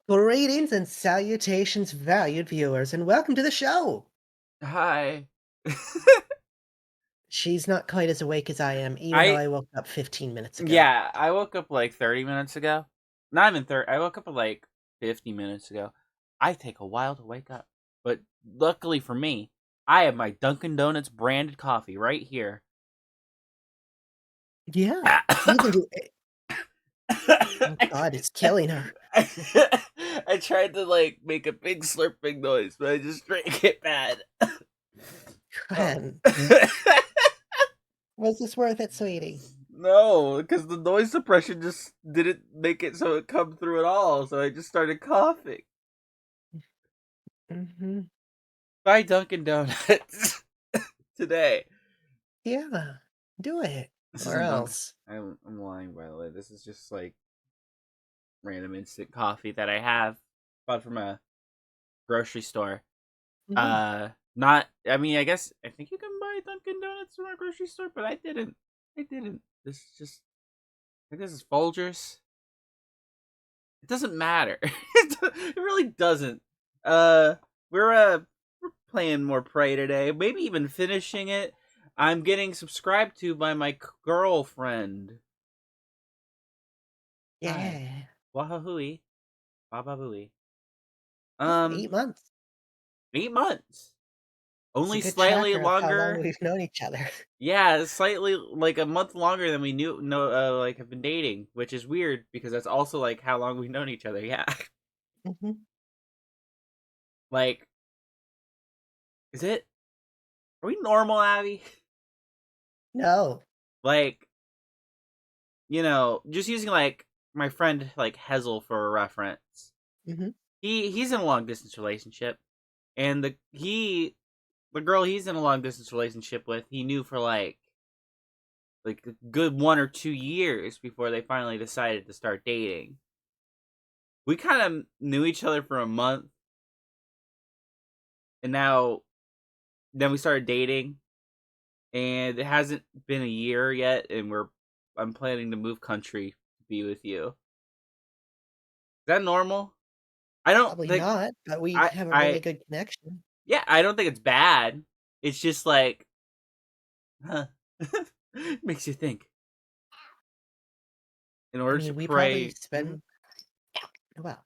Greetings and salutations, valued viewers, and welcome to the show. Hi. She's not quite as awake as I am, even though I I woke up 15 minutes ago. yeah, I woke up like 30 minutes ago. Not even 30. I woke up like 50 minutes ago. I take a while to wake up. But luckily for me, I have my Dunkin' Donuts branded coffee right here. Yeah, you can do it. Oh God, it's killing her. I tried to like make a big slurping noise, but I just drank it bad. Oh. Friend, was this worth it, sweetie? No, because the noise suppression just didn't make it so it come through at all. So I just started coughing. Mm-hmm. Buy Dunkin' Donuts today. Yeah, do it. This Or isn't Dunkin'. else. I'm lying, by the way. This is just like random instant coffee that I have bought from a grocery store. Hmm. Not. I mean, I guess I think you can buy Dunkin' Donuts from a grocery store, but I didn't. I didn't. This is just. I think this is Folgers. It doesn't matter. It really doesn't. Uh, we're playing more Prey today. Maybe even finishing it. I'm getting subscribed to by my girlfriend. Hi. Yeah. Wahahui. Bababooey. Yeah, Um, 8 months. 8 months. It's a Only good slightly tracker of how long longer. we've known each other. Yeah, slightly like a month longer than we knew. No, like have been dating, which is weird because that's also like how long we've known each other. Yeah, Hmm. like is it? Are we normal, Abby? No. Like just using like my friend like Hazel for a reference. Hmm. He's in a long distance relationship, and the girl he's in a long distance relationship with he knew for like a good 1 or 2 years before they finally decided to start dating. We kind of knew each other for a month, and now then we started dating, and it hasn't been a year yet, and I'm planning to move country to be with you. Is that normal? I don't Probably think not, but we I have a really I good connection. yeah, I don't think it's bad. It's just like, huh, makes you think. In I order to mean, we probably pray, spend well,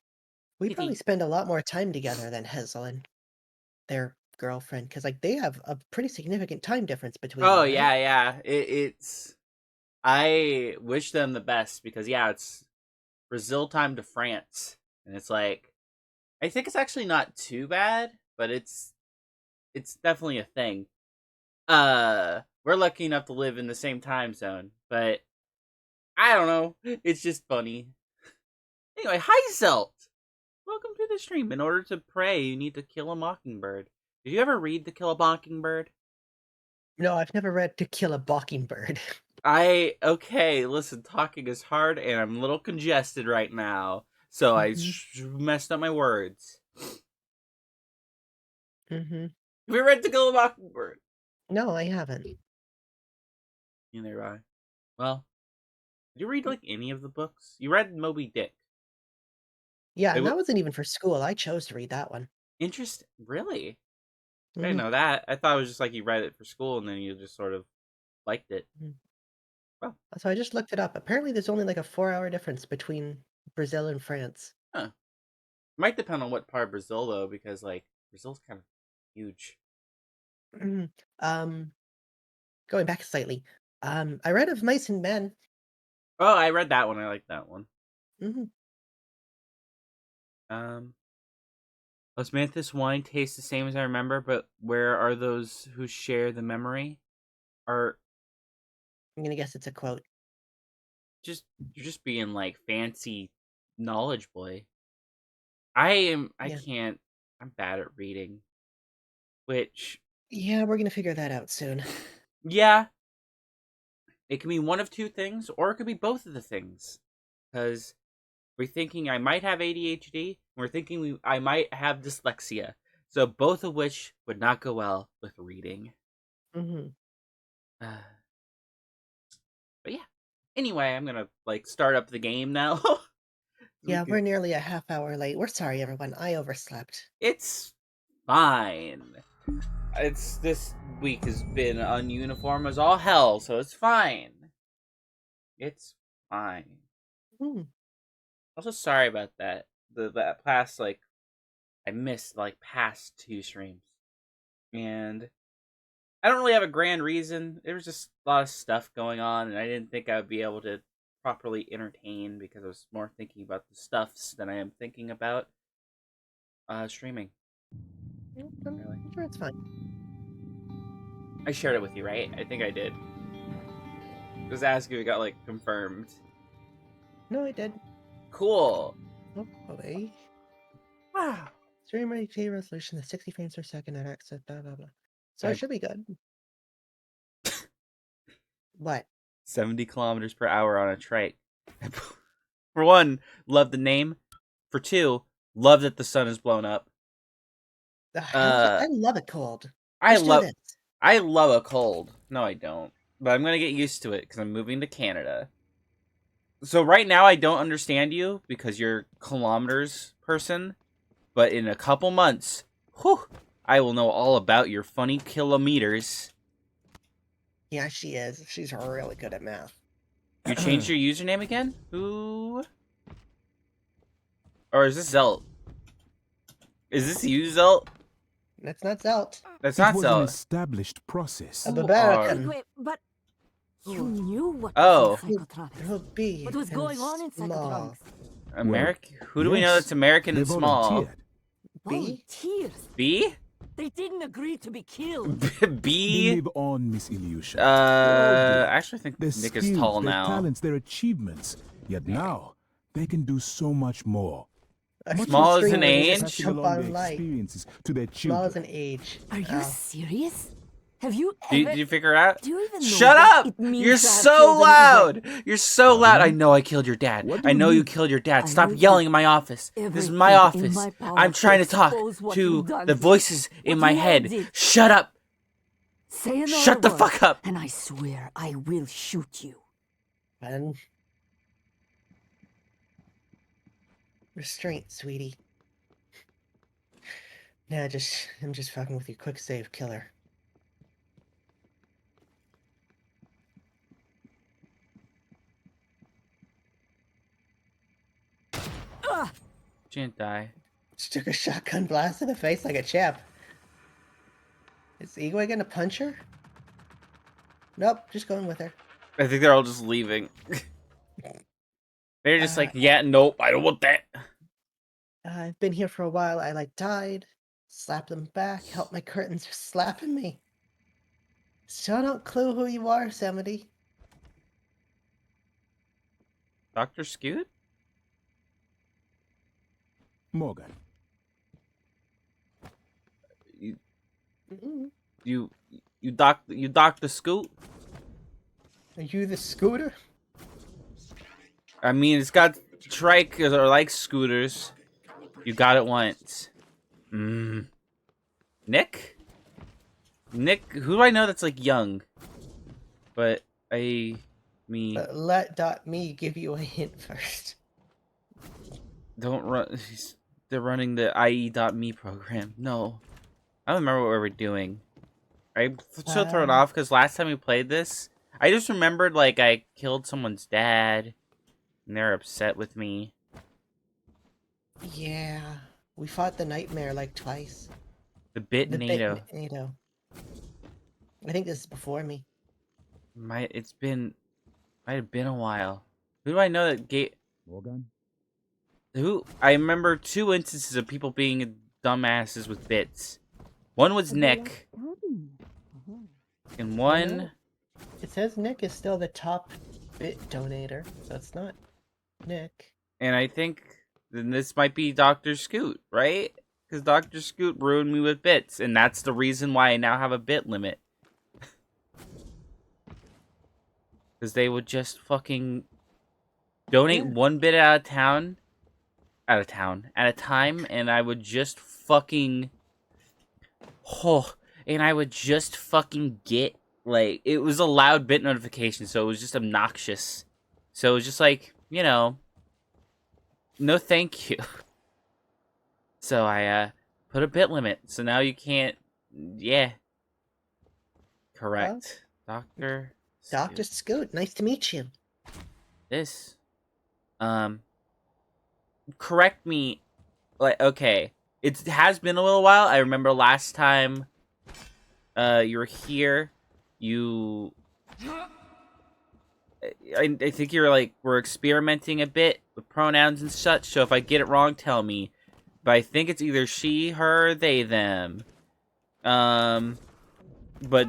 we probably Titi. spend a lot more time together than Hazel and their girlfriend, because like, they have a pretty significant time difference between Oh them, right? yeah, yeah. It's I wish them the best because yeah, it's Brazil time to France, and it's like I think it's actually not too bad, but it's definitely a thing. We're lucky enough to live in the same time zone, but I don't know. It's just funny. Anyway, hi Zelt. Welcome to the stream. In order to pray, you need to kill a mockingbird. Did you ever read To Kill a Mockingbird? No, I've never read To Kill a Mockingbird. Okay, listen, talking is hard and I'm a little congested right now, so I Mhm, messed up my words. mhm. Have you read To Kill a Mockingbird? No, I haven't. Neither have I. Well, did you read like any of the books? You read Moby Dick. Yeah, It and w- that wasn't even for school, I chose to read that one. Interesting. Really? I didn't Mhm, know that. I thought it was just like you read it for school and then you just sort of liked it. mhm. Well, So I just looked it up. Apparently, there's only, like, a 4-hour difference between Brazil and France. huh. Might depend on what part of Brazil though, because like Brazil's kind of huge. Mhm. Um, Going back slightly, I read of Mice and Men. Oh, I read that one. I like that one. Mhm. Um, Osmanthus wine tastes the same as I remember, but where are those who share the memory? Are I'm gonna guess it's a quote. just you're just being like fancy knowledge boy. I am. I Yeah. can't. I'm bad at reading. Which, Yeah, we're gonna figure that out soon. yeah, it can be one of two things, or it could be both of the things. Because we're thinking I might have ADHD, and we're thinking I might have dyslexia. So both of which would not go well with reading. Mhm. Uh, but yeah. Anyway, I'm gonna like start up the game now. Yeah, we're nearly a half hour late. We're sorry, everyone. I overslept. It's fine. It's this week has been ununiform as all hell, so it's fine. It's fine. Hmm. Also, sorry about that. That past I missed past 2 streams, and I don't really have a grand reason. There was just a lot of stuff going on, and I didn't think I would be able to properly entertain because I was more thinking about the stuffs than I am thinking about streaming. Yeah, I'm Really, sure it's fine. I shared it with you, right? I think I did. Just asking if it got confirmed. No, I did. Cool. Oh, okay. Wow. Stream rate resolution is 60 frames per second and access, blah, blah, blah. So it I should be good. What? 70 kilometers per hour on a trike. For one, love the name. For two, love that the sun is blown up. I love it cold. I Just do love this. I love a cold. No, I don't. But I'm gonna get used to it because I'm moving to Canada. So right now I don't understand you because you're kilometers person. But in a couple months, whew, I will know all about your funny kilometers. Yeah, she is. She's really good at math. You changed your username again? Who? Or is this Zelt? Is this you, Zelt? That's not Zelt. That's It not was an Zelt. established process. A Who Barbarican. Wait, but you knew what Oh. was in Psychotronics. Who be What was and going on in small. Psychotronics? American? Who do we know yes, that's American They and small? volunteered. B? Volunteers. B? They didn't agree to be killed. B? Believe on Miss Illusion. Actually, I think Their Nick skills, is tall their now. talents, their achievements. Yet now, they can do so much more. Much Small more as an streamers age? just Passing jump along on their light. experiences to their Small as children. an age. Are you Ow. serious? Have you Did ever... you figure out? Do you even know Shut what up! it means You're to have so children loud! today? You're so loud! I know I killed your dad. What do I you know you mean? killed your dad. I Stop will yelling do in my office. This is everything my in office. my power I'm trying to talk expose what to you've done the here. voices in What my you all head. did. Shut up! Say another Shut the word, fuck up! and I swear I will shoot you. And restraint, sweetie. Nah, I'm just fucking with you. Quick save, killer. She didn't die. Just took a shotgun blast in the face like a champ. Is Igwe gonna punch her? Nope, just going with her. I think they're all just leaving. They're just yeah, nope, I don't want that. I've been here for a while. I died, slapped them back, helped my curtains for slapping me. Still don't clue who you are, Samity. Dr. Scoot? Morgan. Mm-mm. You docked the Scoot? Are you the scooter? I mean, it's got trike or like scooters. You got it once. Nick? Nick, who do I know that's young? But me. Let me give you a hint first. Don't run. They're running the IE.me program. No. I don't remember what we were doing. I'm so thrown off because last time we played this, I just remembered I killed someone's dad. And they're upset with me. Yeah, we fought the nightmare twice. The Bit The NATO. NATO. I think this is before me. Might have been a while. Who do I know that gave? Morgan. Who? I remember 2 instances of people being dumbasses with bits. One was Nick, and one. It says Nick is still the top bit donator, so it's not Nick. And I think then this might be Dr. Scoot, right? Because Dr. Scoot ruined me with bits, and that's the reason why I now have a bit limit. Because they would just fucking donate 1 bit at a time, and I would just fucking... and I would just fucking get, it was a loud bit notification, so it was just obnoxious. So it was just no thank you. So I put a bit limit. So now you can't. Yeah. Well, Correct. Doctor. Dr. Scoot, nice to meet you. This. Correct me. Like, okay. It has been a little while. I remember last time you were here, you I think you're like we're experimenting a bit with pronouns and such, so if I get it wrong, tell me. But I think it's either she, her, they, them. But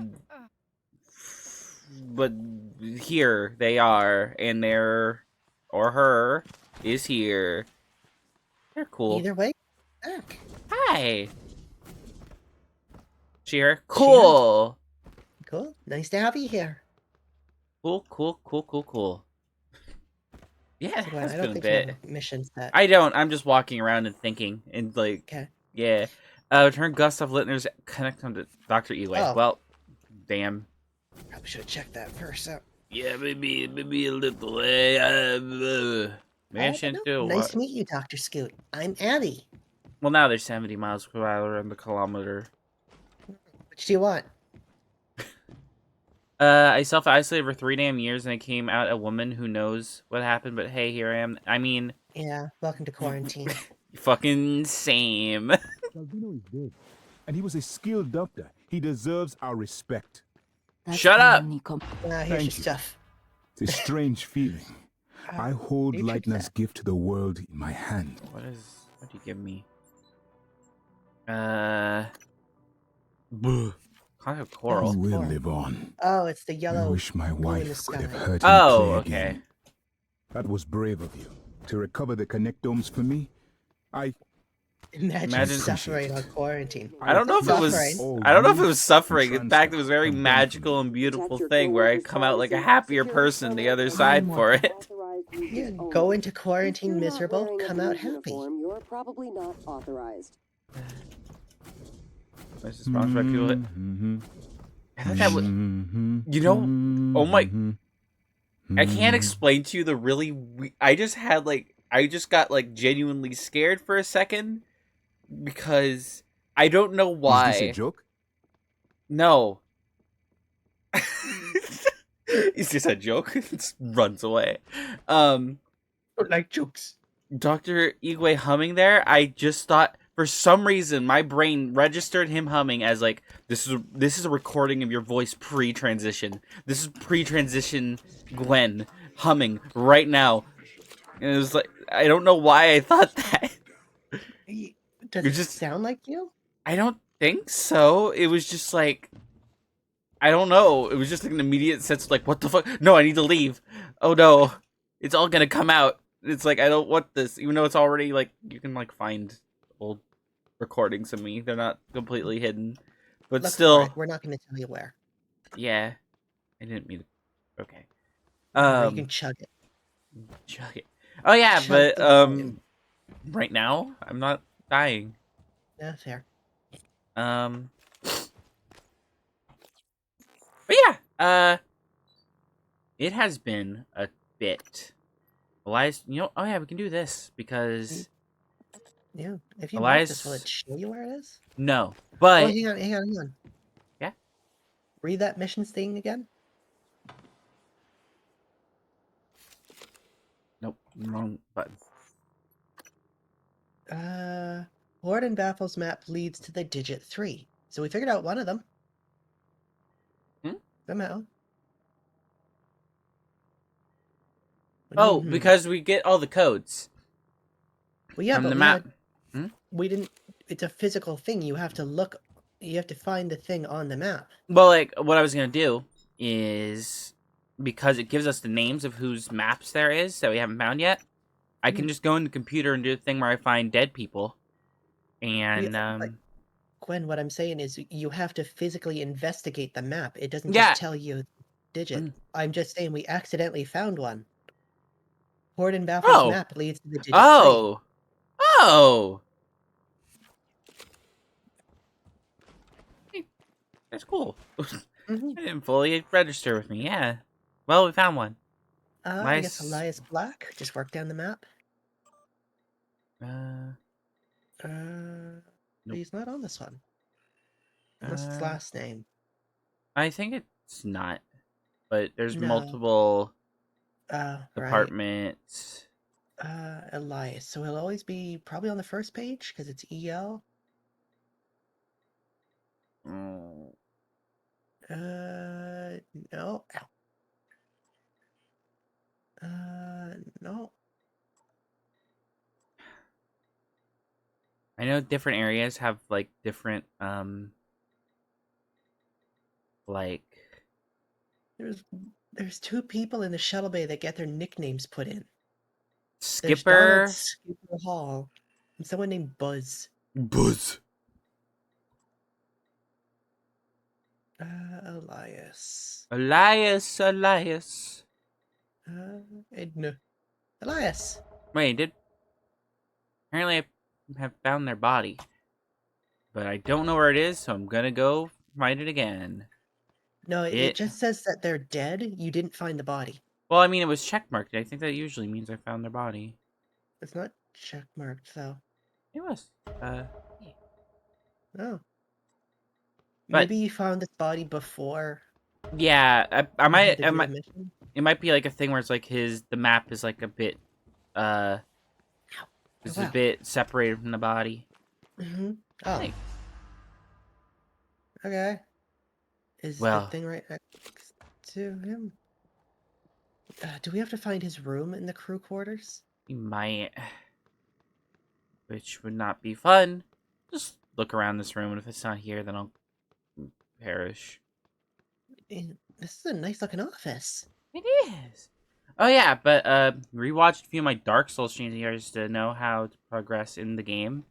but here they are, and their or her is here. They're cool. Either way, back. Hi. She, her. Cool. Cool. Nice to have you here. Cool. Yeah, it So, Gwen, has I been don't a think you have bit. a mission set. I don't. I'm just walking around and thinking, and like, Okay. yeah. Return Gustav Littner's connect him to Dr. Eway. Oh. Well, damn. Probably should have checked that first. So. Yeah, maybe a little. Maybe I shouldn't do Nice what? to meet you, Dr. Scoot. I'm Abby. Well, now there's 70 miles per hour in the kilometer. What do you want? I self-isolated for 3 damn years, and I came out a woman who knows what happened. But hey, here I am. I mean, Yeah, welcome to quarantine. fucking same. Salvino is dead. And he was a skilled doctor. He deserves our respect. That's Shut up! only com- Here's Thank your you. stuff. It's a strange feeling. I hold you should Leitner's say. gift to the world in my hand. What do you give me? Kind of coral. He will Coral. live on. Oh, it's the I yellow. wish my in the wife could have sky. heard him Oh, play okay. again. That was brave of you. To recover the connectomes for me, Imagine Imagine- suffering on quarantine. I don't know if it was. Suffering. I don't know if it was suffering. In Transfer fact, it was a very from them to magical me. and beautiful thing where I come out like a happier person the other side for it. Yeah, go into quarantine miserable, come out happy. You're probably not authorized. This is sponsored by people that. Mhm. I thought that was. You know. Oh my. I can't explain to you the really. I just had like. I just got like genuinely scared for a second because I don't know why. Is this a joke? No. Is this a joke? It runs away. Like jokes. Dr. Igwe humming there, I just thought for some reason my brain registered him humming as like this is a recording of your voice pre-transition. This is pre-transition Gwen humming right now. And it was like I don't know why I thought that. Does You're it just- sound like you? I don't think so. It was just like I don't know. It was just like an immediate sense of like, what the fuck? No, I need to leave. Oh no. It's all gonna come out. It's like I don't want this, even though it's already like you can like find old recordings of me. They're not completely hidden. But Look for still it. We're not going to tell you where. yeah. I didn't mean to okay. Or you can chug it. Chug it. Oh yeah, Chug but the volume. right now I'm not dying. Yeah, fair. But yeah, it has been a bit. Elias, oh yeah, we can do this because Yeah. If you Elias- want this, will it show you where it is? no, Oh, but hang on. Yeah? Read that missions thing again. nope, wrong button. Horde and Baffles map leads to the digit 3. So we figured out one of them. Somehow. Oh, Mhm. because we get all the codes well, yeah, from but the we map. we didn't. It's a physical thing. You have to look. You have to find the thing on the map. Well, like what I was gonna do is because it gives us the names of whose maps there is that we haven't found yet. I can just go in the computer and do the thing where I find dead people, and Yeah, but- Gwen, what I'm saying is you have to physically investigate the map. It doesn't Yeah. just tell you digit. Mm. I'm just saying we accidentally found one. Horde and Baffles Oh. map leads to the digit 3. Oh, that's cool. Mhm. It didn't fully register with me. Yeah. Well, we found one. I guess Nice. Elias Black just worked down the map. Nope. He's not on this one. What's his last name? I think it's not, but there's No. multiple Right. departments. Elias. So he'll always be probably on the first page because it's EL. Mm, No. Ow. No. I know different areas have like different like There's there's two people in the shuttle bay that get their nicknames put in. There's Donald Skipper. Skipper Hall and someone named Buzz. Buzz. Elias. Elias. Edna. Elias. Wait, did apparently I have found their body, but I don't know where it is, so I'm gonna go find it again. No, it It. just says that they're dead. You didn't find the body. Well, I mean, it was checkmarked. I think that usually means I found their body. It's not checkmarked though. It was. Yeah. Oh. But Maybe you found this body before yeah, I you had might. to do the mission. It might be like a thing where it's like the map is like a bit Oh is a wow. bit separated from the body. Oh, Like, okay. Is the well, thing right next to him? Do we have to find his room in the crew quarters? you might, which would not be fun. Just look around this room, and if it's not here, then I'll perish. This is a nice looking office. It is. Oh yeah, but rewatched a few of my Dark Souls streams here just to know how to progress in the game.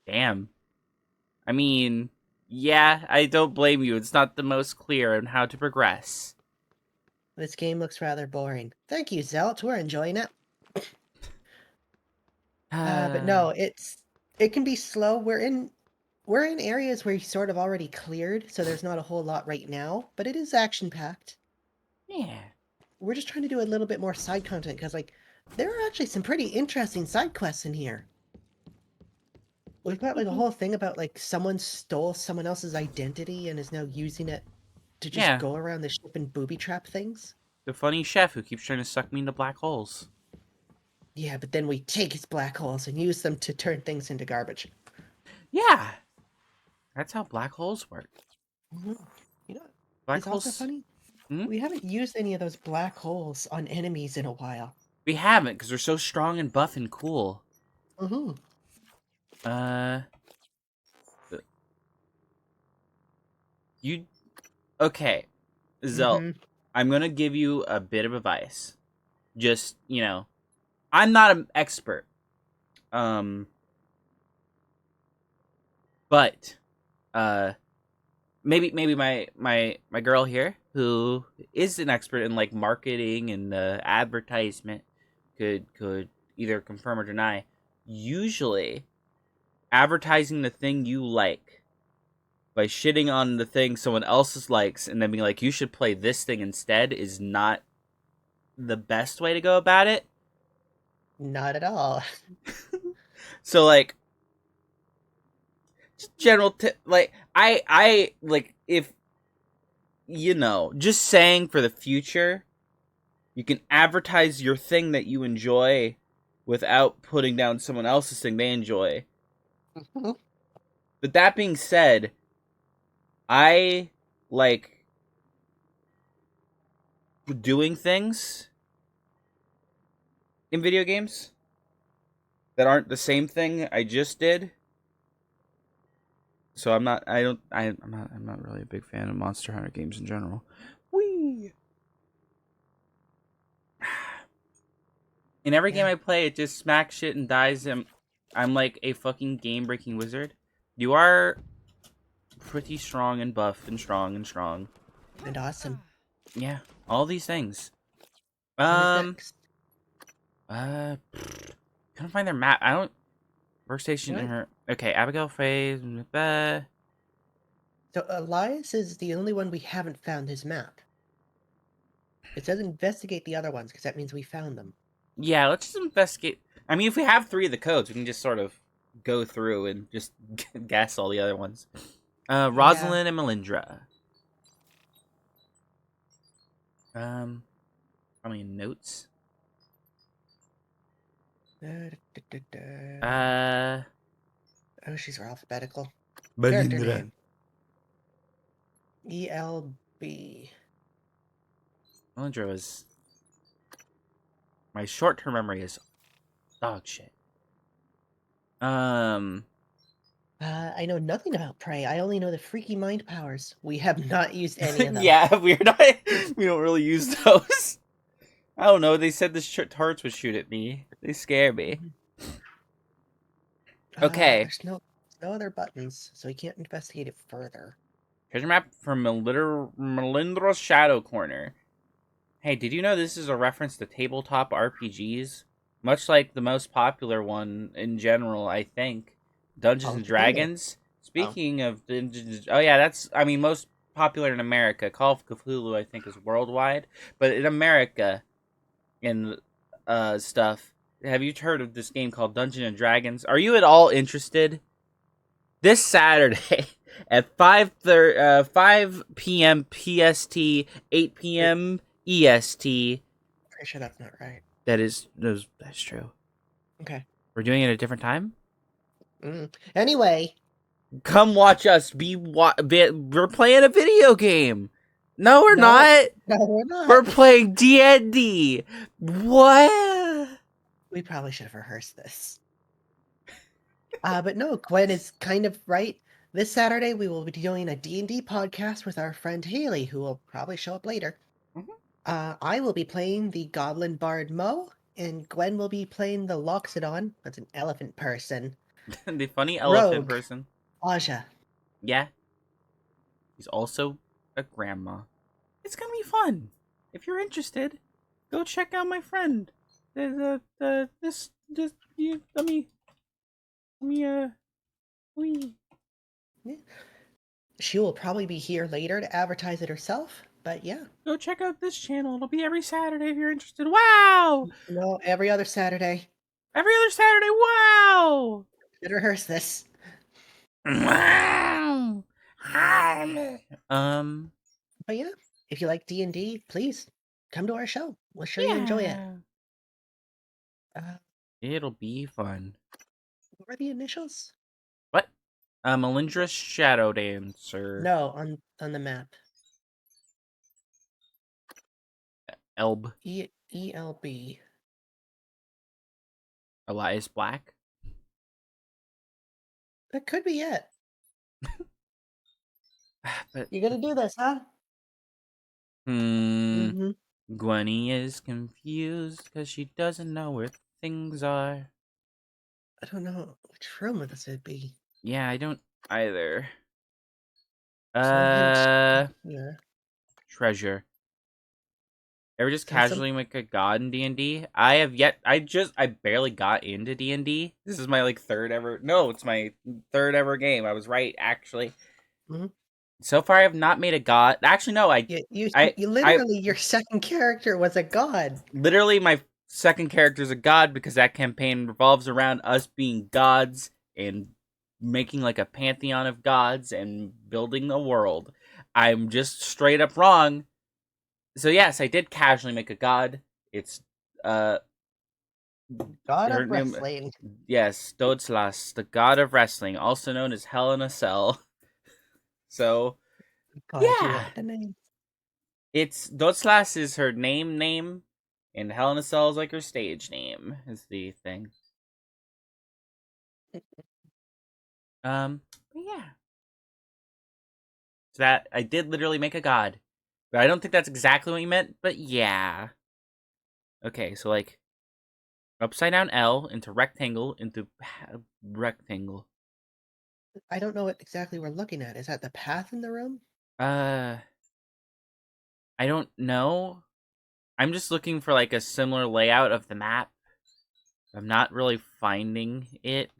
Damn. I mean, yeah, I don't blame you. It's not the most clear on how to progress. This game looks rather boring. Thank you, Zelt. We're enjoying it. But no, it can be slow. We're in areas where you sort of already cleared, so there's not a whole lot right now, but it is action packed. Yeah. We're just trying to do a little bit more side content because like there are actually some pretty interesting side quests in here. We've got like a whole thing about like someone stole someone else's identity and is now using it to just Yeah. go around the ship and booby trap things. The funny chef who keeps trying to suck me into black holes. Yeah, but then we take his black holes and use them to turn things into garbage. Yeah. That's how black holes work. Mhm. You know, Black it's also holes. funny. Hmm? We haven't used any of those black holes on enemies in a while. We haven't because they're so strong and buff and cool. Mm-hmm. Uh. You. Okay. Zelt, Mm-hmm. I'm going to give you a bit of advice. Just, I'm not an expert. Um. But. Maybe my girl here who is an expert in like marketing and advertisement could either confirm or deny. Usually, advertising the thing you like by shitting on the thing someone else's likes and then being like you should play this thing instead is not the best way to go about it. Not at all. So like just general tip, like I like if just saying for the future, you can advertise your thing that you enjoy without putting down someone else's thing they enjoy. But that being said, I like doing things in video games that aren't the same thing I just did. So I'm not really a big fan of Monster Hunter games in general. Whee! In every game Yeah. I play, it just smacks shit and dies. I'm like a fucking game-breaking wizard. You are pretty strong and buff and strong and strong. And awesome. Yeah, all these things. Who is next? Couldn't find their map. I don't. Workstation in What? her. Okay, Abigail Faye. So Elias is the only one we haven't found his map. It says investigate the other ones because that means we found them. Yeah, let's just investigate. I mean, if we have 3 of the codes, we can just sort of go through and just guess all the other ones. Rosalind and Melindra. How many notes? Oh, she's alphabetical. Character Melindra. name. ELB. Melindra was. My short-term memory is dog shit. I know nothing about Prey. I only know the freaky mind powers. We have not used any of them. Yeah, we're not. We don't really use those. I don't know. They said the tarts would shoot at me. They scare me. Okay. There's no other buttons, so we can't investigate it further. Treasure map from Melindra's Shadow Corner. Hey, did you know this is a reference to tabletop RPGs? Much like the most popular one in general, I think. Dungeons Call and of Cthulhu. Dragons. Speaking of Dungeons... Oh yeah, that's... I mean, most popular in America. Call of Cthulhu, I think, is worldwide. But in America, and stuff, have you heard of this game called Dungeons and Dragons? Are you at all interested? This Saturday at 5 p.m. PST, 8 p.m. EST. Pretty sure that's not right. That's true. Okay. We're doing it at a different time? Anyway. Come watch us we're playing a video game. No, we're No. not. No, we're not. We're playing D&D. What? We probably should have rehearsed this. But no, Gwen is kind of right. This Saturday, we will be doing a D&D podcast with our friend Haley, who will probably show up later. Mhm. I will be playing the Goblin Bard Mo, and Gwen will be playing the Loxodon. That's an elephant person. The funny elephant Rogue. person. Aja. Yeah. He's also a grandma. It's gonna be fun. If you're interested, go check out my friend. She will probably be here later to advertise it herself, but yeah. Go check out this channel. It'll be every Saturday if you're interested. Wow! No, every other Saturday. Every other Saturday. Wow! Should rehearse this. Wow! But yeah, if you like D&D, please come to our show. We'll sure you enjoy it. It'll be fun. What were the initials? What? Melindra's Shadow Dancer. No, on the map. Elb. ELB. Elias Black. That could be it. But You gonna do this, huh? Mm-hmm. Gwenny is confused because she doesn't know where things are. I don't know which room this would be. Yeah, I don't either. Yeah. Treasure. Ever just So casually make a god in D&D? I barely got into D&D. This is my it's my third ever game. I was right, actually. Mhm. So far I have not made a god. Actually, no, You literally, your second character was a god. literally my second character is a god because that campaign revolves around us being gods and making like a pantheon of gods and building a world. I'm just straight up wrong. So yes, I did casually make a god. It's God her of name- wrestling. yes, Dodslas, the god of wrestling, also known as Hell in a Cell. So God, you yeah. wanted the name. It's Dodslas is her name, and Hell in a Cell is like her stage name. Is the thing. But yeah. So that I did literally make a god, but I don't think that's exactly what you meant. But yeah. Okay, so like upside down L into rectangle into rectangle. I don't know what exactly we're looking at. Is that the path in the room? I don't know. I'm just looking for like a similar layout of the map. I'm not really finding it.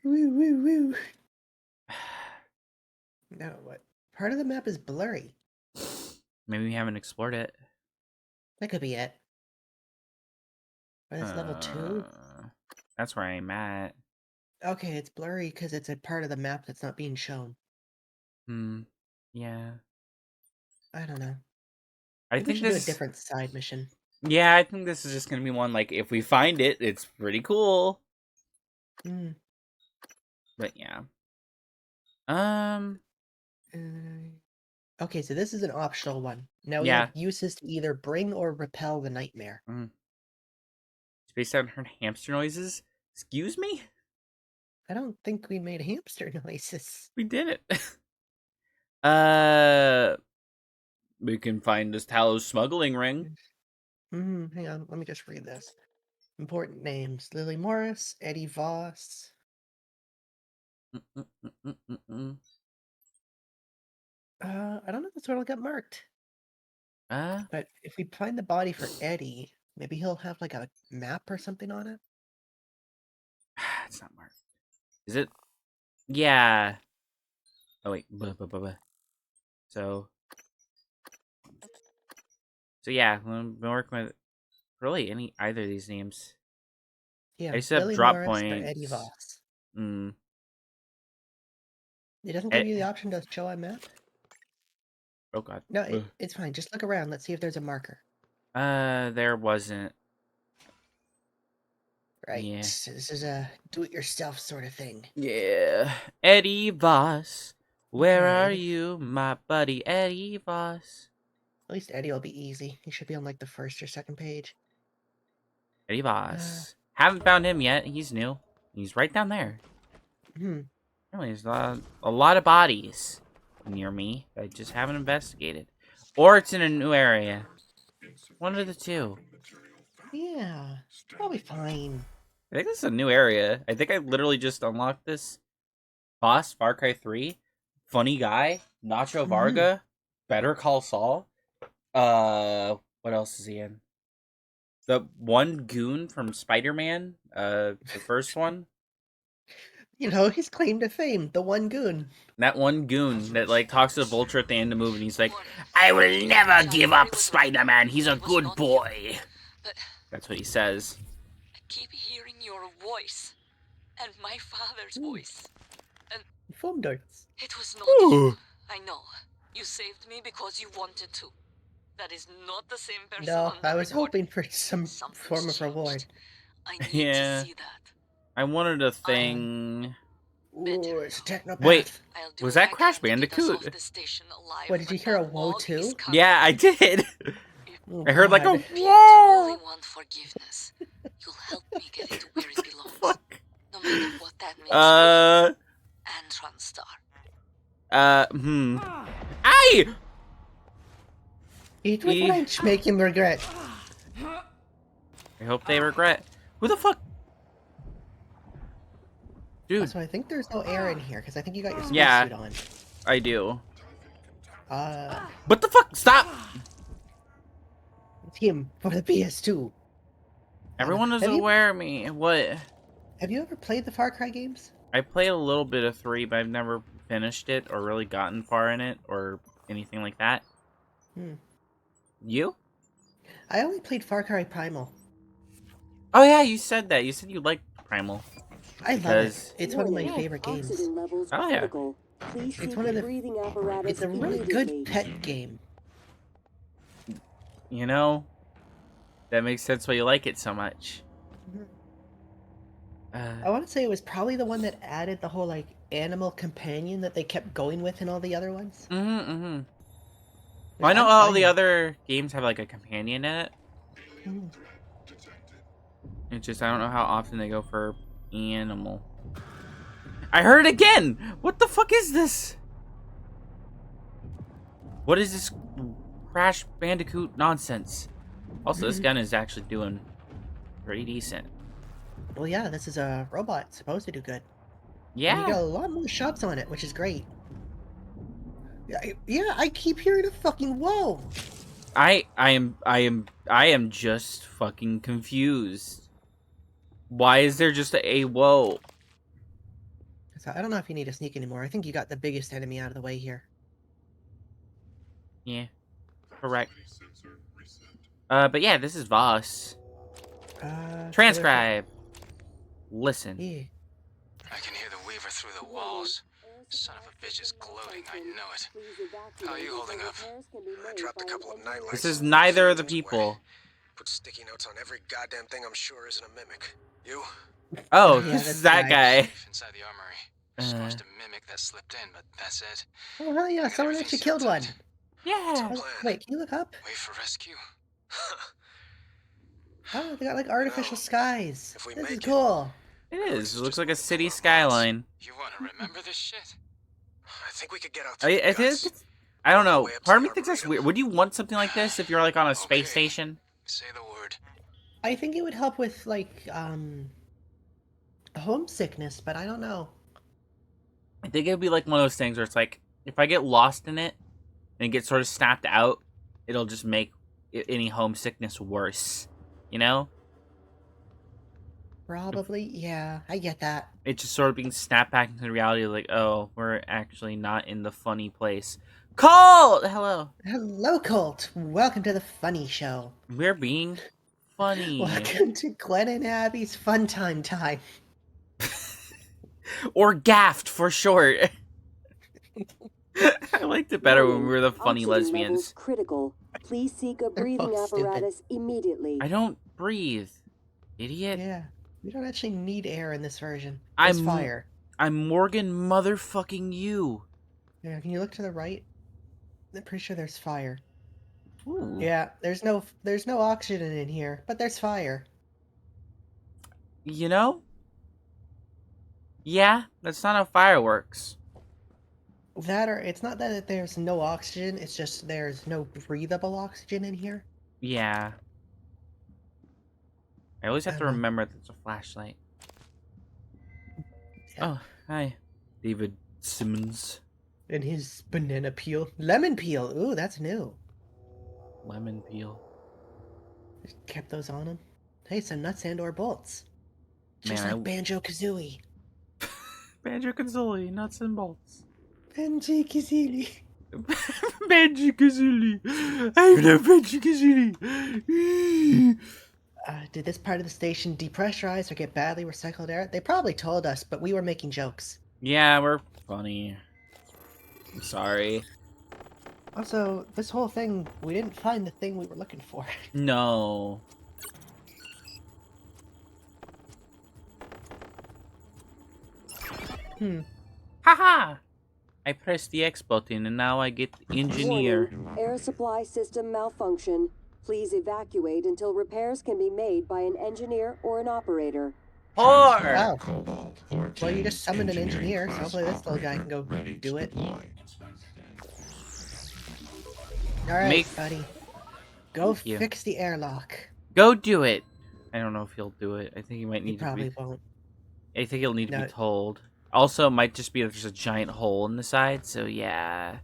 Woo. No, what? Part of the map is blurry. Maybe we haven't explored it. That could be it. Or that's level 2? That's where I'm at. Okay, it's blurry because it's a part of the map that's not being shown. Yeah. I don't know. I Maybe we think should do a this. different side mission. Yeah, I think this is just gonna be one. Like, if we find it, it's pretty cool. Mm. But yeah. Um. Okay, so this is an optional one. Now we Yeah. have uses to either bring or repel the nightmare. It's based on her hamster noises. Excuse me. I don't think we made hamster noises. We did it. uh. We can find this Talos smuggling ring. Hang on, let me just read this. Important names: Lily Morris, Eddie Voss. I don't know if this one will get marked. But if we find the body for Eddie, maybe he'll have like a map or something on it. It's not marked. Is it? Yeah. Oh wait. So. So yeah, I've been working with really either of these names. Yeah, I used to have Lily drop Morris or Eddie points. Voss. It doesn't give you the option to show a map? Oh god. No, it's fine. Just look around. Let's see if there's a marker. There wasn't. Right. Yeah. So this is a do-it-yourself sort of thing. Yeah. Eddie Voss. Where Okay, are you, my buddy Eddie Voss? At least Eddie will be easy. He should be on like the first or second page. Eddie Voss. Haven't found him yet. He's new. He's right down there. Really, there's a lot of bodies near me that I just haven't investigated. Or it's in a new area. One of the two. Yeah, probably fine. I think this is a new area. I think I literally just unlocked this boss, Far Cry 3. Funny guy, Nacho Varga, Better Call Saul. What else is he in? The one goon from Spider-Man, the first one. You know, his claim to fame, the one goon. That one goon that like talks to the Vulture at the end of the movie, and he's like, "I will never give up Spider-Man. He's a good boy." That's what he says. I keep hearing your voice and my father's voice. Foam darts. It was not you. I know. You saved me because you wanted to. That is not the same person. No, on the I was recording. hoping for some Something's form of changed. reward. I need Yeah. to see that. I wanted a thing. Ooh, it's a technopath. Wait, I'll do was what that I Crash can to get us Bandicoot? off the station alive, What, did you but hear a that whoa log too? is coming. Yeah, I did. Oh, I heard like a God. Pete whoa. really want forgiveness. You'll help me get it to where it belongs. No matter what that means for you. Antron Star. Aye! Eat with wrench, make him regret. I hope they regret. Who the fuck? Dude. Also, I think there's no air in here, because I think you got your spacesuit Yeah. on. I do. What the fuck? Stop! It's him for the PS2. Everyone is Have you- aware of me. What? Have you ever played the Far Cry games? I played a little bit of 3, but I've never finished it or really gotten far in it or anything like that. You? I only played Far Cry Primal. Oh yeah, you said that. You said you liked Primal. I love Because- it. It's one of my Warning, favorite games. Oxygen levels Oh, yeah. critical. Please It's seek one of the- breathing apparatus It's a really immediately. good pet game. You know, that makes sense why you like it so much. I want to say it was probably the one that added the whole like animal companion that they kept going with in all the other ones. Well, Like, I know I'm all fine the with- other games have like a companion in it. Mm. It's just I don't know how often they go for animal. I heard it again! What the fuck is this? What is this Crash Bandicoot nonsense? Also, this gun is actually doing pretty decent. Well, yeah, this is a robot. It's supposed to do good. And you got Yeah. a lot more shots on it, which is great. Yeah, I keep hearing a fucking whoa. I am just fucking confused. Why is there just a whoa? So I don't know if you need to sneak anymore. I think you got the biggest enemy out of the way here. Yeah. Correct. But yeah, this is Voss. Transcribe. Listen. Yeah. I can hear the Weaver through the walls. Son of a bitch is gloating, I know it. How are you holding up? I dropped a couple of nightlights. This is neither of the people. Put sticky notes on every goddamn thing I'm sure isn't a mimic. You? Oh, Yeah, this that's is that right. guy. Safe inside the armory. Supposed to mimic that slipped in, but that's it. Oh, hell yeah, I got someone everything actually sealed killed one. tight. Yeah. Oh, wait, can you look up? Wait for rescue. Oh, they got like artificial skies. if we This is make it- cool. It is. It looks like a city skyline. You want to remember this shit? I think we could get out through I the think guts. I don't know. Way up to Part of the me thinks that's Arboretum. weird. Would you want something like this if you're like on a space Okay. station? Say the word. I think it would help with like homesickness, but I don't know. I think it would be like one of those things where it's like if I get lost in it and it gets sort of snapped out, it'll just make any homesickness worse. You know? Probably, yeah, I get that. It's just sort of being snapped back into reality. Like, oh, we're actually not in the funny place. Colt, hello. Hello, Colt. Welcome to the Funny Show. We're being funny. Welcome to Gwen and Abby's Fun Time. Or gaffed for short. I liked it better when we were the funny Oxygen levels lesbians. critical. Please seek a breathing both stupid. apparatus immediately. I don't breathe, idiot. Yeah, we don't actually need air in this version. I'm- It's fire. I'm Morgan motherfucking you. Yeah, can you look to the right? I'm pretty sure there's fire. Ooh. Yeah, there's no oxygen in here, but there's fire. You know? Yeah, that's not how fireworks. That or it's not that there's no oxygen, it's just there's no breathable oxygen in here. Yeah. I always have to Uh-huh. remember that it's a flashlight. Yeah. Oh, hi. David Simmons. And his banana peel. Lemon peel. Ooh, that's new. Lemon peel. Just kept those on him. Hey, some nuts and or bolts. Just Man, like Banjo-Kazooie. Banjo-Kazooie, nuts and bolts. Banjo-Kazooie. Banjo-Kazooie. I'm not Banjo-Kazooie. Did this part of the station depressurize or get badly recycled air? They probably told us, but we were making jokes. Yeah, we're funny. I'm sorry. Also, this whole thing, we didn't find the thing we were looking for. No. Haha! I pressed the X button and now I get engineer. Warning, air supply system malfunction. Please evacuate until repairs can be made by an engineer or an operator. Or Wow. Well, you just summoned an engineer, so hopefully this little guy can go do it. Alright, Make- buddy. Go Thank you. fix the airlock. go do it. I don't know if he'll do it. I think he might He need to probably be. won't. I think he'll need to No. be told. Also, it might just be that there's a giant hole in the side. So yeah.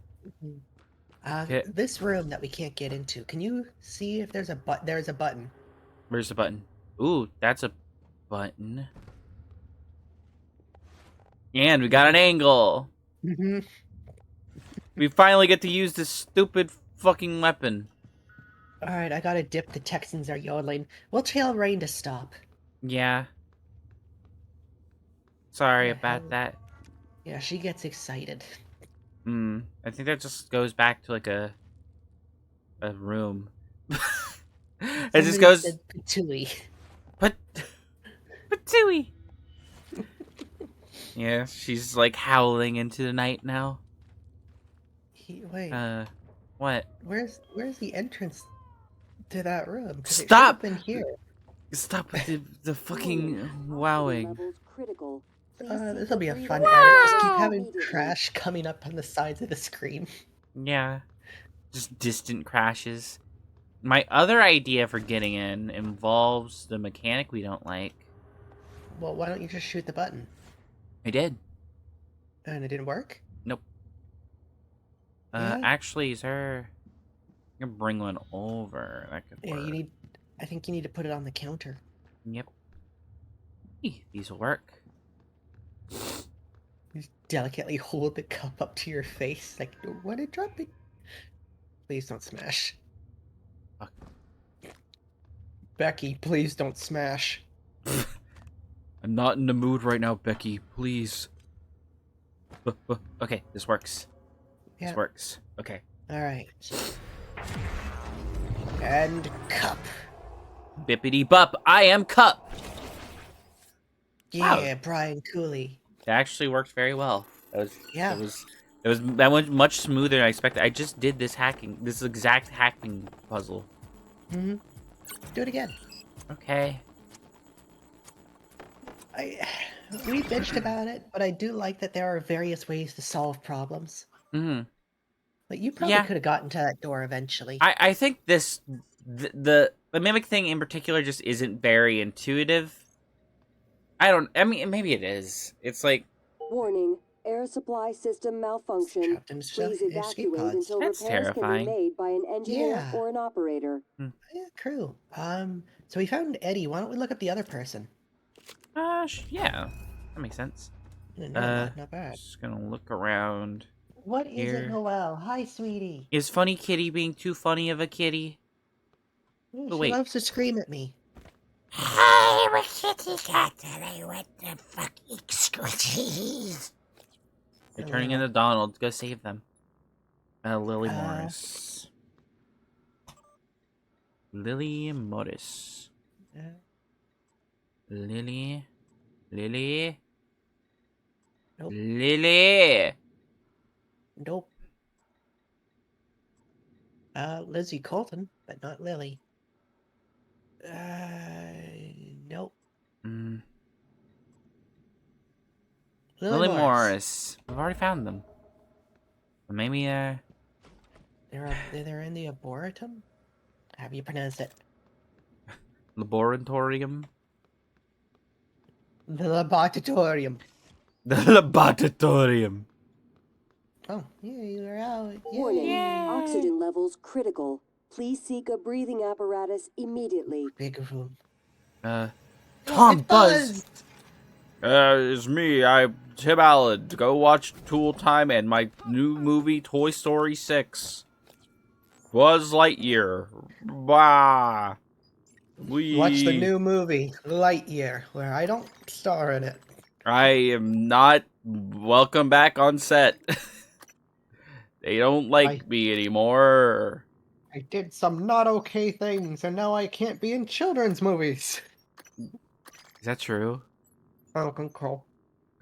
Okay. This room that we can't get into, can you see if there's a there's a button? Where's the button? Ooh, that's a button. And we got an angle. Mm-hmm. We finally get to use this stupid fucking weapon. Alright, I gotta dip. The Texans are yodeling. We'll tell Rain to stop. Yeah. Sorry Yeah, about hell- that. Yeah, she gets excited. I think that just goes back to like a room. It just Somebody goes said Patooey. but Patooey. Yeah, she's like howling into the night now. Wait, What? where's the entrance to that room? 'Cause it should Stop! have been here. Stop with the fucking Warning, wowing. oxygen levels critical. Please seek This will be a breathing fun edit. apparatus Just keep having immediately. crash coming up on the sides of the screen. Yeah. Just distant crashes. My other idea for getting in involves the mechanic we don't like. Well, why don't you just shoot the button? I did. And it didn't work? Nope. Yeah? Actually, is there... I can bring one over. That could Yeah, work. I think you need to put it on the counter. Yep. These will work. You just delicately hold the cup up to your face, like, don't want to drop it. Please don't smash. Fuck. Becky, please don't smash. I'm not in the mood right now, Becky. Please. Okay, this works. Yeah. This works. Okay. All right. And cup. Bippity bop. I am Cup. Yeah, Wow. Brian Cooley. That actually worked very well. Yeah. That went much smoother than I expected. I just did this exact hacking puzzle. Mm-hmm. Do it again. Okay. We bitched about it, but I do like that there are various ways to solve problems. Mm-hmm. Like you probably Yeah. could have gotten to that door eventually. I think the mimic thing in particular just isn't very intuitive. I mean, maybe it is. It's like, Warning, air supply system malfunction. Trapped in Please escape evacuate pods. until That's repairs can terrifying. be made by an engineer Yeah. or an operator. Yeah, true. So we found Eddie. Why don't we look up the other person? yeah, that makes sense. No, not bad. Just gonna look around. What is it, Here. Noelle? Hi, sweetie. Is Funny Kitty being too funny of a kitty? Yeah, Oh, she wait. loves to scream at me. Hi, I'm a kitty cat and I want the fucking squishies. They're turning into Donald. Go save them. Lily Uh, Morris. Lily Morris. Uh, Lily. Lily. Nope. Lily. Nope. Lizzie Colton, but not Lily. Nope. Mm. Lily Morris. Morris. We've already found them. But maybe, They're in the arboretum? How have you pronounced it? laboratorium. The laboratorium. The laboratorium. Oh, yeah, you're out. Warning, Yay. oxygen levels critical. Please seek a breathing apparatus immediately. Big room. Tom It Buzz. buzzed! It's me. I'm Tim Allen. Go watch Tool Time and my new movie, Toy Story 6. Buzz Lightyear. Bah. Watch the new movie, Lightyear, where I don't star in it. I am not welcome back on set. They don't like me anymore. I did some not okay things, and now I can't be in children's movies. Is that true? Oh, control.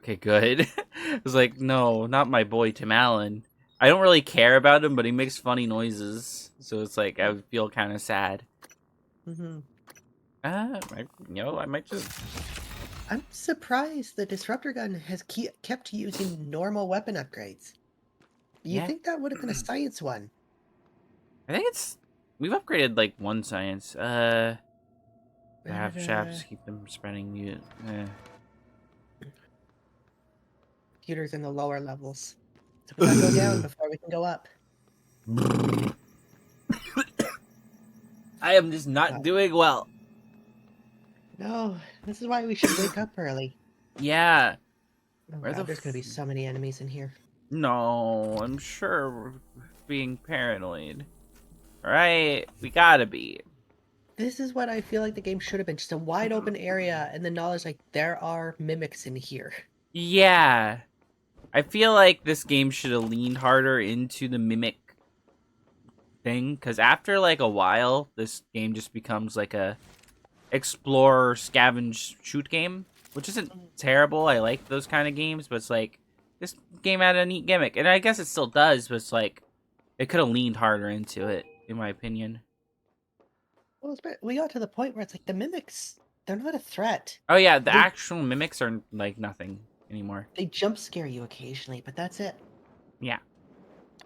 Okay, good. I was like, no, not my boy Tim Allen. I don't really care about him, but he makes funny noises. So it's like, I would feel kind of sad. Mm-hmm. I might just... I'm surprised the disruptor gun has kept using normal weapon upgrades. You Yeah. think that would have been a science one? I think it's... We've upgraded, like, one science. Have shafts, keep them spreading you. Computers in the lower levels. So we gotta go down before we can go up. I am just not doing well. No, this is why we should wake up early. Yeah. Oh Where God, the there's gonna be so many enemies in here. No, I'm sure we're being paranoid. Right? We gotta be. This is what I feel like the game should have been. Just a wide open area and the knowledge like there are mimics in here. Yeah. I feel like this game should have leaned harder into the mimic thing, because after like a while, this game just becomes like a explore, scavenge, shoot game, which isn't terrible. I like those kind of games, but it's like, this game had a neat gimmick, and I guess it still does, but it's like, it could have leaned harder into it, in my opinion. Well, we got to the point where it's like the mimics, they're not a threat. Oh yeah, the actual mimics are like nothing anymore. They jump scare you occasionally, but that's it. Yeah.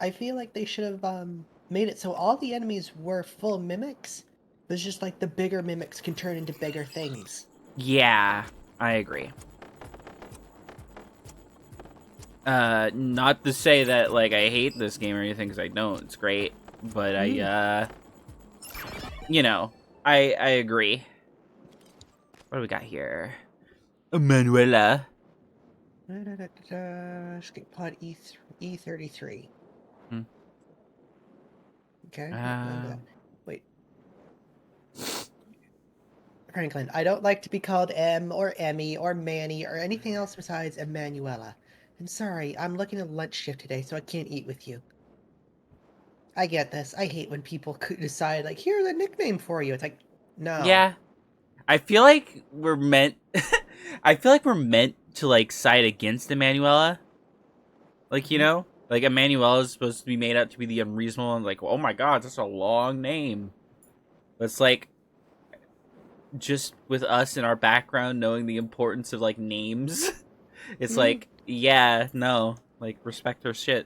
I feel like they should have made it so all the enemies were full mimics. But it's just like the bigger mimics can turn into bigger things. Yeah, I agree. Not to say that like I hate this game or anything, because I don't. It's great, but you know, I agree. What do we got here? Manuela. Escape pod E33. Hmm. Okay. Wait. Franklin, I don't like to be called M or Emmy or Manny or anything else besides Emanuela. And sorry, I'm looking at lunch shift today, so I can't eat with you. I get this. I hate when people decide, like, here's a nickname for you. It's like, no. Yeah. I feel like we're meant I feel like we're meant to like side against Emanuela. Like, you know? Like Emanuela is supposed to be made out to be the unreasonable and like, oh my god, that's a long name. But it's like just with us in our background knowing the importance of like names. It's like, yeah, no. Like respect her shit.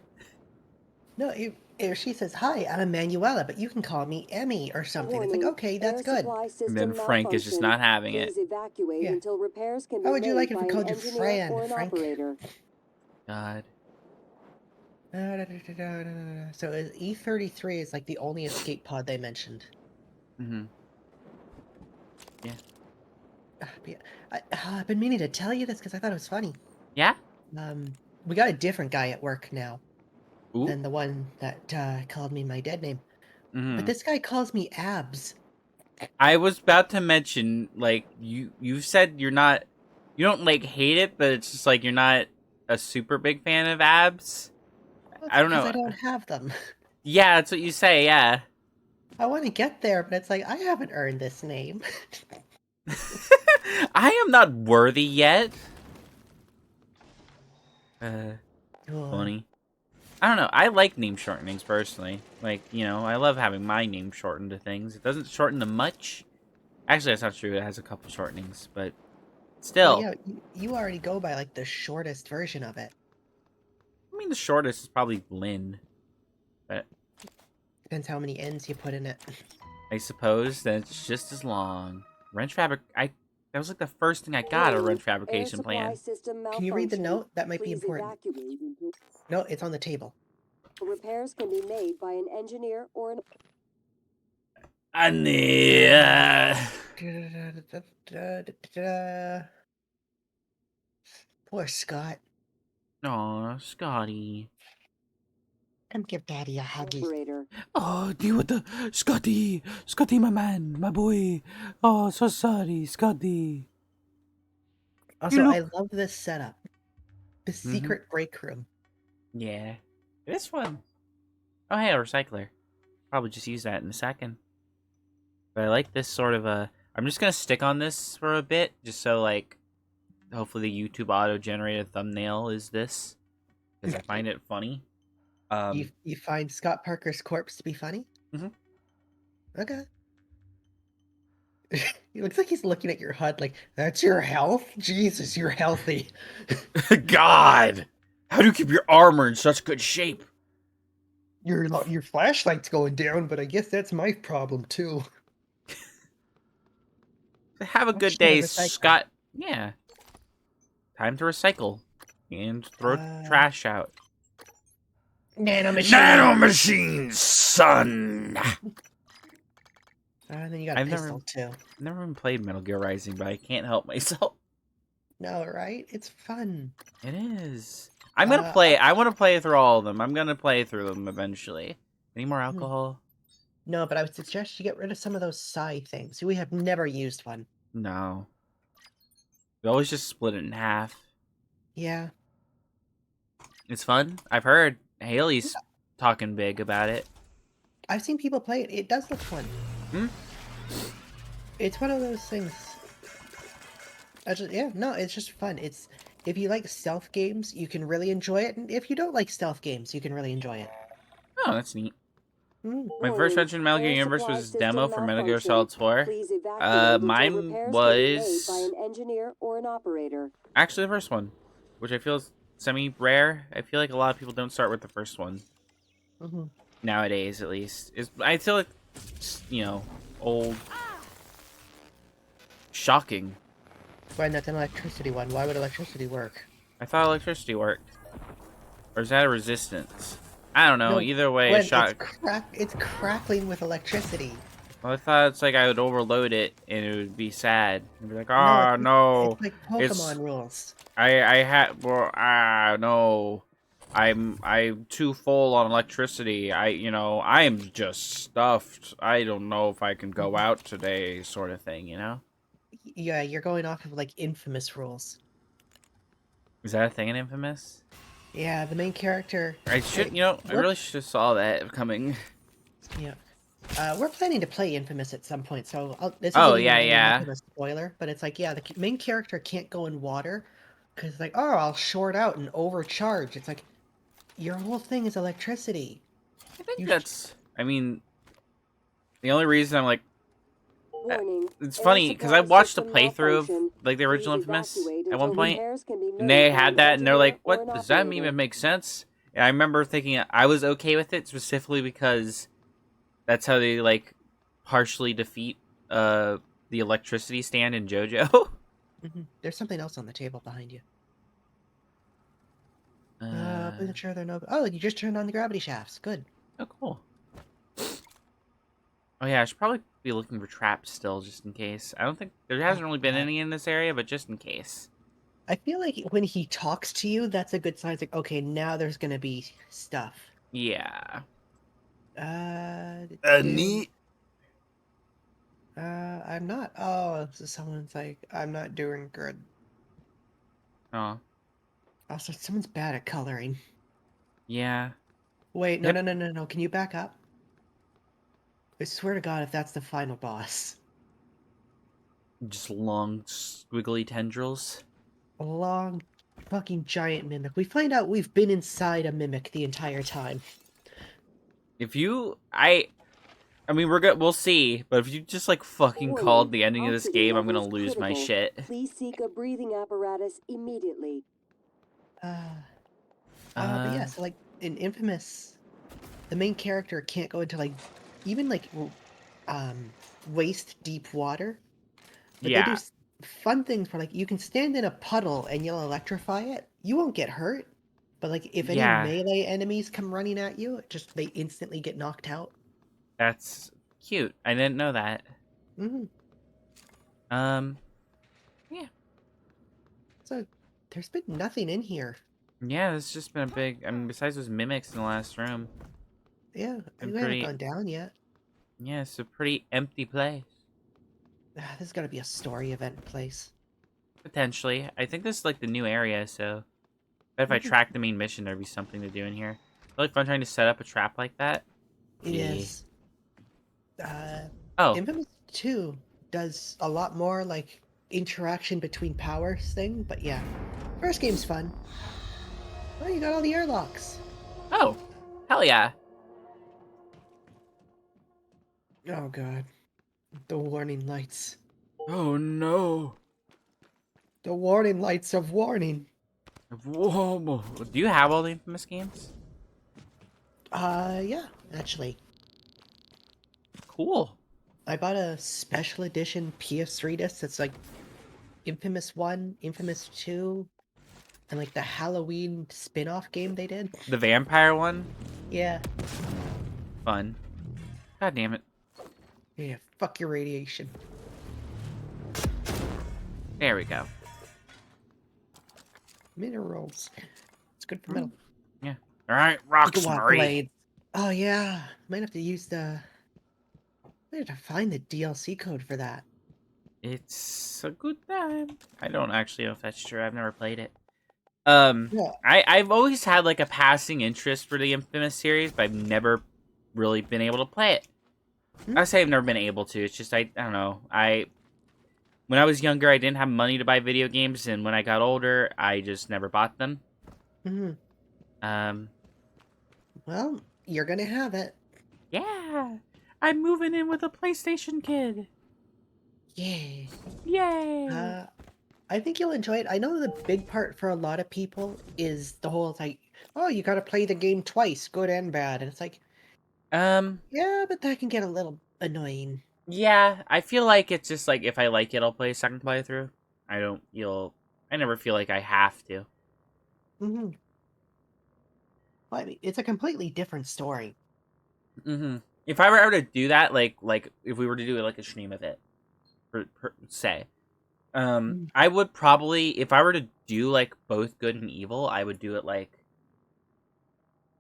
No, if she says, hi, I'm Emanuela, but you can call me Emmy or something. It's like, Warning, okay, that's air good. supply And system then Frank is just malfunction. not having it. Please evacuate Yeah. until repairs can be How would you made like if by we an called you engineer Fran, or an Frank? operator. God. So E33 is like the only escape pod they mentioned. Mm-hmm. Yeah. I've been meaning to tell you this because I thought it was funny. Yeah? We got a different guy at work now Ooh. than the one that called me my dead name. Mm-hmm. But this guy calls me Abs. I was about to mention, like, you've said you don't like hate it, but it's just like you're not a super big fan of abs. I don't Because know. I don't have them. Yeah, that's what you say, yeah. I want to get there, but it's like I haven't earned this name. I am not worthy yet. Funny. I don't know. I like name shortenings personally. Like, you know, I love having my name shortened to things. It doesn't shorten to much. Actually, that's not true. It has a couple shortenings, but still. Well, yeah, you already go by like the shortest version of it. I mean, the shortest is probably Lynn. But Depends how many N's you put in it. I suppose that it's just as long. Wrench fabric. That was like the first thing I got a wrench fabrication plan. Can you read the note? That might be Please important. evacuate until No, it's on the table. repairs can be made by an engineer or an I need. Poor Scott. Aw, Scotty. Come give Daddy a huggy. operator. Oh, deal with the Scotty, Scotty, my man, my boy. Oh, so sorry, Scotty. Also, look- I love this setup. The secret break room. Yeah, it is fun. Oh, hey, a recycler. Probably just use that in a second. But I like this sort of a. I'm just gonna stick on this for a bit, just so like, hopefully the YouTube auto-generated thumbnail is this, because I find it funny. You find Scott Parker's corpse to be funny? Mhm. Okay. He looks like he's looking at your HUD like, that's your health? Jesus, you're healthy. God, how do you keep your armor in such good shape? Your flashlight's going down, but I guess that's my problem too. Have a I'm good just gonna day, recycle. Scott. Yeah. Time to recycle and throw Uh, trash out. Nanomachines, son. And then you got a I've pistol too. never even played Metal Gear Rising, but I can't help myself. No, right? It's fun. It is. I'm gonna play. I want to play through all of them. I'm gonna play through them eventually. Any more alcohol? No, but I would suggest you get rid of some of those psi things. We have never used one. No. We always just split it in half. Yeah. It's fun. I've heard Haley's talking big about it. I've seen people play it. It does look fun. Hmm? It's one of those things. It's just fun. It's if you like stealth games, you can really enjoy it, and if you don't like stealth games, you can really enjoy it. Oh, that's neat. Mm. My first mention in Metal Gear Air Universe supply was a system demo for Metal Gear malfunction. Solid 4. Please evacuate until Mine repairs can be made was by an engineer or an operator. actually the first one, which I feel is semi-rare. I feel like a lot of people don't start with the first one. Mm-hmm. Nowadays, at least. I feel like, you know, old. Shocking. Why not an electricity one? Why would electricity work? I thought electricity worked. Or is that a resistance? I don't know. No, Either way, Gwen, a shock. It's crackling with electricity. Well, I thought it's like I would overload it and it would be sad. I'd be like, ah, no. It's like It's- Pokemon rules. No. I'm too full on electricity. I'm just stuffed. I don't know if I can go out today, sort of thing, you know? Yeah, you're going off of like infamous rules. Is that a thing in Infamous? Yeah, the main character. I should, you know, I We're really should have saw that coming. yeah. We're planning to play Infamous at some point, so this Oh isn't even yeah, really much yeah. of a spoiler, but it's like, yeah, the main character can't go in water because, like, oh, I'll short out and overcharge. It's like, your whole thing is electricity. I think You that's. I mean, the only reason I'm like, Warning. it's Air funny because I supply watched a system playthrough of malfunction. like the original Please Infamous evacuate at one until point, repairs can be and made they by had an that, and they're like, engineer or "What an does that operator. even make sense?" And I remember thinking I was okay with it specifically because that's how they like partially defeat the electricity stand in JoJo. There's something else on the table behind you. uh, Pretty sure they're no. Oh, you just turned on the gravity shafts. Good. oh cool. Oh yeah, I should probably be looking for traps still, just in case. I don't think there hasn't really been God. any in this area, but just in case. I feel like when he talks to you, that's a good sign. It's like, okay, now there's gonna be stuff. Yeah. Uh, Neat. I'm not. Oh, so someone's like, I'm not doing good. Oh. Also, someone's bad at coloring. Yeah. Wait, no, Yep. no, no, no, no. Can you back up? I swear to God, if that's the final boss. Just long, squiggly tendrils. A long, fucking giant mimic. We find out we've been inside a mimic the entire time. If you, I mean, we're good. We'll see. But if you just like fucking Warning. called the ending of this Oxygen game, I'm gonna levels lose my critical. shit. Please seek a breathing apparatus immediately. But yeah, so like in Infamous, the main character can't go into like even like waist deep water. But they do Yeah. fun things where like you can stand in a puddle and you'll electrify it. You won't get hurt. But like if any Yeah. melee enemies come running at you, just they instantly get knocked out. That's cute. I didn't know that. hmm Yeah. So there's been nothing in here. Yeah, it's just been a big. I mean, besides those mimics in the last room, Yeah, we been haven't pretty. gone down yet. Yeah, it's a pretty empty place. This has got to be a story event place. Potentially, I think this is like the new area, so bet if I track the main mission, there'd be something to do in here. Really fun trying to set up a trap like that. It Yeah. is. Oh, Infamous 2 does a lot more like interaction between powers thing, but yeah. First game's fun. Oh, you got all the airlocks. oh, hell yeah! Oh god. The warning lights. Oh no! The warning lights of warning. Whoa! Do you have all the Infamous games? Yeah, actually. Cool. I bought a special edition PS3 disc that's like Infamous 1, Infamous 2, and like the Halloween spin-off game they did. The vampire one, Yeah. fun. God damn it! Yeah, fuck your radiation. There we go. Minerals. It's good for metal. Yeah. All right, rocks, Swap Murray. blades. Oh yeah. Might have to use the might have to find the DLC code for that. It's a good time. I don't actually know if that's true. I've never played it. Yeah. I've always had like a passing interest for the Infamous series, but I've never really been able to play it. I say I've never been able to. It's just I don't know. When I was younger, I didn't have money to buy video games, and when I got older, I just never bought them. Mm-hmm. Well, you're gonna have it. Yeah, I'm moving in with a PlayStation kid. Yay. Yay! I think you'll enjoy it. I know the big part for a lot of people is the whole like, oh, you gotta play the game twice, good and bad. And it's like, yeah, but that can get a little annoying. Yeah, I feel like it's just like if I like it, I'll play a second playthrough. I never feel like I have to. Mm-hmm. Well, I mean, it's a completely different story. Mm-hmm. If I were ever to do that, like if we were to do like a stream of it, say, I would probably, if I were to do like both good and evil, I would do it like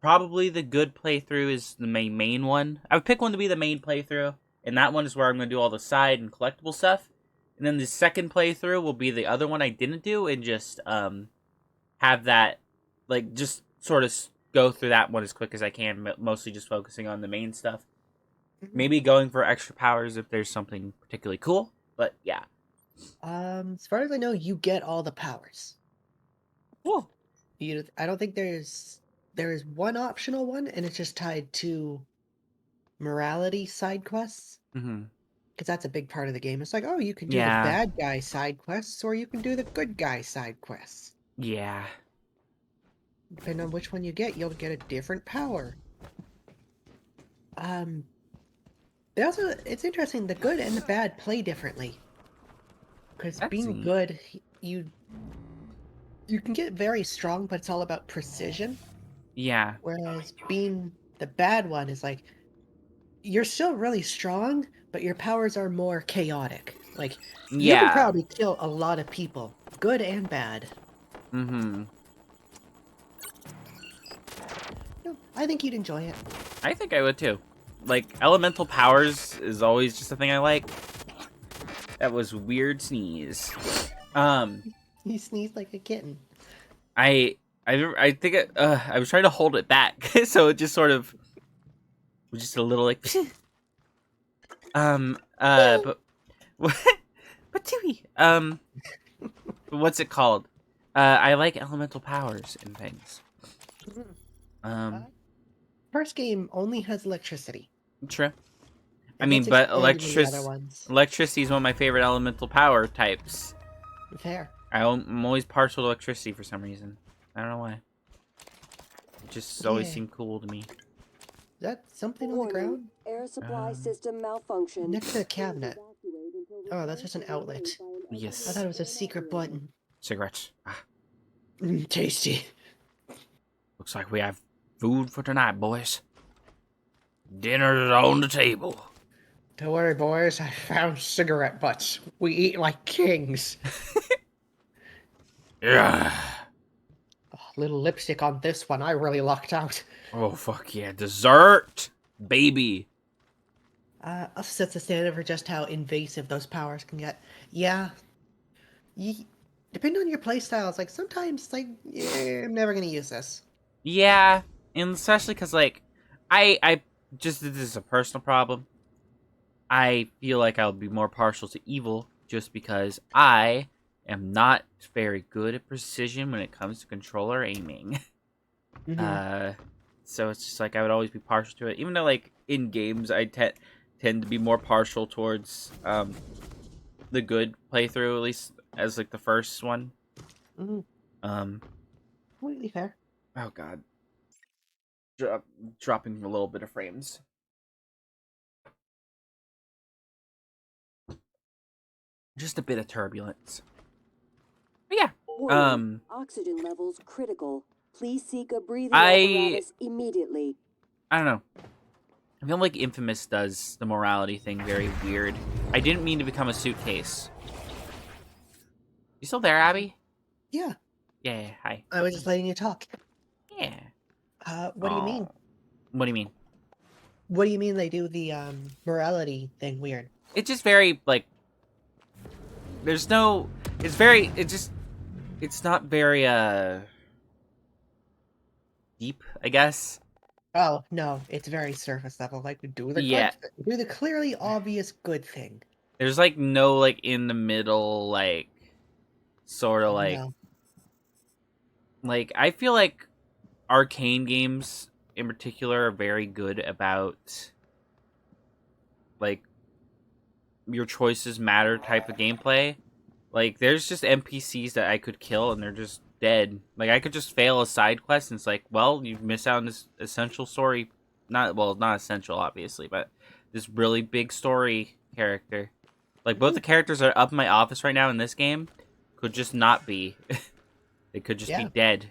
probably the good playthrough is the main one. I would pick one to be the main playthrough, and that one is where I'm going to do all the side and collectible stuff. And then the second playthrough will be the other one I didn't do, and just have that, like, just sort of go through that one as quick as I can, mostly just focusing on the main stuff. Maybe going for extra powers if there's something particularly cool, but yeah. As far as I know, you get all the powers. Cool. I don't think there is one optional one, and it's just tied to morality side quests. Mm-hmm. Because that's a big part of the game. It's like, oh, you can do the Yeah. bad guy side quests, or you can do the good guy side quests. Yeah. Depending on which one you get, you'll get a different power. It's interesting, the good and the bad play differently. Because That's being neat. good, you can get very strong, but it's all about precision. Yeah. Whereas being the bad one is like, you're still really strong, but your powers are more chaotic. Like, you can Yeah. probably kill a lot of people, good and bad. Mm-hmm. No, I think you'd enjoy it. I think I would too. Like, elemental powers is always just a thing I like. That was weird sneeze. You sneezed like a kitten. I think I was trying to hold it back, so it just sort of was just a little like. But but Tui, what's it called? I like elemental powers and things. First game only has electricity. True. I It mean, gets but expanded in the other ones. electricity is one of my favorite elemental power types. Fair. I'm always partial to electricity for some reason. I don't know why. It just always Yeah. seemed cool to me. Is that something on the Warning, ground? air supply system malfunction. Next to the cabinet. Oh, that's just an outlet. I Yes. thought it was a secret button. Cigarettes. Ah, Tasty. looks like we have food for tonight, boys. Dinner's on the table. Don't worry, boys. I found cigarette butts. We eat like kings. Yeah. Oh, little lipstick on this one. I really lucked out. Oh, fuck yeah. Dessert, baby. Us sets the standard for just how invasive those powers can get. Yeah. Depending on your playstyle, it's like sometimes, like, yeah, I'm never gonna use this. Yeah, and especially because, like, I just, this is a personal problem. I feel like I'll be more partial to evil just because I am not very good at precision when it comes to controller aiming. So it's just like I would always be partial to it, even though, like, in games I tend to be more partial towards the good playthrough, at least as like the first one. Completely fair. Oh god, dropping a little bit of frames. Just a bit of turbulence. But yeah. Warning, oxygen levels critical. Please seek a breathing I apparatus immediately. don't know. I feel like Infamous does the morality thing very weird. I didn't mean to become a suitcase. You still there, Abby? Yeah. Yeah, hi. I was just letting you talk. Yeah. What do you mean? What do you mean? What do you mean they do the morality thing weird? It's just very, like, there's no, it's not very, deep, I guess. Oh, no, it's very surface level. Like, do the do the clearly obvious good thing. There's, like, no, like, in the middle, like, sort of, like, No. like, I feel like arcane games, in particular, are very good about, like, your choices matter type of gameplay. Like, there's just NPCs that I could kill and they're just dead. Like, I could just fail a side quest and it's like, well, you miss out on this essential story. Not essential, obviously, but this really big story character. Like, both the characters that are up in my office right now in this game could just not be. They could just be dead.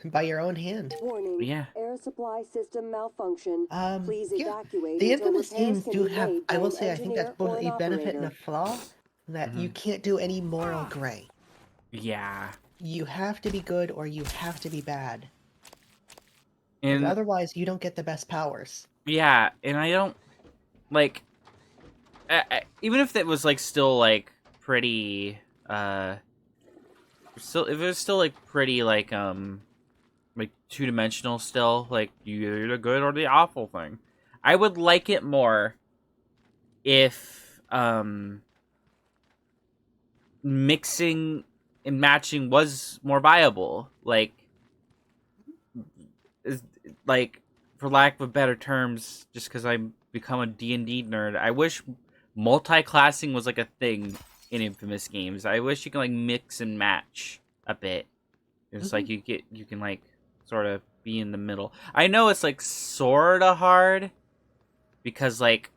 By your own hand. Warning, Yeah. air supply system malfunction. Please Yeah. evacuate The until Infamous repairs games can do be have, made I by will an say, I think that's engineer both or a an benefit and a operator. flaw, that you can't do any moral gray. Yeah. You have to be good or you have to be bad. And otherwise, you don't get the best powers. yeah, and I don't, like, even if it was, like, still, like, pretty still if it was still like pretty like two-dimensional still, like you're the good or the awful thing, I would like it more if mixing and matching was more viable. Like for lack of better terms, just because I become a D&D nerd, I wish multi-classing was like a thing in Infamous games. I wish you can like mix and match a bit. It's like you can like sort of be in the middle. I know it's like sort of hard because like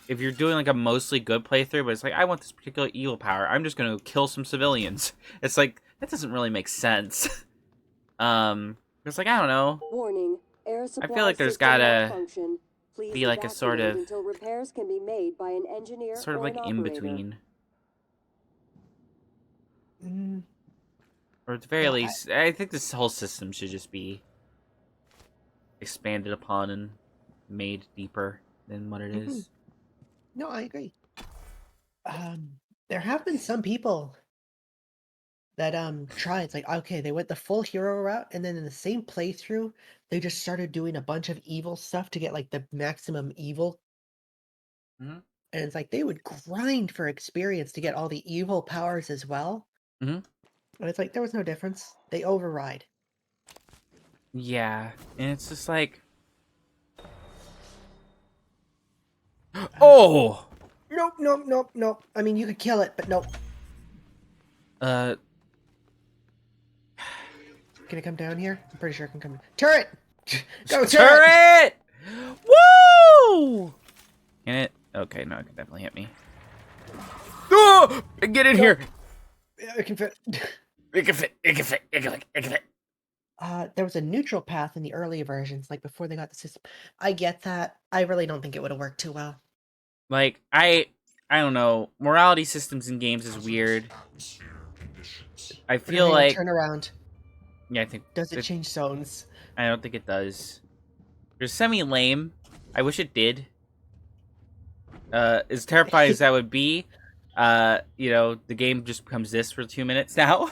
if you're doing like a mostly good playthrough, but it's like I want this particular evil power, I'm just gonna kill some civilians. It's like that doesn't really make sense. It's like I don't know. Warning. Air I feel like there's system gotta malfunction. Please be like a sort of evacuate until repairs can be made by an engineer sort of or like an in operator. between, Mm, or at the very no, least, I think this whole system should just be expanded upon and made deeper than what it is. no, I agree. There have been some people that tried. It's like okay, they went the full hero route, and then in the same playthrough, they just started doing a bunch of evil stuff to get like the maximum evil. Mhm. And it's like they would grind for experience to get all the evil powers as well. Mhm. And it's like there was no difference. They override. Yeah, and it's just like, oh, Nope, nope, nope, nope. I mean, you could kill it, but nope. Can it come down here? I'm pretty sure it can come. Turret! Go turret! turret! Woo! Can it? Okay, no, it can definitely hit me. Oh! Get in here! Yeah, it can fit. It can fit. It can fit. It can fit. It can fit. There was a neutral path in the earlier versions, like before they got the system. I get that. I really don't think it would have worked too well. Like I don't know. Morality systems in games is weird. I But feel anyway, like turn around. yeah, I think Does it change zones? I don't think it does. It's semi-lame. I wish it did. As terrifying as that would be, the game just becomes this for 2 minutes now.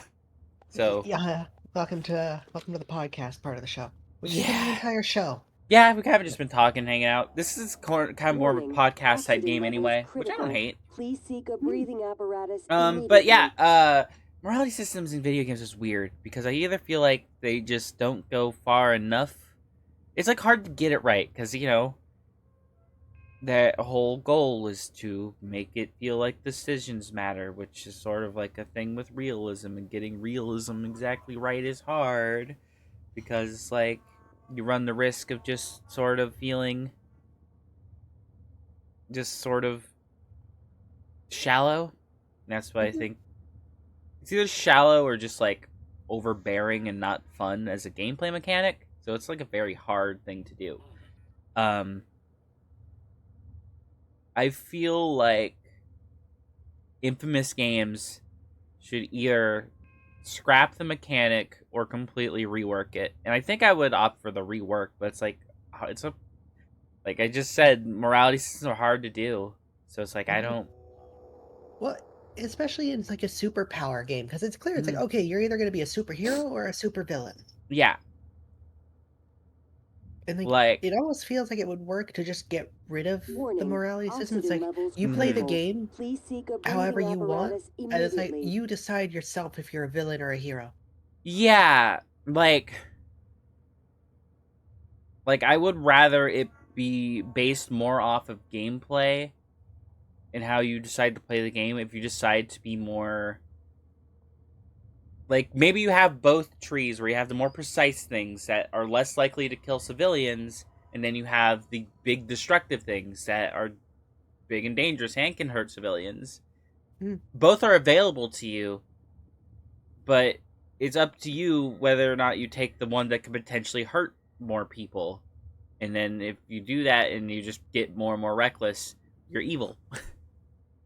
So Yeah. Welcome to the podcast part of the show. We just did the entire show. yeah, we kind of just been talking, hanging out. This is kind of more of a Warning. podcast type Oxygen game levels anyway, which I don't critical. hate. Please seek a breathing apparatus But yeah, morality systems in video games is weird because I either feel like they just don't go far enough. It's like hard to get it right because that whole goal is to make it feel like decisions matter, which is sort of like a thing with realism, and getting realism exactly right is hard because like you run the risk of just sort of feeling just sort of shallow. And that's why I think it's either shallow or just like overbearing and not fun as a gameplay mechanic. So it's like a very hard thing to do. I feel like Infamous games should either scrap the mechanic or completely rework it. And I think I would opt for the rework, but it's like like I just said, morality systems are hard to do. So it's like I don't Well, especially in like a superpower game, because it's clear. It's like okay, you're either going to be a superhero or a supervillain. yeah. And Like it almost feels like it would work to just get rid of the Warning. morality system. It's Oxygen like levels you play the critical. game Please seek a breathing however you want, apparatus and it's like immediately. you decide yourself if you're a villain or a hero. yeah, like I would rather it be based more off of gameplay and how you decide to play the game. If you decide to be more like maybe you have both trees where you have the more precise things that are less likely to kill civilians, and then you have the big destructive things that are big and dangerous and can hurt civilians. Both are available to you, but it's up to you whether or not you take the one that could potentially hurt more people. And then if you do that and you just get more and more reckless, you're evil.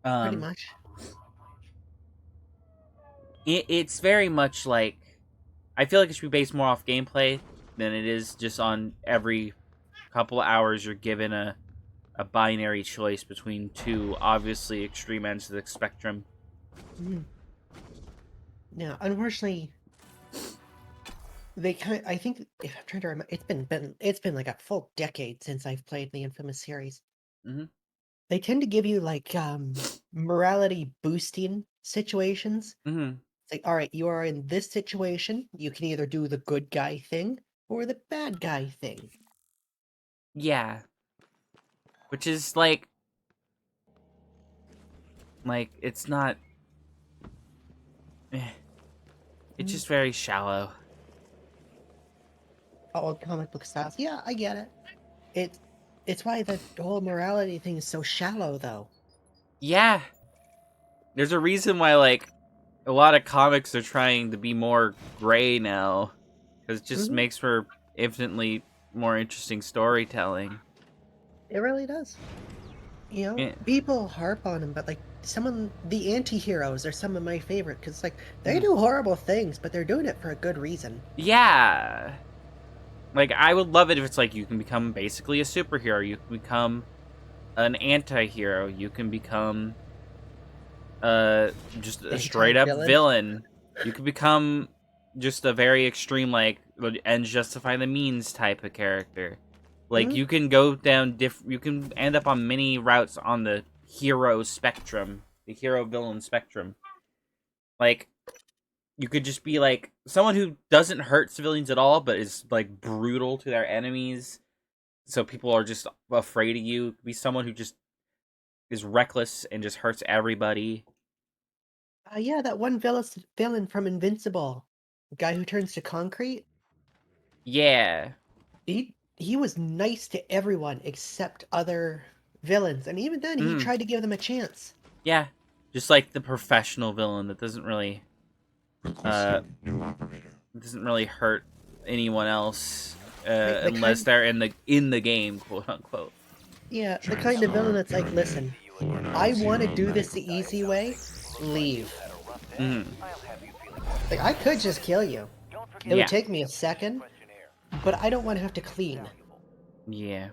Pretty much. It's very much like I feel like it should be based more off gameplay than it is just on every couple of hours you're given a binary choice between two obviously extreme ends of the spectrum. Mm. Now, unfortunately, I think if I'm trying to remember, it's been like a full decade since I've played the Infamous series. Mm-hmm. They tend to give you like morality boosting situations. Mm-hmm. It's like, all right, you are in this situation. You can either do the good guy thing or the bad guy thing. Yeah. Which is it's not. It's Mm. just very shallow. Old comic book styles. Yeah, I get it. It's why the whole morality thing is so shallow, though. Yeah. There's a reason why a lot of comics are trying to be more gray now, because it just Mhm. makes for infinitely more interesting storytelling. It really does. You know, Yeah. people harp on them, but like the anti-heroes are some of my favorite because like they Mhm. do horrible things, but they're doing it for a good reason. Yeah. Like, I would love it if it's like you can become basically a superhero. You can become an anti-hero. You can become just a straight up Anti-villain. villain. You could become just a very extreme the ends justify the means type of character. Like, Mhm. you can go down you can end up on many routes on the hero spectrum, the hero villain spectrum. Like, you could just be like someone who doesn't hurt civilians at all, but is like brutal to their enemies, so people are just afraid of you. Be someone who just is reckless and just hurts everybody. Yeah, that one villain from Invincible, the guy who turns to concrete. Yeah. He was nice to everyone except other villains, and even then, he Mm, tried to give them a chance. yeah. Just like the professional villain that doesn't really hurt anyone else Right, unless they're in the game, quote unquote. yeah, the kind of villain that's like, listen, I want to do this the easy way. Leave. Mm, Like, I could just kill you. It would yeah. take me a second, but I don't want to have to clean. Yeah.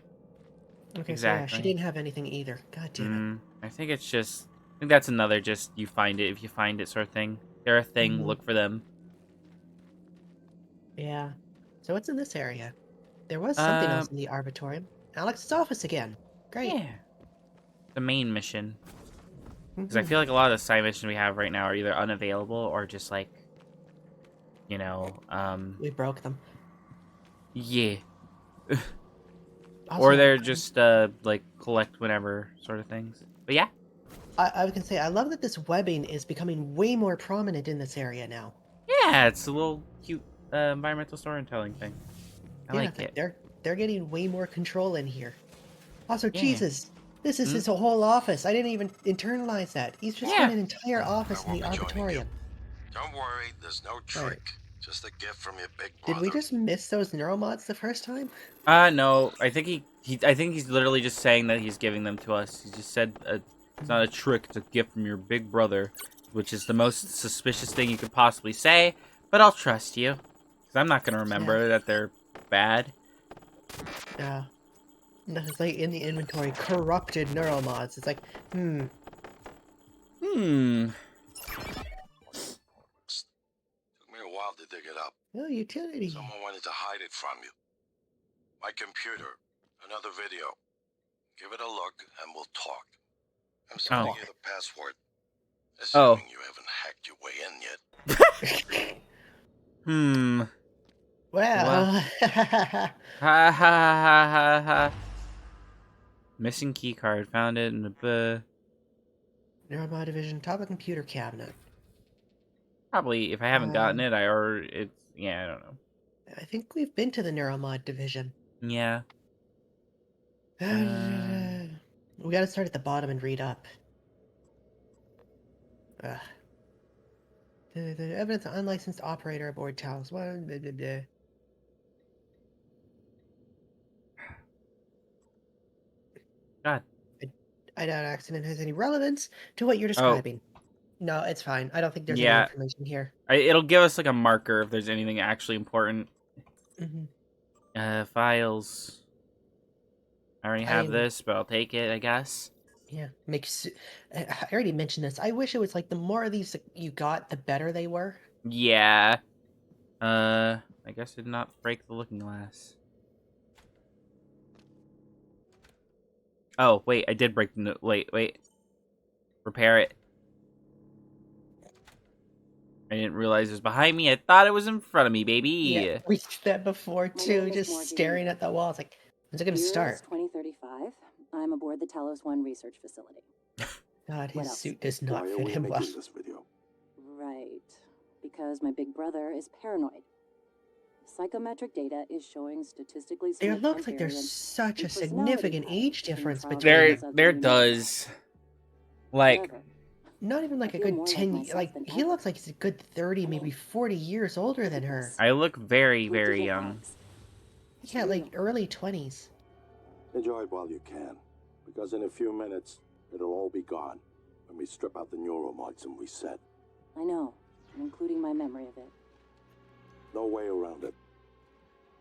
Okay, so yeah, she Exactly. didn't have anything either. God damn it. I think it's just. I think that's another just you find it if you find it sort of thing. They're a thing. Mhm. Look for them. Yeah. So what's in this area? There was something else Um. in the Arbitorium. Alex's office again. Great. Yeah. The main mission. Because I Mhm. feel like a lot of the side missions we have right now are either unavailable or just like, you know, We broke them. yeah, or Also, they're just like collect whenever sort of things. But yeah, I was gonna say, I love that this webbing is becoming way more prominent in this area now. yeah, it's a little cute environmental storytelling thing. I Yeah, like it's like it. they're getting way more control in here. Also, Yeah. Jesus, this is Hmm? his whole office. I didn't even internalize that. He's just got Yeah. an entire I office in won't the be joining you. Arbitorium. Don't worry, there's no Right. trick. Just a gift from your big Did we brother. just miss those neuromods the first time? No, I think I think he's literally just saying that he's giving them to us. He just said it's not a trick, it's a gift from your big brother, which is the most suspicious thing you could possibly say, but I'll trust you. Because I'm not going to Yeah. remember that they're bad. Yeah. No, it's like in the inventory, corrupted neuromods. It's like, hmm. Hmm. Took me a while to dig it up. Oh, utility. Someone wanted to hide it from you. My computer. Another video. Give it a look and we'll talk. I'm sending Oh. you the password. Oh. Assuming you haven't hacked your way in yet. Hmm. Well, Ha ha ha ha ha ha. Missing key card. Found it in the Neuromod division, top of computer cabinet. probably if I haven't gotten it, I don't know. I think we've been to the neuromod division. Yeah. We gotta start at the bottom and read up. Ugh. The evidence of unlicensed operator aboard Talos. What? Blah, blah, blah. God. I doubt accident has any relevance to what you're Oh. describing. No, it's fine. I don't think there's any Yeah. information here. It'll give us like a marker if there's anything actually important. Hmm. Files. I already I have mean, this, but I'll take it, I guess. Yeah, makes. I already mentioned this. I wish it was like the more of these you got, the better they were. Yeah. I guess I did not break the looking glass. Oh, wait, I did break the... Wait. Repair it. I didn't realize it was behind me. I thought it was in front of me, baby. Yeah, we did that before My too. name is Just Morgan staring Lee. at the wall. It's like, when's it gonna Year start? is 2035. I'm aboard the Talos 1 research facility. God, What his else? suit does Why not are fit we him well. making this video? Right. Because my big brother is paranoid. Psychometric data is showing statistically There significant looks like there's variance such in a personality significant pattern age between difference trials between and them. of There the new does. Like, Whatever. Not even I like a feel good more like 10. myself Like than he ever. looks like he's a good 30, maybe 40 years older than her. I look very, Who very did it, young. Alex? It's Yeah, like real. early 20s. Enjoy it while you can, because in a few minutes, it'll all be gone when we strip out the neuromods and reset. I know, including my memory of it. No way around it.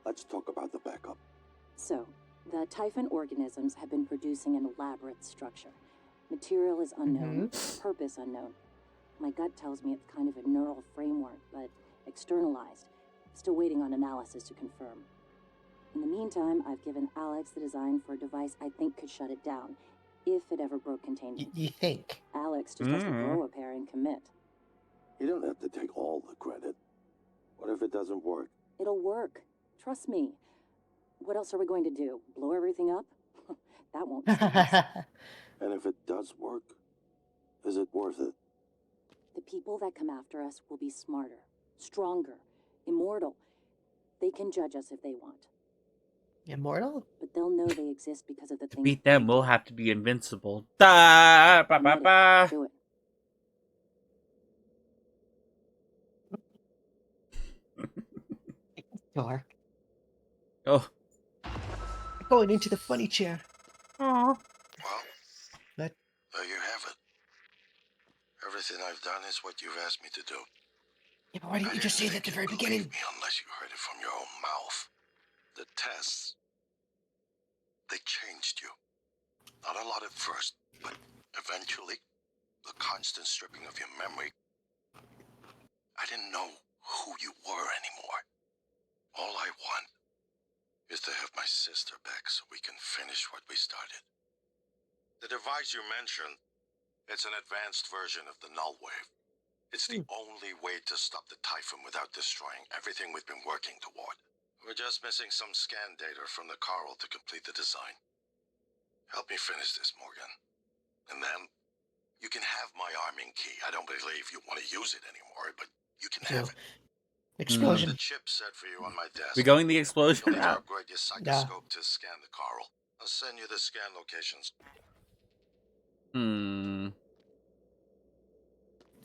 Let's talk about the backup. So, the Typhon organisms have been producing an elaborate structure. Material is unknown, purpose unknown. My gut tells me it's kind of a neural framework, but externalized. Still waiting on analysis to confirm. In the meantime, I've given Alex the design for a device I think could shut it down, if it ever broke containment. You think? Alex just has to grow a pair and commit. You don't have to take all the credit. What if it doesn't work? It'll work. Trust me. What else are we going to do? Blow everything up? That won't save us. And if it does work, is it worth it? The people that come after us will be smarter, stronger, immortal. They can judge us if they want, Immortal? but they'll know they exist because of the To things beat we them, do. we'll have to be invincible. Da, ba, I'm ba, ready. ba. Do it. Door. Oh. Going into the funny chair. Aw. Well, But there you have it. Everything I've done is what you've asked me to do. yeah, but why didn't you just say that at the very beginning? Me unless you heard it from your own mouth. The tests, they changed you. Not a lot at first, but eventually, the constant stripping of your memory. I didn't know who you were anymore. All I want is to have my sister back so we can finish what we started. The device you mentioned, it's an advanced version of the null wave. It's the only way to stop the Typhon without destroying everything we've been working toward. We're just missing some scan data from the coral to complete the design. Help me finish this, Morgan. And then, you can have my arming key. I don't believe you want to use it anymore, but you can have it. Explosion. The chip set for you on my desk. We going the explosion You'll need to route? upgrade your psychoscope to scan the coral. I'll send you the scan locations.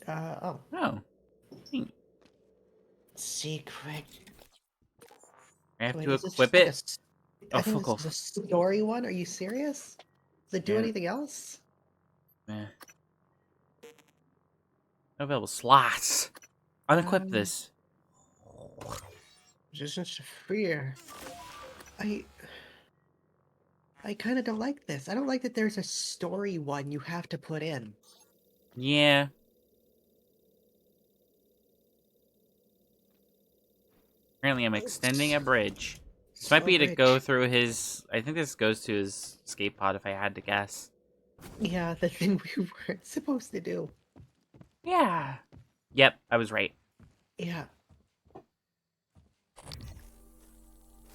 Oh. Oh. Secret. I have Wait, to is this equip just like it? I Oh, think fuck this off. is a story one. Are you serious? Does it do Yeah. anything else? Meh. No available slots. Unequip this. Resistance to fear. I kind of don't like this. I don't like that there's a story one you have to put in. Yeah. Apparently I'm extending a bridge. This might Slow be to bridge. go through his... I think this goes to his escape pod if I had to guess. Yeah, the thing we weren't supposed to do. Yeah. Yep, I was right. Yeah.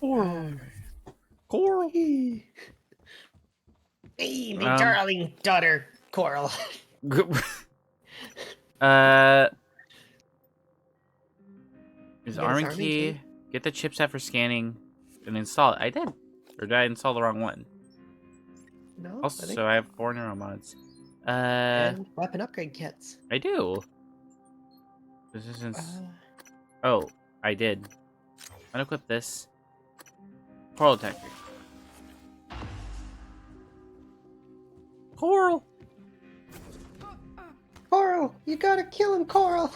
Coral. Coral. Hey, my darling daughter, Coral. His Get his arming arming key. key? Get the chipset for scanning and install it. I did. Or did I install the wrong one? No, Also, I think. I have 4 neuromods. And weapon upgrade kits. I do. This isn't... Oh, I did. Unequip this. Coral detector. Coral! Coral, you gotta kill him, Coral.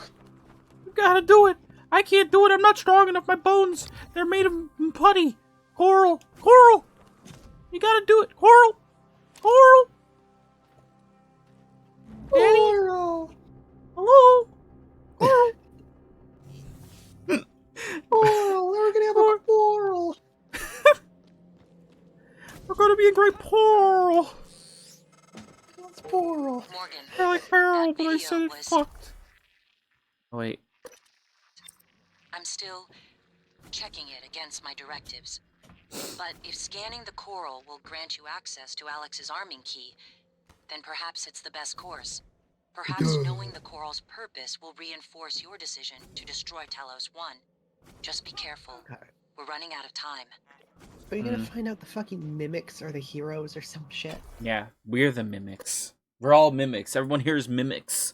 You gotta do it. I can't do it. I'm not strong enough. My bones, they're made of putty. Coral. Coral. You gotta do it. Coral. Coral. Coral! Hello? Coral! We're gonna have a coral! We're gonna be a great pearl. What's coral? Morgan, I like pearl, that but I video said it was... fucked. Oh, wait. I'm still checking it against my directives. But if scanning the coral will grant you access to Alex's arming key, then perhaps it's the best course. Perhaps knowing the coral's purpose will reinforce your decision to destroy Talos 1. Just be careful. Okay. We're running out of time. Are you gonna find out the fucking mimics are the heroes or some shit? Yeah, we're the mimics. We're all mimics. Everyone here is mimics.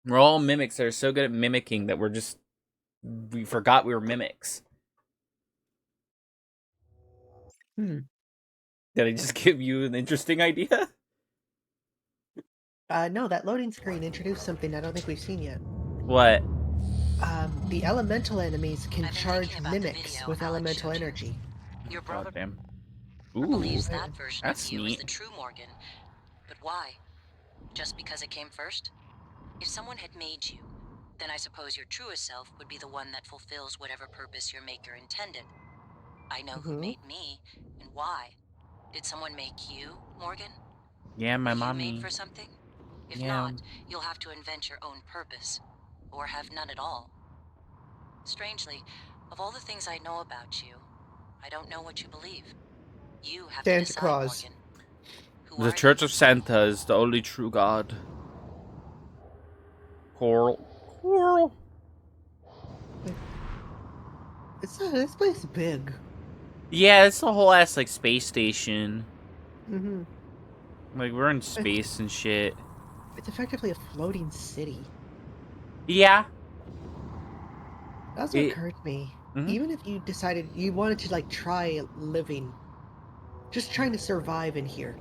We're all mimics that are so good at mimicking that we forgot we were mimics. Did I just give you an interesting idea? No, that loading screen introduced something I don't think we've seen yet. What? The elemental enemies can I've been charge thinking about the mimics video with Alex elemental showed you. energy. Your Oh, brother damn. believes Ooh. that version that's of you is neat. the true Morgan. But why? Just because it came first? If someone had made you, then I suppose your truest self would be the one that fulfills whatever purpose your maker intended. I know who made me and why. Did someone make you, Morgan? Yeah, my Were you mommy. made for something? If Yeah. not, you'll have to invent your own purpose. Or have none at all. Strangely, of all the things I know about you, I don't know what you believe. You have to Santa decide, Claus. Morgan. Who The are Church you? of Santa is the only true God. Coral. Coral. This place is big. Yeah, it's the whole ass, like, space station. Mm-hmm. Like, we're in space and shit. It's effectively a floating city. Yeah. That's what It- occurred to me. Mhm. Even if you decided you wanted to, like, try living, just trying to survive in here,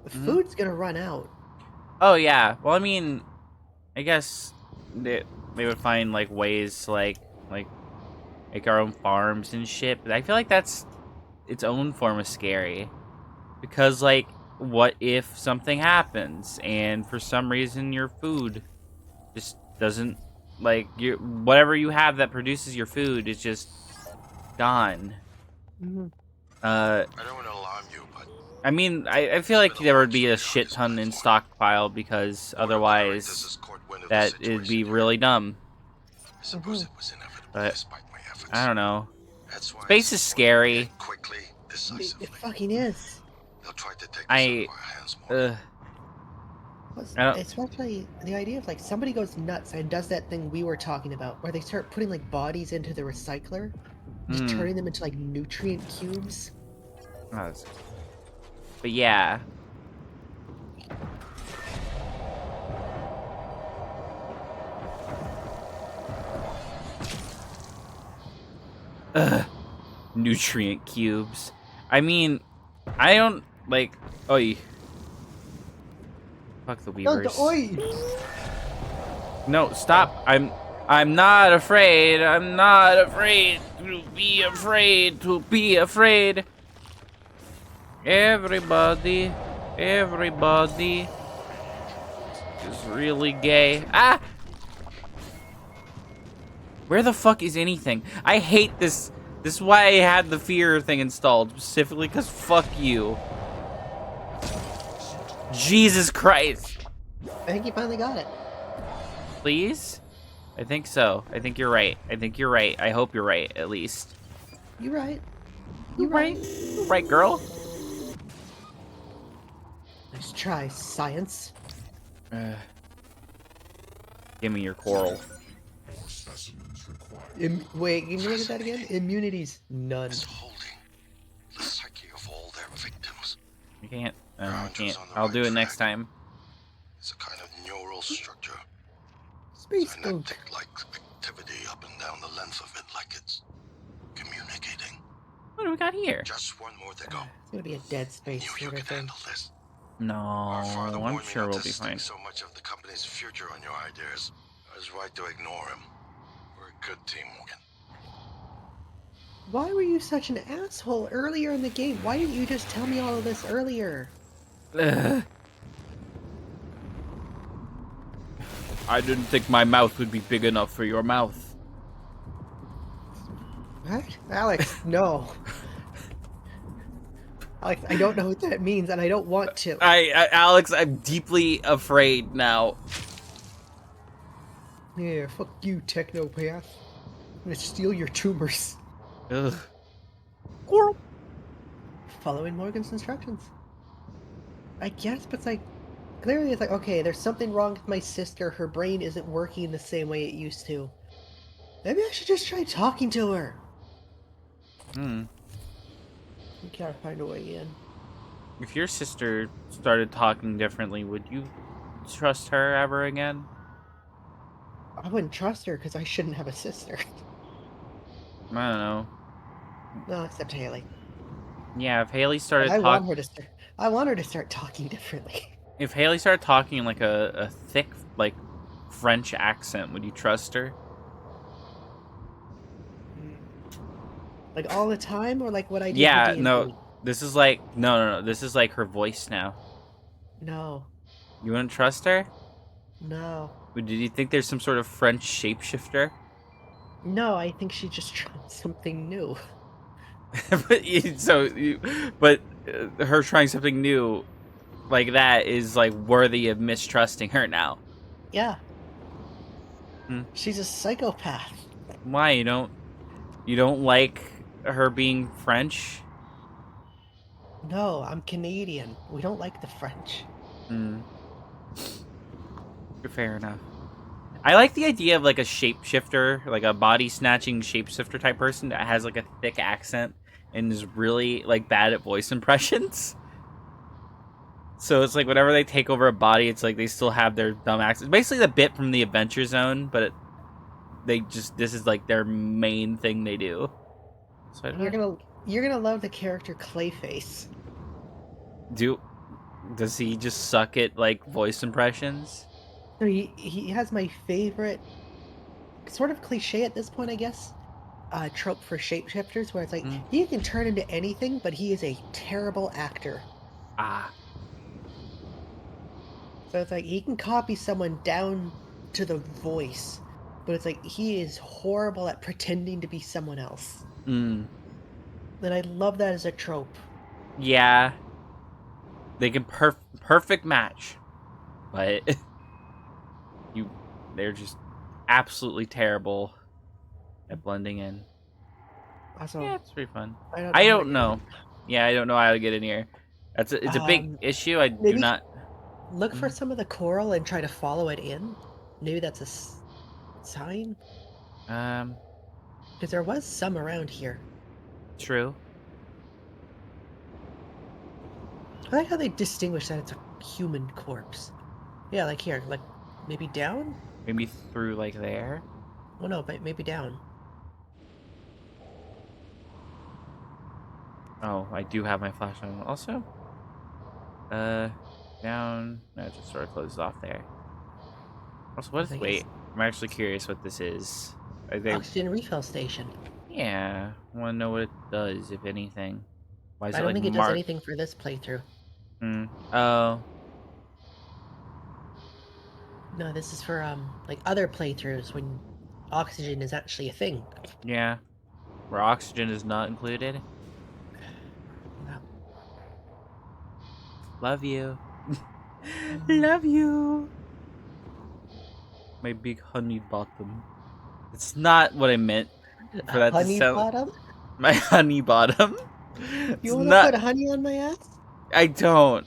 the Mhm. food's gonna run out. Oh, yeah. Well, I mean, I guess they would find, like, ways to, like make our own farms and shit. But I feel like that's its own form of scary. Because, like, what if something happens and for some reason your food just doesn't, like, whatever you have that produces your food is just gone. Mm-hmm. I don't want to alarm you, but I mean, I feel like there would be a shit ton in stockpile because otherwise that it'd be really dumb. I suppose it was inevitable But despite my efforts. I don't know. That's why Space is scary. act quickly, decisively. It fucking is. They'll try to take us out I of our hands more. I don't. Especially the idea of, like, somebody goes nuts and does that thing we were talking about, where they start putting, like, bodies into the recycler, just turning them into, like, nutrient cubes. But yeah. Ugh. Nutrient cubes. I mean, I don't like. Oi. Fuck the weavers. No, stop. I'm not afraid. I'm not afraid to be afraid to be afraid. Everybody is really gay. Ah! Where the fuck is anything? I hate this. This is why I had the fear thing installed, specifically because fuck you. Jesus Christ. I think you finally got it. Please? I think so. I think you're right. I think you're right. I hope you're right, at least. You're right. You're right. You're right, girl. Nice try, science. Give me your coral. Wait, can you look at that again? Immunities, none. Is holding the psyche of all their victims. You can't. I Round can't. is on the I'll right do it next track. time. It's a kind of neural structure. Space ghost. Synaptic-like activity up and down the length of it, like it's communicating. What do we got here? Just one more to go. It's gonna be a dead space Knew you sort of could thing. handle this. No, Our father I'm warned me sure not we'll to be stick fine. so much of the company's future on your ideas. I was right to ignore him. We're a good team, Morgan. Why were you such an asshole earlier in the game? Why didn't you just tell me all of this earlier? Ugh. I didn't think my mouth would be big enough for your mouth. What? Alex, no. Alex, I don't know what that means, and I don't want to. Alex, I'm deeply afraid now. Yeah, fuck you, technopath. I'm gonna steal your tumors. Ugh. Following Morgan's instructions. I guess, but it's like, clearly it's like, okay, there's something wrong with my sister. Her brain isn't working the same way it used to. Maybe I should just try talking to her. Hmm. We gotta find a way in. If your sister started talking differently, would you trust her ever again? I wouldn't trust her because I shouldn't have a sister. I don't know. No, except Haley. Yeah, if Haley But started I want talking, her to start. I want her to start talking differently. if Haley started talking in like a thick like French accent, would you trust her? Like all the time, or like what I do for Yeah, D&D? no. This is like no. This is like her voice now. No, You wouldn't trust her? no, Did you think there's some sort of French shapeshifter? no. I think she just tried something new. but her trying something new like that is like worthy of mistrusting her now. Yeah. Hmm. She's a psychopath. Why you don't like her being French? No, I'm Canadian. We don't like the French. Hmm. Fair enough. I like the idea of like a shapeshifter, like a body snatching shapeshifter type person that has like a thick accent and is really like bad at voice impressions. So it's like whenever they take over a body, it's like they still have their dumb accent. Basically the bit from the Adventure Zone, but this is like their main thing they do. So I don't You're gonna love the character Clayface. does he just suck at like voice impressions? So he has my favorite, sort of cliche at this point, I guess, trope for shapeshifters, where it's like he can turn into anything, but he is a terrible actor. Ah. So it's like he can copy someone down to the voice, but it's like he is horrible at pretending to be someone else. Mm. And I love that as a trope. Yeah. They can perfect match. But they're just absolutely terrible at blending in. Also, Yeah, it's pretty fun. I I don't don't know. Yeah, I don't know how to get in here. It's a big issue. I do maybe not look for some of the coral and try to follow it in. Maybe that's a sign. Because there was some around here. True. I like how they distinguish that it's a human corpse. Yeah, like here, like maybe down? Maybe through like there. Oh no, but maybe down. Oh, I do have my flashlight on also. Down. No, it just sort of closes off there. Also, what is? Wait, I'm actually curious what this is. Oxygen refill station. Yeah, I want to know what it does, if anything. Why is I it don't like think it does marked? anything for this playthrough. Oh. No, this is for like other playthroughs when oxygen is actually a thing. Yeah. Where oxygen is not included. Wow. Love you. Love you. My big honey bottom. It's not what I meant for that Honey to sound. bottom? My honey bottom. You want to put honey on my ass? I don't.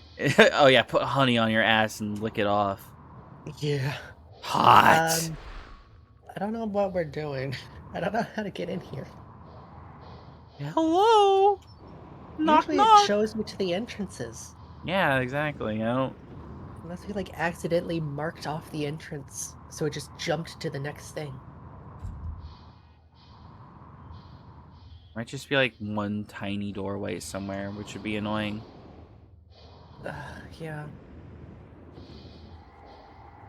Oh yeah, put honey on your ass and lick it off. Yeah. Hot. I don't know what we're doing. I don't know how to get in here. Hello. Knock Usually knock. it shows me to the entrances. Yeah, exactly. I don't. Unless we like accidentally marked off the entrance, so it just jumped to the next thing. Might just be like one tiny doorway somewhere, which would be annoying. Yeah.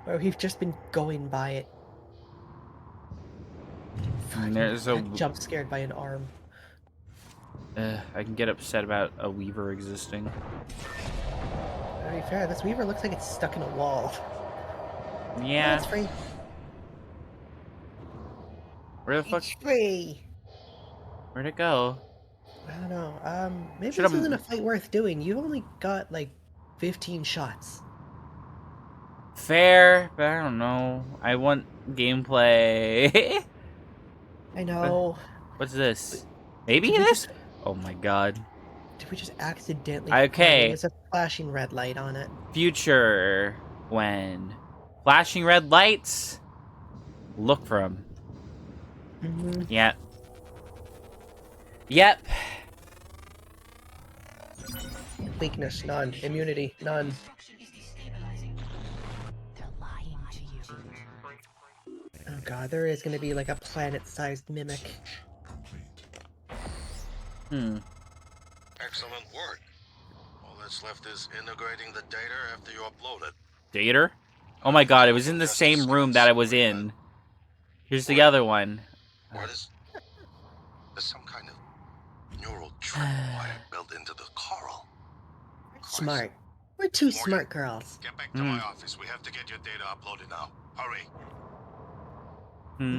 Or we've just been going by it. And there's a. Jump scared by an arm. I can get upset about a weaver existing. To be fair, this weaver looks like it's stuck in a wall. Yeah. It's free. Where the fuck? It's free. Where'd it go? I don't know. Maybe Should've- this isn't a fight worth doing. You've only got like 15 shots. Fair, but I don't know. I want gameplay. I know. What's this? Maybe Did we this? just- Oh my god. Did we just accidentally? Okay. There's a flashing red light on it. Future when flashing red lights, look for them. Mm-hmm. Yep. Yep. Weakness, none. Immunity, none. They're lying to you. Oh god, there is gonna be like a planet-sized mimic. Excellent work. All that's left is integrating the data after you upload it. Dater? Oh my god, it was in the same room that I was in. Here's the other one. What is? There's some kind of neural trip wire built into the coral. Smart. We're two smart girls. Get back to my office. We have to get your data uploaded now. Hurry.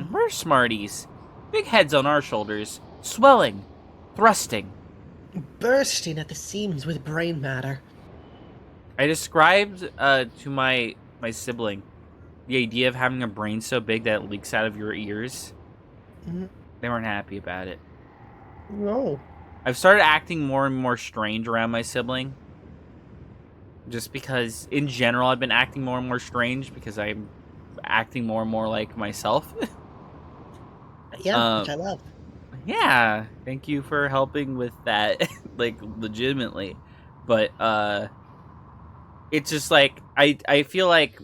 We're smarties. Big heads on our shoulders. Swelling. Thrusting. Bursting at the seams with brain matter. I described to my sibling the idea of having a brain so big that it leaks out of your ears. Mhm. They weren't happy about it. No. I've started acting more and more strange around my sibling. Just because, in general, I've been acting more and more strange because I'm acting more and more like myself. Yeah, which I love. Yeah, thank you for helping with that, like, legitimately. But, it's just like, I feel like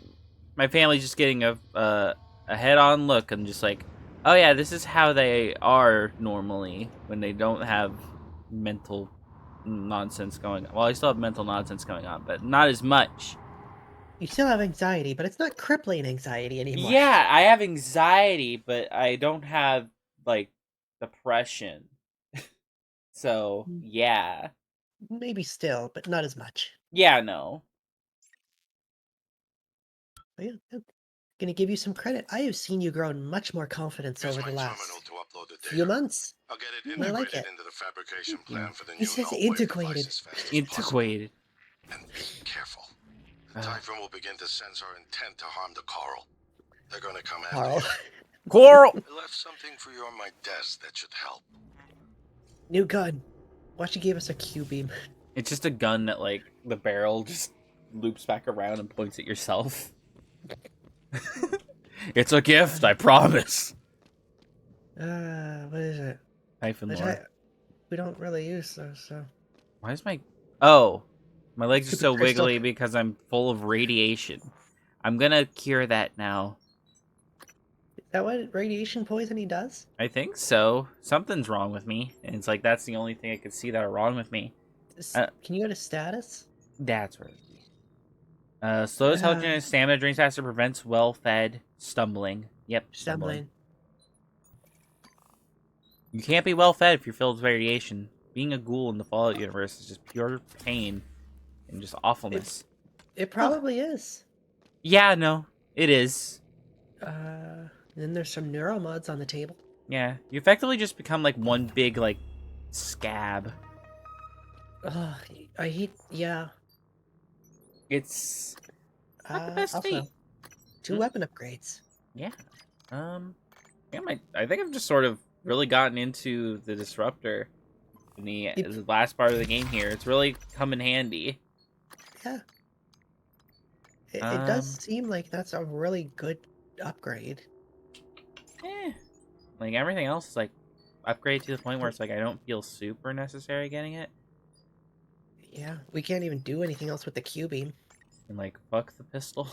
my family's just getting a head-on look and just like, oh yeah, this is how they are normally when they don't have mental nonsense going on. Well, I still have mental nonsense going on, but not as much. You still have anxiety, but it's not crippling anxiety anymore. Yeah, I have anxiety, but I don't have, like, depression. So, yeah. Maybe still, but not as much. Yeah, no. But yeah, I'm gonna give you some credit. I have seen you grow in much more confidence Here's over my the last terminal to upload the few data. months. I'll get it I integrated like it. into the fabrication plan for the He new says null-wave integrated. device as fast as possible. Integrated. And be careful. The Typhon will begin to sense our intent to harm the coral. They're gonna come after Carl. you. Coral! I left something for you on my desk that should help. New gun. Watch, you gave us a Q-beam. It's just a gun that, like, the barrel just loops back around and points at yourself. It's a gift, I promise. What is it? Typhon Which lore. we don't really use those, so. Why is my... Oh. My legs are Stupid so crystal. wiggly because I'm full of radiation. I'm gonna cure that now. Is that what radiation poisoning does? I think so. Something's wrong with me. And it's like, that's the only thing I could see that are wrong with me. Can you go to status? That's where it would be. Slows health and stamina, drinks faster, prevents well-fed, stumbling. Yep, Stumbling. You can't be well-fed if you're filled with radiation. Being a ghoul in the Fallout universe is just pure pain and just awfulness. It probably is. Yeah, no, it is. Then there's some neuromods on the table. Yeah, you effectively just become like one big like scab. Ugh, I hate. Yeah. It's not the best Also, thing. 2 weapon upgrades. Yeah. I think I've just sort of really gotten into the disruptor in the last part of the game here. It's really come in handy. Yeah. It does seem like that's a really good upgrade. Like everything else is like upgrade to the point where it's like I don't feel super necessary getting it. Yeah, we can't even do anything else with the Q-beam. And like fuck the pistol.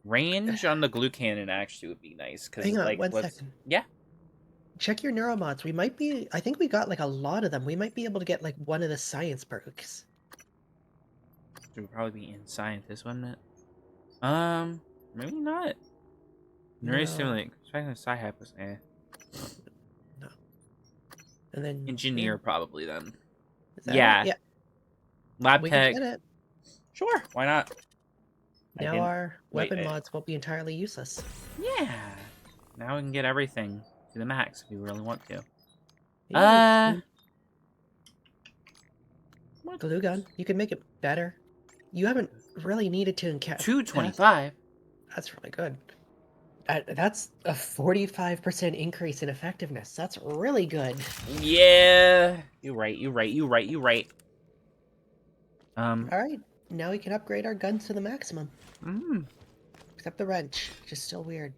Range on the glue cannon actually would be nice because Hang on, like one second. Yeah. Check your neuromods. We might be. I think we got like a lot of them. We might be able to get like one of the science perks. It would probably be in scientist, wouldn't it? Maybe not. Neurostimulate. Expecting sci-hype was No. And then engineer probably then. Is that Yeah. it? Yeah. Lab We can tech. get it. Sure, why not? Now our wait, weapon mods won't be entirely useless. Yeah. Now we can get everything to the max if we really want to. Yeah, glue gun. You can make it better. You haven't really needed to encounter. 225. That's really good. That's a 45% increase in effectiveness. That's really good. Yeah. You're right. All right, now we can upgrade our guns to the maximum. Mm, Except the wrench, which is still weird.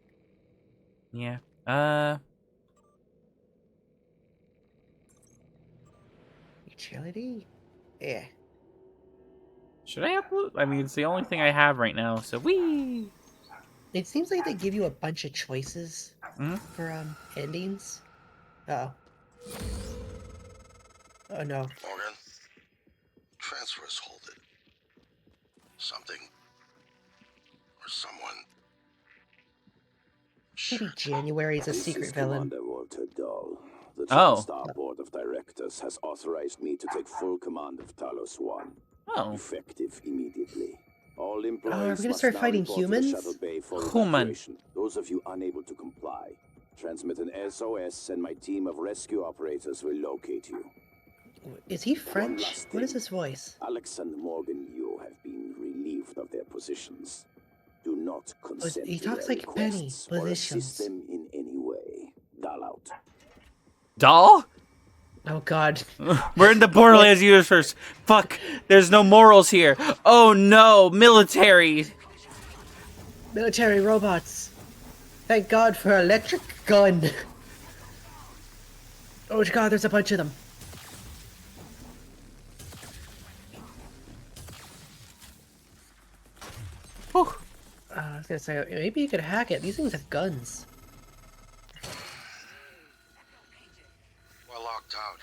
yeah. Utility? Yeah. Should I upload? I mean, it's the only thing I have right now, so wee. It seems like they give you a bunch of choices Mhm. for endings. Uh oh. Oh no. Morgan, transfers hold it. Something or someone. Maybe January's a secret villain. Commander Walter Dahl. The Oh. TriStar Board of Directors has authorized me to take full command of Talos 1. Oh. Effective immediately. All are we employees gonna must start now fighting report to the humans? shuttle bay for Human. evacuation. Those of you unable to comply, transmit an SOS and my team of rescue operators will locate you. Is he One French? last What is thing. his voice? Alex and Morgan Yu have been relieved of their positions. Do not consent he to talks their like Penny. requests or assist Positions. them in any way. Dahl out. Doll? Oh god. We're in the Borderlands universe. Fuck. There's no morals here. Oh no. Military. Military robots. Thank god for electric gun. Oh god, there's a bunch of them. Whew. I was gonna say, maybe you could hack it. These things have guns. We're locked out.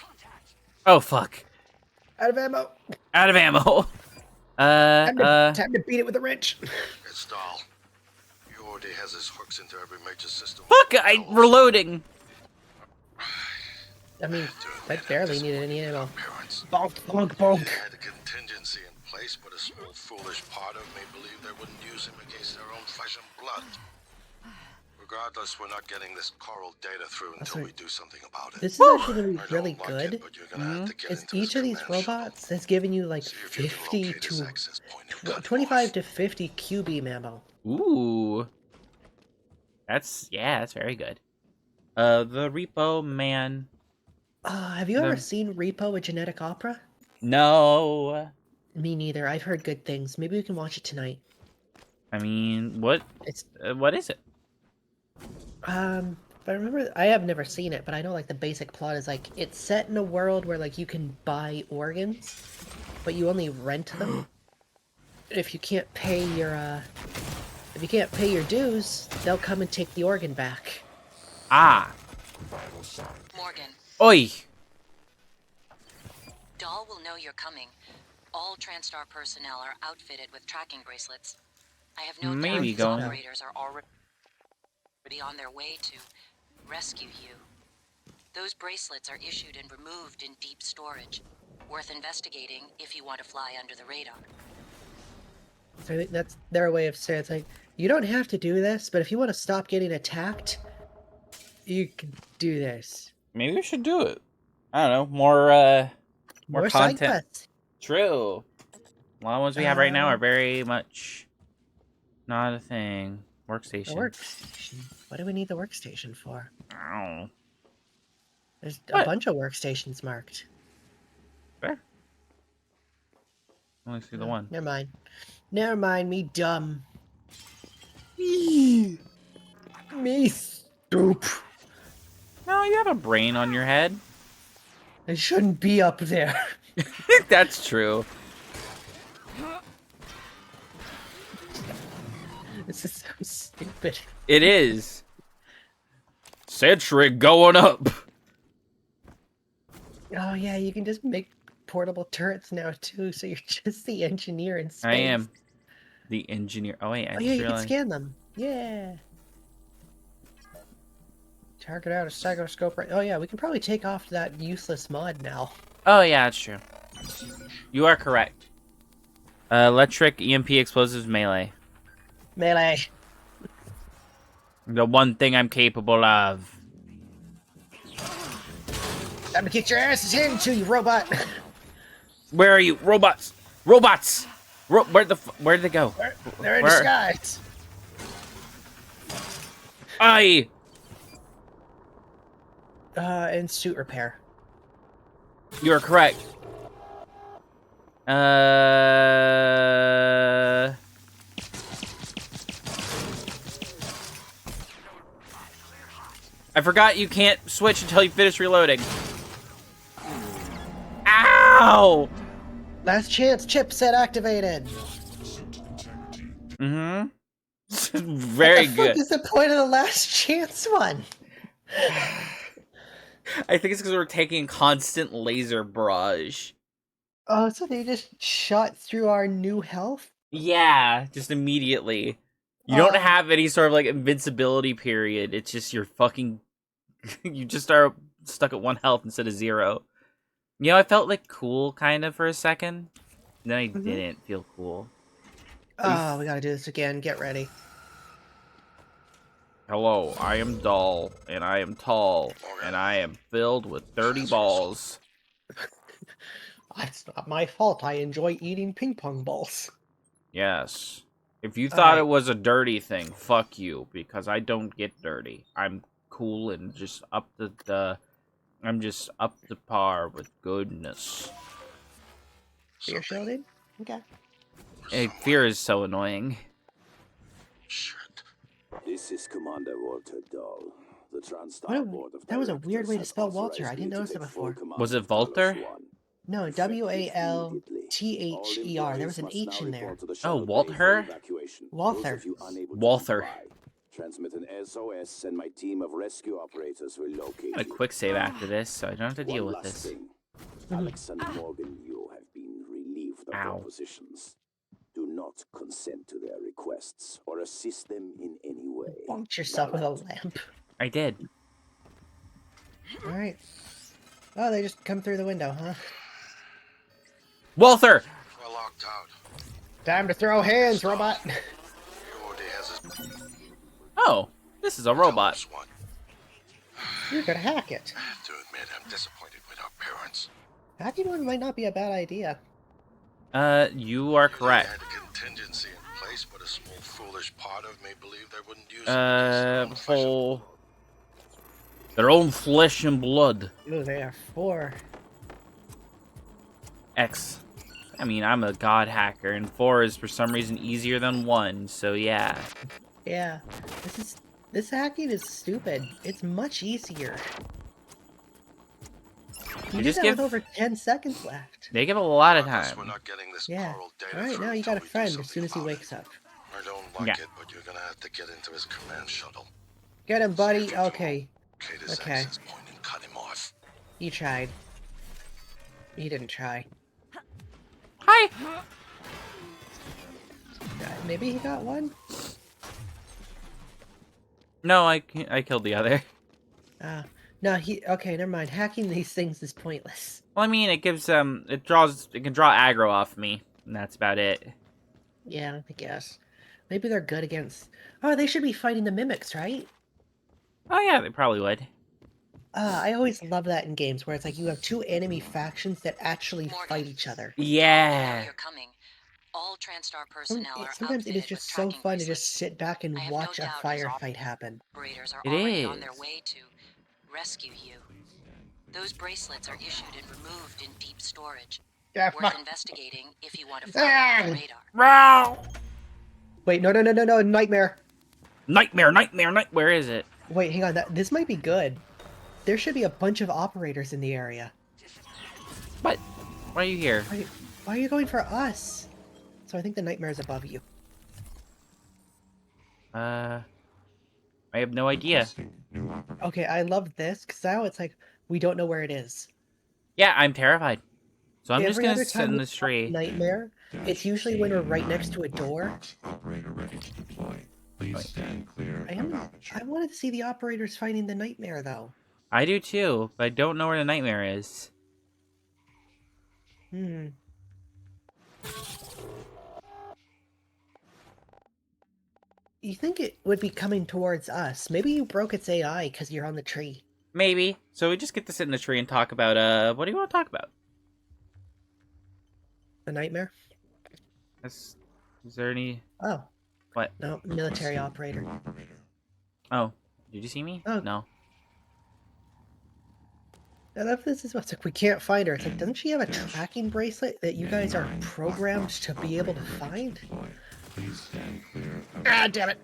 Oh fuck. Out of ammo. Out of ammo. Time to beat it with a wrench. It's Dahl. He already has his hooks into every major system. Fuck, I'm reloading. I mean, I barely needed any ammo. Appearance. Bonk, bonk, bonk. They had a contingency in place, but a small foolish part of me believed they wouldn't use him against their own flesh and blood. Regardless, we're not getting this coral data through until right. we do something about it. This is actually gonna I be don't really like good. it, but you're gonna have to get Is into each this of these command shuttle. robots has given you like See if you can 50 locate his to access point and cut him 25 off. to 50 QB ammo. Ooh. That's very good. The Repo Man. Have you ever The- seen Repo, a genetic opera? No. Me neither. I've heard good things. Maybe we can watch it tonight. I mean, what is it? I remember I have never seen it, but I know like the basic plot is like it's set in a world where like you can buy organs, but you only rent them. If you can't pay your dues, they'll come and take the organ back. Ah. Morgan, Oi. Dahl will know you're coming. All TranStar personnel are outfitted with tracking bracelets. I have no Maybe doubt going. his operators are already on their way to rescue you. Those bracelets are issued and removed in deep storage. Worth investigating if you want to fly under the radar. So I think that's their way of saying it's like you don't have to do this, but if you want to stop getting attacked, you can do this. Maybe we should do it. I don't know. More side content. quests. True. A lot of ones we have right now are very much not a thing. Workstation. A workstation. What do we need the workstation for? Ow. There's What? a bunch of workstations marked. Fair. Only see the one. Never mind. Never mind, me dumb. Me stoop. No, you have a brain on your head. I shouldn't be up there. That's true. This is so stupid. It is. Sentry going up. Oh yeah, you can just make portable turrets now too, so you're just the engineer in space. I am the engineer. Oh wait, I Oh just yeah, you can realized. scan them. Yeah. Target out a psychoscope right. Oh yeah, we can probably take off that useless mod now. Oh yeah, that's true. You are correct. Electric, EMP, explosives, melee. Melee. The one thing I'm capable of. Time to get your asses into you, robot. Where are you, robots? Robots! Where'd they go? They're in Where? disguise. I. And suit repair. You are correct. I forgot you can't switch until you finish reloading. Ow! Last chance chipset activated. Mm-hmm. Very What the good. fuck is the point of the last chance one? I think it's because we're taking constant laser barrage. Oh, so they just shot through our new health? Yeah, just immediately. You don't have any sort of like invincibility period. It's just you're fucking. You just are stuck at 1 health instead of 0. You know, I felt like cool kind of for a second. And then I didn't feel cool. Oh, we gotta do this again. Get ready. Hello, I am dull, and I am tall, and I am filled with dirty balls. It's not my fault. I enjoy eating ping pong balls. Yes. If you thought it Alright. was a dirty thing, fuck you, because I don't get dirty. I'm cool and just up I'm just up to par with goodness. Fear shielded? Okay. Hey, fear is so annoying. Shit. This is Commander Walter Dahl. The TranStar Board of That was a Directors weird way to has spell Walter. authorized I didn't me to notice take that full before. command Was it of Talos Walter? One. No, Effective WALTHER. immediately. There was an All H in employees there. must now report to the Oh, shuttle bay Walter? for evacuation. Walther. Those of you unable to Walther. comply, transmit an SOS and my team of rescue operators will locate I got a you. quick save after this, so I don't have to deal One with last this. thing. Alex and Morgan, you have been relieved of their Ow. positions. Do not consent to their requests or assist them in any way. Bonked yourself with a lamp. I did. Alright. Oh, they just come through the window, huh? Walther! We're locked out. Time to throw hands, robot. He already has his Oh, this is a robot. Talos One. You could hack it. To admit, I'm disappointed with our parents. Hacking one might not be a bad idea. You are They correct. had a contingency in place, but a small foolish part of me believed they wouldn't use it against their own flesh and Whole... Their own flesh and blood. Ooh, they are 4. X. I mean, I'm a god hacker, and 4 is for some reason easier than 1, so yeah. Yeah. This hacking is stupid. It's much easier. You just just give- with over 10 seconds left. They give a lot of I guess time. we're not getting this Yeah. coral data Alright, through now you until got a we do friend as something soon as he about wakes it. up. I don't like Yeah. it, but you're gonna have to get into his command shuttle. Get him, buddy. Okay. Locate his Okay. access point and cut him off. He tried. He didn't try. Hi! Maybe he got one? No, I killed the other. No, okay, never mind. Hacking these things is pointless. Well, I mean, it gives, it can draw aggro off me, and that's about it. Yeah, I guess. Maybe they're good against... Oh, they should be fighting the mimics, right? Oh yeah, they probably would. I always love that in games, where it's like you have 2 enemy factions that actually Morgan. fight each other. Yeah. You're coming. All TranStar personnel are Sometimes it is outfitted just with so tracking fun to bracelets. just sit back and I have watch no a doubt his firefight happen. Operators are It already on their is. way to rescue you. Those bracelets are issued and removed in deep storage. Yeah, Worth investigating if you want to follow the radar. Row! Wait, no, Nightmare. Nightmare, where is it? Wait, hang on, this might be good. There should be a bunch of operators in the area. What? Why are you here? Why are you going for us? So I think the Nightmare is above you. I have no idea. Okay, I love this, because now it's like, we don't know where it is. Yeah, I'm terrified. So I'm just Every gonna other sit time in we this have tree. Nightmare, it's usually when we're right next to a door. Operator ready to deploy. Please stand clear of aperture. I wanted to see the operators fighting the Nightmare, though. I do too, but I don't know where the nightmare is. Hmm. You think it would be coming towards us? Maybe you broke its AI because you're on the tree. Maybe. So we just get to sit in the tree and talk about, what do you want to talk about? The nightmare? Is there any... Oh, What? no, military operator. Oh, did you see me? Oh. No. I love this is what's like we can't find her. It's like, doesn't she have a tracking bracelet that you guys are programmed to be able to find? Please stand clear of Ah, damn it!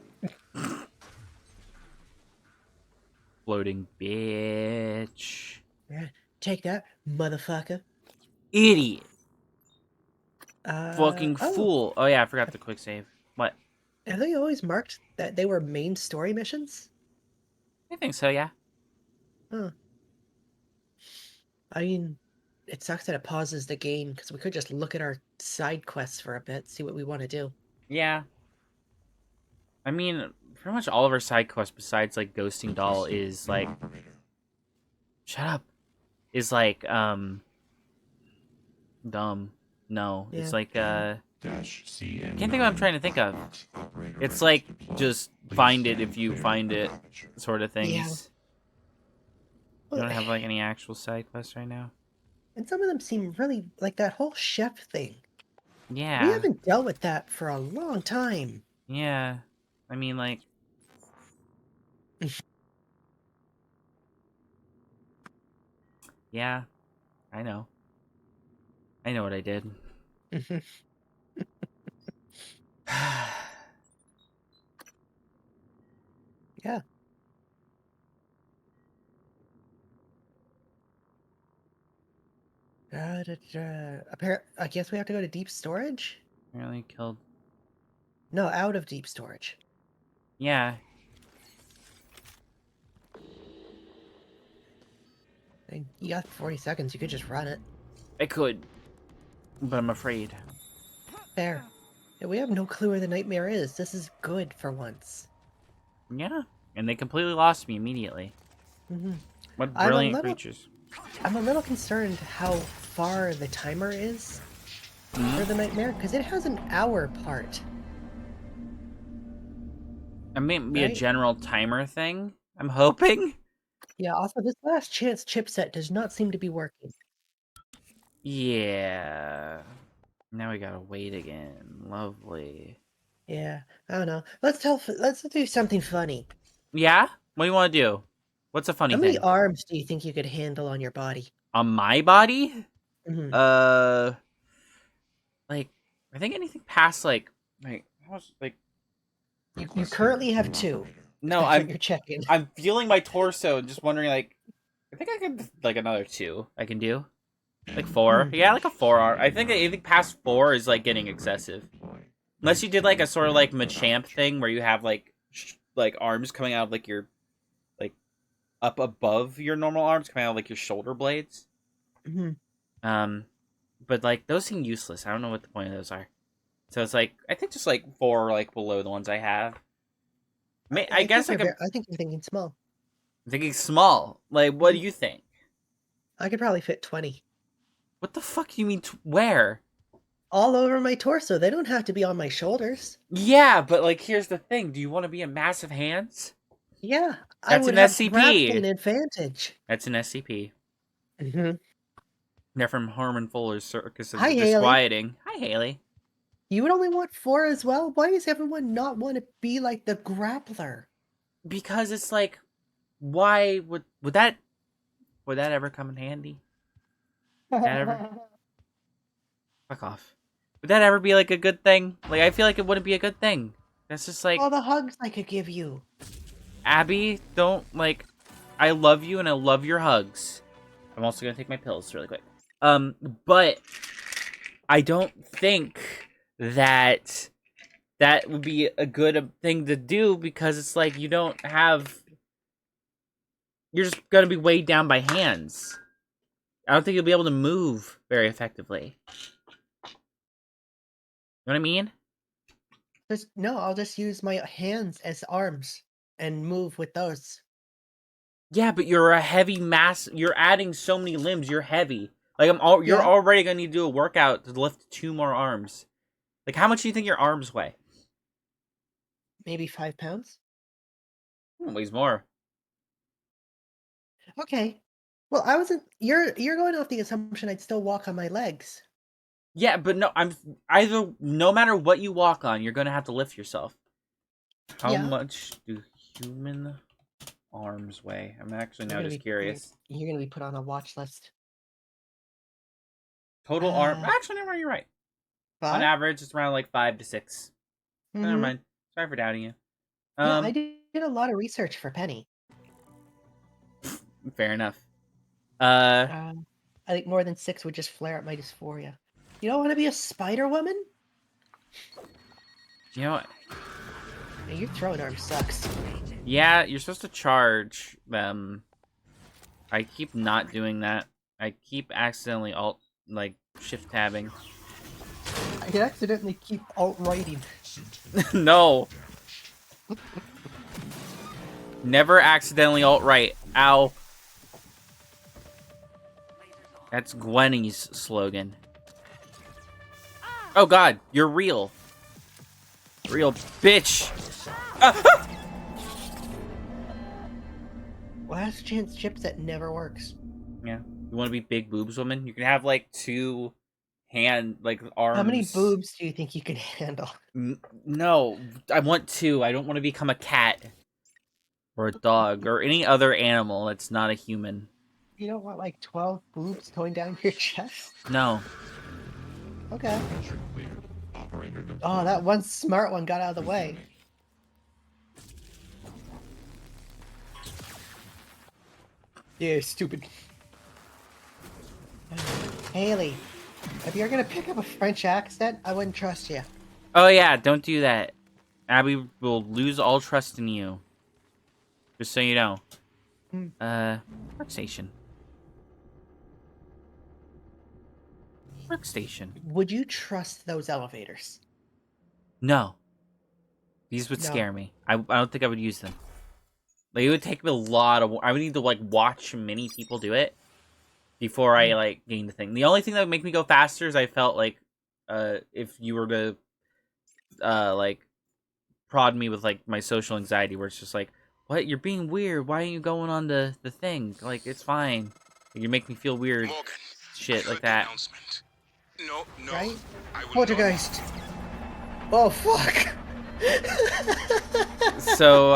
Floating bitch. Yeah, take that, motherfucker. Idiot. Oh, Fucking fool. Oh yeah, I forgot the quick save. What? have they always marked that they were main story missions? I think so, yeah. Huh. I mean, it sucks that it pauses the game because we could just look at our side quests for a bit, see what we want to do. Yeah. I mean, pretty much all of our side quests besides, like, Ghosting Doll is, like... Shut up. Is, like, dumb. No. Yeah. It's like, dash C. I can't think of what I'm trying to think of. It's like, just find it if you find it sort of things. Yeah. You don't have, like, any actual side quests right now? And some of them seem really like that whole chef thing. Yeah. We haven't dealt with that for a long time. Yeah. I mean, like... Yeah. I know. I know what I did. Yeah. I guess we have to go to deep storage? Apparently killed... No, out of deep storage. Yeah. You got 40 seconds, you could just run it. I could. But I'm afraid. Fair. Yeah, we have no clue where the nightmare is. This is good for once. Yeah. And they completely lost me immediately. Mm-hmm. What brilliant creatures. I'm a little concerned how far the timer is for the nightmare, because it has an hour part. It may be Right? a general timer thing, I'm hoping. Yeah, also this last chance chipset does not seem to be working. Yeah. Now we gotta wait again. Lovely. Yeah, I don't know. Let's do something funny. Yeah? What do you want to do? What's a funny How thing? many arms do you think you could handle on your body? On my body? Mhm. Like, I think anything past, like, how much, like... You currently have 2. No, That's what you're checking. I'm feeling my torso and just wondering, like, I think I could, like, another 2 I can do. Like 4. Yeah, like a 4 arm. I think anything past 4 is, like, getting excessive. Unless you did, like, a sort of, like, Machamp thing where you have, like, arms coming out of, like, your, like, up above your normal arms, coming out of, like, your shoulder blades. Mm-hmm. But, like, those seem useless. I don't know what the point of those are. So it's, like, I think just, like, 4 like, below the ones I have. I guess I could... I think you're thinking small. I'm thinking small. Like, what do you think? I could probably fit 20. What the fuck you mean, where? All over my torso. They don't have to be on my shoulders. Yeah, but, like, here's the thing. Do you want to be in massive hands? Yeah, That's I would an have SCP. grappling advantage. That's an SCP. Mm-hmm. They're from Herman Fuller's Circus of Hi, the Haley. Disquieting. Hi, Haley. You would only want 4 as well? Why does everyone not want to be like the grappler? Because it's like, why would that ever come in handy? Would that ever? Fuck off. Would that ever be like a good thing? Like, I feel like it wouldn't be a good thing. That's just like, All the hugs I could give you. Abby, don't, like, I love you and I love your hugs. I'm also gonna take my pills really quick. But I don't think that would be a good thing to do, because it's like you don't have... You're just gonna be weighed down by hands. I don't think you'll be able to move very effectively. You know what I mean? No, I'll just use my hands as arms and move with those. Yeah, but you're a heavy mass. You're adding so many limbs. You're heavy. Like, you're already gonna need to do a workout to lift 2 more arms. Like, how much do you think your arms weigh? Maybe 5 pounds? Weighs more. Okay. Well, I wasn't you're going off the assumption I'd still walk on my legs. Yeah, but no, I'm either. No matter what you walk on, you're gonna have to lift yourself. How Yeah. much do human arms weigh? I'm actually You're now gonna just be curious. you're gonna be put on a watch list. Total arm. Actually, never mind. You're right. On 5? average, it's around like 5 to 6. Never Mhm. mind. Sorry for doubting you. No, I did a lot of research for Penny. Fair enough. I think more than 6 would just flare up my dysphoria. You don't want to be a spider woman? You know what? Man, your throwing arm sucks. Yeah, you're supposed to charge them. I keep not doing that. I keep accidentally shift tabbing. I can accidentally keep alt-righting. No. Never accidentally alt-right. Ow. That's Gwenny's slogan. Oh god, you're real. Real bitch. Last chance chipset never works. Yeah. You want to be big boobs woman? You can have like 2 arms. How many boobs do you think you can handle? No, I want 2. I don't want to become a cat or a dog or any other animal that's not a human. You don't want like 12 boobs going down your chest? No. Okay. Entry cleared. Operator deployed. Oh, that one smart one got out of the way. Yeah, stupid. Haley, if you're gonna pick up a French accent, I wouldn't trust you. Oh yeah, don't do that. Abby will lose all trust in you. Just so you know. Workstation. Workstation. Would you trust those elevators? No. These would No. scare me. I don't think I would use them. Like, it would take me a lot of... I would need to, watch many people do it before I, gain the thing. The only thing that would make me go faster is I felt like, if you were to, prod me with, my social anxiety, where it's just like, what? You're being weird. Why aren't you going on the thing? Like, it's fine. You make me feel weird. Morgan, Shit I like heard the that. announcement. No, Right? I will Poltergeist. Oh, fuck. So,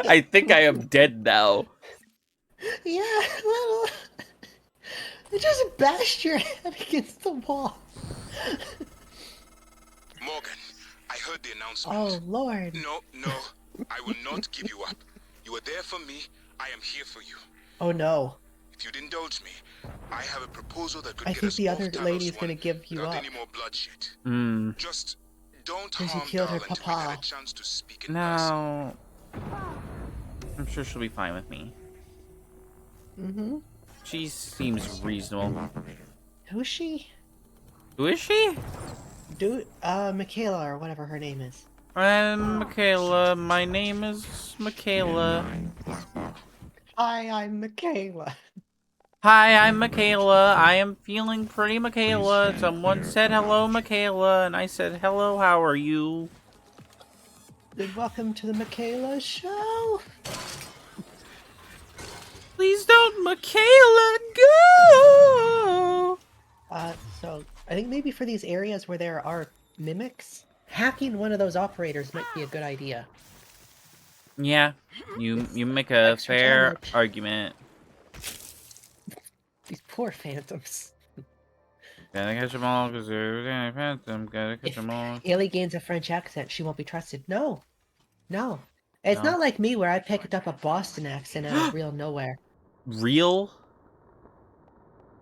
I think I am dead now. Yeah, well, you just bashed your head against the wall. Morgan, I heard the announcement. Oh, Lord. No, I will not give you up. You are there for me. I am here for you. Oh, no. If you'd indulge me, I have a proposal that could I get think us the off other Talos lady's 1 gonna give you without up. any more bloodshed. Just don't Because you harm killed her Darla until we had papa. a chance to speak in person. No. I'm sure she'll be fine with me. Mm-hmm. She seems reasonable. Operator. Who's she? Who is she? Michaela, or whatever her name is. I'm Michaela. My name is Michaela. 9 black box. Hi, I'm Michaela. Hi, I'm Michaela. I am feeling pretty Michaela. stand Someone clear said of hello, the Michaela, and I said hello, how are you? And welcome to the Michaela Show. Please don't, Michaela, go! So I think maybe for these areas where there are mimics, hacking one of those operators might be a good idea. Yeah, you make a Extra fair damage. argument. These poor phantoms. Gotta catch them all, because they're phantom. Gotta catch If them all. Haley gains a French accent, she won't be trusted. No. No. It's No. not like me where I picked up a Boston accent out of real nowhere. Real?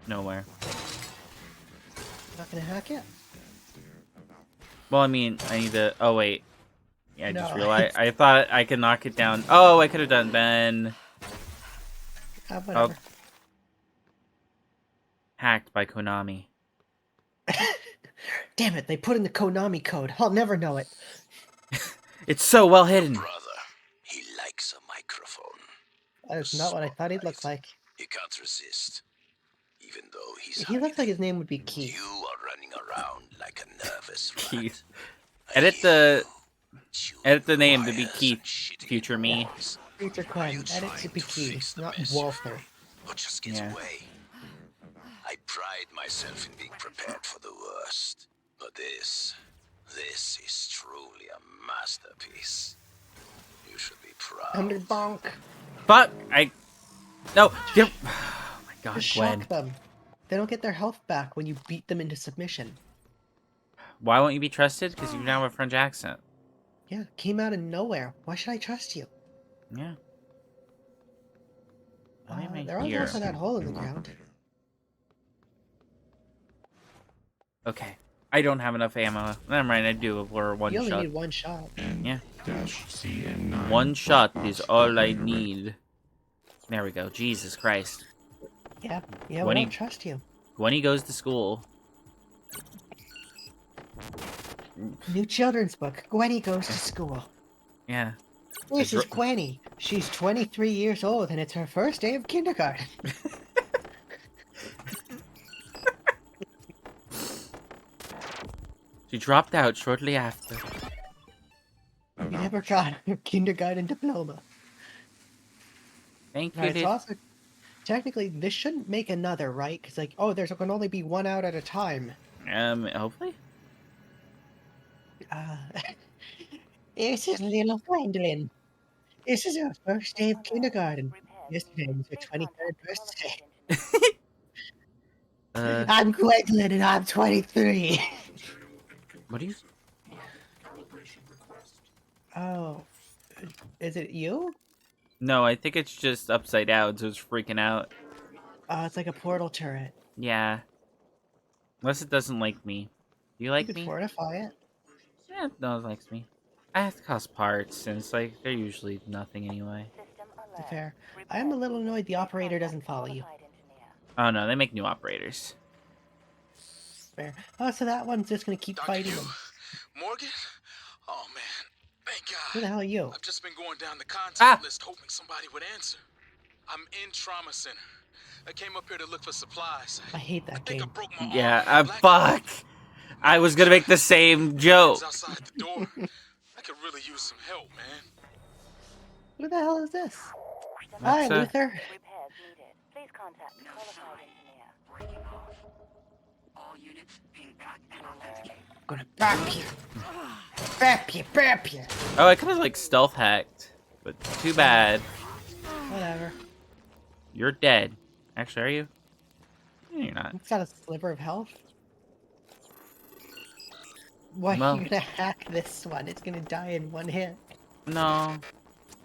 Nowhere. Not gonna hack it? Well, I mean, I need to... Oh, wait. Yeah, I just No. realized. I thought I could knock it down. Oh, I could have done Ben. Whatever. Hacked by Konami. Damn it, they put in the Konami code. I'll never know it. It's so well hidden. Brother, he likes a microphone. That's not what I thought he'd look like. He can't resist. Even though he's He looks like his name would be hiding. Keith. You are running around like a nervous rat. Keith. Edit the You name to be liars Keith, and shitty future me. boys. Future Are you Quen. Edit to trying be to key, fix the not mischief, Walther. or just get Yeah. away? I pride myself in being prepared for the worst. But this is truly a masterpiece. You should be proud. Under bonk. Fuck! No! Get... Oh my god, Just Gwen. shock them. They don't get their health back when you beat them into submission. Why won't you be trusted? Because you now have a French accent. Yeah, came out of nowhere. Why should I trust you? Yeah. Why am I There was here? also that hole in the ground. Operator. Okay. I don't have enough ammo. Never mind, I do. We're one You only shot. need one shot. Yeah. N-CN9. One shot is all I need. There we go. Jesus Christ. Yeah, we When don't trust you. Gwenny goes to school. New children's book. Gwenny goes to school. Yeah. This is dro- Gwenny. She's 23 years old and it's her first day of kindergarten. She dropped out shortly after. You never got her kindergarten diploma. Thank you, Right, it's dude. also technically this shouldn't make another, right? Because like, oh, there's can only be one out at a time. Hopefully? This is little Gwendolyn. This is her first day of kindergarten. Yesterday was her 23rd birthday. I'm Gwendolyn and I'm 23. What do you... Oh, is it you? No, I think it's just upside down, so it's freaking out. Oh, it's like a portal turret. Yeah. Unless it doesn't like me. Do you like You could me? fortify it. Yeah, no, it likes me. I have to cost parts, and it's like, they're usually nothing anyway. To fair. I am a little annoyed the operator doesn't follow you. Oh no, they make new operators. Fair. Oh, so that one's just gonna keep Dr. fighting Yu? them. Morgan? Oh man, thank God. Who the hell are you? I've just been going down the contact Ah! list hoping somebody would answer. I'm in trauma center. I came up here to look for supplies. I hate that think I game. broke my arm. Yeah, Black fuck! I was gonna make the same joke. outside the door. I could really use some help, man. Who the hell is this? That's, Hi, Luther. Repairs needed. Please contact qualified engineer. All units being packed and on their way. Gonna bap you. Bap you. Oh, I could've, like, stealth hacked. But too bad. Whatever. You're dead. Actually, are you? No, you're not. It's got a sliver of health. Why Well- are you gonna hack this one? It's gonna die in one hit. No.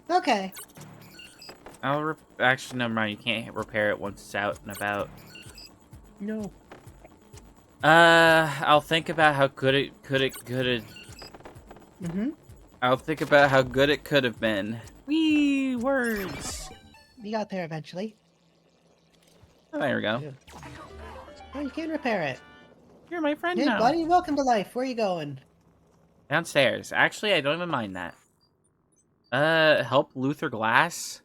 Okay. Actually, never mind. You can't repair it once it's out and about. No. I'll think about how good it could Mm-hmm. I'll think about how good it could have been. Wee words. You got there eventually. Oh, there we go. Yeah. Oh, you can repair it. You're my friend Hey, now. buddy, welcome to life. Where are you going? Downstairs. Actually, I don't even mind that. Help Luther Glass?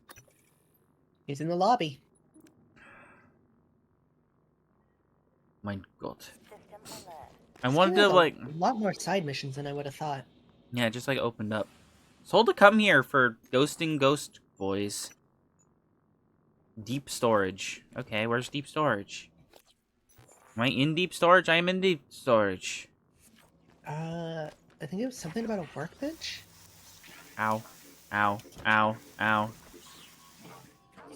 He's in the lobby. My God. System alert. I This wanted game to, has like... a lot more side missions than I would have thought. Yeah, it just, like, opened up. Told to come here for ghosting ghost boys. Deep storage. Okay, where's deep storage? Am I in deep storage? I am in deep storage. I think it was something about a workbench? Ow. Ow. Ow. Ow.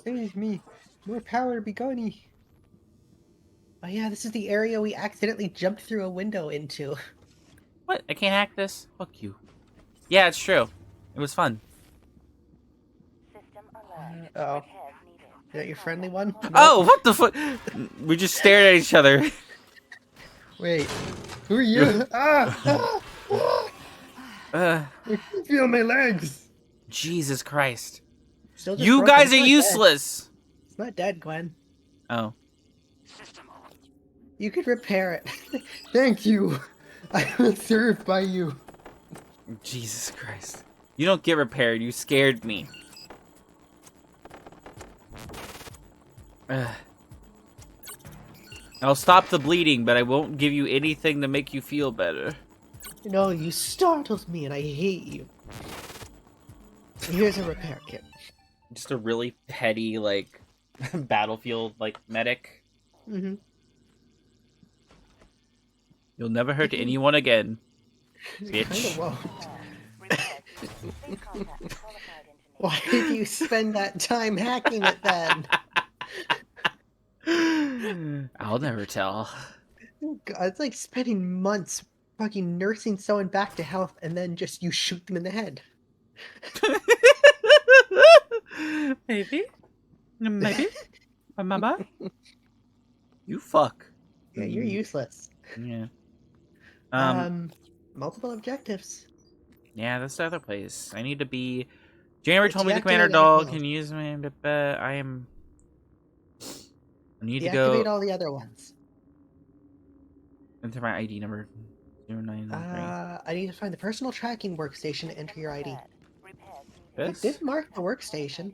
Save me. More power, Begoni. Oh yeah, this is the area we accidentally jumped through a window into. What? I can't hack this? Fuck you. Yeah, it's true. It was fun. System alert. Uh-oh. Repairs needed. Is that your friendly one? Oh, what the fuck? We just stared at each other. Wait. Who are you? I can feel my legs. Jesus Christ. Still just You broken. guys It's are not useless. Dead. It's not dead, Gwen. Oh. You could repair it. Thank you. I was served by you. Jesus Christ. You don't get repaired. You scared me. Ugh. I'll stop the bleeding, but I won't give you anything to make you feel better. No, you startled me, and I hate you. Here's a repair kit. Just a really petty, like, battlefield, like, medic. Mm-hmm. You'll never hurt anyone again, You kind of bitch. won't. Repairs. Please contact qualified engineer. Why did you spend that time hacking it then? I'll never tell. God, it's like spending months fucking nursing someone back to health, and then just you shoot them in the head. Maybe. Mama. You fuck. Yeah, you're useless. Yeah. Multiple objectives. Yeah, that's the other place. I need to be. January told me the Deactivate commander dog everything can use me, but I am. I need to Deactivate go all the other ones. enter my ID number 0993. I need to find the personal tracking workstation to enter your ID. Repairs needed. It did mark the workstation.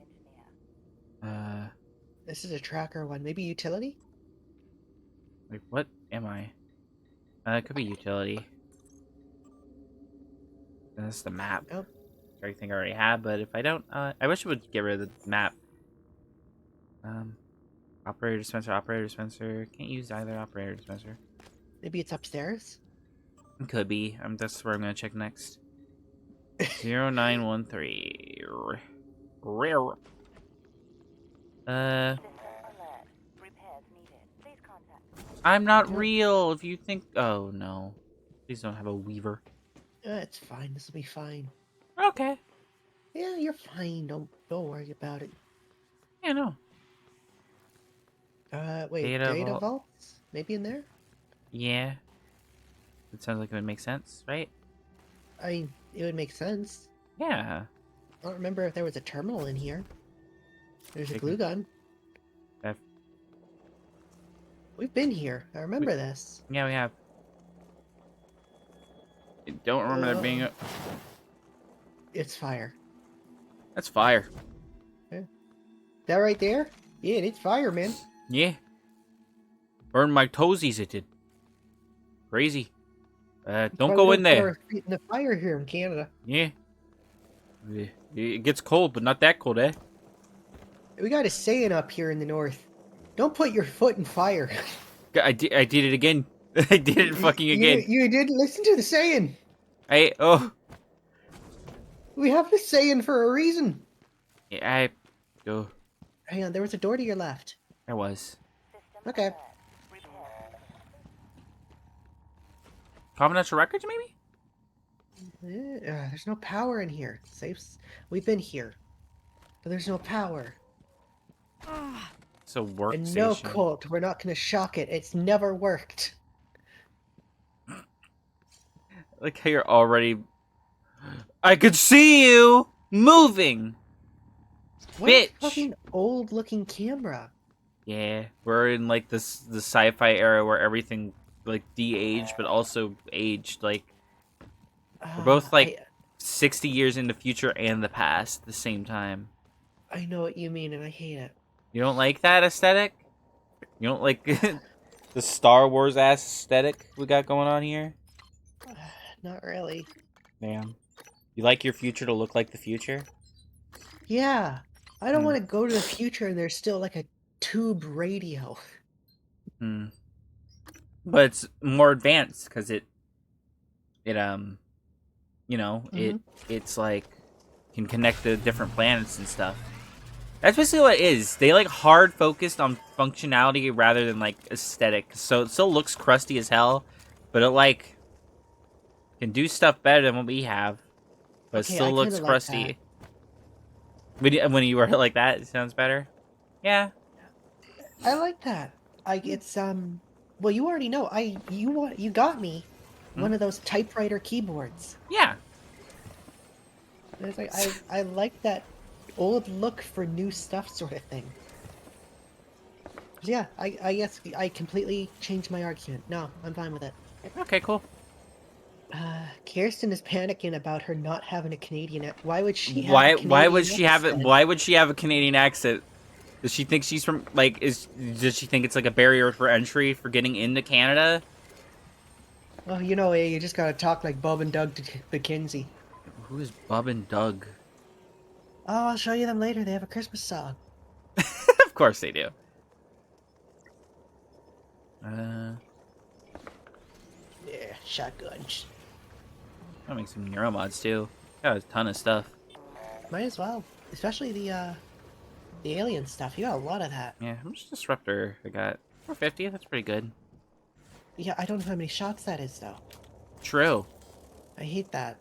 Engineer. This is a tracker one. Maybe utility? Wait, what am I? It could be utility. That's the map. Oh. I think I already have, but if I don't, I wish it would get rid of the map. Operator dispenser. Can't use either operator dispenser. Maybe it's upstairs? It could be. That's where I'm gonna check next. 0913. Rare. System alert. Repairs needed. Please contact. I'm not real. If you think, oh no, please don't have a weaver. It's fine. This will be fine. Okay. Yeah, you're fine. Don't worry about it. Yeah, no. Wait. Data vaults? Maybe in there? Yeah. It sounds like it would make sense, right? It would make sense. Yeah. I don't remember if there was a terminal in here. There's a glue gun. We've been here. I remember this. Yeah, we have. I don't remember there being a... It's fire. That's fire. That right there? Yeah, it's fire, man. Yeah. Burn my toesies, it did. Crazy. Don't go in there. In the fire here in Canada. Yeah. It gets cold, but not that cold, eh? We got a saying up here in the north. Don't put your foot in fire. I did it again. I did it fucking again. You didn't listen to the saying. Oh. We have the saying for a reason. Yeah, go. Hang on, there was a door to your left. There was. System Okay. alert. Repairs. Confidential records, maybe? There's no power in here. We've been here. But there's no power. It's a workstation. And no cult. We're not going to shock it. It's never worked. Like how you're already... I could see you moving! What Bitch! a fucking old-looking camera. Yeah, we're in like the sci-fi era where everything like de-aged but also aged. Like we're both like 60 years in the future and the past at the same time. I know what you mean, and I hate it. You don't like that aesthetic? You don't like the Star Wars ass aesthetic we got going on here? Not really. Damn. You like your future to look like the future? Yeah. I don't want to go to the future and there's still like a tube radio. Hmm. But it's more advanced because it you know, it's like can connect to different planets and stuff. That's basically what it is. They like hard focused on functionality rather than like aesthetic. So it still looks crusty as hell, but it like can do stuff better than what we have. But Okay, it still I looks kinda crusty. like When you were like that, it sounds better. Yeah. I like that. It's well, you already know. You got me one of those typewriter keyboards. Yeah. And it's like I like that old look for new stuff sort of thing. Yeah, I guess I completely changed my argument. No, I'm fine with it. Okay, cool. Kirsten is panicking about her not having a Canadian. Why would she? Have Why a Canadian would she have it? accent? Why would she have a Canadian accent? Does she think she's from like does she think it's like a barrier for entry for getting into Canada? Oh, you know, you just gotta talk like Bob and Doug McKenzie. Who is Bub and Doug? Oh, I'll show you them later. They have a Christmas song. Of course they do. Yeah, shotguns. I'll make some neuromods too. Got a ton of stuff. Might as well. Especially the alien stuff. You got a lot of that. Yeah, how much disruptor I got? 450. That's pretty good. Yeah, I don't know how many shots that is, though. True. I hate that.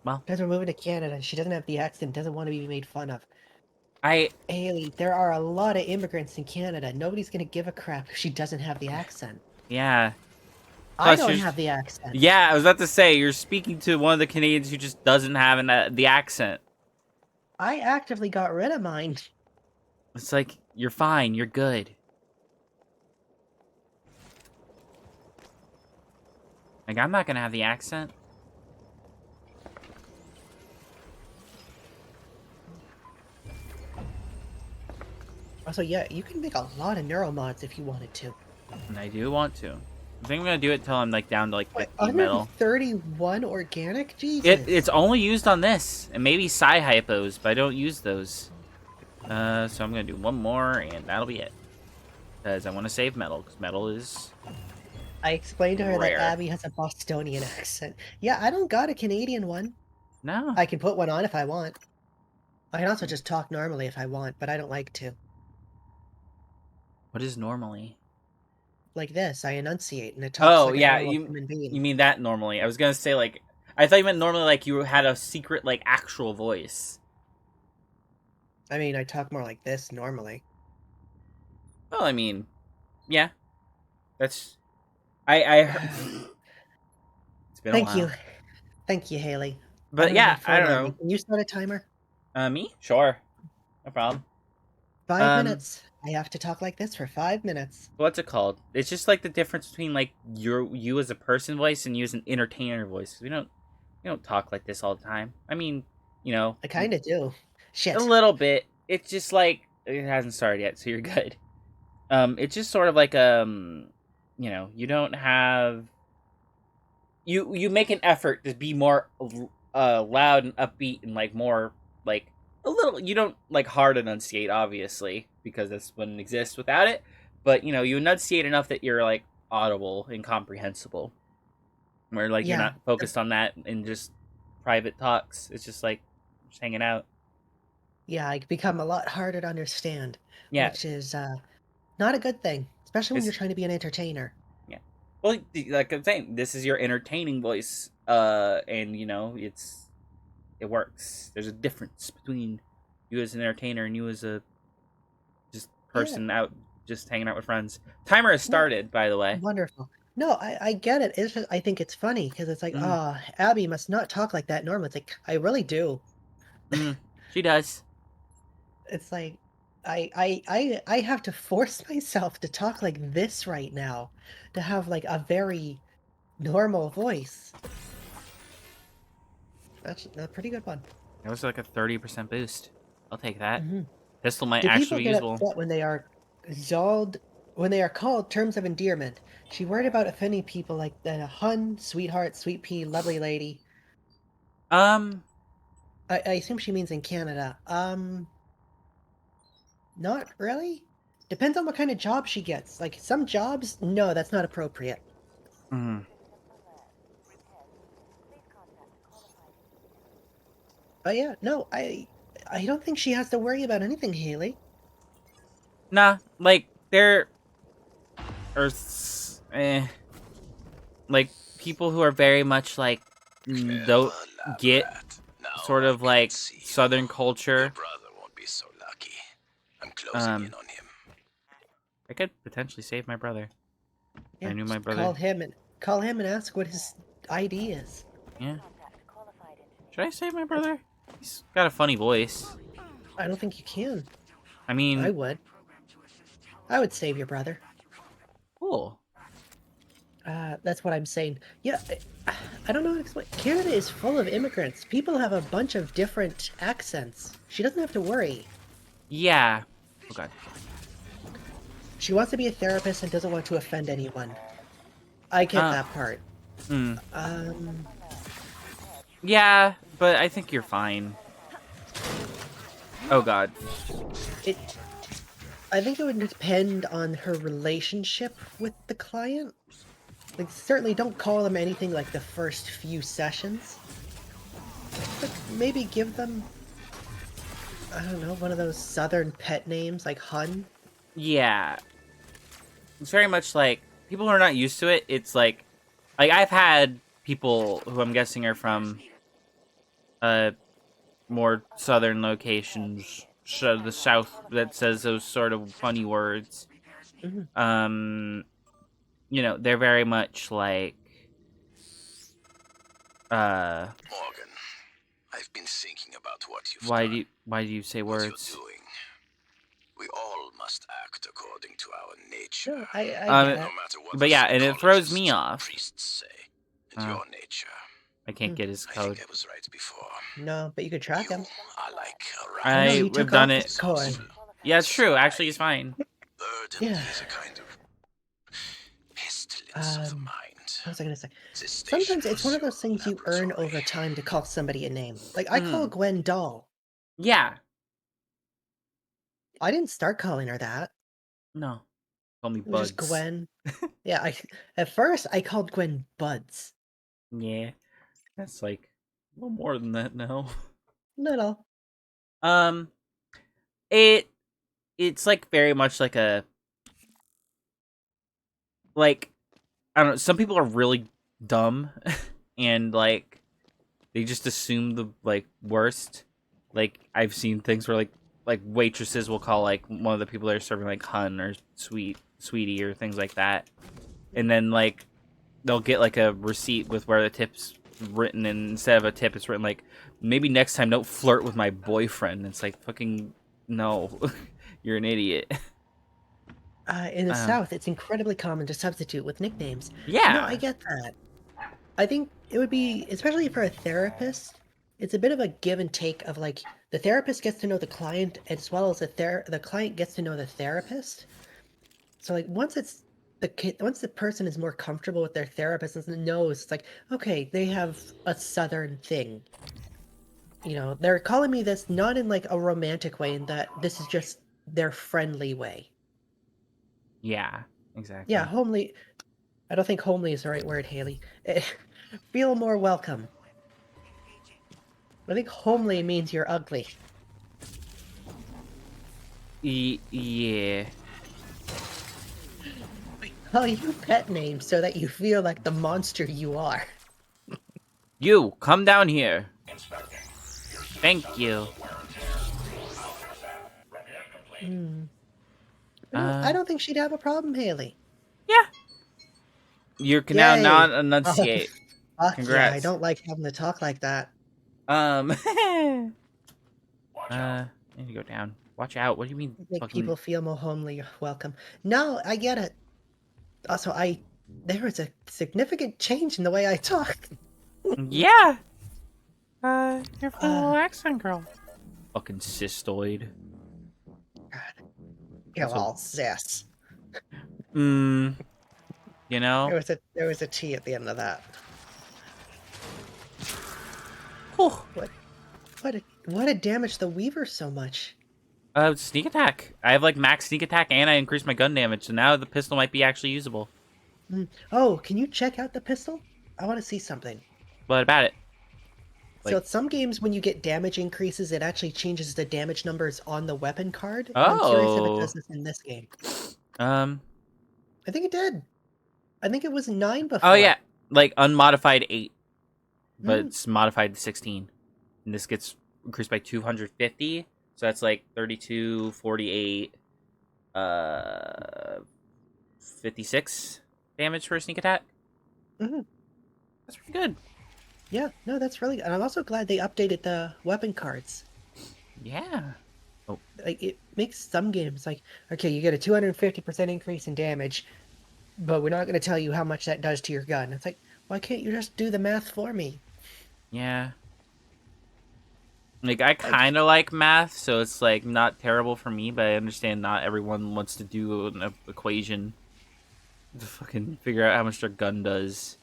Well, Because we're moving to Canada. She doesn't have the accent, doesn't want to be made fun of. I Haley, there are a lot of immigrants in Canada. Nobody's gonna give a crap if she doesn't have the accent. yeah. I Plus, don't you're- have the accent. Yeah, I was about to say you're speaking to one of the Canadians who just doesn't have the accent. I actively got rid of mine. It's like you're fine, you're good. Like I'm not gonna have the accent. Also, yeah, you can make a lot of neuromods if you wanted to. And I do want to. I think I'm gonna do it till I'm like down to like Wait, 50 metal. 131 organic? Jesus. It's only used on this and maybe psi hypos, but I don't use those. So I'm gonna do one more and that'll be it. Because I want to save metal, because metal is I explained to her rare. that Abby has a Bostonian accent. Yeah, I don't got a Canadian one. no. I can put one on if I want. I can also just talk normally if I want, but I don't like to. What is normally? Like this, I enunciate and it talks Oh like yeah, a normal human being. you mean that normally? I was gonna say like I thought you meant normally like you had a secret like actual voice. I mean, I talk more like this normally. Well, I mean, yeah, that's I heard. It's been a while. Thank you, Haley. But yeah, I don't know. Can you start a timer? Me? Sure, no problem. 5 minutes. I have to talk like this for 5 minutes. What's it called? It's just like the difference between like you as a person voice and you as an entertainer voice. We don't talk like this all the time. I mean, you know, I kind of do. Shit. a little bit. It's just like it hasn't started yet, so you're good. It's just sort of like you know, you don't have you make an effort to be more loud and upbeat and like more like a little. You don't like hard enunciate, obviously, because this wouldn't exist without it. But you know, you enunciate enough that you're like audible and comprehensible. Where like you're Yeah. not focused on that in just private talks. It's just like just hanging out. Yeah, I become a lot harder to understand. Yeah. Which is not a good thing, especially when It's- you're trying to be an entertainer. Yeah. Well, like I'm saying, this is your entertaining voice, and you know it works. There's a difference between you as an entertainer and you as a just person out just hanging out with friends. Timer has started, by the way. Wonderful. No, I get it. It's just, I think it's funny because it's like, Abby must not talk like that normally. It's like, I really do. She does. It's like, I have to force myself to talk like this right now to have like a very normal voice. That's a pretty good one. That was like a 30% boost. I'll take that. Mhm. Pistol might Do people actually be get usable. upset when they are called terms of endearment? She worried about offending people like the hun, sweetheart, sweet pea, lovely lady. I assume she means in Canada. Not really. Depends on what kind of job she gets. Like some jobs, no, that's not appropriate. Mhm. But yeah, no, I don't think she has to worry about anything, Haley. Nah, like there are like people who are very much like don't get sort of like Southern culture. Won't be so lucky. I'm closing in on him. I could potentially save my brother. Yeah, I knew my just brother. call him and ask what his ID is. Yeah. Should I save my brother? He's got a funny voice. I don't think you can. I mean, I would. I would save your brother. Cool. That's what I'm saying. Yeah, I don't know how to explain. Canada is full of immigrants. People have a bunch of different accents. She doesn't have to worry. Yeah. Okay. She wants to be a therapist and doesn't want to offend anyone. I get that part. Hmm. Um, Yeah, but I think you're fine. Oh god. I think it would depend on her relationship with the client. Like, certainly don't call them anything like the first few sessions. But maybe give them, I don't know, one of those southern pet names like Hun. Yeah. It's very much like people who are not used to it. It's like I've had people who I'm guessing are from more southern locations, so the south, that says those sort of funny words. Mhm. You know, they're very much like Morgan, I've been thinking about what you've done. why do you say What words? you're doing. We all must act according to our nature. No, I Um, get No it. matter what but the yeah, and it throws me psychologists or off. priests say. It's your nature. I can't get his I code. think I was right before. No, but you could track him. I like a I know, round he I've took done off it. his cord. Yeah, it's true. Actually, it's fine. burden Yeah. is a kind of pestilence of the mind. What was I gonna say? This station Sometimes it's one was of those things you earn over time to call somebody a name. Like, I call Gwen Doll. Yeah. I didn't start calling her that. No. Call me It was just Buds. Gwen. Yeah, at first I called Gwen Buds. Yeah. That's like a little more than that now. Little. Um, it's like very much like a like I don't know. Some people are really dumb, and like they just assume the like worst. Like I've seen things where like waitresses will call like one of the people they're serving like hun or sweetie or things like that, and then like they'll get like a receipt with where the tip's written, and instead of a tip, it's written like maybe next time don't flirt with my boyfriend. It's like fucking no, you're an idiot. In the South, it's incredibly common to substitute with nicknames. Yeah. No, I get that. I think it would be, especially for a therapist, it's a bit of a give and take of like the therapist gets to know the client as well as the client gets to know the therapist. So like once the person is more comfortable with their therapist and knows it's like, okay, they have a southern thing. You know, they're calling me this not in like a romantic way, in that this is just their friendly way. Yeah, exactly. Yeah, homely. I don't think homely is the right word, Haley. Feel more welcome. I think homely means you're ugly. Yeah. Oh, you pet names so that you feel like the monster you are. You, come down here. Thank you. I don't think she'd have a problem, Haley. Yeah. You can now Yay. not enunciate. Fuck Congrats. yeah, I don't like having to talk like that. I need to go down. Watch out. What do you mean? Make Fucking... people feel more homely welcome. No, I get it. Also, there was a significant change in the way I talk. Yeah. You're full accent, girl. Fucking cystoid. God. You're all sis. You know? There was a T at the end of that. Whew. What a damage the Weaver so much? Sneak attack. I have like max sneak attack and I increased my gun damage, so now the pistol might be actually usable. Oh, can you check out the pistol? I want to see something. What about it? So at some games, when you get damage increases, it actually changes the damage numbers on the weapon card. Oh. I'm curious if it does this in this game. I think it did. I think it was 9 before. Oh yeah, like unmodified 8, but it's modified to 16, and this gets increased by 250. So that's like 32, 48, 56 damage for a sneak attack. That's pretty good. Yeah, no, that's really good. And I'm also glad they updated the weapon cards. Yeah. Oh. Like, it makes some games like, okay, you get a 250% increase in damage, but we're not going to tell you how much that does to your gun. It's like, why can't you just do the math for me? Yeah. Like, I kind of like math, so it's, like, not terrible for me, but I understand not everyone wants to do an equation. To fucking figure out how much their gun does.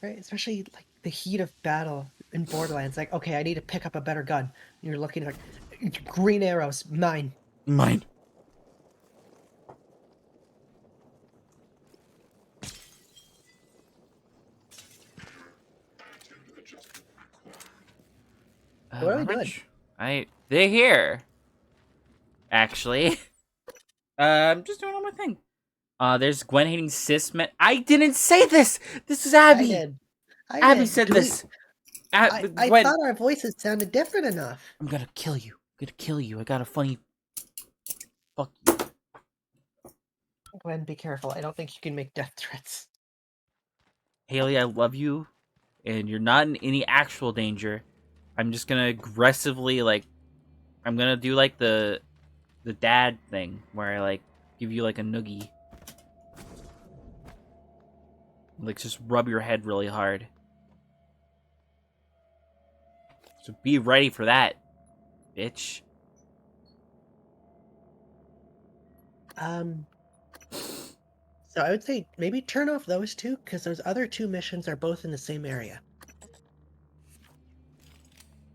Right? Especially like the heat of battle in Borderlands. Like, okay, I need to pick up a better gun. And you're looking like green arrows, mine. Mine. What are we doing? They're here. Actually. I'm just doing all my thing. There's Gwen hating cis men. I didn't say this! This is Abby! I did. Abby said this. I Gwen, thought our voices sounded different enough. I'm gonna kill you. I got a funny... Fuck you. Gwen, be careful. I don't think you can make death threats. Haley, I love you. And you're not in any actual danger. I'm just gonna aggressively, like... I'm gonna do, like, the dad thing. Where I, like, give you, like, a noogie. Like, just rub your head really hard. So be ready for that, bitch. So I would say maybe turn off those two, because those other two missions are both in the same area.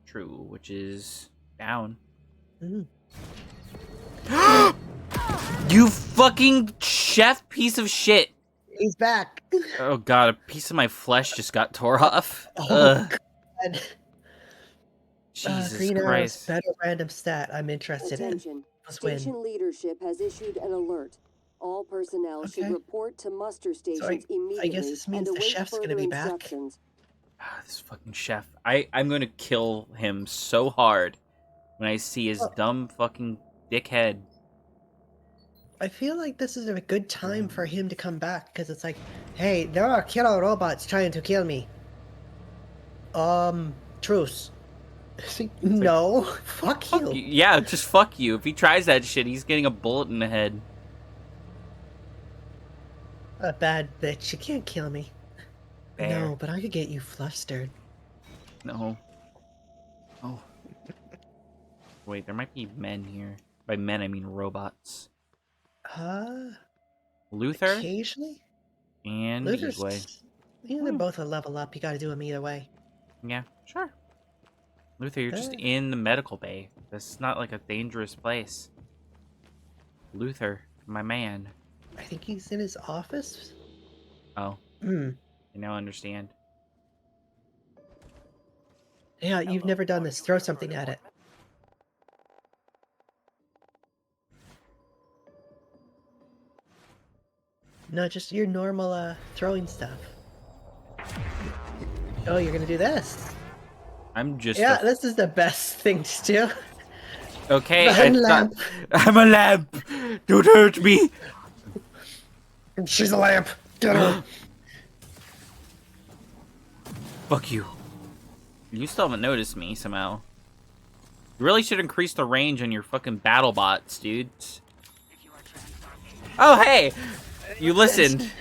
True, which is down. Mm. You fucking chef piece of shit. He's back. Oh god, a piece of my flesh just got tore off. Oh, God. Jesus Green arrows, Christ. better random stat. I'm interested Attention. in. Let's win. Station leadership has issued an alert. All personnel should Okay. report to muster So stations immediately I guess this means and the await chef's gonna further be back. instructions. This fucking chef. I'm gonna kill him so hard when I see his dumb fucking dickhead. I feel like this is a good time for him to come back, because it's like, hey, there are killer robots trying to kill me. Truce. No, fuck you. Yeah, just fuck you. If he tries that shit, he's getting a bullet in the head. A bad bitch, you can't kill me. There. No, but I could get you flustered. No. Oh. Wait, there might be men here. By men, I mean robots. Luther Occasionally? and Luther's... Eagway. Yeah, they're both a level up. You gotta do them either way. Yeah, sure. Luther, you're just in the medical bay. This is not like a dangerous place. Luther, my man. I think he's in his office. Oh. Hmm. I now understand. Yeah, you've never done this. Throw something at it. No, just your normal, throwing stuff. Oh, you're gonna do this? I'm just Yeah, this is the best thing to do. Okay, Behind lamp. I'm a lamp! Don't hurt me! She's a lamp! Get her! Fuck you. You still haven't noticed me, somehow. You really should increase the range on your fucking battle bots, dude. Oh, hey! You listened.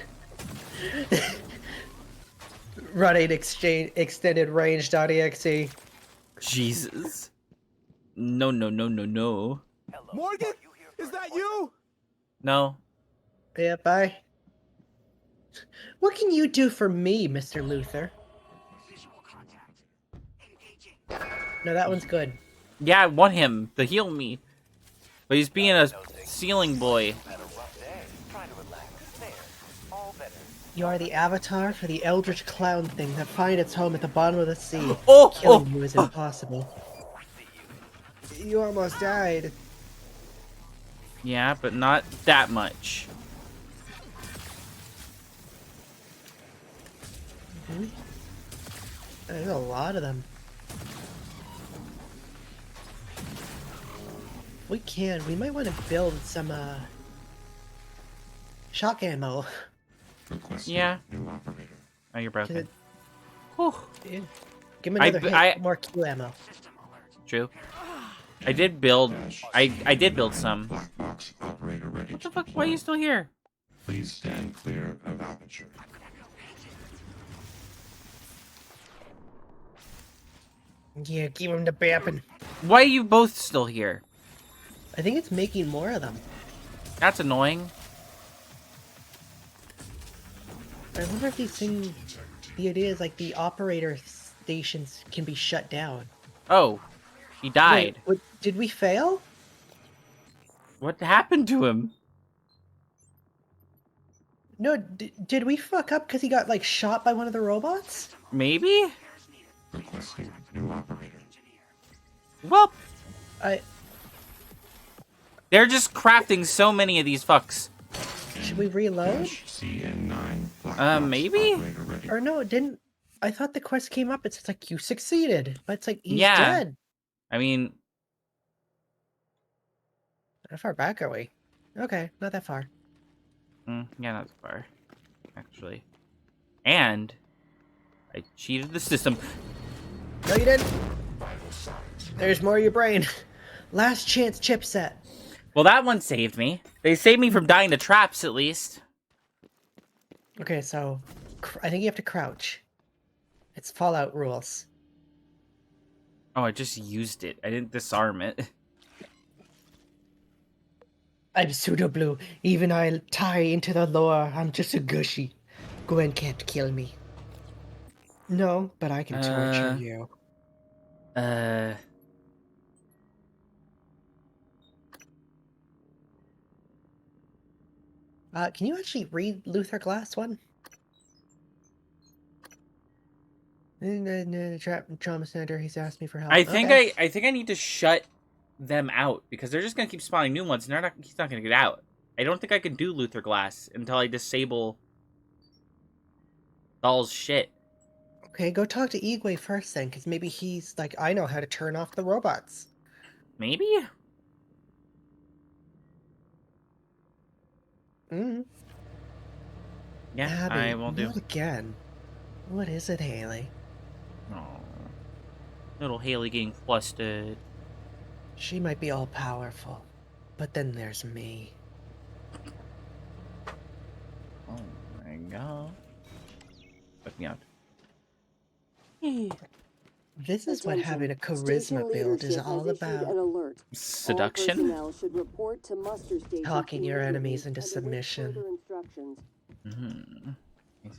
Running extended range.exe. Jesus. No. Morgan, is that you? No. Yeah, bye. What can you do for me, Mr. Luther? No, that one's good. Yeah, I want him to heal me. But he's being a ceiling boy. You are the avatar for the eldritch clown thing that finds its home at the bottom of the sea. Oh, Killing you is impossible. You almost died. Yeah, but not that much. There's a lot of them. We might want to build some, shock ammo. Yeah. Oh, you're broken. Whew. Yeah. Give me another hit, more Q ammo. True. I did build... I did build some. Black box operator ready. What the fuck? Why are you still here? Please stand clear of aperture. Yeah, keep them to bapping. Why are you both still here? I think it's making more of them. That's annoying. I wonder if these things, the idea is like the operator stations can be shut down. Oh, he died. Wait, what, did we fail? What happened to him? No, did we fuck up because he got like shot by one of the robots? Maybe? Requesting new operator. Well, I they're just crafting so many of these fucks. should we reload? CN9 black box Maybe? operator ready. Or no, it didn't. I thought the quest came up. It's like you succeeded, but it's like he's Yeah. dead. I mean, How far back are we? Okay, not that far. yeah, not so far, actually. And I cheated the system. No, you didn't. There's more of your brain. Last chance chipset. Well, that one saved me. They saved me from dying to traps, at least. Okay, so I think you have to crouch. It's Fallout rules. Oh, I just used it. I didn't disarm it. I'm pseudo blue. Even I'll tie into the lore. I'm just a gushy. Gwen can't kill me. No, but I can torture you. Can you actually read Luther Glass one? In the trauma center, he's asked me for help. I think Okay. I think I need to shut them out because they're just gonna keep spawning new ones, and he's not gonna get out. I don't think I can do Luther Glass until I disable Doll's shit. Okay, go talk to Igwe first then, because maybe he's like, I know how to turn off the robots. Maybe? Mm. Yeah, Abby, I will do. not again. What is it, Haley? Oh, little Haley getting flustered. She might be all powerful, but then there's me. Oh my god. Let me out. This is what Attention. having a Station charisma build is leadership all has issued about. An alert. All Seduction? personnel should report to muster station Talking your immediately enemies into and await submission. further instructions. Mm-hmm. I see.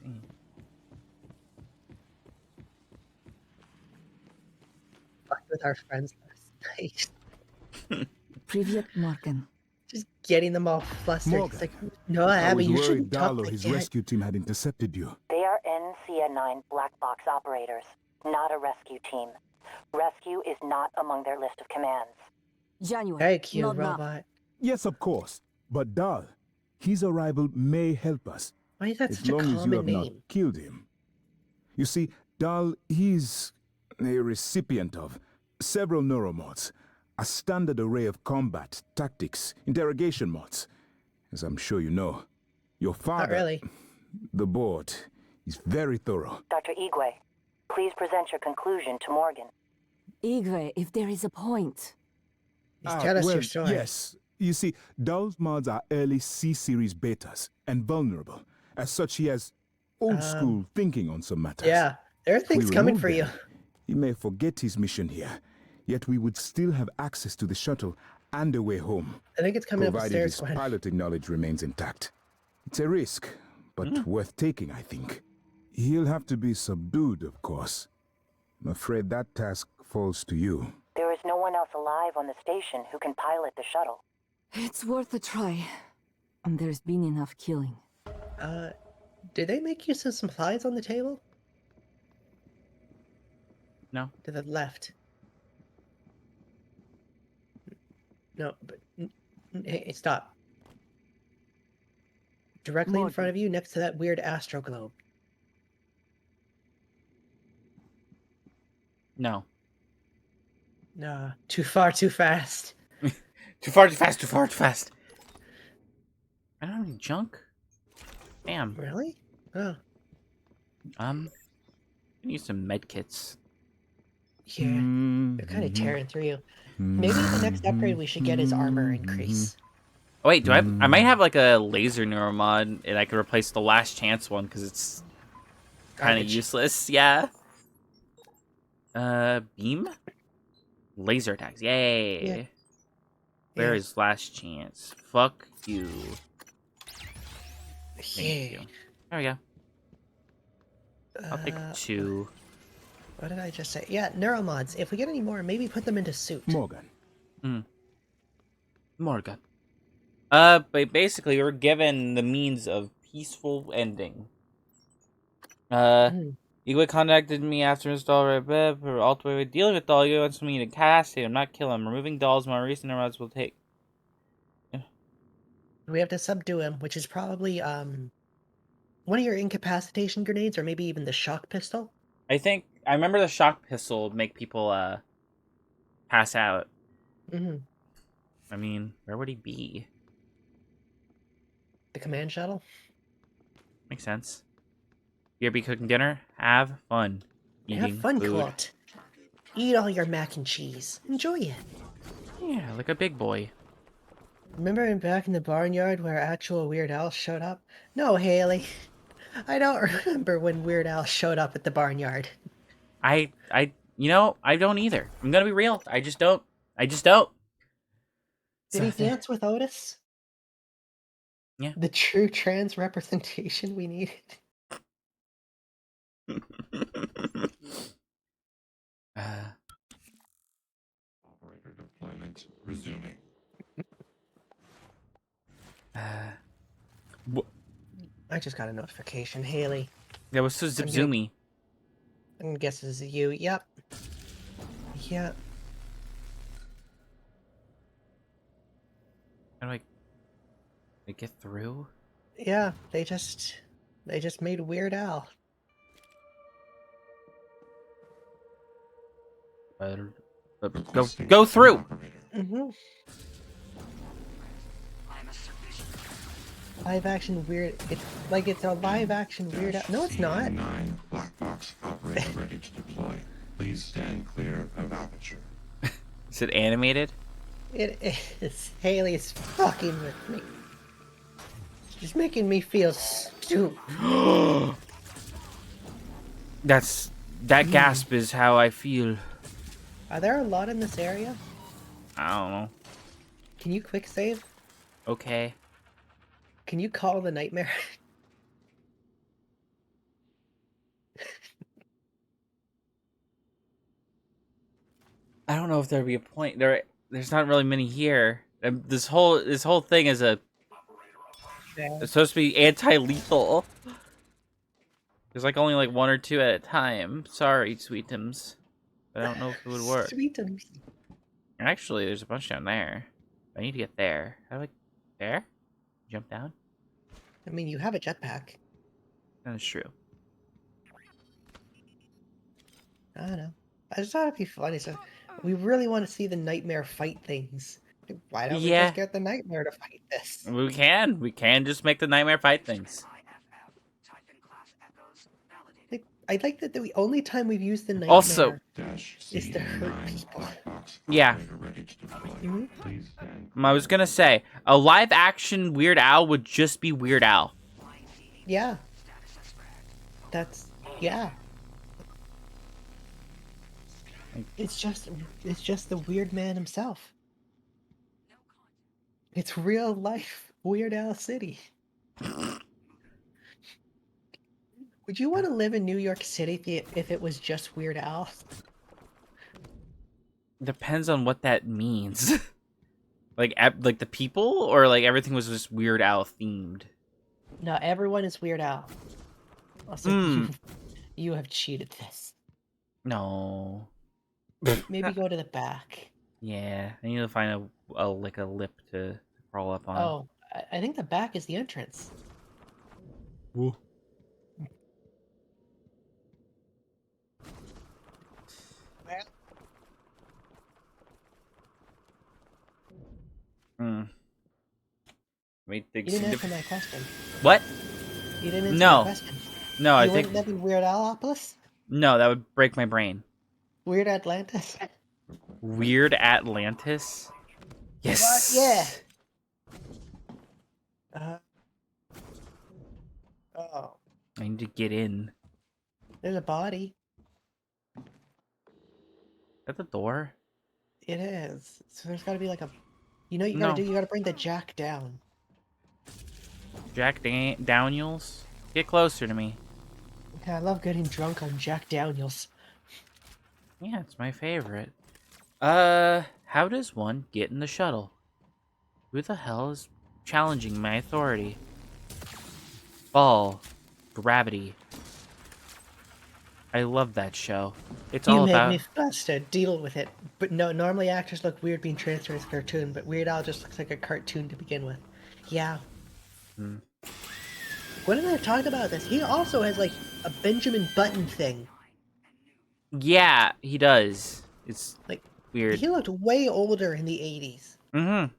Fucked with our friends last night. Привет, Morgan. Just getting them all flustered. Morgan, It's like, no, I Abby, was you worried shouldn't talk Dahl or like his that. rescue team had intercepted you. They are NCN9 black box operators, not a rescue team. Rescue is not among their list of commands. January. Very cute not now. robot. Yes, of course. But Dahl, his arrival may help us. Why is that as such a long as you common have not name? killed him. You see, Dahl, he's a recipient of several neuromods, a standard array of combat, tactics, interrogation mods. As I'm sure you know, your father, Not really. the board, is very thorough. Dr. Igwe, please present your conclusion to Morgan. Igwe, if there is a point. Just tell us well, your story. Yes. You see, Dahl's mods are early C-series betas and vulnerable. As such, he has old-school thinking on some matters. Yeah, there are If things we coming remove for you. them, he may forget his mission here, yet we would still have access to the shuttle and a way home. I think it's coming up provided upstairs, his Gwen. piloting knowledge remains intact. It's a risk, but worth taking, I think. He'll have to be subdued, of course. I'm afraid that task falls to you. There is no one else alive on the station who can pilot the shuttle. It's worth a try. And there's been enough killing. Did they make use of supplies on the table? No. To the left. No, but hey, stop. Directly in front of you, next to that weird astro globe. No. Nah, too far, too fast. Too far, too fast, too far, too fast. I don't have any junk. Damn. Really? Oh. I need some med kits. Yeah, they're kind of tearing through you. Maybe the next upgrade we should get is armor increase. Oh wait, do I might have like a laser neuromod and I could replace the last chance one because it's kind of Garbage. useless. Yeah. Beam? Laser attacks. Yay. Yeah. Where Yeah. is last chance? Fuck you. Yeah. Thank you. There we go. I'll take 2. What did I just say? Yeah, neuromods. If we get any more, maybe put them into suit. Morgan. Morgan. But basically, we're given the means of peaceful ending. Igwe contacted me after installing ultimately dealing with doll. You wants me to castrate him, not kill him. Removing dolls more recent neuromods will take. We have to subdue him, which is probably one of your incapacitation grenades, or maybe even the shock pistol. I remember the shock pistol would make people pass out. I mean, where would he be? The command shuttle. Makes sense. You'll be cooking dinner. Have fun. Eating Have fun, food. Colt. Eat all your mac and cheese. Enjoy it. Yeah, like a big boy. Remember back in the barnyard where actual Weird Al showed up? No, Haley. I don't remember when Weird Al showed up at the barnyard. I don't either. I'm gonna be real. I just don't. Did he dance with Otis? Yeah. The true trans representation we needed. Operator deployment resuming. I just got a notification, Haley. That was so Zipzoomy. I guess this is you. Yep. Yep. How do I get through? Yeah, they just made Weird Al. Go through. Live action weird. It's a live action Weird Al. No, it's not. 9 black box operator ready to deploy. Please stand clear of aperture. Is it animated? It is. Haley is fucking with me. She's making me feel stupid. That gasp is how I feel. Are there a lot in this area? I don't know. Can you quick save? Okay. Can you call the nightmare? I don't know if there'd be a point. There's not really many here. This whole thing is it's supposed to be anti-lethal. There's only 1 or 2 at a time. Sorry, Sweetums. I don't know if it would work. Sweetums. Actually, there's a bunch down there. I need to get there. How do I... There? Jump down? I mean, you have a jetpack. That is true. I don't know. I just thought it'd be funny. So we really want to see the nightmare fight things. Why don't we just get the nightmare to fight this? We can just make the nightmare fight things. I like that the only time we've used the nightmare Also, is to hurt people. Yeah. I was gonna say, a live action Weird Al would just be Weird Al. Yeah. Yeah. It's just the weird man himself. It's real life Weird Al City. Would you want to live in New York City if it was just Weird Al? Depends on what that means. like the people, or everything was just Weird Al themed. No, everyone is Weird Al. Also, you have cheated this. No. Maybe go to the back. Yeah, I need to find a lip to crawl up on. Oh, I think the back is the entrance. Woo. Wait, you didn't answer my question. What? You didn't answer my question. No, I think... You wouldn't live in Weird Alopolis? No, that would break my brain. Weird Atlantis? Weird Atlantis? Yes! Yeah! Oh. I need to get in. There's a body. Is that the door? It is. So there's gotta be a... You know what you gotta do? You gotta bring the jack down. Jack Daniels? Get closer to me. Yeah, I love getting drunk on Jack Daniels. Yeah, it's my favorite. How does one get in the shuttle? Who the hell is challenging my authority? Ball. Gravity. I love that show. It's You all made about... me fuss to deal with it. But no, normally actors look weird being transferred as a cartoon, but Weird Al just looks like a cartoon to begin with. Yeah. Hmm. What did I talk about this? He also has like a Benjamin Button thing. Yeah, he does. It's Like weird. he looked way older in the 80s. Mm-hmm.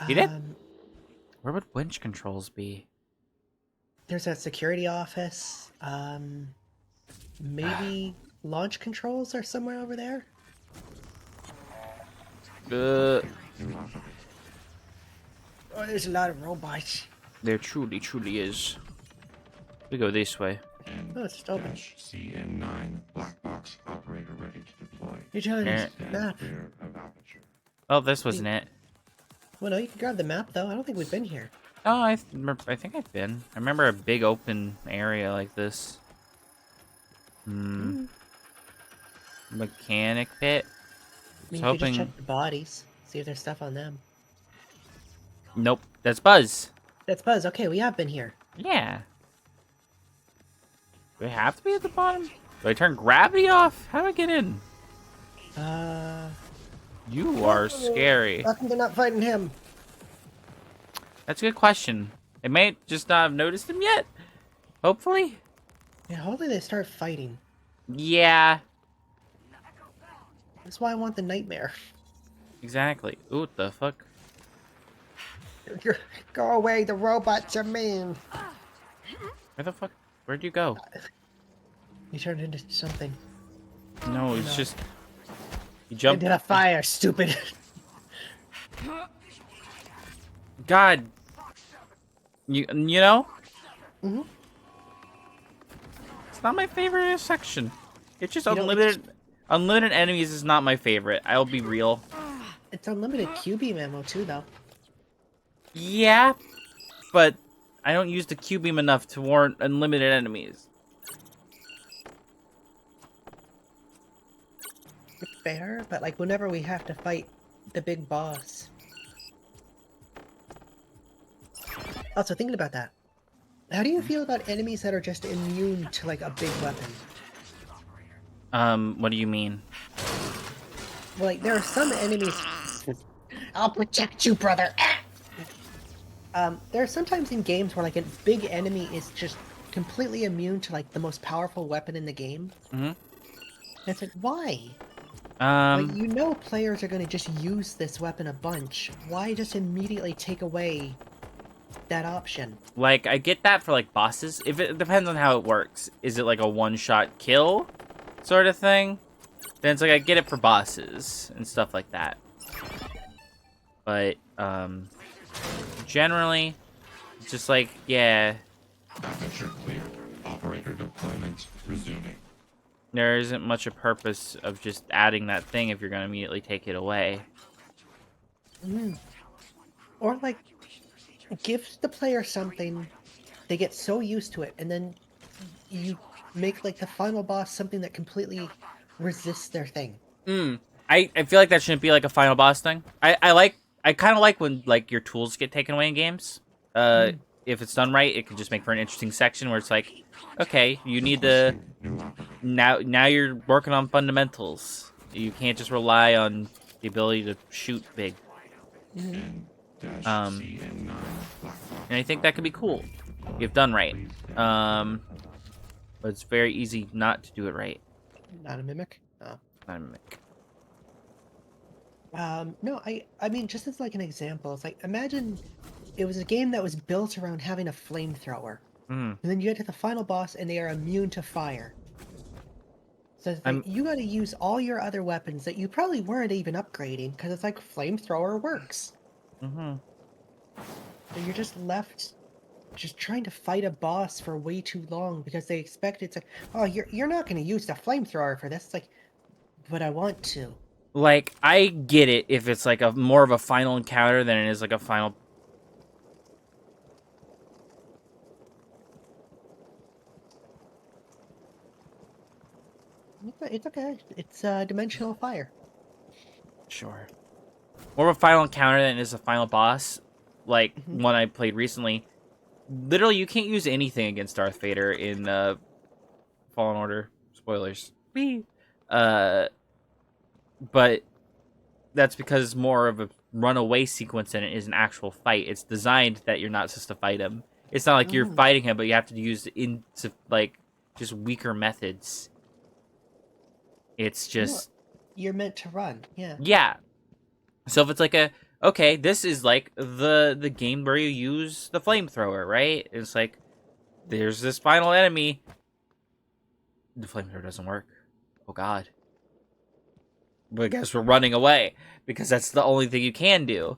He did? Um, Where would winch controls be? there's a security office. Maybe launch controls are somewhere over there. Uh, Oh, there's a lot of robots. there truly is. We go this way. Oh, it's just open. CN9 black box operator ready to deploy. You're telling us Stand map. clear of aperture. Oh, this wasn't it. Well, no, you can grab the map though. I don't think we've been here. Oh, I think I've been. I remember a big open area like this. Mechanic pit. I mean, Was you could just hoping. check the bodies, see if there's stuff on them. Nope, that's Buzz. That's Buzz. Okay, we have been here. Yeah. Do I have to be at the bottom? Do I turn gravity off? How do I get in? You are scary. Welcome to not fighting him. That's a good question. I may just not have noticed him yet. Hopefully. Yeah, hopefully they start fighting. Yeah. That's why I want the nightmare. Exactly. Ooh, what the fuck? Go away, the robots are mean. Where the fuck? Where'd you go? You turned into something. No, it's just... You jumped... Into the fire, stupid. God. You know? Mm-hmm. It's not my favorite section. It's just You know, unlimited... Unlimited enemies is not my favorite. I'll be real. It's unlimited Q-beam ammo too, though. Yeah, but I don't use the Q-beam enough to warrant unlimited enemies. Fair, but like whenever we have to fight the big boss. Also, thinking about that, how do you feel about enemies that are just immune to like a big weapon? What do you mean? Well, like there are some enemies. I'll protect you, brother. There are sometimes in games where like a big enemy is just completely immune to like the most powerful weapon in the game. Mm-hmm. It's like, why? Like, Um, you know players are going to just use this weapon a bunch. Why just immediately take away that option? like, I get that for, like, bosses. If it depends on how it works. Is it, like, a one-shot kill sort of thing? Then it's like, I get it for bosses and stuff like that. But, generally, it's just like, yeah, Aperture cleared. Operator deployment resuming. there isn't much a purpose of just adding that thing if you're going to immediately take it away. Or like, give the player something, they get so used to it, and then you make like the final boss something that completely resists their thing. I feel like that shouldn't be like a final boss thing. I kind of like when like your tools get taken away in games. If it's done right, it can just make for an interesting section where it's like, okay, you need to now you're working on fundamentals. You can't just rely on the ability to shoot big. And I think that could be cool if done right. But it's very easy not to do it right. Not a mimic? Oh. Not a mimic. No, I mean, just as like an example, it's like, imagine it was a game that was built around having a flamethrower. And then you get to the final boss and they are immune to fire. So it's like, you gotta use all your other weapons that you probably weren't even upgrading, because it's like, flamethrower works. So you're just left just trying to fight a boss for way too long because they expect it's like, oh, you're not gonna use the flamethrower for this. It's like, but I want to. Like, I get it if it's like a more of a final encounter than it is like a final. It's okay. It's dimensional fire. Sure. More of a final encounter than it is a final boss. Like Mhm. one I played recently. Literally, you can't use anything against Darth Vader in Fallen Order. Spoilers. Whee! But that's because it's more of a runaway sequence than it is an actual fight. It's designed that you're not supposed to fight him. It's not like you're Mm. fighting him, but you have to use like just weaker methods. It's No, just you're meant to run. Yeah. yeah. So if it's like okay, this is like the game where you use the flamethrower, right? It's like there's this final enemy. The flamethrower doesn't work. Oh god. But I guess we're running away because that's the only thing you can do.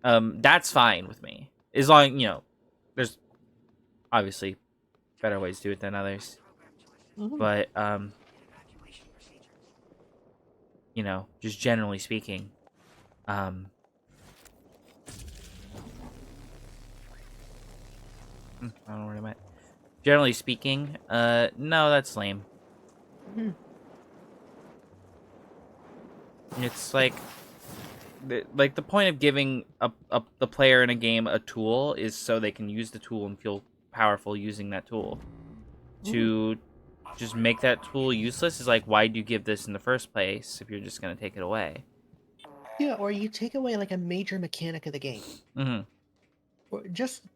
That's fine with me. As long, there's obviously better ways to do it than others. Mhm. But just generally speaking, I don't know what I meant. Generally speaking, no, that's lame. Mhm. It's like the point of giving the player in a game a tool is so they can use the tool and feel powerful using that tool. To just make that tool useless is like, why do you give this in the first place if you're just gonna take it away? Yeah, or you take away like a major mechanic of the game. Mm-hmm.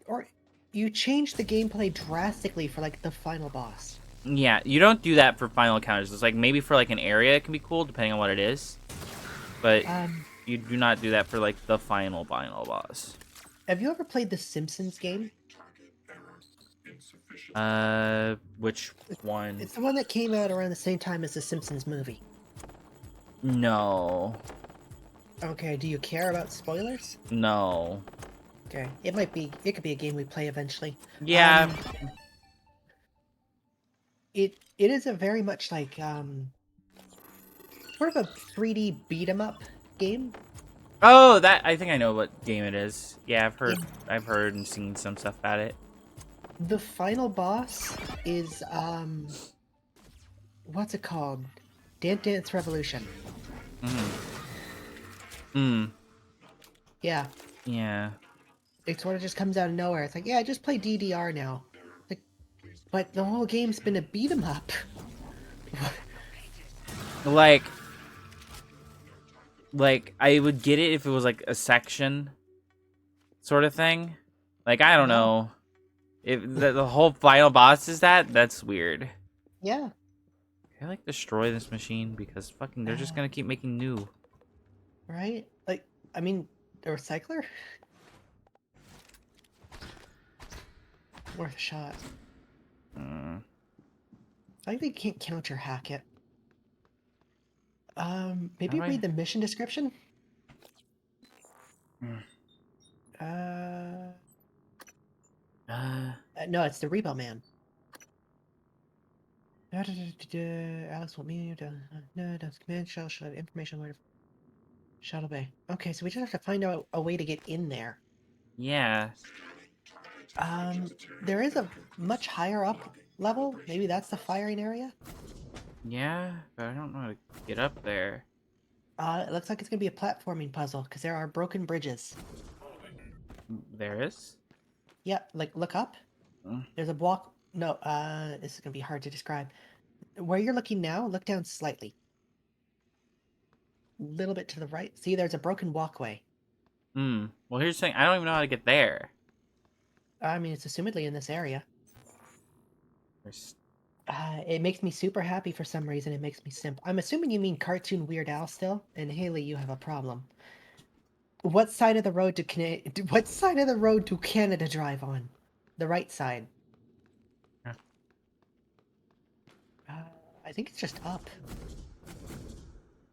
Or you change the gameplay drastically for like the final boss. Yeah, you don't do that for final encounters. It's like maybe for like an area it can be cool depending on what it is, but you do not do that for like the final boss. Have you ever played the Simpsons game? Which one? It's the one that came out around the same time as the Simpsons movie. No. Okay, do you care about spoilers? No. Okay, it could be a game we play eventually. Yeah. It is a very much like sort of a 3D beat 'em up game. Oh, I think I know what game it is. Yeah, I've heard and seen some stuff about it. The final boss is what's it called? Dance Dance Revolution. Yeah. Yeah. It sort of just comes out of nowhere. It's like, yeah, just play DDR now. Like, but the whole game's been a beat 'em up. Like I would get it if it was like a section sort of thing. Like I don't know. If the whole final boss is that's weird. Yeah. Can I like destroy this machine because fucking they're just gonna keep making new. Right? Like, I mean, a recycler? Worth a shot. I think they can't counter hack it. Maybe read the mission description? No, it's the Rebel Man. Alex will mean you to does command shell shut information where to Shuttle Bay. Okay, so we just have to find out a way to get in there. Yeah. There is a much higher up level. Maybe that's the firing area? Yeah, but I don't know how to get up there. It looks like it's gonna be a platforming puzzle, because there are broken bridges. There is? Yeah, like, look up. There's a block... No, this is gonna be hard to describe. Where you're looking now, look down slightly. A little bit to the right. See, there's a broken walkway. Well, here's the thing. I don't even know how to get there. I mean, it's assumedly in this area. It makes me super happy for some reason. It makes me simp. I'm assuming you mean cartoon Weird Al still, and Haley, you have a problem. What side of the road do Canada drive on? The right side. Huh. I think it's just up.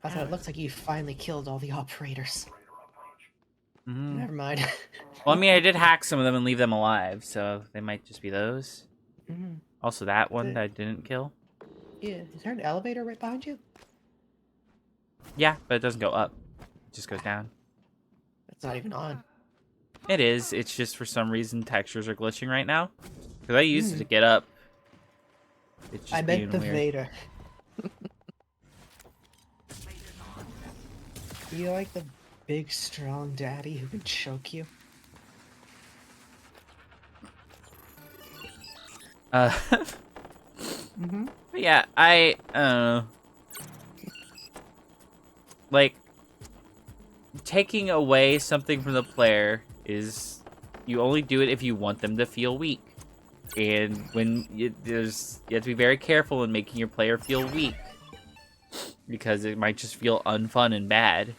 Also, it looks like you finally killed all the operators. Never mind. Well, I mean, I did hack some of them and leave them alive, so they might just be those. Also, that one that I didn't kill. Yeah, is there an elevator right behind you? Yeah, but it doesn't go up. It just goes down. It's not even on. It is. It's just for some reason textures are glitching right now. Because I used it to get up. It's just I meant the weird. Vader. You like the big, strong daddy who can choke you? Mm-hmm. Yeah, like, taking away something from the player is, you only do it if you want them to feel weak. And when you have to be very careful in making your player feel weak, because it might just feel unfun and bad.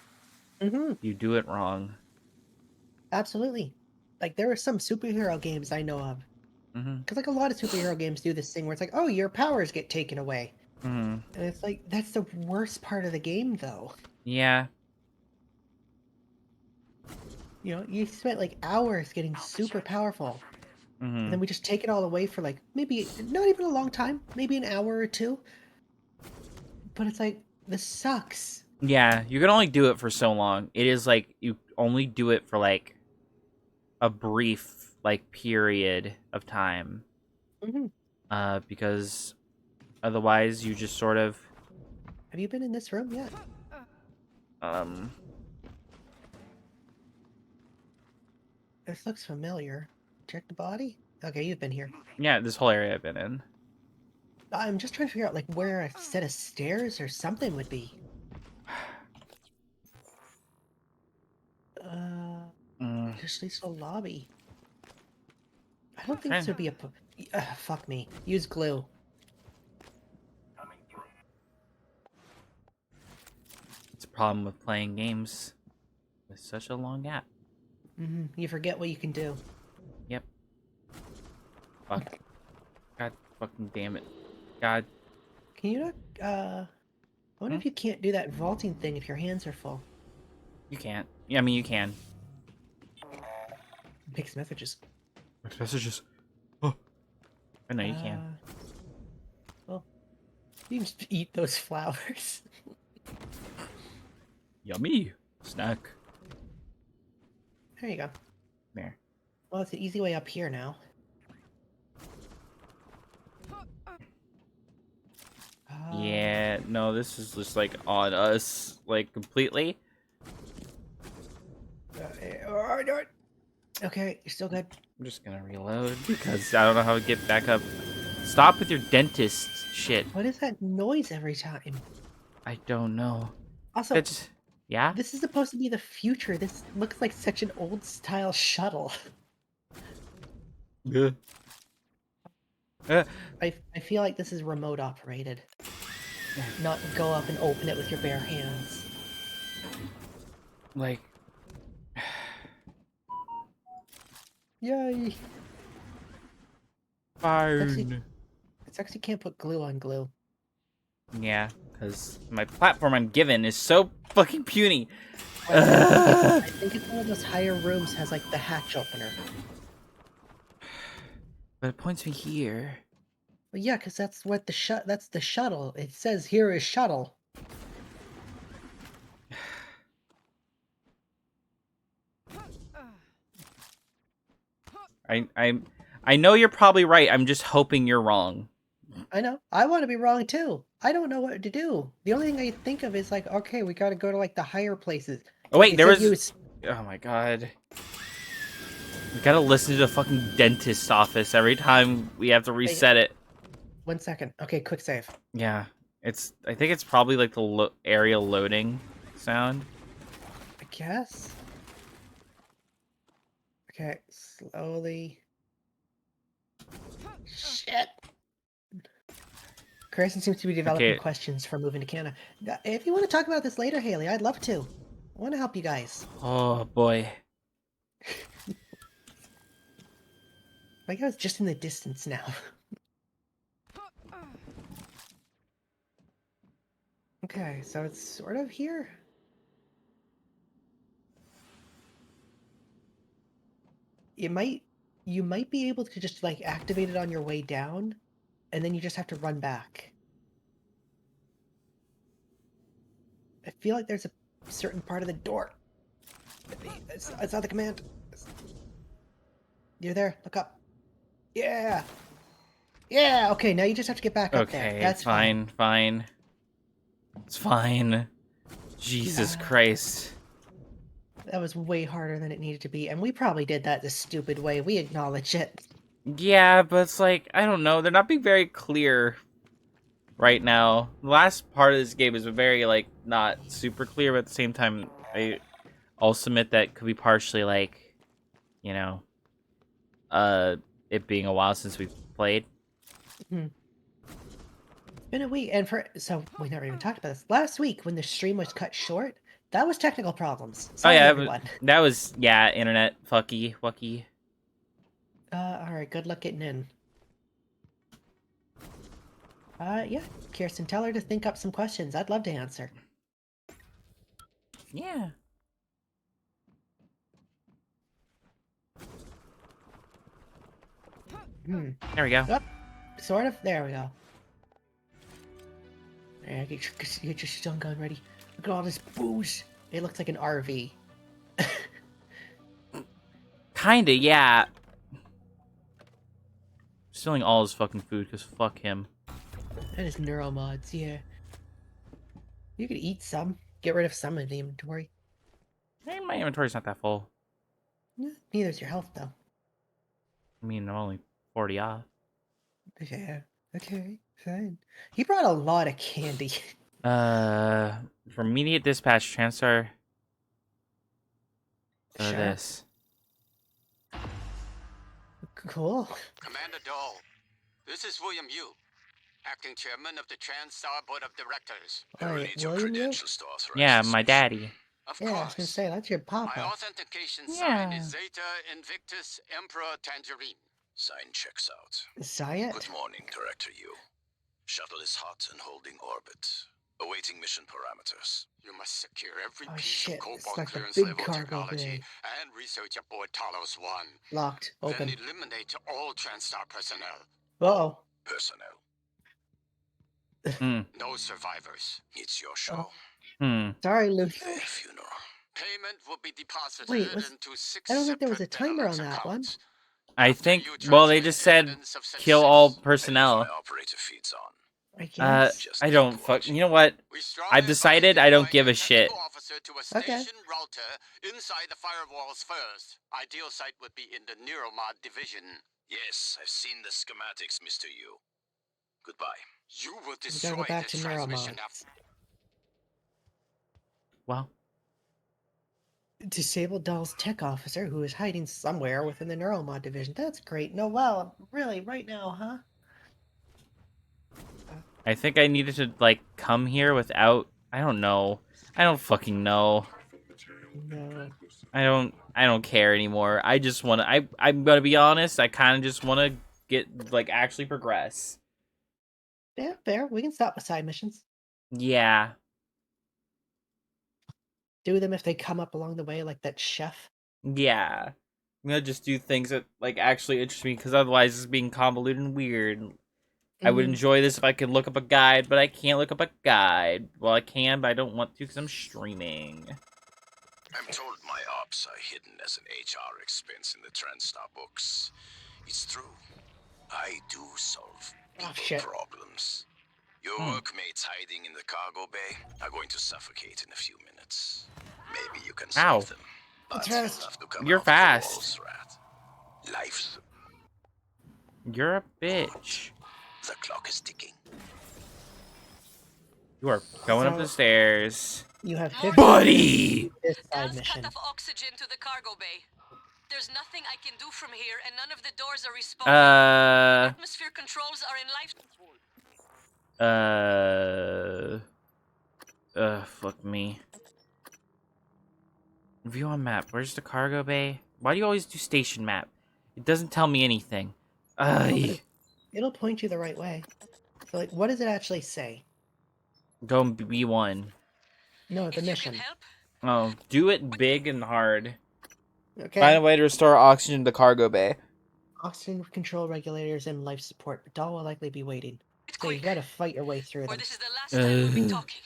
Mm-hmm. You do it wrong. Absolutely. Like, there are some superhero games I know of. Mm-hmm. Because, like, a lot of superhero games do this thing where it's like, oh, your powers get taken away. Mm-hmm. And it's like, that's the worst part of the game, though. Yeah. You know, you spent, like, hours getting super powerful. And Mm-hmm. then we just take it all away for, like, maybe not even a long time. Maybe an hour or two. But it's like, this sucks. Yeah, you can only do it for so long. It is like, you only do it for, like, a brief, like, period of time. Mm-hmm. Because otherwise you just sort of... Have you been in this room yet? This looks familiar. Check the body? Okay, you've been here. Yeah, this whole area I've been in. I'm just trying to figure out, like, where a set of stairs or something would be. Just leads to a lobby. I don't think this would be a... fuck me. Use glue. It's a problem with playing games with such a long gap. Mm-hmm. You forget what you can do. Yep. Fuck. God fucking damn it. God. Can you not, I wonder if you can't do that vaulting thing if your hands are full. You can't. Yeah, I mean, you can. Mixed messages. Mixed messages. Oh. I know you can. Well, you can just eat those flowers. Yummy. Snack. There you go. There. Well, it's an easy way up here now. Yeah, no, this is just, like, on us, like, completely. Okay, you're still good. I'm just gonna reload, because I don't know how to get back up. Stop with your dentist shit. What is that noise every time? I don't know. Also, yeah? This is supposed to be the future. This looks like such an old-style shuttle. Yeah. I feel like this is remote operated. Not go up and open it with your bare hands. Like... Yay! Fine. It's actually can't put glue on glue. Yeah, because my platform I'm given is so fucking puny. I think it's one of those higher rooms has like the hatch opener. But it points me here. Well, yeah, because that's what that's the shuttle. It says here is shuttle. I know you're probably right. I'm just hoping you're wrong. I know. I want to be wrong too. I don't know what to do. The only thing I think of is like, okay, we got to go to like the higher places. Oh wait, there was. Oh my god. We gotta listen to the fucking dentist's office every time we have to reset it. 1 second. Okay, quick save. Yeah, it's. I think it's probably like the area loading sound. I guess. Okay, slowly. Shit. Carson seems to be developing questions for moving to Canada. If you want to talk about this later, Haley, I'd love to. I want to help you guys. Oh boy. Like I was just in the distance now. Okay, so it's sort of here. You might be able to just like activate it on your way down, and then you just have to run back. I feel like there's a certain part of the door. It's not the command. You're there. Look up. Yeah. Yeah. Okay. Now you just have to get back up there. Okay. That's fine. Fine. It's fine. Jesus Yeah. Christ. That was way harder than it needed to be, and we probably did that the stupid way. We acknowledge it. Yeah, but it's like, I don't know. They're not being very clear right now. The last part of this game is very, like, not super clear, but at the same time, I'll submit that could be partially, like, you know, it being a while since we've played. Hmm. It's been a week, and so we never even talked about this. Last week, when the stream was cut short, that was technical problems. Oh, Sorry, yeah, everyone. that was, yeah, internet fucky. Alright, good luck getting in. Yeah, Kirsten, tell her to think up some questions. I'd love to answer. Yeah. There we go. Oh, sort of. There we go. Yeah, get your stun gun ready. Look at all this booze. It looks like an RV. Kinda, yeah. Stealing all his fucking food, because fuck him. That is neuromods, yeah. You could eat some. Get rid of some of the inventory. Hey, my inventory's not that full. Neither's your health, though. I mean, I'm only 40 off. Yeah. Okay, fine. He brought a lot of candy. For immediate dispatch, transfer. Sure. This. Cool. Commander Dole, this is William Yu, acting chairman of the TranStar Board of Directors. Alright, William Yu? Yeah, my daddy. Of Yeah, I was course. gonna say, that's your My papa. authentication sign Yeah. is Zeta Invictus Emperor Tangerine. Sign checks out. Zayat? Good morning, Director Yu. Shuttle is hot and holding orbit. Awaiting mission parameters. You must secure every Oh piece shit, of it's cobalt like the clearance big level cargo technology bay. and research aboard Talos 1. Locked. Open. Then eliminate all TranStar personnel. Uh-oh. Personnel. No survivors. It's your show. Sorry, Luke. Their funeral. Payment will be deposited Wait, into 6 I don't think there was a separate timer on Benelux that one. accounts. I think, well, they just said kill all personnel. My operator feeds on. I guess. I don't fuck. You know what? I've decided I don't give a shit. Officer to a Okay. station router inside the firewalls first. Ideal site would be in the Neuromod division. Yes, I've seen the schematics, Mr. Yu. Goodbye. You will We gotta destroy go back the to transmission neuromods. Well, Disabled Doll's tech officer who is hiding somewhere within the neuromod division. That's great. No, well, really, right now, huh? I think I needed to, like, come here without... I don't know. I don't fucking know. No. I don't care anymore. I just want to... I'm gonna be honest. I kind of just want to get, like, actually progress. Yeah, fair. We can stop with side missions. Yeah. Do them if they come up along the way, like that chef. Yeah. I'm gonna just do things that, like, actually interest me, because otherwise it's being convoluted and weird. I would enjoy this if I could look up a guide, but I can't look up a guide. Well, I can, but I don't want to because I'm streaming. I'm told my ops are hidden as an HR expense in the TranStar books. It's true. I do solve people problems. Your workmates hiding in the cargo bay are going to suffocate in a few minutes. Maybe you can Ow. save them. But you'll have to come You're out of the fast. walls, rat. Life's... You're a bitch. The clock is ticking. You are going up the stairs. You have 50 Buddy! this side Dal's mission. cut off oxygen to the cargo bay. There's nothing I can do from here, and none of the doors are responding. Atmosphere controls are in life. Fuck me. View on map. Where's the cargo bay? Why do you always do station map? It doesn't tell me anything. It'll point you the right way. So, like, what does it actually say? Go B1. No, the mission. Oh, do it big and hard. Okay. Find a way to restore oxygen to the cargo bay. Oxygen control regulators and life support. But Dahl will likely be waiting. So you gotta fight your way through them. This is the last time we'll be talking.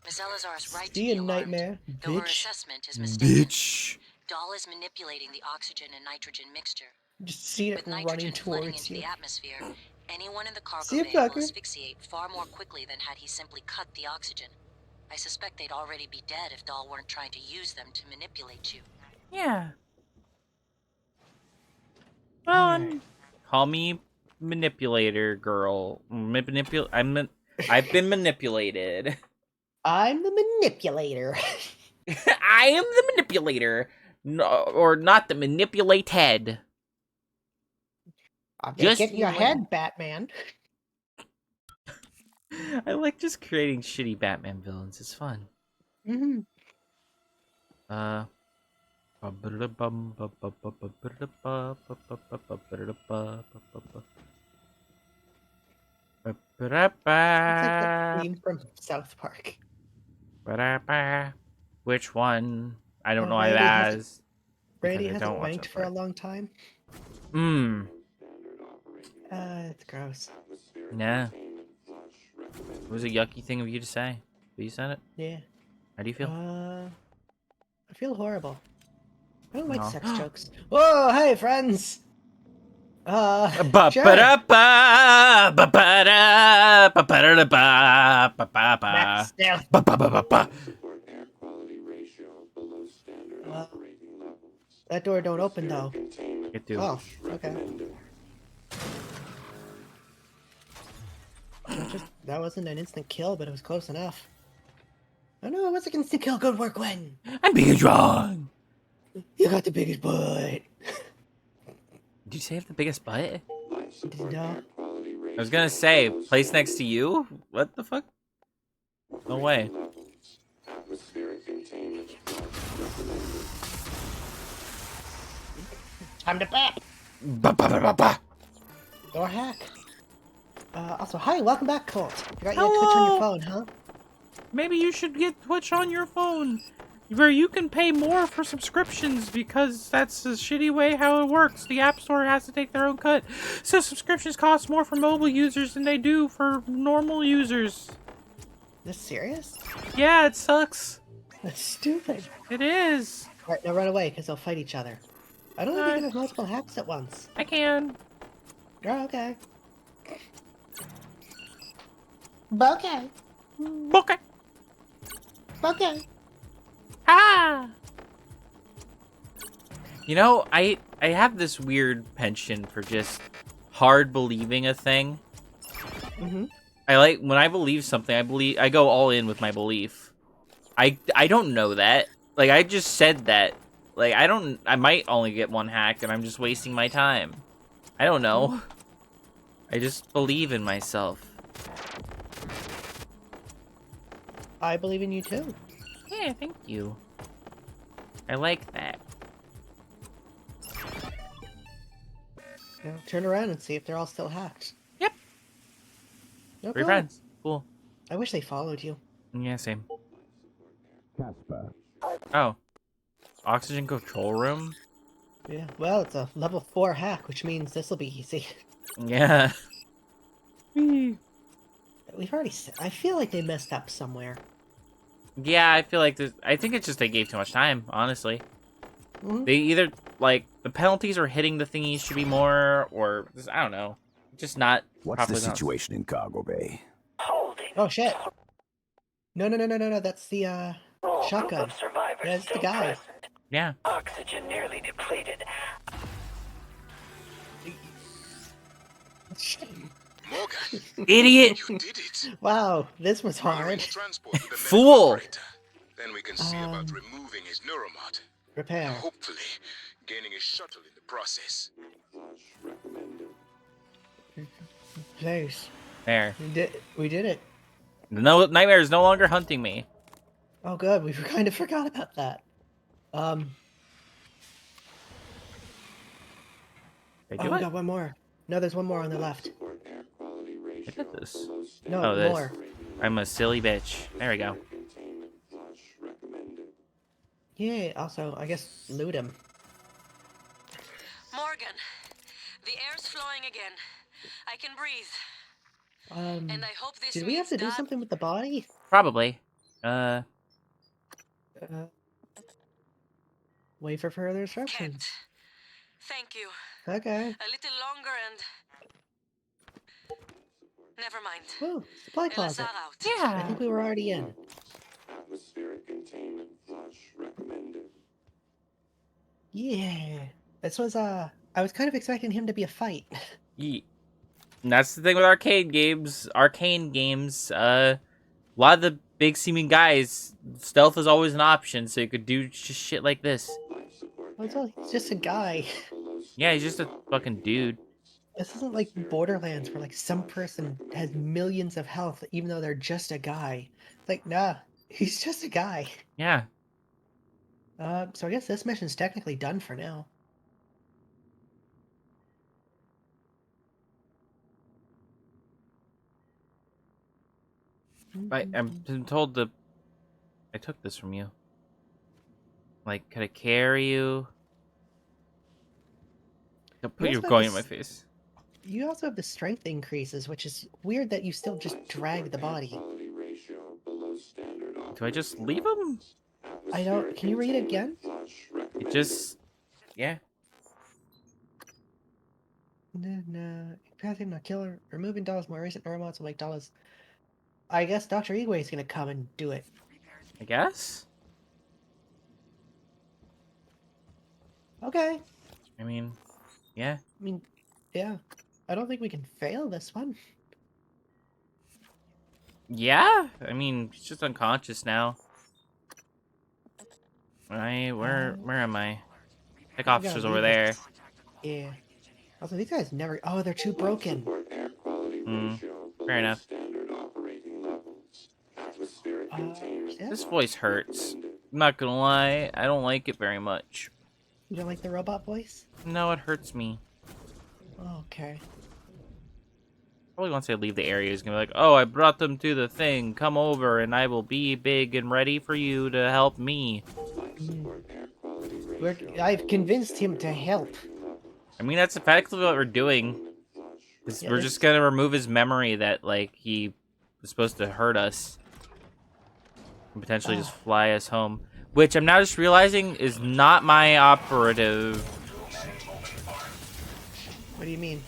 Ms. Elazar is right to See be you, alarmed, nightmare, though her bitch. assessment is mistaken. Bitch. Dahl is manipulating the oxygen and nitrogen mixture. Just see it With running nitrogen flooding towards into you. the atmosphere, Anyone in the cargo See you, bay will fucker. asphyxiate far more quickly than had he simply cut the oxygen. I suspect they'd already be dead if Dahl weren't trying to use them to manipulate you. Yeah. Well, Alright. call me manipulator girl. I've been manipulated. I'm the manipulator. I am the manipulator, no, or not the manipulated. I'm gonna Just get in your like- head, Batman. I like just creating shitty Batman villains. It's fun. Mm-hmm. It's like the theme from South Park. Which one? I don't know. Randy I've hasn't- asked. Randy because I hasn't don't watch wanked South for a Park. long time. Mmm. It's gross. Nah. It was a yucky thing of you to say. But you said it. Yeah. How do you feel? I feel horrible. I don't like No. sex jokes. Whoa, hey, friends! Sure. Max stealth. That door don't open, though. It do. Oh, okay. That wasn't an instant kill, but it was close enough. Oh no, it was an instant kill. Good work, Gwen. I'm being strong. You got the biggest butt. Did you say I have the biggest butt? No. I was gonna say, place next to you? What the fuck? No way. Time to bat. Or hack. Also, hi, welcome back, Colt. You got your Twitch on your phone, huh? Maybe you should get Twitch on your phone, where you can pay more for subscriptions, because that's a shitty way how it works. The App Store has to take their own cut, so subscriptions cost more for mobile users than they do for normal users. This serious? Yeah, it sucks. That's stupid. It is. Alright, now run away, because they'll fight each other. I don't think you can have multiple hacks at once. I can. Oh, okay. Okay. Okay. Okay. Ah. You know, I have this weird penchant for just hard believing a thing. Mm-hmm. I like when I believe something, I go all in with my belief. I don't know that. Like, I just said that. Like, I might only get one hack and I'm just wasting my time. I don't know. I just believe in myself. I believe in you too. Yeah, thank you. I like that. Now turn around and see if they're all still hacked. Yep. No, We're cool. friends. Cool. I wish they followed you. Yeah, same. Casper. Oh. Oxygen control room? Yeah, well, it's a level 4 hack, which means this will be easy. Yeah. We've already... I feel like they messed up somewhere. Yeah, I feel like this. I think it's just they gave too much time, honestly. Mm-hmm. They either, like, the penalties are hitting the thingies should be more, or, I don't know. Just not What's the properly balanced. situation in cargo bay? Oh, shit. No, that's the, shotgun. Yeah, it's the guy. Yeah. Oxygen nearly depleted. Morgan, Idiot! you did it. Wow, this was hard. Arrange transport with the medical Fool! operator. Then we can see about removing his neuromod. Repair. Hopefully, gaining a shuttle in the process. Place. There. We did it. No nightmare is no longer hunting me. Oh, good. We kind of forgot about that. They do we it? got one more. No, there's one more on the left. I did this. No, Oh, this. more. I'm a silly bitch. There we go. Yeah, also, I guess loot him. Morgan, the air's flowing again. I can breathe. And I hope this Did we have to do means something with the body? Probably. Wait for further instructions. Thank you. Okay. A little longer and Never mind. Oh, supply closet. LSR out. I think we were already in. Atmospheric containment flush recommended. Yeah. This was, I was kind of expecting him to be a fight. And that's the thing with arcade games. Arcane games, a lot of the big seeming guys, stealth is always an option, so you could do just shit like this. He's just a guy. Yeah, he's just a fucking dude. This isn't like Borderlands where like some person has millions of health even though they're just a guy. It's like, nah, he's just a guy. Yeah. So I guess this mission's technically done for now. I'm told that I took this from you. Like, could I carry you? Don't put You your also have going in my this- face. You also have the strength increases, which is weird that you still just drag the body. Do I just leave him? I don't. Can you read it again? It just, yeah. No. Passing not killer. Removing dolls more recent neuromods will make dolls. I guess Dr. Igwe is gonna come and do it. I guess. Okay. I mean, yeah. Yeah. I don't think we can fail this one. Yeah? I mean, he's just unconscious now. Where am I? Tech officer's over there. Yeah. Also, these guys never. Oh, they're too broken. Fair enough. This voice hurts. I'm not gonna lie, I don't like it very much. You don't like the robot voice? No, it hurts me. Oh, okay. Probably once I leave the area, he's gonna be like, "Oh, I brought them to the thing. Come over, and I will be big and ready for you to help me." I've convinced him to help. I mean, that's effectively what we're doing. We're just gonna remove his memory that, like, he was supposed to hurt us. And potentially just fly us home. Which I'm now just realizing is not my operative. What do you mean?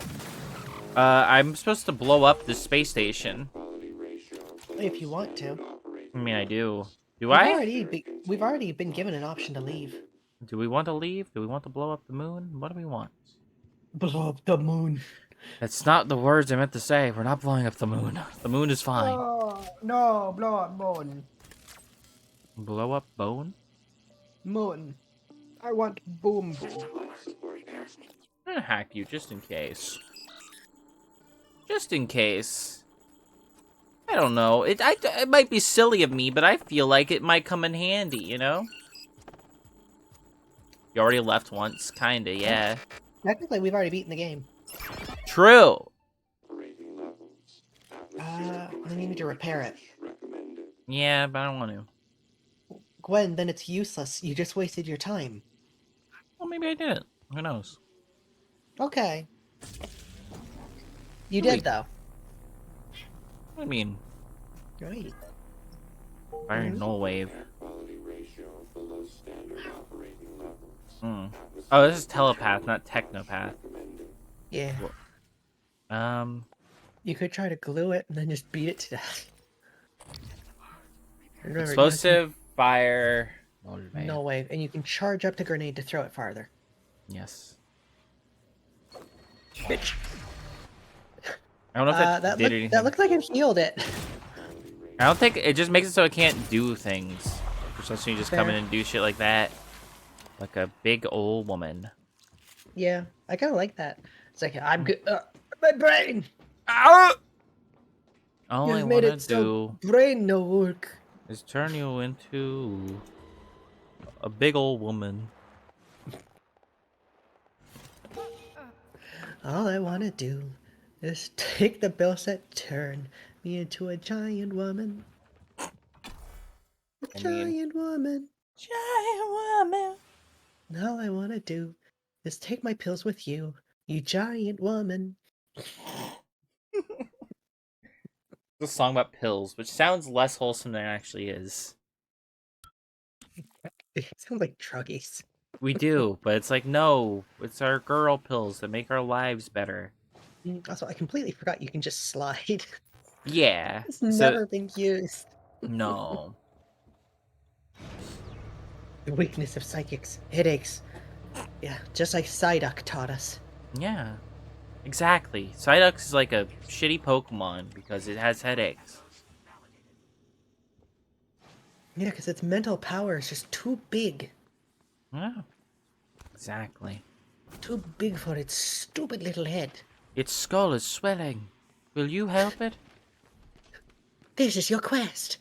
I'm supposed to blow up the space station. If you want to. I mean, I do. Do I? We've already been given an option to leave. Do we want to leave? Do we want to blow up the moon? What do we want? Blow up the moon. That's not the words I meant to say. We're not blowing up the moon. The moon is fine. Oh, no, blow up moon. Blow up bone? Moon. I want boom boom. I'm gonna hack you just in case. Just in case. I don't know. It might be silly of me, but I feel like it might come in handy, you know? You already left once, kinda, yeah. Technically, we've already beaten the game. True! Then you need to repair it. Yeah, but I don't want to. Gwen, then it's useless. You just wasted your time. Well, maybe I didn't. Who knows? Okay. You did, though. I mean... Great. Fire null wave. Oh, this is telepath, not technopath. Yeah. You could try to glue it and then just beat it to death. Remember, explosive, fire, null wave, and you can charge up the grenade to throw it farther. Yes. Bitch. I don't know if that did anything. That looked like it healed it. I don't think it just makes it so it can't do things. Which lets you just come in and do shit like that. Like a big old woman. Yeah, I kind of like that. It's like, I'm good. My brain! Ow! All You've I made want it to so do brain no work. is turn you into a big old woman. All I want to do is take the bill set, turn me into a giant woman. Giant woman. Giant woman. All I want to do is take my pills with you, you giant woman. It's a song about pills, which sounds less wholesome than it actually is. It sounds like druggies. We do, but it's like, no, it's our girl pills that make our lives better. Also, I completely forgot you can just slide. Yeah. It's So never been used. no. The weakness of psychics. Headaches. Yeah, just like Psyduck taught us. Yeah. Exactly. Psyduck is like a shitty Pokemon because it has headaches. Yeah, because its mental power is just too big. Yeah. Exactly. Too big for its stupid little head. Its skull is swelling. Will you help it? This is your quest.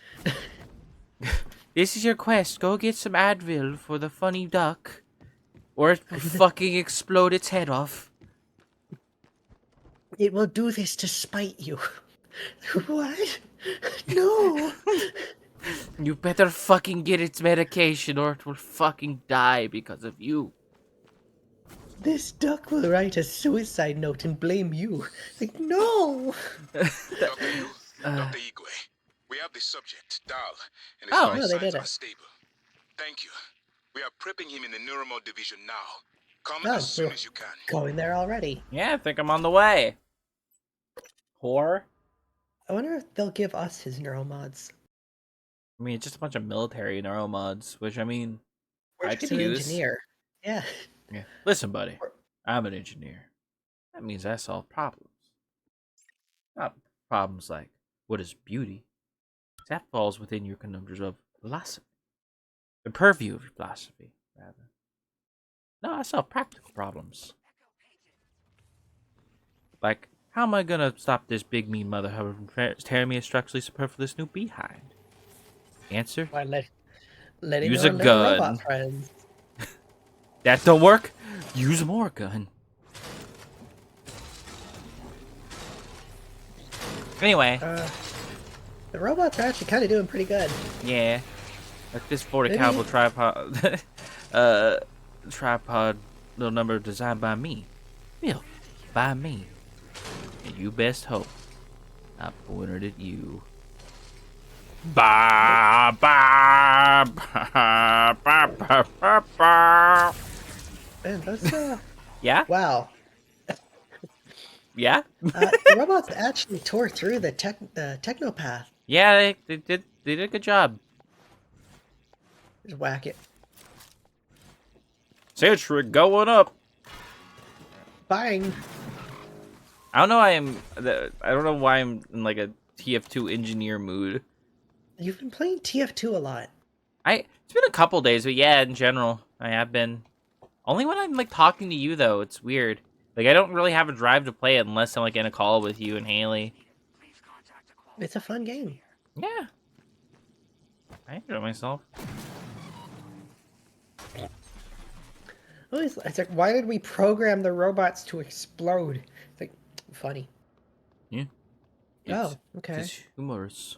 This is your quest. Go get some Advil for the funny duck. Or it will fucking explode its head off. It will do this to spite you. What? No. You better fucking get its medication or it will fucking die because of you. This duck will write a suicide note and blame you. Like, no. Dr. Yu, Dr. Igwe, we have the subject, Dal, and his Oh, vital no, they signs did are it. stable. Thank you. We are prepping him in the neuromod division now. Come Oh, as soon we're as you can. going there already. Yeah, I think I'm on the way. Whore? I wonder if they'll give us his neuromods. I mean, it's just a bunch of military neuromods, which, I mean, We're I just could an use. engineer. Yeah. Yeah. Listen, buddy. I'm an engineer. That means I solve problems. Not problems like, what is beauty? That falls within your conundrums of philosophy. The purview of your philosophy, rather. No, I solve practical problems. Like, how am I gonna stop this big mean mother from tearing me a structurally superfluous new behind? Answer? Why letting Use our a little robot gun. friends. That don't work? Use more gun. Anyway. The robots are actually kind of doing pretty good. Yeah. Like this 40 Maybe- caliber tripod. Tripod little number designed by me. Built by me. And you best hope I pointed at you. Ba ba ba ba ba ba ba. Man, that's Yeah? wow. Yeah? The robots actually tore through the technopath. Yeah, they did a good job. Just whack it. Centric going up. Bang. I don't know why I'm in like a TF2 engineer mood. You've been playing TF2 a lot. It's been a couple days, but yeah, in general, I have been. Only when I'm like talking to you though, it's weird. Like I don't really have a drive to play it unless I'm like in a call with you and Haley. It's a fun game. Yeah. I enjoy myself. It's like, why did we program the robots to explode? It's like, funny. Yeah. Oh, okay. It's humorous.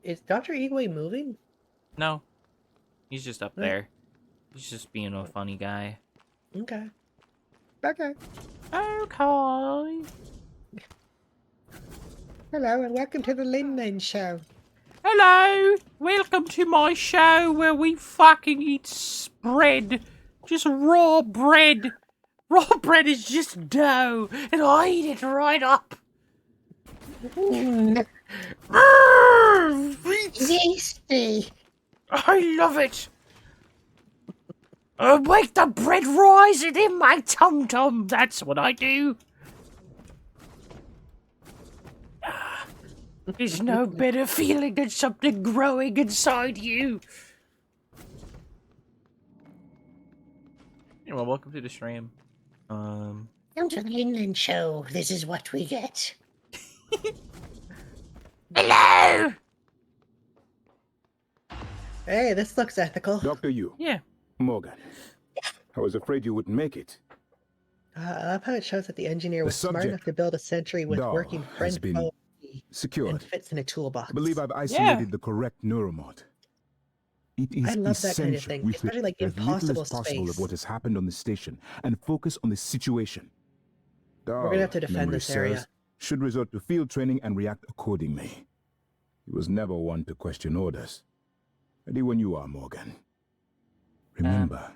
Is Dr. Igwe moving? No. He's just up Oh. there. He's just being a funny guy. Okay. Okay. Okay. Hello and welcome to the LynLyn show. Hello! Welcome to my show where we fucking eat bread. Just raw bread. Raw bread is just dough, and I eat it right up. Tasty. I love it. I make the bread rising in my tum-tum. That's what I do. There's no better feeling than something growing inside you. Anyway, welcome to the stream. Come to the LynLyn show. This is what we get. Hello! Hey, this looks ethical. Dr. Yu. Yeah. Morgan. I was afraid you wouldn't make it. I love how it shows that the engineer was smart subject, enough to build a sentry with Dahl, working has friend been mode secured. and fits in a toolbox. I believe I've isolated the correct neuromod. It is I love that essential kind of thing, we especially, like, as little impossible as possible space. of what has happened on the station and focus on the situation. We're gonna have to defend memory this area. serves, should resort to field training and react accordingly. He was never one to question orders. Ready when you are, Morgan. Remember,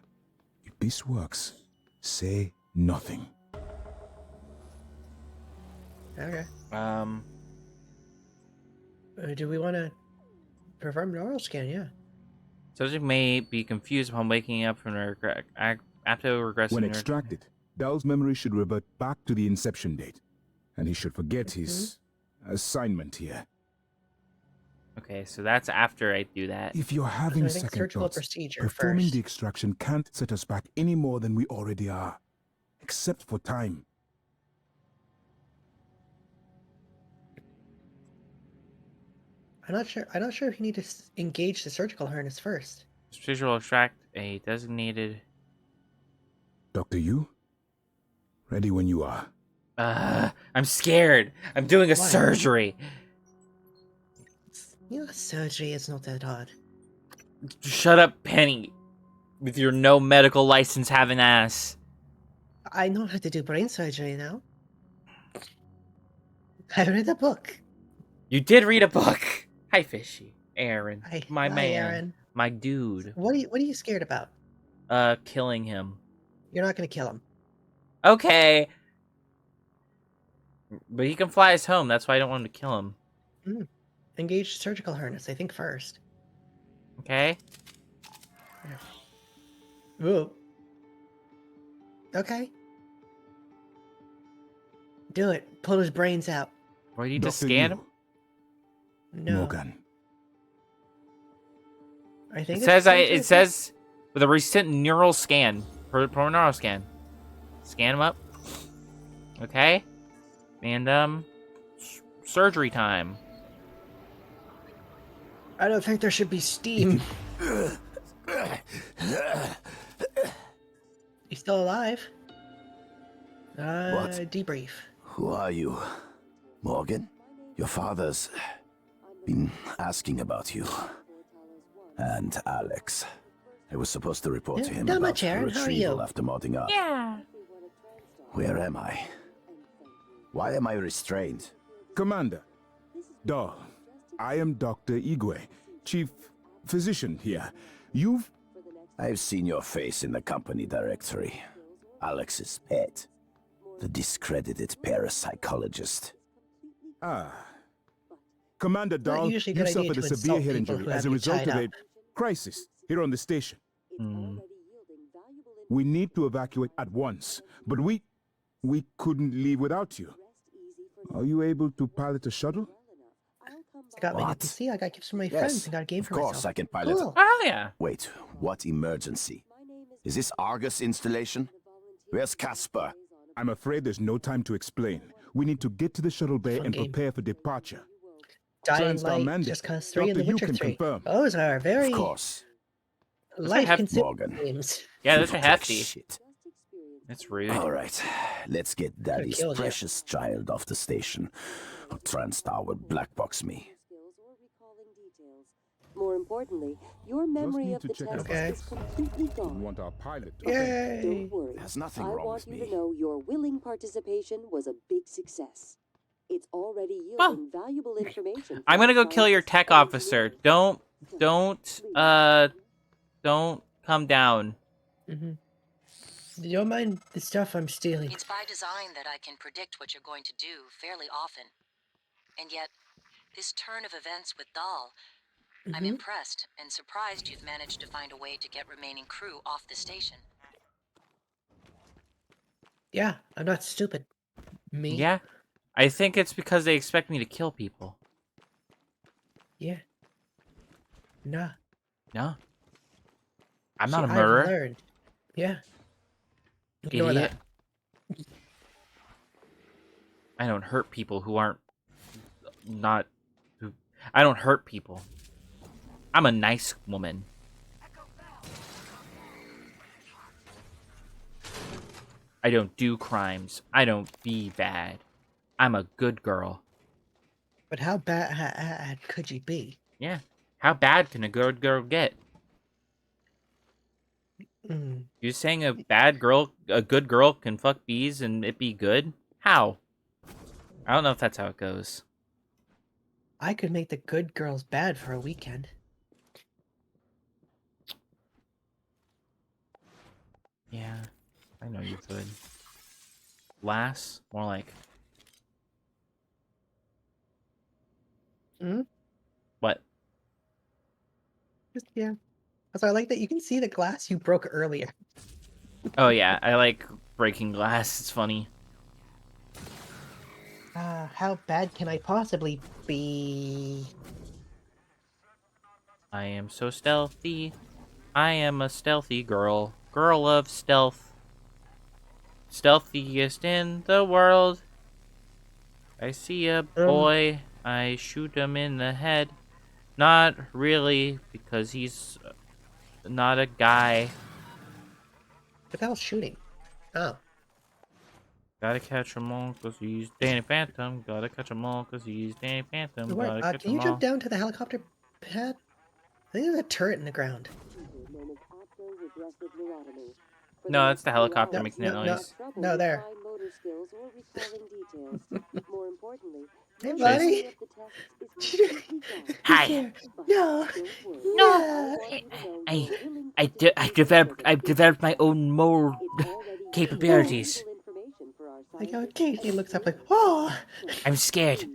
if this works, say nothing. Okay. Do we want to perform neural scan? Yeah. Subject may be confused upon waking up from after regressive. When extracted, Dahl's memory should revert back to the inception date, and he should forget Mm-hmm. his assignment here. Okay, so that's after I do that. If you're So having I think second surgical thoughts, procedure performing first. the extraction can't set us back any more than we already are, except for time. I'm not sure. If you need to engage the surgical harness first. Procedure will extract a designated. Dr. Yu? Ready when you are. I'm scared. I'm doing a Why? surgery. Surgery is not that hard. Shut up, Penny. With your no medical license having ass. I know how to do brain surgery now. I read a book. You did read a book. Hi, Fishy. Aaron. Hi, My man. Aaron. My dude. What are you scared about? Killing him. You're not gonna kill him. Okay. But he can fly us home. That's why I don't want him to kill him. Engage the surgical harness, I think, first. Okay. Ooh. Okay. Do it. Pull his brains out. Do I need to Dr. scan Yu. him? No. Morgan. I think It says with a recent neural scan. Per neural scan. Scan him up. Okay. And surgery time. I don't think there should be steam. He's still alive. What? Debrief. Who are you? Morgan? Your father's been asking about you. And Alex. I was supposed to report to him Not about much, Aaron. How are retrieval you? after modding up. Yeah. Where am I? Why am I restrained? Commander. Dahl. I am Dr. Igwe, Chief Physician here. I've seen your face in the company directory. Alex's pet. The discredited parapsychologist. Commander Not Dahl, usually a you good idea suffered a to severe insult head people injury who as have a you result tied of a up. crisis here on the station. We need to evacuate at once, but we couldn't leave without you. Are you able to pilot a shuttle? I got my new What? PC. I got gifts from my Yes, friends. I got a game of for course myself. I can pilot. Cool. Oh, yeah. Wait, what emergency? Is this Argus installation? Where's Casper? I'm afraid there's no time to explain. We need to get to the shuttle bay Fun and game. prepare for departure. Dying Transtar Light, mandate. Just Cause 3, and Dr. The Yu Witcher can 3. confirm. Those are very Of course. life-consuming Morgan. games. Yeah, those are Like hefty. shit. That's rude. All right, let's get Daddy's killed you. precious child off the station. Or TranStar will blackbox me. More importantly, your memory need of to the check test Okay. is completely We gone. want our pilot. Yay! Don't worry. There's nothing I wrong want with you me. to know your willing participation was a big success. It's already yielding Well, valuable information. I'm gonna go kill your tech officer. Don't come down. Mm-hmm. Do you mind the stuff I'm stealing? It's by design that I can predict what you're going to do fairly often. And yet, this turn of events with Dahl, I'm Mhm. impressed and surprised you've managed to find a way to get remaining crew off the station. Yeah, I'm not stupid. Me? Yeah. I think it's because they expect me to kill people. Yeah. Nah. No. I'm See, not a I've murderer. learned. Yeah. Ignore Idiot. that. I don't hurt people who aren't not who I don't hurt people. I'm a nice woman. I don't do crimes. I don't be bad. I'm a good girl. But how bad could you be? Yeah. How bad can a good girl get? Mm. You saying a good girl can fuck bees and it be good? How? I don't know if that's how it goes. I could make the good girls bad for a weekend. Yeah, I know you could. Lass? More like Mhm. What? Just, yeah. So I like that you can see the glass you broke earlier. Oh yeah, I like breaking glass. It's funny. How bad can I possibly be? I am so stealthy. I am a stealthy girl. Girl of stealth. Stealthiest in the world. I see a boy. I shoot him in the head. Not really, because he's not a guy. What the hell's shooting? Oh. Gotta catch 'em all, cause he's Danny Phantom. Gotta catch 'em all, cause he's Danny Phantom. Wait, Gotta catch can 'em you jump all. down to the helicopter pad? I think there's a turret in the ground. No, that's the helicopter No, making that no, no, noise. no, there. Hey, Should I s- buddy. Hi. Here. No. No. No. I've developed my own mold capabilities. Like how Casey looks up like, oh. I'm scared.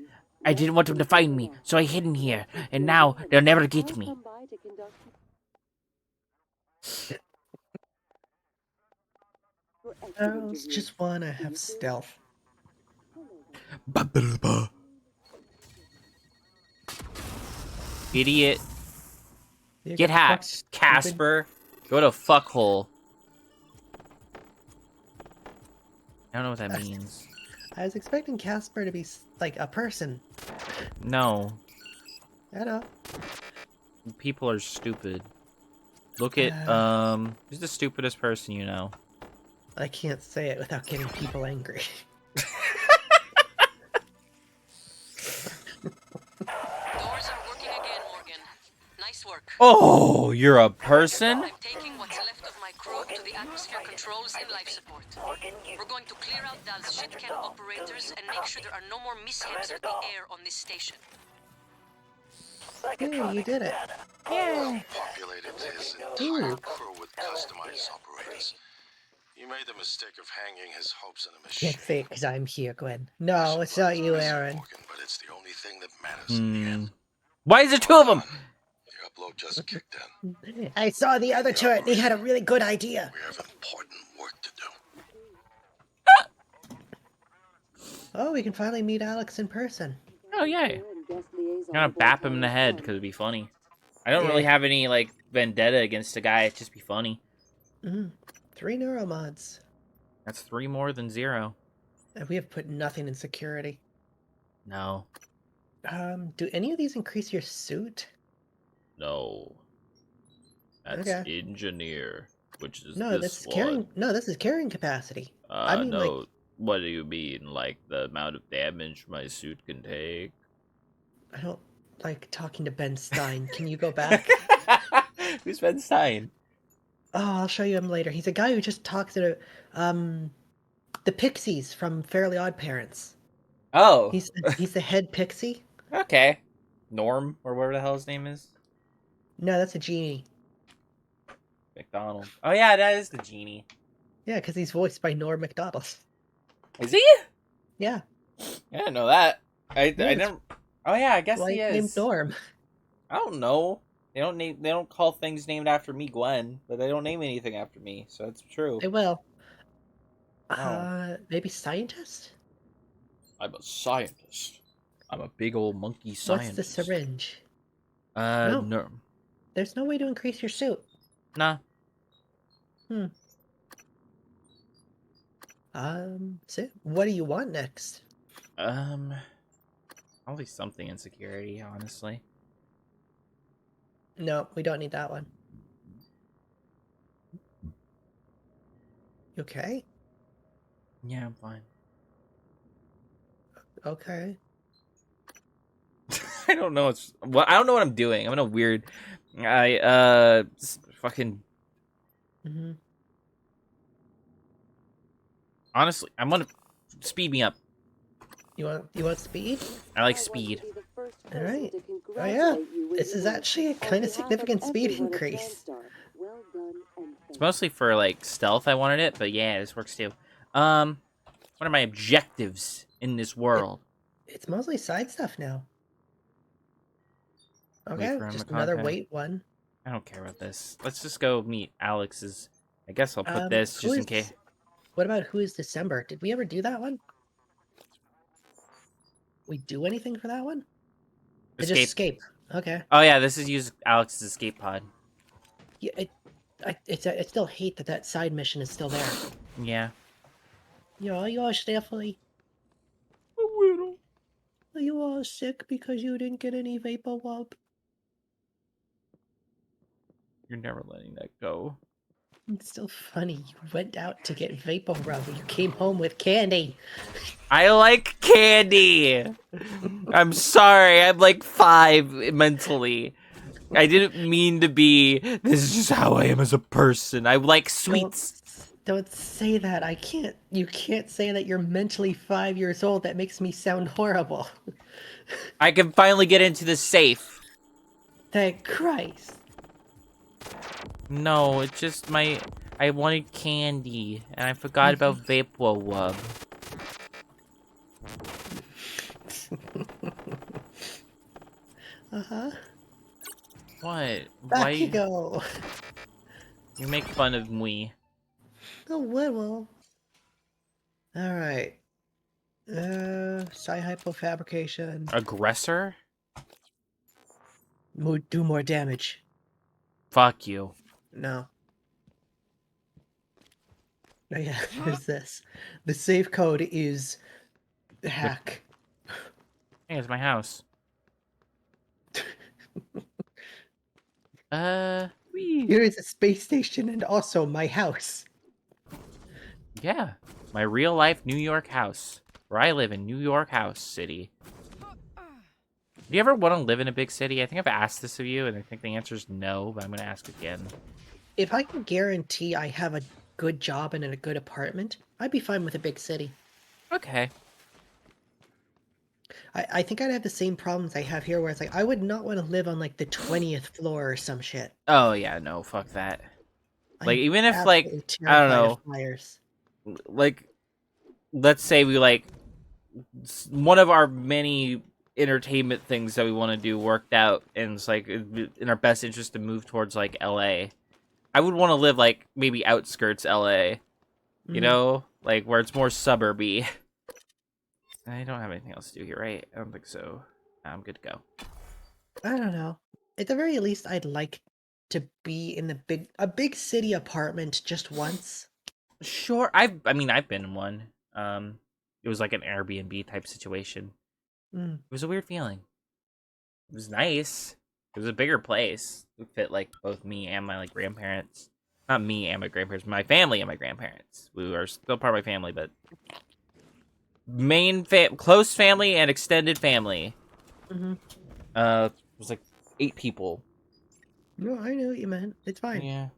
I didn't want them to find me, so I hid in here, and now they'll never get me. Girls just wanna have stealth. Idiot. You Get got fucked, hacked, stupid. Casper. Go to fuckhole. I don't know what that means. I was expecting Casper to be like a person. No. I know. People are stupid. Look at, who's the stupidest person you know? I can't say it without getting people angry. Doors are working again, Morgan. Nice work. Oh, you're a person? I'm taking what's left of my crew to the atmosphere controls and life support. We're going to clear out Dal's shit can operators and make sure there are no more mishaps with the air on this station. Hey, you did it. Yeah. Populated his entire crew with customized operators. You made the mistake of hanging his hopes in a machine. Can't say it because I'm here, Gwen. No, it's not you, Aaron. But it's the only thing that matters in the end. Why is there two of them? The upload just kicked in. I saw the other turret and he had a really good idea. We have important work to do. Oh, we can finally meet Alex in person. Oh, yay. I'm gonna bap him in the head, because it'd be funny. I don't really have any, like, vendetta against the guy. It'd just be funny. 3 neuromods. That's 3 more than 0. And we have put nothing in security. No. Do any of these increase your suit? No. That's Okay. engineer, which is No, this that's one. carrying. No, this is carrying capacity. I mean, no. like, What do you mean? Like, the amount of damage my suit can take? I don't like talking to Ben Stein. Can you go back? Who's Ben Stein? Oh, I'll show you him later. He's a guy who just talks to the Pixies from Fairly Odd Parents. Oh. He's the head pixie. Okay. Norm, or whatever the hell his name is. No, that's a genie. McDonald. Oh yeah, that is the genie. Yeah, because he's voiced by Norm Macdonald. Is he? Yeah. I didn't know that. I Yes. never. Oh yeah, I guess Why he named is. Norm? I don't know. They don't call things named after me Gwen, but they don't name anything after me, so that's true. They will. Oh. Maybe scientist? I'm a scientist. I'm a big old monkey scientist. What's the syringe? No. There's no way to increase your suit. Nah. So what do you want next? Probably something in security, honestly. No, we don't need that one. You okay? Yeah, I'm fine. Okay. I don't know I don't know what I'm doing. I'm in a weird fucking honestly, I want to speed me up. You want speed? I like speed. All right. Oh yeah. This is actually a kind of significant speed increase. It's mostly for like stealth I wanted it, but yeah, this works too. What are my objectives in this world? It's mostly side stuff now. Okay, for him just to another contact. wait one. I don't care about this. Let's just go meet Alex's. I guess I'll put this Who just in is? case. What about Who is December? Did we ever do that one? We do anything for that one? Just Escape. escape. Okay. Oh yeah, this is use Alex's escape pod. Yeah, I still hate that side mission is still there. Yeah. Yeah, you are definitely. You all sick because you didn't get any vapor wub. You're never letting that go. It's still funny. You went out to get vapor rub. You came home with candy. I like candy. I'm sorry. I'm like 5 mentally. I didn't mean to be. This is just how I am as a person. I like sweets. Don't say that. I can't. You can't say that you're mentally 5 years old. That makes me sound horrible. I can finally get into the safe. Thank Christ. No, it's just I wanted candy, and I forgot about Vapor Wub. Uh-huh. What? Back you go. You make fun of me. A little. Alright. Psi-hypofabrication. Aggressor? Do more damage. Fuck you. No. Oh yeah, there's this. The save code is hack. Hey, it's my house. Here is a space station and also my house. Yeah. My real life New York house. Where I live in New York House City. Do you ever want to live in a big city? I think I've asked this of you, and I think the answer is no, but I'm going to ask again. If I can guarantee I have a good job and in a good apartment, I'd be fine with a big city. Okay. I think I'd have the same problems I have here, where it's like, I would not want to live on, like, the 20th floor or some shit. Oh, yeah, no, fuck that. Like, I'm even if, like, absolutely I don't terrified know. of fires. Like, let's say we, like, one of our many entertainment things that we want to do worked out, and it's, like, in our best interest to move towards, like, LA. I would want to live, like, maybe outskirts LA. You know? Like, where it's more suburby. I don't have anything else to do here, right? I don't think so. I'm good to go. I don't know. At the very least, I'd like to be in a big city apartment just once. Sure. I mean, I've been in one. It was like an Airbnb type situation. It was a weird feeling. It was nice. It was a bigger place. It fit like both me and my like grandparents. Not me and my grandparents, my family and my grandparents. We are still part of my family, but close family and extended family. It was like 8 people. No, I know what you meant. It's fine. Yeah.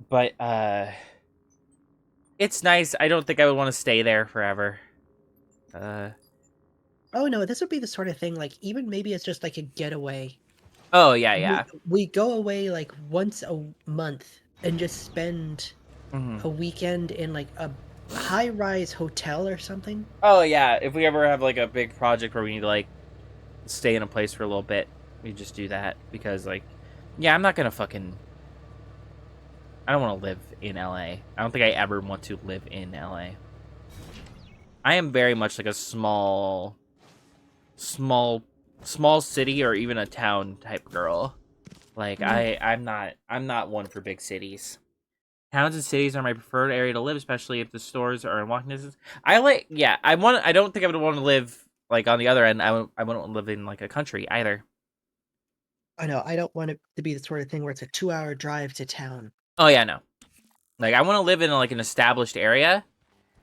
But it's nice. I don't think I would want to stay there forever. Oh no, this would be the sort of thing, like, even maybe it's just like a getaway. Oh yeah, yeah. We go away like once a month and just spend Mhm. a weekend in like a high-rise hotel or something. Oh yeah, if we ever have like a big project where we need to like stay in a place for a little bit, we just do that because like, yeah, I'm not gonna fucking. I don't want to live in LA. I don't think I ever want to live in LA. I am very much like a small city or even a town type girl. Like I'm not one for big cities. Towns and cities are my preferred area to live, especially if the stores are in walking distance. I don't think I would want to live like on the other end. I wouldn't want to live in like a country either. I know, I don't want it to be the sort of thing where it's a 2-hour drive to town. Oh yeah, no. Like I want to live in like an established area.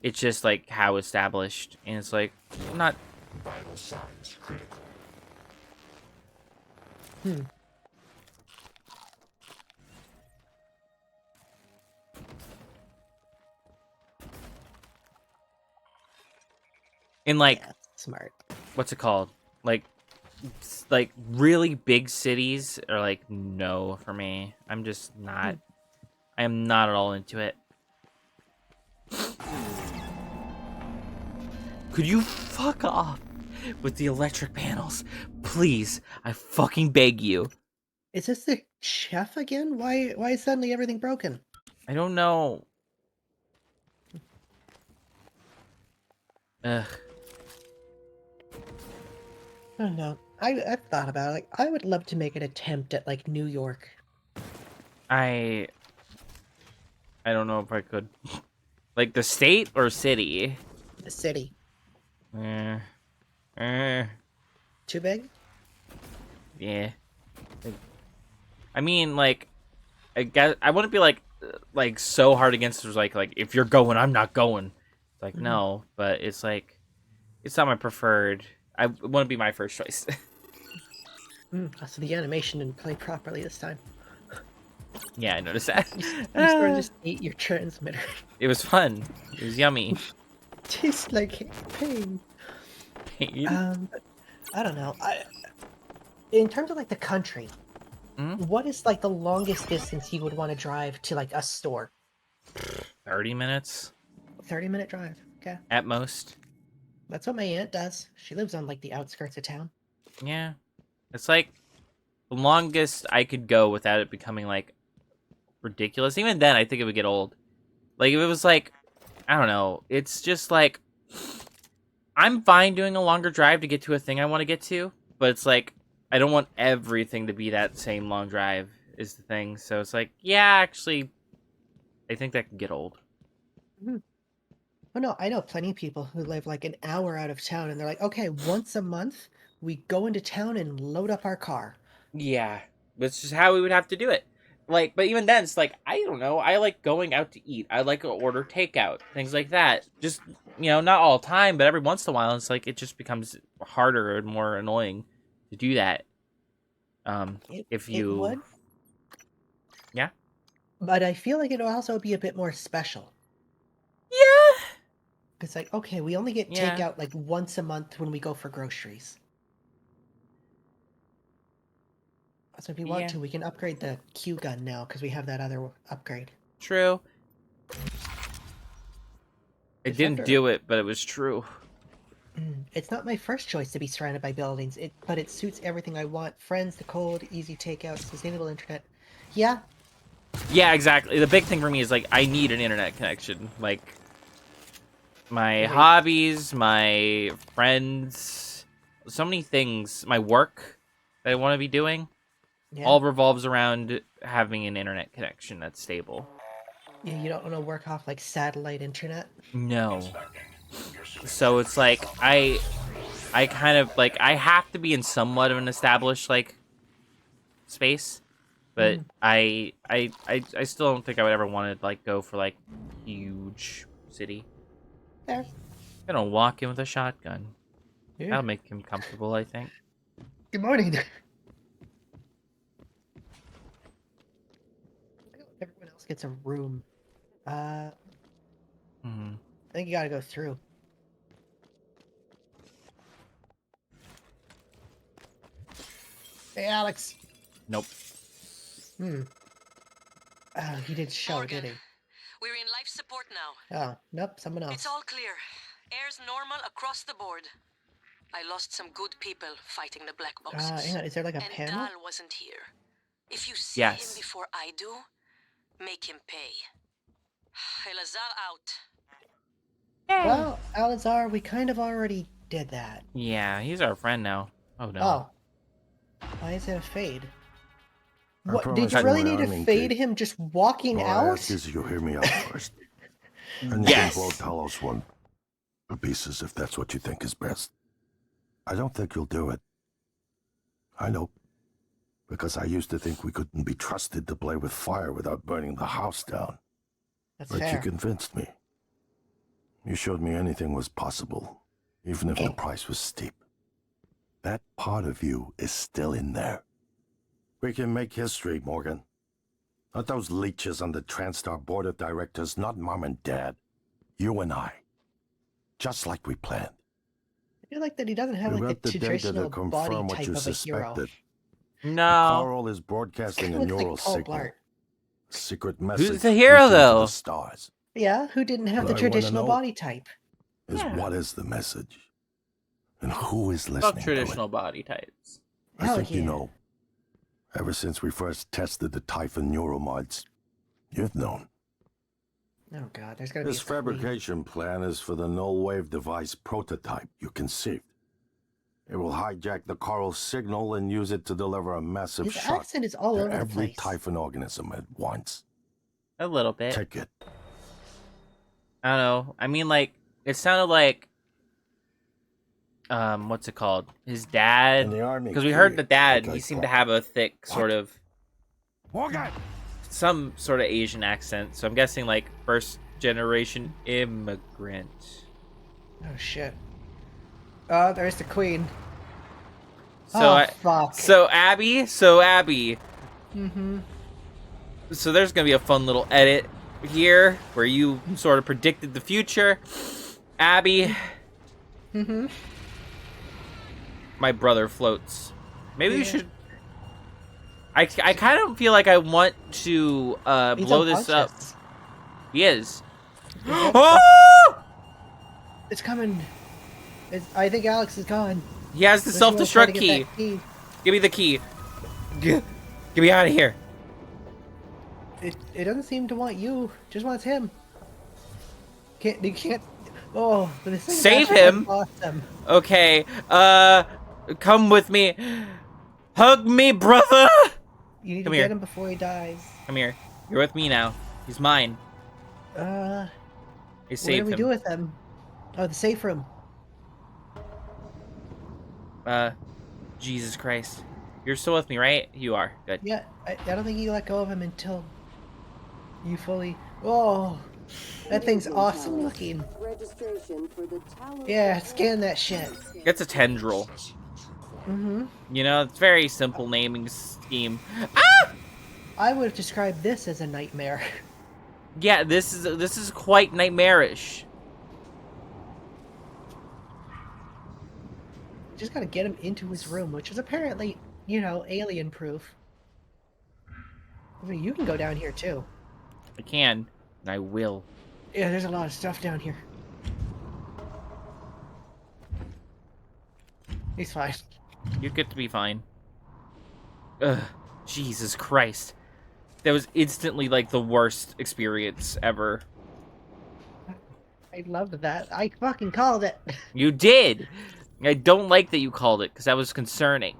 It's just like how established, and it's like not. Vital signs critical. In like smart. What's it called? Like really big cities are like no for me. I'm just not. I am not at all into it. Could you fuck off? with the electric panels. Please, I fucking beg you. Is this the chef again? Why is suddenly everything broken? I don't know. Ugh. I don't know. I've thought about it. Like, I would love to make an attempt at like New York. I don't know if I could. Like the state or city? The city. Too big? Yeah. I mean, like, I guess I wouldn't be like so hard against it. Like if you're going, I'm not going. Like no, but it's like it's not my preferred. It wouldn't be my first choice. So the animation didn't play properly this time. Yeah, I noticed that. You sort of just ate your transmitter. It was fun. It was yummy. Tastes like pain. Pain? I don't know. In terms of like the country, what is like the longest distance you would want to drive to like a store? 30 minutes. 30-minute drive. Okay. At most. That's what my aunt does. She lives on like the outskirts of town. Yeah. It's like the longest I could go without it becoming like ridiculous. Even then, I think it would get old. Like if it was like, I don't know. It's just like I'm fine doing a longer drive to get to a thing I want to get to, but it's like I don't want everything to be that same long drive is the thing. So it's like, yeah, actually, I think that can get old. Oh no, I know plenty of people who live like an hour out of town, and they're like, okay, once a month we go into town and load up our car. Yeah, that's just how we would have to do it. Like, but even then, it's like, I don't know. I like going out to eat. I like to order takeout, things like that. Just, not all the time, but every once in a while, it's like it just becomes harder and more annoying to do that. If you It would. Yeah. But I feel like it'll also be a bit more special. Yeah. It's like, okay, we only get Yeah. takeout like once a month when we go for groceries. So if we want Yeah. to, we can upgrade the Q gun now because we have that other upgrade. True. I It's didn't after- do it, but it was true. It's not my first choice to be surrounded by buildings, but it suits everything I want. Friends, the cold, easy takeout, sustainable internet. Yeah, Yeah, exactly. The big thing for me is like I need an internet connection. Like my hobbies, my friends, so many things, my work that I want to be doing, all revolves around having an internet connection that's stable. You don't want to work off like satellite internet? No. So it's like I kind of like I have to be in somewhat of an established like space, but I still don't think I would ever want to like go for like huge city. Fair. I'm gonna walk in with a shotgun. Yeah. That'll make him comfortable, I think. Good morning. Everyone else gets a room. I think you gotta go through. Hey, Alex. Nope. He did show, did he? We're in life support now. Oh, nope, someone else. It's all clear. Air's normal across the board. I lost some good people fighting the black boxes. Hang on, is there like a and panel? Dahl wasn't here. If you see Yes. him before I do, make him pay. Elazar out. Well, Alazar, we kind of already did that. Yeah, he's our friend now. Oh no. Oh. Why is it a fade? I What, did promise you you really an need to arming fade kit. him just walking All I out? ask is you hear me out first. And you Yes. can blow Talos one to pieces if that's what you think is best. I don't think you'll do it. I know. Because I used to think we couldn't be trusted to play with fire without burning the house down. That's But fair. you convinced me. You showed me anything was possible, even if the price was steep. That part of you is still in there. We can make history, Morgan. Not those leeches on the TranStar board of directors, not Mom and Dad. You and I. Just like we planned. I feel like that he doesn't have We like want the the data traditional to confirm body what type you of a hero. suspected. No. Carl is broadcasting a Looks neural like Paul signal. Blart. Secret message. the hero, reaching to though? the stars. Yeah, who didn't have What the I wanna traditional know body type? Is what is the message? And who is listening Fuck to it? traditional body types. I think you know. Ever since we first tested the Typhon neuromods, you've known. Oh god, there's gonna be This a queen. fabrication plan is for the null-wave device prototype you conceived. It will hijack the coral signal and use it to deliver a massive His shock accent is all to over the every place. Typhon organism at once. A little bit. Take it. I don't know. I mean, like, it sounded like, what's it called? His dad. In the army, Because we heard the dad. okay, He seemed cool. to have a thick sort of, Morgan! some sort of Asian accent. So I'm guessing like first generation immigrant. Oh shit. Oh, there's the queen. So fuck. So Abby. Mm-hmm. So there's gonna be a fun little edit here where you sort of predicted the future. Abby. Mm-hmm. My brother floats. Maybe we should. I kind of feel like I want to blow this up. unconscious. He is. It's coming. I think Alex is gone. He has the Unless you wanna try to self-destruct get key. that key. Give me the key. Get me out of here. It doesn't seem to want you. Just wants him. You can't. Oh, but this thing's Save actually him. Awesome. Okay. Come with me. Hug me, brother. You need Come to here. get him before he dies. Come here. You're with me now. He's mine. I What saved do we him. do with him? Oh, the safe room. Jesus Christ. You're still with me, right? You are. Good. Yeah, I don't think you let go of him until you fully. Oh, that thing's awesome looking. Registration for the tower. Yeah, scan that shit. It's a tendril. Mm-hmm. You know, it's very simple naming scheme. Ah! I would have described this as a nightmare. Yeah, this is quite nightmarish. Just gotta get him into his room, which is apparently, you know, alien-proof. I mean, you can go down here too. I can, and I will. Yeah, there's a lot of stuff down here. He's fine. You get to be fine. Ugh, Jesus Christ. That was instantly like the worst experience ever. I loved that. I fucking called it. You did! I don't like that you called it, because that was concerning.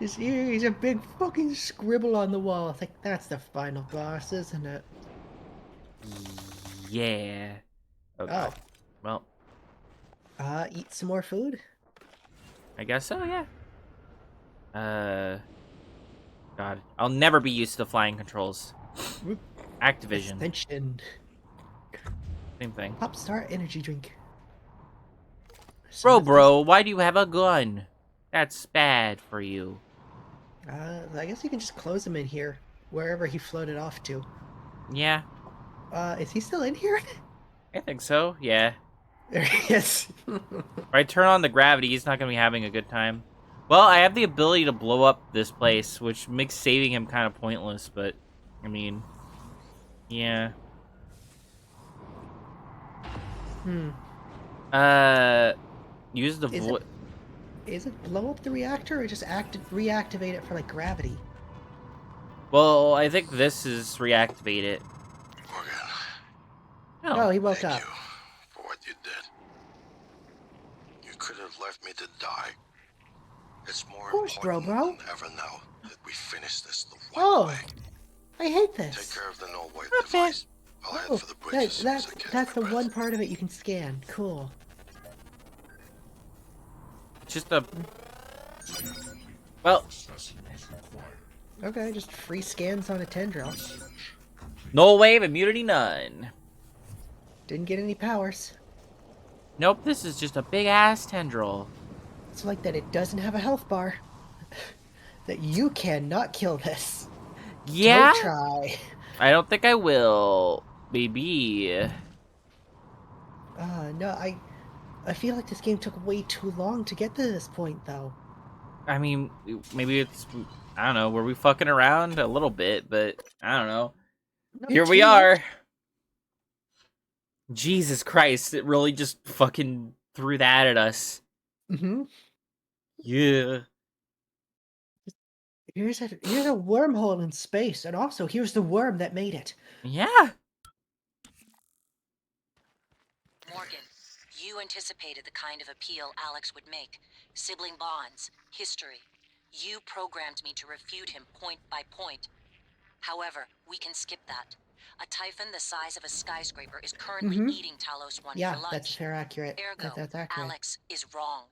Just here's a big fucking scribble on the wall. It's like, that's the final boss, isn't it? Yeah. Okay. Oh. Well, Eat some more food? I guess so, yeah. God. I'll never be used to the flying controls. Activision. Extension. Same thing. Pop Star energy drink. Bro, why do you have a gun? That's bad for you. I guess you can just close him in here, wherever he floated off to. Yeah. Is he still in here? I think so, yeah. There he is. If I turn on the gravity, he's not going to be having a good time. Well, I have the ability to blow up this place, which makes saving him kind of pointless, but, I mean, yeah. Use the voice. Is it blow up the reactor or just reactivate it for, like, gravity? Well, I think this is reactivate it. Oh, he woke up. For what you did. You could have left me to die. It's more important than ever now that we finish this the right way. I hate this. Take care of the null-wave device. I'll head for the bridge as soon as I catch That's the my breath. one part of it you can scan. Cool. Just a... Well... Okay, just free scans on a tendril. Null wave, immunity none. Didn't get any powers. Nope, this is just a big-ass tendril. It's like that it doesn't have a health bar. That you cannot kill this. Yeah? Don't try. I don't think I will. Maybe. No, I feel like this game took way too long to get to this point, though. I mean, maybe it's... I don't know. Were we fucking around a little bit? But I don't know. No, Here we too are. much. Jesus Christ. It really just fucking threw that at us. Mm-hmm. Yeah. Here's a wormhole in space, and also here's the worm that made it. Yeah. Morgan, you anticipated the kind of appeal Alex would make. Sibling bonds, history. You programmed me to refute him point by point. However, we can skip that. A typhon the size of a skyscraper is currently eating Talos 1 Yeah, for lunch. that's fair accurate. Ergo, That's accurate. Alex is wrong.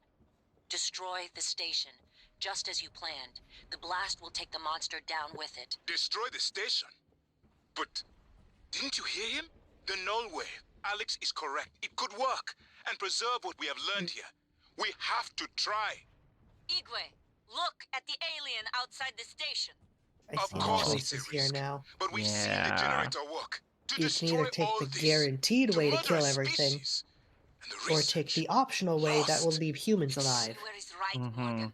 Destroy the station, just as you planned. The blast will take the monster down with it. Destroy the station? But didn't you hear him? The null wave. Alex is correct. It could work and preserve what we have learned here. We have to try. Igwe, look at the alien outside the station. I see the choices here now. But we've seen the generator work. To You can either take the guaranteed way to kill everything, or take the optional way that will leave humans alive. Morgan.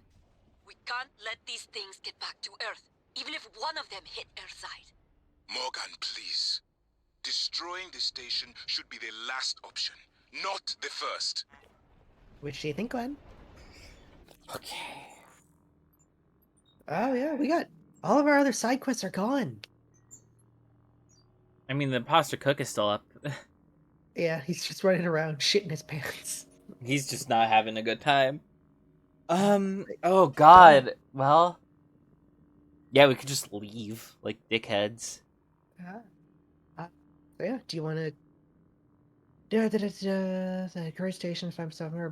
We can't let these things get back to Earth, even if one of them hit Earthside. Morgan, please. Destroying the station should be the last option, not the first. Which do you think, Glenn? Okay. Oh yeah, we got all of our other side quests are gone. I mean, the imposter cook is still up. Yeah, he's just running around shitting his pants. He's just not having a good time. Oh god. Well, yeah, we could just leave like dickheads. Yeah, do you want to... The current station, if I'm somewhere,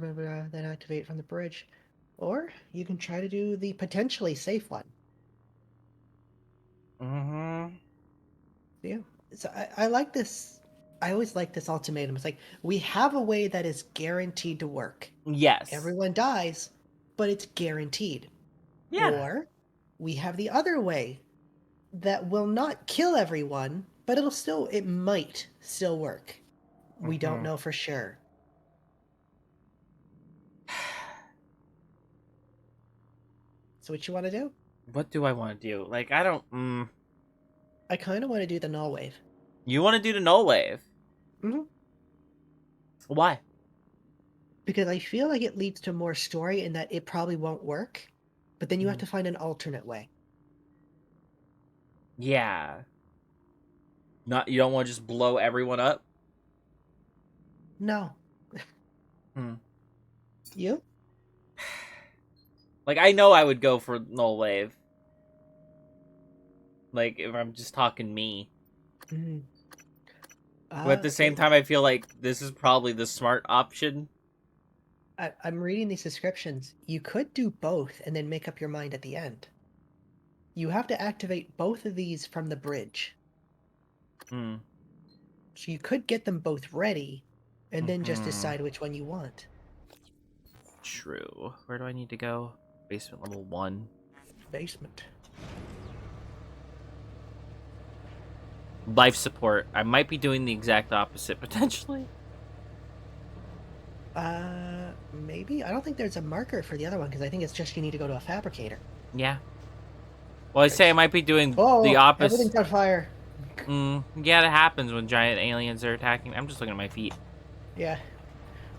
then activate from the bridge. Or you can try to do the potentially safe one. Mm-hmm. Yeah. So I like this. I always like this ultimatum. It's like, we have a way that is guaranteed to work. Yes. Everyone dies, but it's guaranteed. Yeah. Or we have the other way that will not kill everyone, but it might still work. We don't know for sure. So what you want to do? What do I want to do? Like, I don't... I kind of want to do the null wave. You want to do the null wave? Mm-hmm. Why? Because I feel like it leads to more story in that it probably won't work, but then you have to find an alternate way. Yeah. You don't want to just blow everyone up? No. You? Like, I know I would go for null wave. Like, if I'm just talking me. Mm-hmm. But at the same time, I feel like this is probably the smart option. I'm reading these descriptions. You could do both and then make up your mind at the end. You have to activate both of these from the bridge. Hmm. So you could get them both ready, and then just decide which one you want. True. Where do I need to go? Basement level 1. Basement. Life support. I might be doing the exact opposite, potentially. Maybe? I don't think there's a marker for the other one, because I think it's just you need to go to a fabricator. Yeah. Well, I say I might be doing Oh, the opposite. Everything's on fire. Yeah, that happens when giant aliens are attacking. I'm just looking at my feet. Yeah.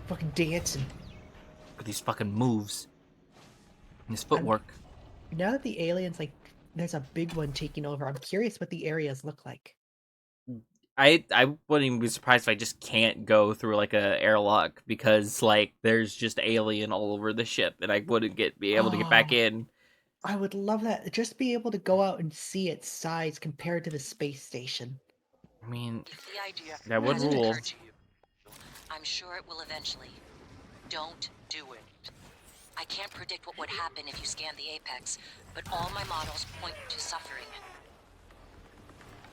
Fucking dancing. Look at these fucking moves. And his footwork. Now that the aliens, like, there's a big one taking over, I'm curious what the areas look like. I wouldn't even be surprised if I just can't go through, like, a airlock, because, like, there's just alien all over the ship, and I wouldn't be able to get back in. I would love that. Just be able to go out and see its size compared to the space station. I mean, If the idea that would hasn't rule. occurred to you, I'm sure it will eventually. Don't do it. I can't predict what would happen if you scan the apex, but all my models point to suffering.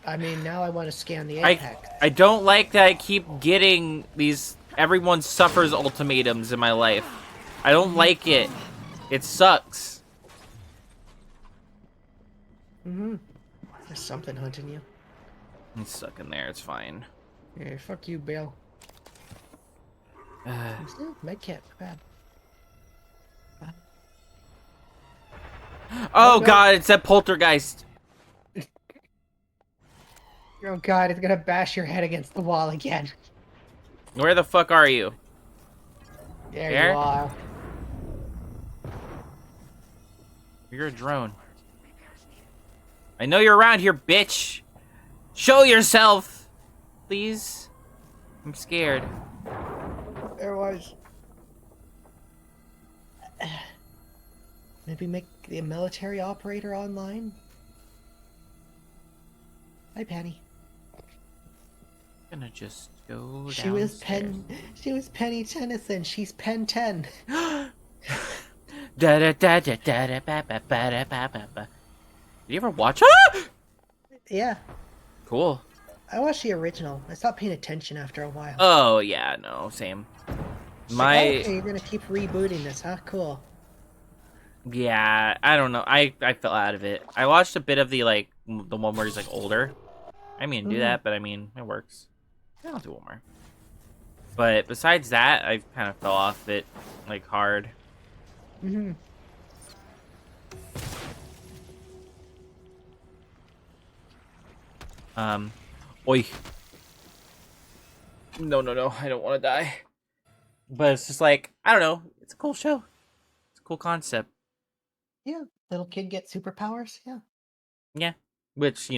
I mean, now I want to scan the apex. I don't like that I keep getting these everyone suffers ultimatums in my life. I don't like it. It sucks. There's something hunting you. He's stuck in there. It's fine. Yeah, fuck you, Bill. Medkit, bad. Oh no. god, it's that poltergeist. Oh god, it's gonna bash your head against the wall again. Where the fuck are you? There you are. You're a drone. I know you're around here, bitch. Show yourself, please. I'm scared. There was. Maybe make the military operator online? Hi, Penny. Gonna just go She was downstairs. Penny Tennyson. She's Pen 10. Did you ever watch it? Yeah. Cool. I watched the original. I stopped paying attention after a while. Oh yeah, no, same. Okay, you're gonna keep rebooting this, huh? Cool. Yeah, I don't know. I fell out of it. I watched a bit of the the one where he's like older. I mean, do that, but I mean, it works. I'll do one more. But besides that, I kind of fell off it like hard. Mm-hmm. Oi. No, I don't want to die. But it's just like, I don't know. It's a cool show. It's a cool concept. Yeah, little kid gets superpowers. Yeah. Yeah. Which,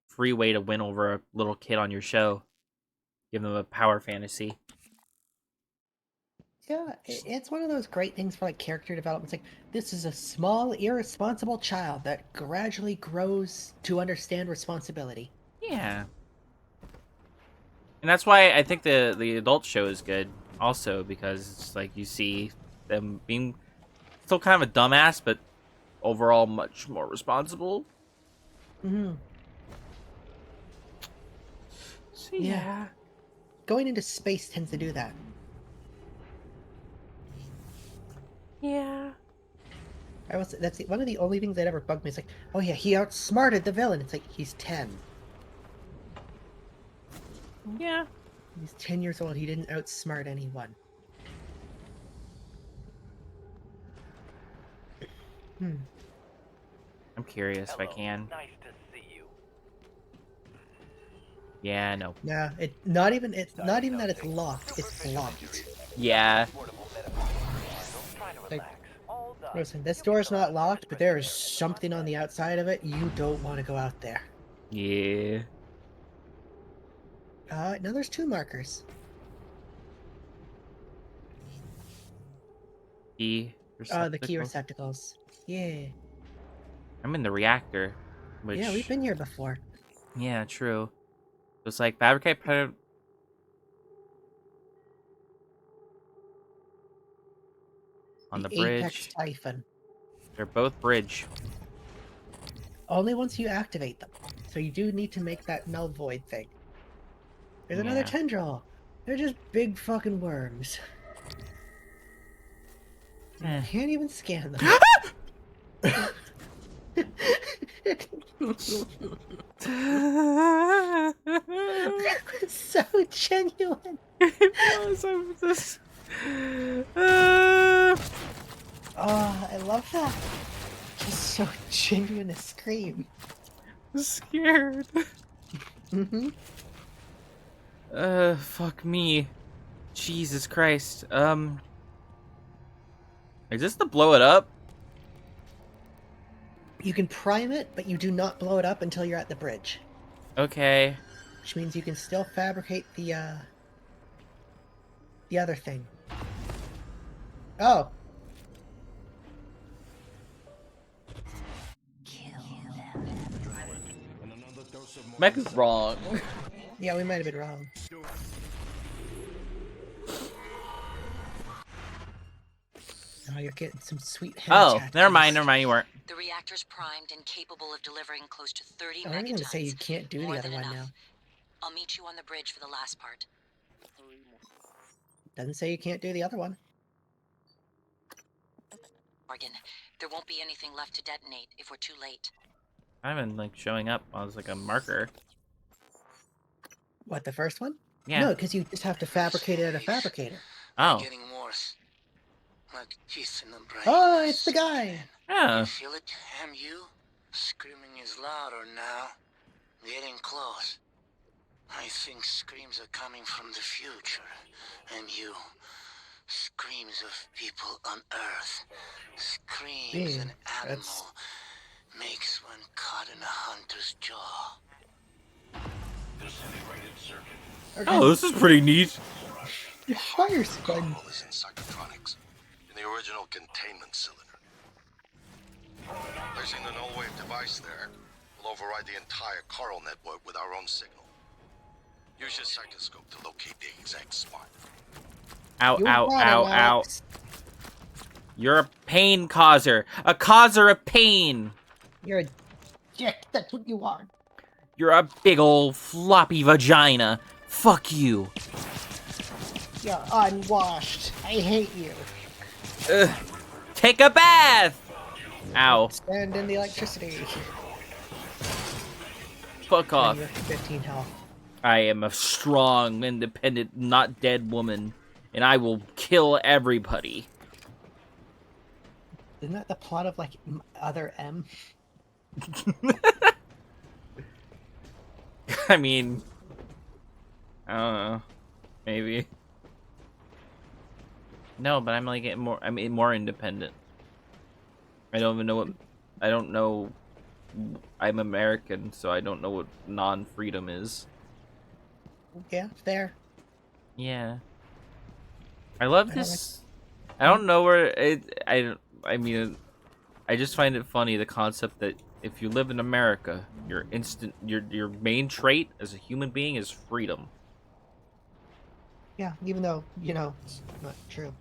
free way to win over a little kid on your show. Give them a power fantasy. Yeah, it's one of those great things for like character development. It's like, this is a small, irresponsible child that gradually grows to understand responsibility. Yeah. And that's why I think the adult show is good also, because it's like you see them being still kind of a dumbass, but overall much more responsible. Mm-hmm. So yeah. Going into space tends to do that. Yeah. That's one of the only things that ever bugged me. It's like, oh yeah, he outsmarted the villain. It's like, he's 10. Yeah. He's 10 years old. He didn't outsmart anyone. I'm curious if I can. Nice to see you. Yeah, no. Yeah, it's not even that it's locked. It's blocked. Yeah. Like, listen, this door's not locked, but there is something on the outside of it. You don't want to go out there. Yeah. Now there's 2 markers. Key receptacles. The key receptacles. Yeah. I'm in the reactor. Which... Yeah, we've been here before. Yeah, true. It's like fabricate on the bridge. Apex Typhon. They're both bridge. Only once you activate them. So you do need to make that null void thing. There's another tendril. They're just big fucking worms. You can't even scan them. So genuine. Oh, I love that. Just so genuine a scream. I'm scared. Fuck me. Jesus Christ. Is this to blow it up? You can prime it, but you do not blow it up until you're at the bridge. Okay. Which means you can still fabricate the other thing. Oh. Might be wrong. Yeah, we might have been wrong. Oh, you're getting some sweet hair tattoos. Never mind, you weren't. The reactor's primed and capable of delivering close to 30 I was going to say you can't do the other one now. I'll meet you on the bridge for the last part. Doesn't say you can't do the other one. Morgan, there won't be anything left to detonate if we're too late. I've been showing up as a marker. What, the first one? Yeah. No, because you just have to fabricate it at a fabricator. Oh. Getting worse. Like teeth in the brain. Oh, it's the guy. Oh. You feel it, MU? Screaming is louder now. Getting close. I think screams are coming from the future. MU. Screams of people on Earth. Screams Man, an animal that's makes when caught in a hunter's jaw. Disintegrated circuit. okay. Oh, this is pretty neat. The fire squad. Coral is in psychotronics, in the original containment cylinder. Placing the null wave device there will override the entire coral network with our own signal. Use your psychoscope to locate the exact spot. Ow, You ow, got it, ow, ow. Alex. You're a pain causer. A causer of pain. You're a dick. That's what you are. You're a big old floppy vagina. Fuck you. You're unwashed. I hate you. Ugh. Take a bath. Ow. Stand in the electricity. Fuck off. You're 15 health. I am a strong, independent, not dead woman, and I will kill everybody. Isn't that the plot of like Other M? I mean, I don't know. Maybe. No, but I'm like more independent. I don't even know what. I don't know. I'm American, so I don't know what non-freedom is. Yeah, fair. Yeah. I love this. I don't know where it. I mean, I just find it funny the concept that if you live in America, your main trait as a human being is freedom. Yeah, even though, you know, it's not true.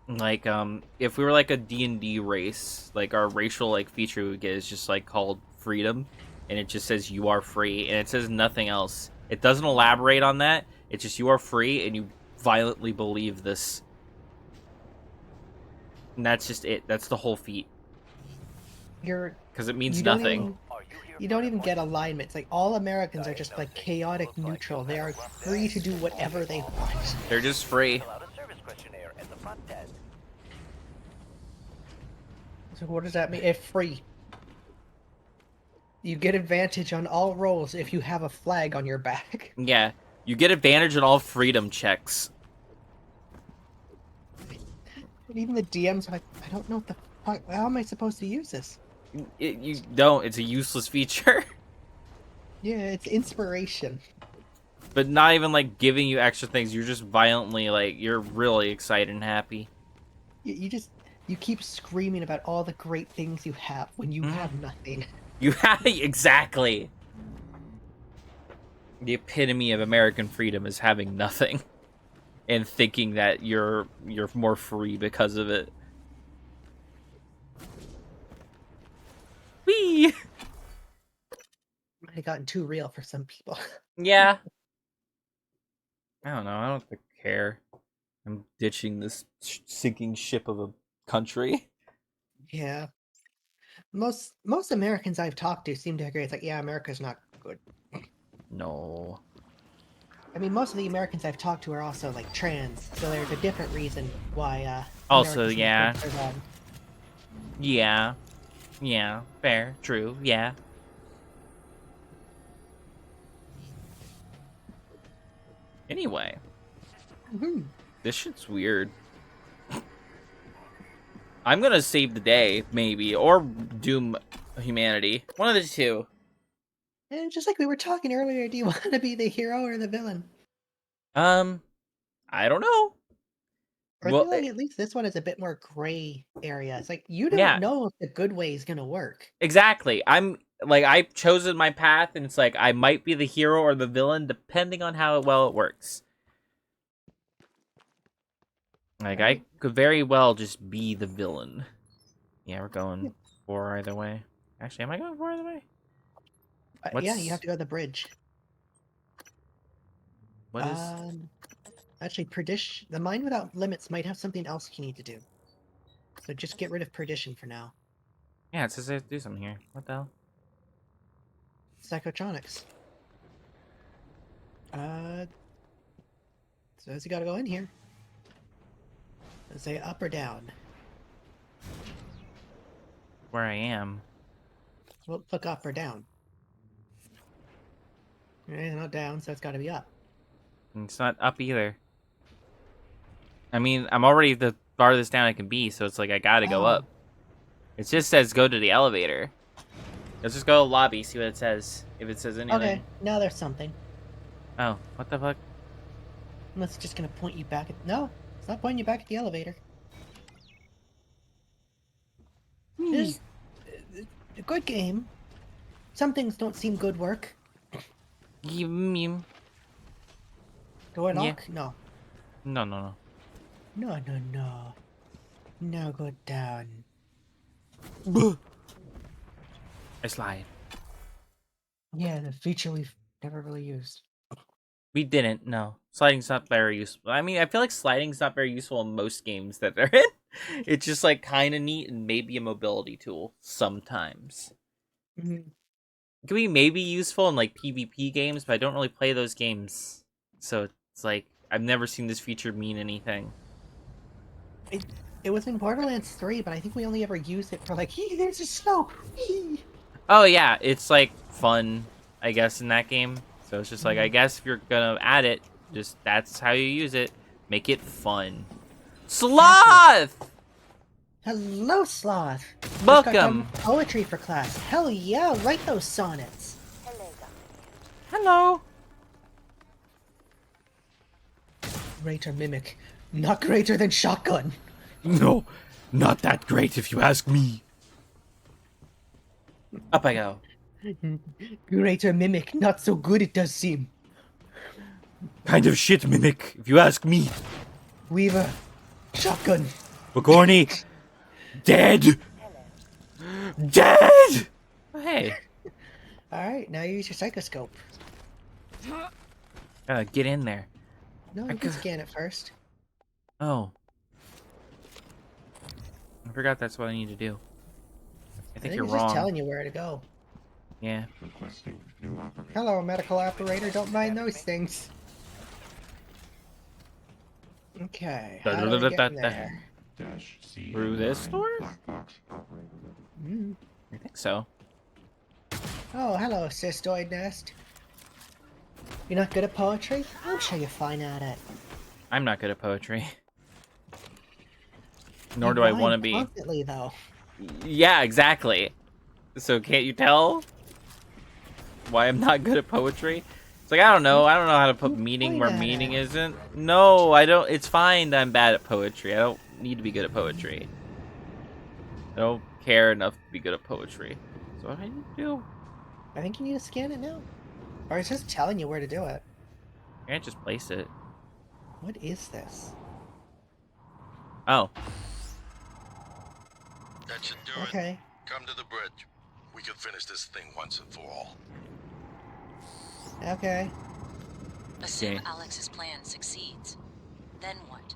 Like, if we were like a D&D race, like our racial like feature we would get is just like called freedom, and it just says you are free, and it says nothing else. It doesn't elaborate on that. It's just you are free, and you violently believe this. And that's just it. That's the whole feat. Because it means nothing. You don't even get alignment. It's like all Americans are just like chaotic neutral. They are free to do whatever they want. They're just free. So what does that mean? If free. You get advantage on all rolls if you have a flag on your back. Yeah. You get advantage on all freedom checks. And even the DMs are like, I don't know what the fuck. How am I supposed to use this? You don't. It's a useless feature. Yeah, it's inspiration. But not even like giving you extra things. You're just violently like you're really excited and happy. You keep screaming about all the great things you have when you have nothing. You have exactly. The epitome of American freedom is having nothing, and thinking that you're more free because of it. Whee! Might have gotten too real for some people. Yeah. I don't know. I don't care. I'm ditching this sinking ship of a country. Yeah. Most Americans I've talked to seem to agree. It's like, yeah, America's not good. No. I mean, most of the Americans I've talked to are also like trans, so there's a different reason why. Also, America's not yeah. good for them. Yeah. Yeah. Fair. True. Yeah. Anyway. This shit's weird. I'm gonna save the day, maybe, or doom humanity. One of the two. And just like we were talking earlier, do you want to be the hero or the villain? I don't know. Or I feel like at least this one is a bit more gray area. It's like you don't know if the good way is gonna work. Exactly. I've chosen my path, and it's like I might be the hero or the villain depending on how well it works. Like, I could very well just be the villain. Yeah, we're going 4 either way. Actually, am I going 4 either way? Yeah, you have to go to the bridge. What is... Actually, Perdition... The Mind Without Limits might have something else you need to do. So just get rid of Perdition for now. Yeah, it says I have to do something here. What the hell? Psychotronics. Says you gotta go in here. Let's say up or down. Where I am. Well, look up or down. It's not down, so it's gotta be up. And it's not up either. I mean, I'm already the farthest down I can be, so it's like I gotta go up. It just says go to the elevator. Let's just go to the lobby, see what it says. If it says anything. Okay, now there's something. Oh, what the fuck? Unless it's just gonna point you back at... No, it's not pointing you back at the elevator. This is a good game. Some things don't seem good work. Yeah. Door lock? No. No. No. Now go down. I slide. Yeah, the feature we've never really used. We didn't, no. Sliding's not very useful. I mean, I feel like sliding's not very useful in most games that they're in. It's just like kind of neat and maybe a mobility tool sometimes. Mm-hmm. It can be maybe useful in like PvP games, but I don't really play those games. So it's like, I've never seen this feature mean anything. It was in Borderlands 3, but I think we only ever used it for like, hey, there's a slope. Oh yeah, it's like fun, I guess, in that game. So it's just like, I guess if you're gonna add it, just that's how you use it. Make it fun. Sloth! Hello, Sloth. Welcome. Just got done poetry for class. Hell yeah, write those sonnets. Hello. Greater mimic. Not greater than shotgun. No, not that great if you ask me. Up I go. Greater mimic. Not so good it does seem. Kind of shit mimic, if you ask me. Weaver. Shotgun. Bogorni. Dead. Dead! Oh, hey. Alright, now use your psychoscope. Get in there. No, you can scan it first. Oh. I forgot that's what I need to do. I think you're it's wrong. just telling you where to go. Yeah. Hello, medical operator. Don't mind those things. Okay. How do we get in there? Through this door? Mm. I think so. Oh, hello, cystoid nest. You're not good at poetry? I'm sure you're fine at it. I'm not good at poetry. Nor You do I rhyme want to be. constantly, though. Yeah, exactly. So can't you tell why I'm not good at poetry? It's like, I don't know how to put meaning where meaning isn't. No, I don't. It's fine that I'm bad at poetry. I don't need to be good at poetry. I don't care enough to be good at poetry. So what do I need to do? I think you need to scan it now. Or it's just telling you where to do it. I can't just place it. What is this? Oh. That should do Okay. it. Come to the bridge. We can finish this thing once and for all. Okay. Assume Alex's plan succeeds. Then what?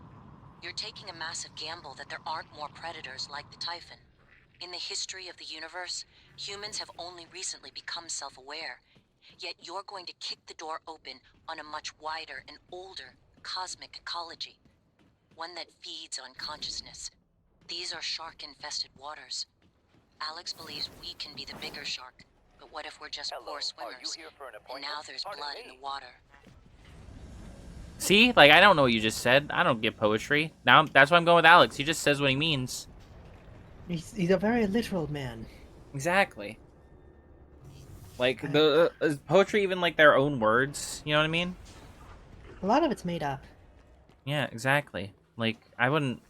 You're taking a massive gamble that there aren't more predators like the Typhon. In the history of the universe, humans have only recently become self-aware. Yet you're going to kick the door open on a much wider and older cosmic ecology. One that feeds on consciousness. These are shark-infested waters. Alex believes we can be the bigger shark, but what if we're just poor swimmers? And now there's blood in the water. See? Like, I don't know what you just said. I don't get poetry. Now, that's why I'm going with Alex. He just says what he means. He's a very literal man. Exactly. Like, is poetry even like their own words? You know what I mean? A lot of it's made up. Yeah, exactly. Like, I wouldn't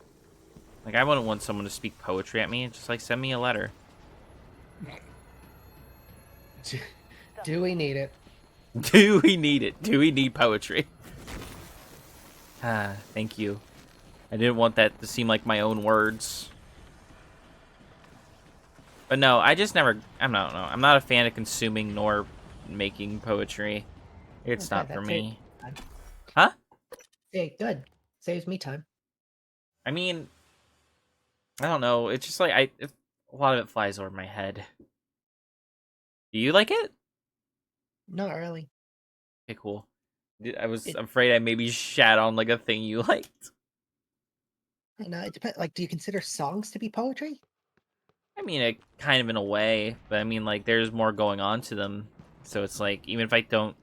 want someone to speak poetry at me. Just like send me a letter. Do we need it? Do we need it? Do we need poetry? Ah, thank you. I didn't want that to seem like my own words. But no, I just never. I'm not a fan of consuming nor making poetry. It's Okay, not for that's me. it. Huh? Hey, good. Saves me time. I mean, I don't know. It's just like a lot of it flies over my head. Do you like it? Not really. Okay, cool. I was afraid I maybe shat on like a thing you liked. No, it depends. Like, do you consider songs to be poetry? I mean, it kind of in a way, but I mean, like, there's more going on to them. So it's like, even if I don't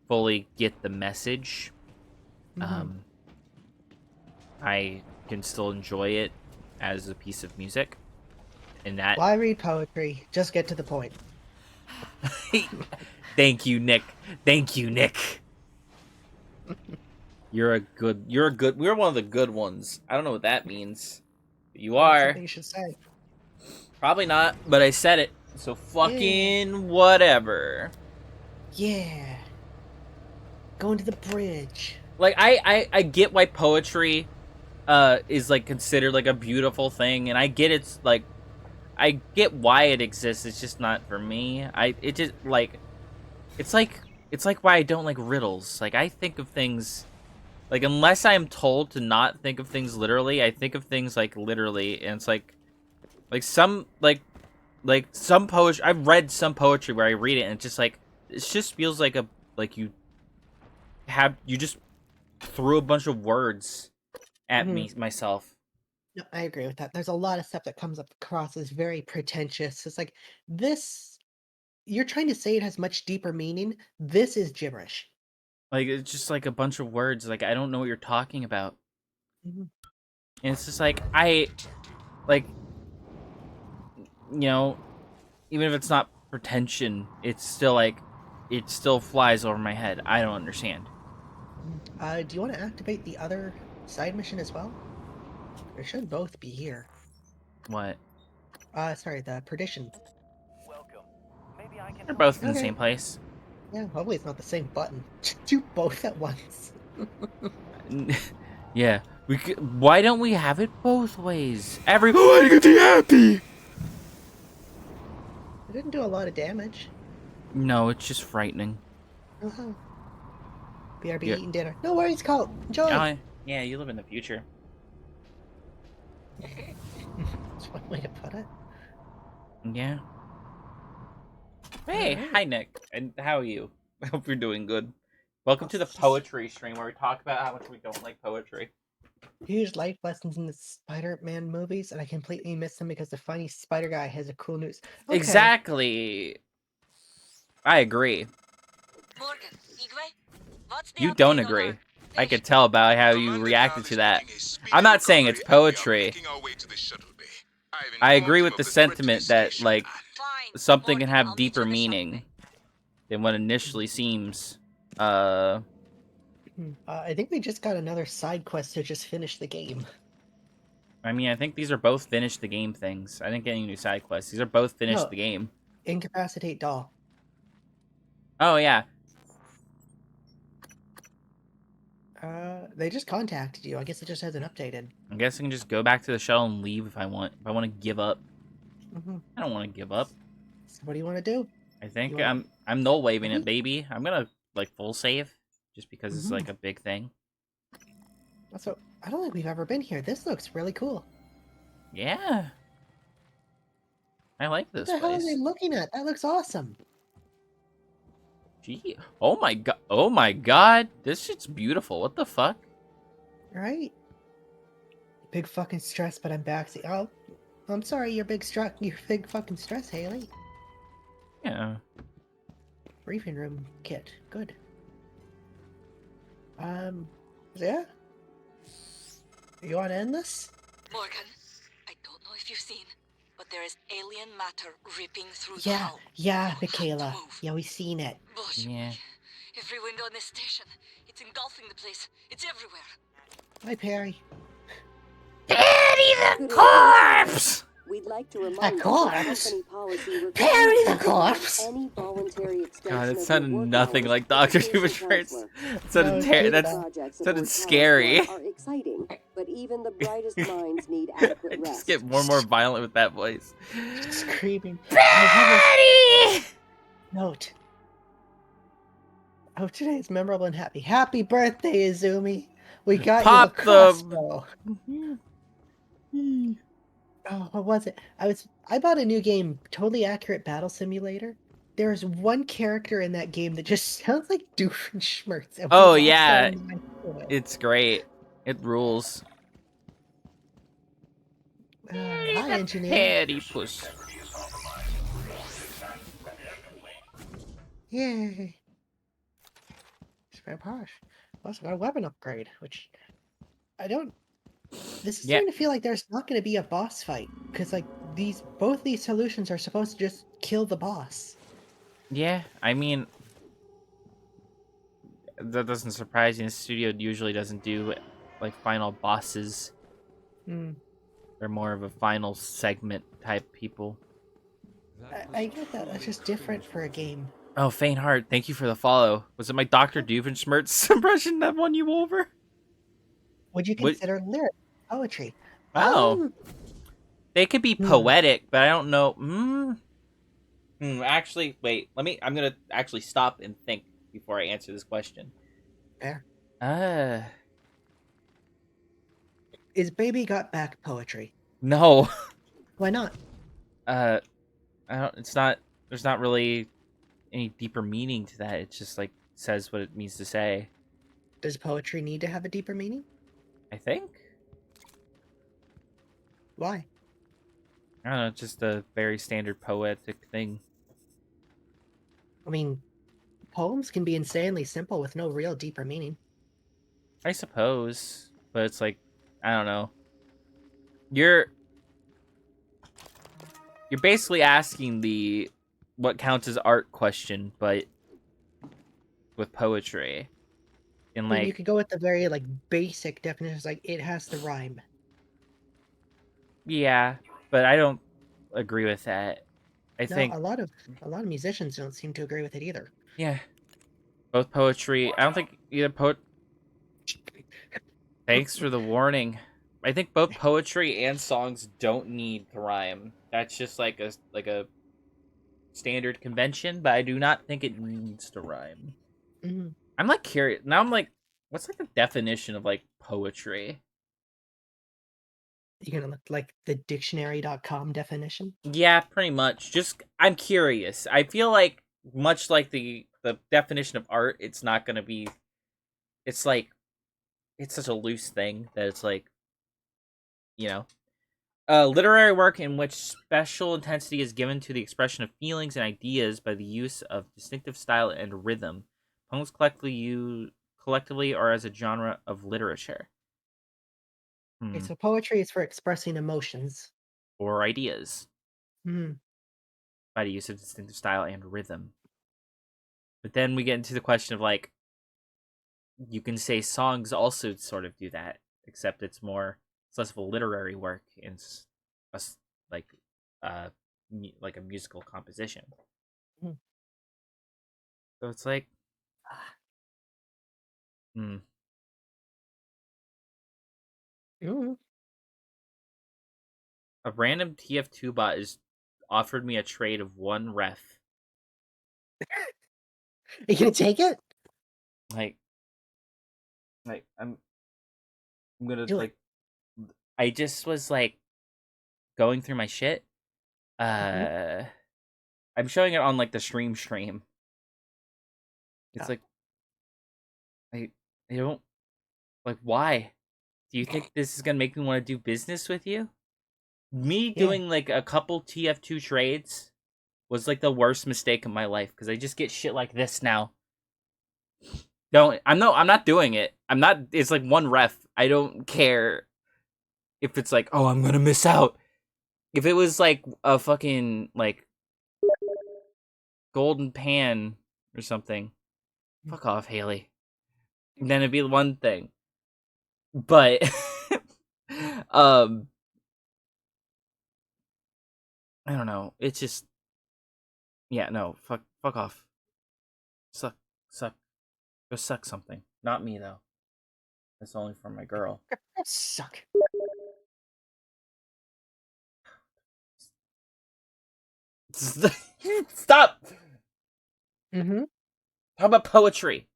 fully get the message, I can still enjoy it as a piece of music. And that. Why read poetry? Just get to the point. Thank you, Nick. Thank you, Nick. We're one of the good ones. I don't know what that means. You That's are. something you should say. Probably not, but I said it. So fucking whatever. Yeah. Going to the bridge. Like I get why poetry is like considered like a beautiful thing, and I get it's like I get why it exists. It's just not for me. It just like it's like why I don't like riddles. Like I think of things like unless I'm told to not think of things literally, I think of things like literally, and it's like some some poetry. I've read some poetry where I read it and it's just like it just feels like a like you just threw a bunch of words at myself. No, I agree with that. There's a lot of stuff that comes across as very pretentious. It's like this. You're trying to say it has much deeper meaning. This is gibberish. Like it's just like a bunch of words. Like I don't know what you're talking about. Mhm. And it's just like you know, even if it's not pretension, it's still like it still flies over my head. I don't understand. Do you want to activate the other side mission as well? They should both be here. What? Sorry, the perdition. They're both in the same place. Yeah, hopefully it's not the same button. Do both at once. Yeah, we could, why don't we have it both ways? Everybody can be happy. It didn't do a lot of damage. No, it's just frightening. Uh-huh. BRB eating dinner. No worries, Colt. Enjoy. Yeah, you live in the future. That's one way to put it. Yeah. Hey, hi Nick. And how are you? I hope you're doing good. Welcome to the poetry stream where we talk about how much we don't like poetry. Huge life lessons in the Spider-Man movies, and I completely miss them because the funny Spider guy has a cool news. Okay. Exactly. I agree. Morgan, Igwe, what's the You update don't on agree. our- I could tell by how you reacted to that. I'm not saying it's poetry. I agree with the sentiment that like something can have deeper meaning than what initially seems. I think we just got another side quest to just finish the game. I mean, I think these are both finish the game things. I didn't get any new side quests. These are both finish the game. Incapacitate doll. Oh yeah. They just contacted you. I guess it just hasn't updated. I guess I can just go back to the shell and leave if I want. If I want to give up. I don't want to give up. So what do you want to do? I think I'm null waving it, baby. I'm gonna like full save, just because it's like a big thing. Also, I don't think we've ever been here. This looks really cool. Yeah. I like this What the hell are place. they looking at? That looks awesome. Gee. Oh my god. Oh my god. This shit's beautiful. What the fuck? Right? Big fucking stress, but I'm back. Oh, I'm sorry. You're big fucking stress, Haley. Yeah. Briefing room kit. Good. Yeah. You want to end this? Morgan, I don't know if you've seen, but there is alien matter ripping through the Yeah, hull. yeah, Michaela. Yeah, we've seen it. Bush. Yeah. Every window in this station. It's engulfing the place. It's everywhere. Hi, Perry. Perry the corpse! We'd like to remind corpse? policy Perry the corpse! any voluntary God, it extension sounded nothing like Dr. Doom's first. It sounded that sounded scary. Are exciting, but even the brightest minds need adequate rest. Just get more and more violent with that voice. Screaming. Perry! Note. Oh, today's memorable and happy. Happy birthday, Izumi. We got you a crossbow. Oh, what was it? I bought a new game, Totally Accurate Battle Simulator. There's one character in that game that just sounds like Doofenshmirtz. and we Oh lost yeah. our mind to it. It's great. It rules. Hi, engineer. Patty puss. Yay. It's very posh. Also got a weapon upgrade, which I don't This is Yeah. starting to feel like there's not going to be a boss fight because like both these solutions are supposed to just kill the boss. Yeah, I mean, that doesn't surprise me. The studio usually doesn't do like final bosses. Hmm. They're more of a final segment type people. I get that. That's just different for a game. Oh, Faint Heart, thank you for the follow. Was it my Dr. Doofenshmirtz impression that won you over? Would you What? consider lyric poetry? Oh. They could be Hmm. poetic, but I don't know. Actually, wait. I'm gonna actually stop and think before I answer this question. Fair. Is Baby Got Back poetry? No. Why not? I don't. It's not. There's not really any deeper meaning to that. It just like says what it means to say. Does poetry need to have a deeper meaning? I think. Why? I don't know. Just a very standard poetic thing. I mean, poems can be insanely simple with no real deeper meaning. I suppose, but it's like, I don't know. You're basically asking the what counts as art question, but with poetry. And I mean, you like, could go with the very like basic definitions, like it has to rhyme. yeah, but I don't agree with that. I No, think a lot of musicians don't seem to agree with it either. yeah, both poetry. I don't think either poet. Thanks for the warning. I think both poetry and songs don't need to rhyme. That's just like a standard convention, but I do not think it needs to rhyme. Mm-hmm. I'm like curious now. I'm like, what's like the definition of like poetry? You're gonna look like the dictionary.com definition. Yeah, pretty much. Just I'm curious. I feel like much like the definition of art, it's not gonna be. It's like it's such a loose thing that it's like, you know, literary work in which special intensity is given to the expression of feelings and ideas by the use of distinctive style and rhythm. Poems collectively or as a genre of literature. Okay, so poetry is for expressing emotions. Or ideas Hmm. by the use of distinctive style and rhythm. But then we get into the question of like, you can say songs also sort of do that, except it's less of a literary work and it's like uh like a musical composition. Hmm. So it's like, hmm. Ooh. A random TF2 bot is offered me a trade of one ref. Are you gonna take it? Like I'm gonna Do like. I just was like going through my shit. I'm showing it on like the stream. It's like I don't like why? Do you think this is gonna make me want to do business with you? Me Yeah. doing like a couple TF2 trades was like the worst mistake of my life because I just get shit like this now. I'm not doing it. I'm not. It's like one ref. I don't care if it's like, oh, I'm gonna miss out. If it was like a fucking like golden pan or something, fuck off, Haley. Then it'd be one thing. But I don't know. It's just yeah, no, fuck off. Suck. Go suck something. Not me though. That's only for my girl. Suck. Stop. Mm-hmm. How about poetry?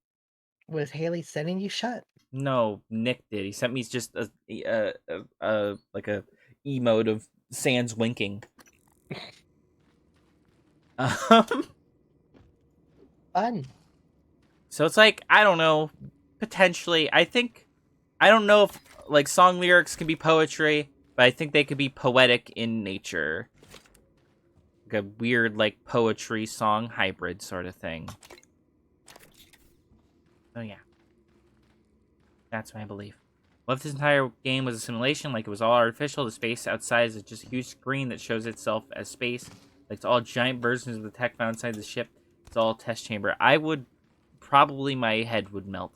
Was Haley sending you shut? No, Nick did. He sent me just a like a emote of Sans winking. Fun. So it's like, I don't know, potentially. I don't know if like song lyrics can be poetry, but I think they could be poetic in nature. Like a weird like poetry song hybrid sort of thing. So yeah. That's my belief. What if this entire game was a simulation, like it was all artificial? The space outside is just a huge screen that shows itself as space. Like it's all giant versions of the tech found inside the ship. It's all a test chamber. I would probably, my head would melt.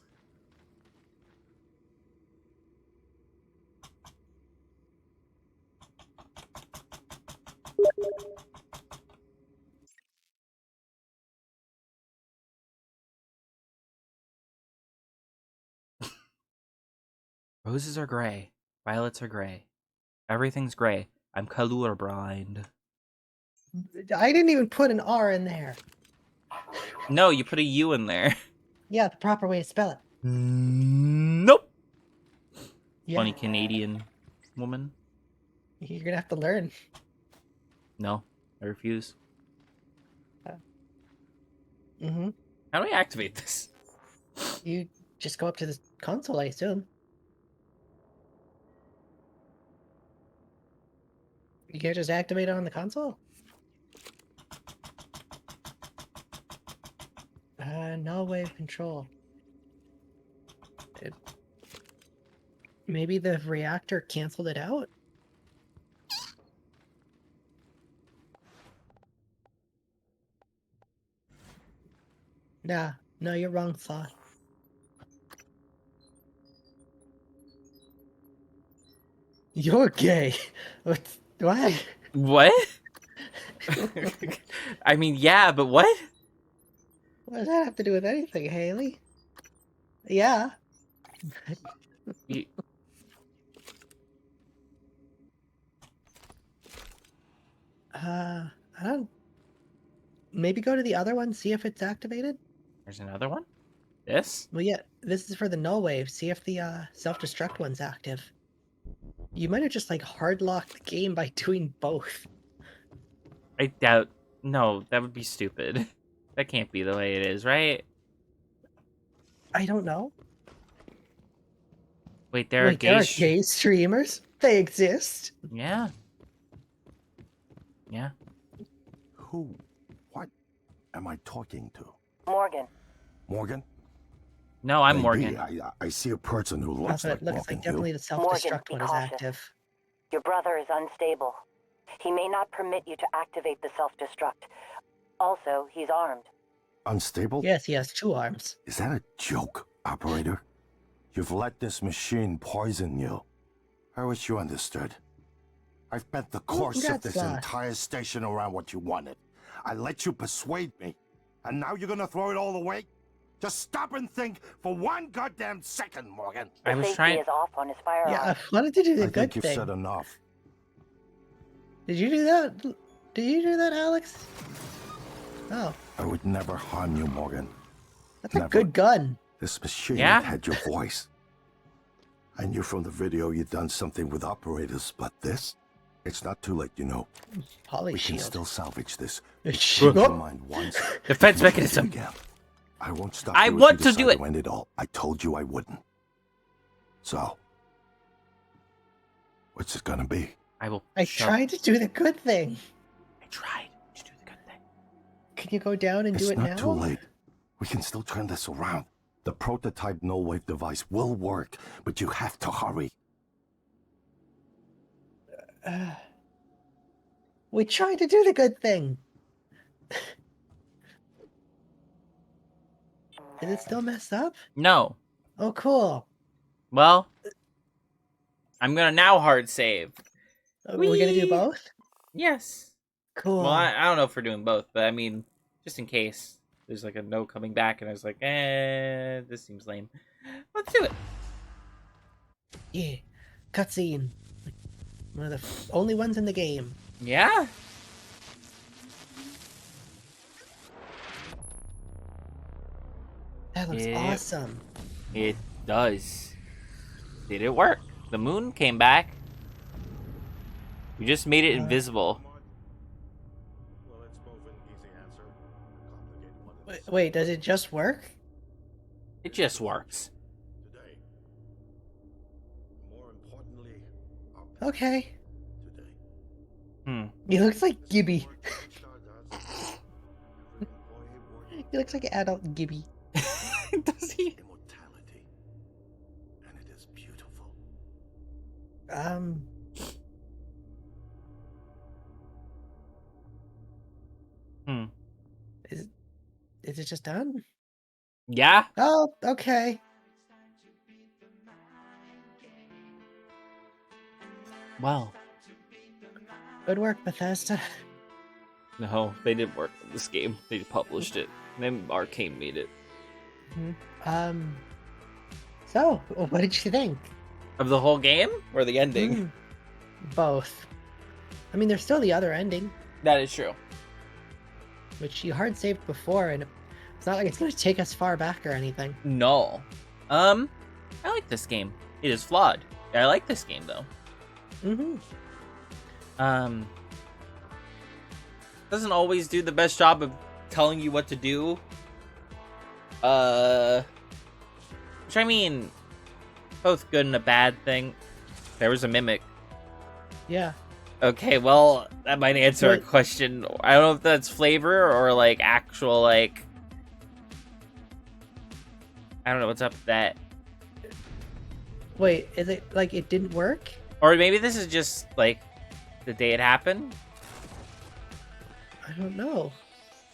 Roses are gray. Violets are gray. Everything's gray. I'm colorblind. I didn't even put an R in there. No, you put a U in there. Yeah, the proper way to spell it. Nope. Yeah. Funny Canadian woman. You're gonna have to learn. No, I refuse. Mm-hmm. How do I activate this? You just go up to the console, I assume. You can't just activate it on the console? No way of control. Maybe the reactor canceled it out? Nah, no, you're wrong, Saw. You're gay. What? What? I mean, yeah, but what? What does that have to do with anything, Haley? Yeah. You... I don't... Maybe go to the other one, see if it's activated? There's another one? This? Well, yeah, this is for the null wave. See if the self-destruct one's active. You might have just, like, hard-locked the game by doing both. I doubt... No, that would be stupid. That can't be the way it is, right? I don't know. Wait, there are gay streamers? They exist? Yeah. Yeah. Who? What am I talking to? Morgan. Morgan? No, I'm Maybe. Morgan. I see a person who looks It like looks Morgan. like definitely Hill. the self-destruct Morgan, one is be cautious. active. Your brother is unstable. He may not permit you to activate the self-destruct. Also, he's armed. Unstable? Yes, he has 2 arms. Is that a joke, operator? You've let this machine poison you. I wish you understood. I've bet the course of this entire station around what you wanted. I let you persuade me. And now you're gonna throw it all away? Just stop and think for one goddamn second, Morgan. I was Safety trying... is off on his firearm. Yeah, why did you do the I good think you've thing? said enough. Did you do that? Did you do that, Alex? Oh. I would never harm you, Morgan. That's a good gun. This machine Yeah? had your voice. I knew from the video you'd done something with operators, but this? It's not too late, you know. Poly we can shield. still salvage this. Shield. Keep in mind once. Defense mechanism. Again. I won't stop I you if want you to do decide it. End it all. I told you I wouldn't. So, what's it gonna be? I tried to do the good thing. I tried to do the good thing. Can you go down and It's do it not now? too late. We can still turn this around. The prototype null-wave device will work, but you have to hurry. We tried to do the good thing. Is it still messed up? No. Oh, cool. Well, I'm gonna now hard save. We're gonna do both? Yes. Cool. Well, I don't know if we're doing both, but I mean, just in case there's like a no coming back, and I was like, this seems lame. Let's do it. Yeah. Cutscene. One of the only ones in the game. Yeah. That looks awesome. It does. Did it work? The moon came back. We just made it invisible. Wait, does it just work? It just works. Okay. Hmm. He looks like Gibby. He looks like Does Immortality. he? And it is beautiful. Um. Is it just done? Yeah. Oh, okay. Wow. Good work, Bethesda. No, they didn't work on this game. They published it. Then Arcane made it. Um. So, what did you think? Of the whole game or the ending? Both. I mean, there's still the other ending, That is true. which you hard saved before, and it's not like it's going to take us far back or anything. No. I like this game. It is flawed. I like this game though. Doesn't always do the best job of telling you what to do. Which I mean, both good and a bad thing. There was a mimic. Yeah. Okay, well, that might answer a question. I don't know if that's flavor or like actual like. I don't know what's up with that. Wait, is it like it didn't work? Or maybe this is just like the day it happened. I don't know.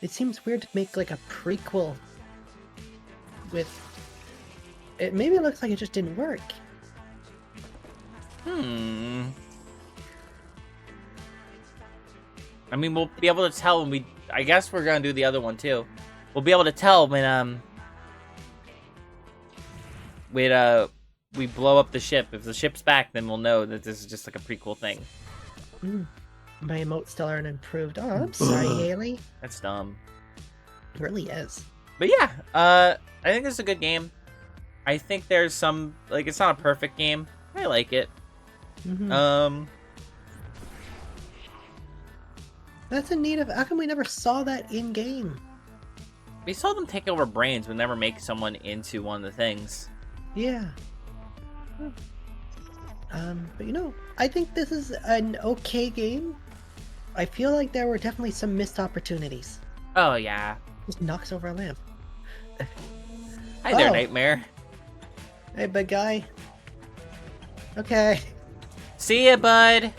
It seems weird to make like a prequel with it. Maybe it looks like it just didn't work. I mean, we'll be able to tell when we. I guess we're gonna do the other one too. We'll be able to tell when we blow up the ship. If the ship's back, then we'll know that this is just like a prequel thing. My emotes still aren't improved. Oh, I'm sorry, Haley. That's dumb. It really is. But yeah, I think this is a good game. I think there's some like it's not a perfect game. I like it. That's a neat of. How come we never saw that in game? We saw them take over brains, but never make someone into one of the things. Yeah. But you know, I think this is an okay game. I feel like there were definitely some missed opportunities. Oh yeah. Just knocks over a lamp. Hi there, Nightmare. Hey, big guy. Okay. See ya, bud.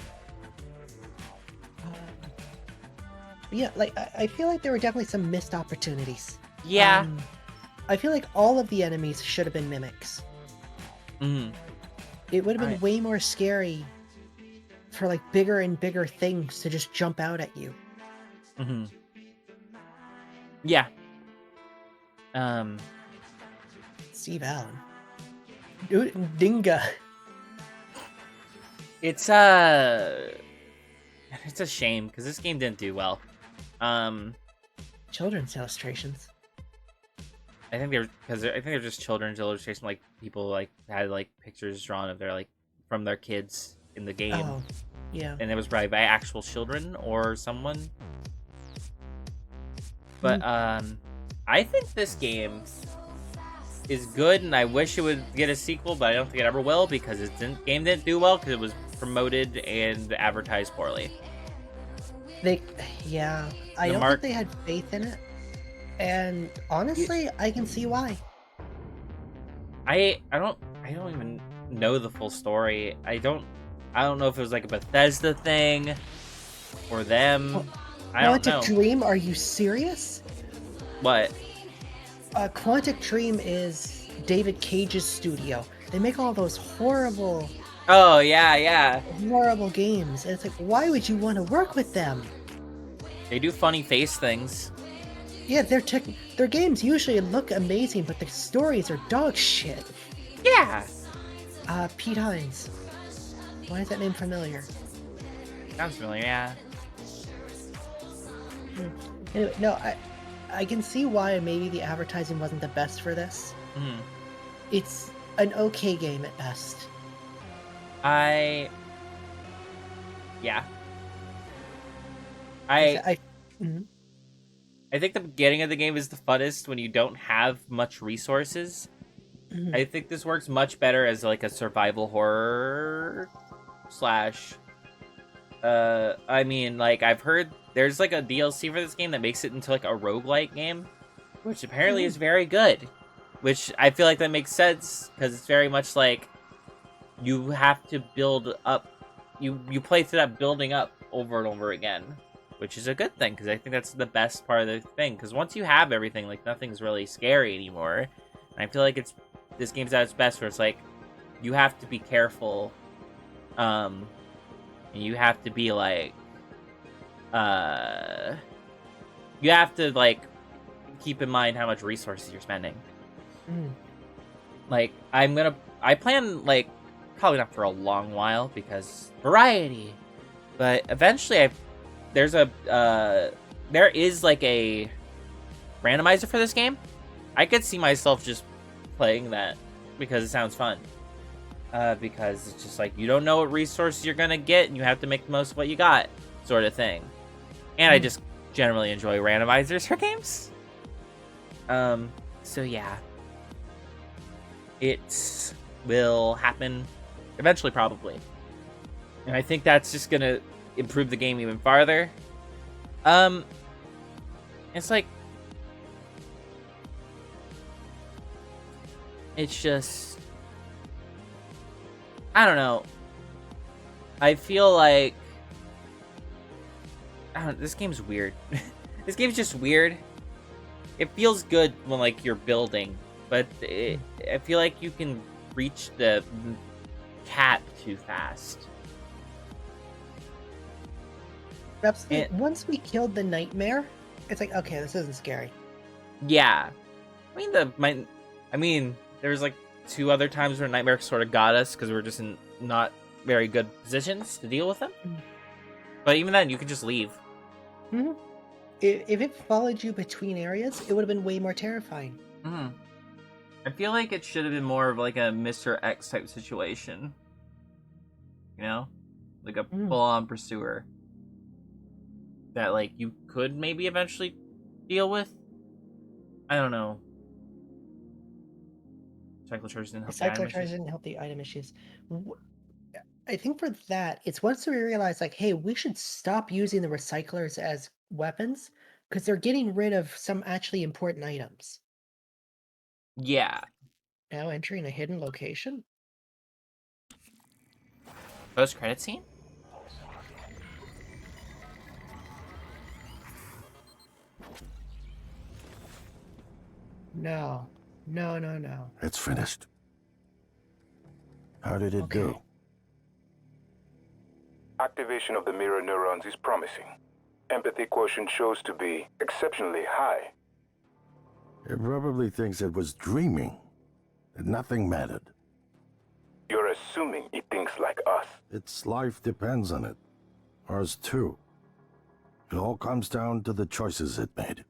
Yeah, like I feel like there were definitely some missed opportunities. Yeah. I feel like all of the enemies should have been mimics. It would have been way more scary for like bigger and bigger things to just jump out at you. Yeah. Steve Allen. Dude, Dinga. It's a shame because this game didn't do well. Children's illustrations. I think they're just children's illustrations. Like people like had like pictures drawn of their like from their kids in the game. Oh, yeah. And it was probably by actual children or someone. But I think this game is good, and I wish it would get a sequel, but I don't think it ever will because game didn't do well because it was promoted and advertised poorly. I don't think they had faith in it, and honestly, I can see why. I don't even know the full story. I don't know if it was like a Bethesda thing or them. I don't know. Quantic Dream? Are you serious? What? Quantic Dream is David Cage's studio. They make all those horrible. Oh yeah. Horrible games. And it's like, why would you want to work with them? They do funny face things. Yeah, their games usually look amazing, but the stories are dog shit. Yeah. Pete Hines. Why is that name familiar? Sounds familiar, yeah. Anyway, no, I can see why maybe the advertising wasn't the best for this. It's an okay game at best. I think the beginning of the game is the funnest when you don't have much resources. I think this works much better as like a survival horror slash. I mean, like I've heard there's like a DLC for this game that makes it into like a roguelike game, which apparently is very good. Which I feel like that makes sense because it's very much like you have to build up. You play through that building up over and over again, which is a good thing because I think that's the best part of the thing. Because once you have everything, like nothing's really scary anymore. And I feel like this game's at its best where it's like you have to be careful, and you have to be like, you have to like keep in mind how much resources you're spending. Like I plan like probably not for a long while because variety, but eventually there is like a randomizer for this game. I could see myself just playing that because it sounds fun. Because it's just like you don't know what resources you're gonna get and you have to make the most of what you got, sort of thing. And I just generally enjoy randomizers for games. So yeah. It will happen eventually, probably. And I think that's just gonna improve the game even farther. It's like... It's just... I don't know. I feel like... this game's weird. This game's just weird. It feels good when, like, you're building, but I feel like you can reach the cap too fast. Absolutely. Once we killed the nightmare, it's like, okay, this isn't scary. Yeah. I mean, there was, like, 2 other times where Nightmare sort of got us because we were just in not very good positions to deal with them. But even then, you could just leave. Mm-hmm. If it followed you between areas, it would have been way more terrifying. Mm-hmm. I feel like it should have been more of like a Mr. X type situation. You know? Like a full-on pursuer. That, like, you could maybe eventually deal with. I don't know. Cyclocharge didn't help the item issues. Didn't help the item issues. I think for that, it's once we realize, like, hey, we should stop using the recyclers as weapons because they're getting rid of some actually important items. Yeah. Now entering a hidden location? Post-credit scene? No. No. It's finished. How did it do? Activation of the mirror neurons is promising. Empathy quotient shows to be exceptionally high. It probably thinks it was dreaming, that nothing mattered. You're assuming it thinks like us. Its life depends on it. Ours too. It all comes down to the choices it made.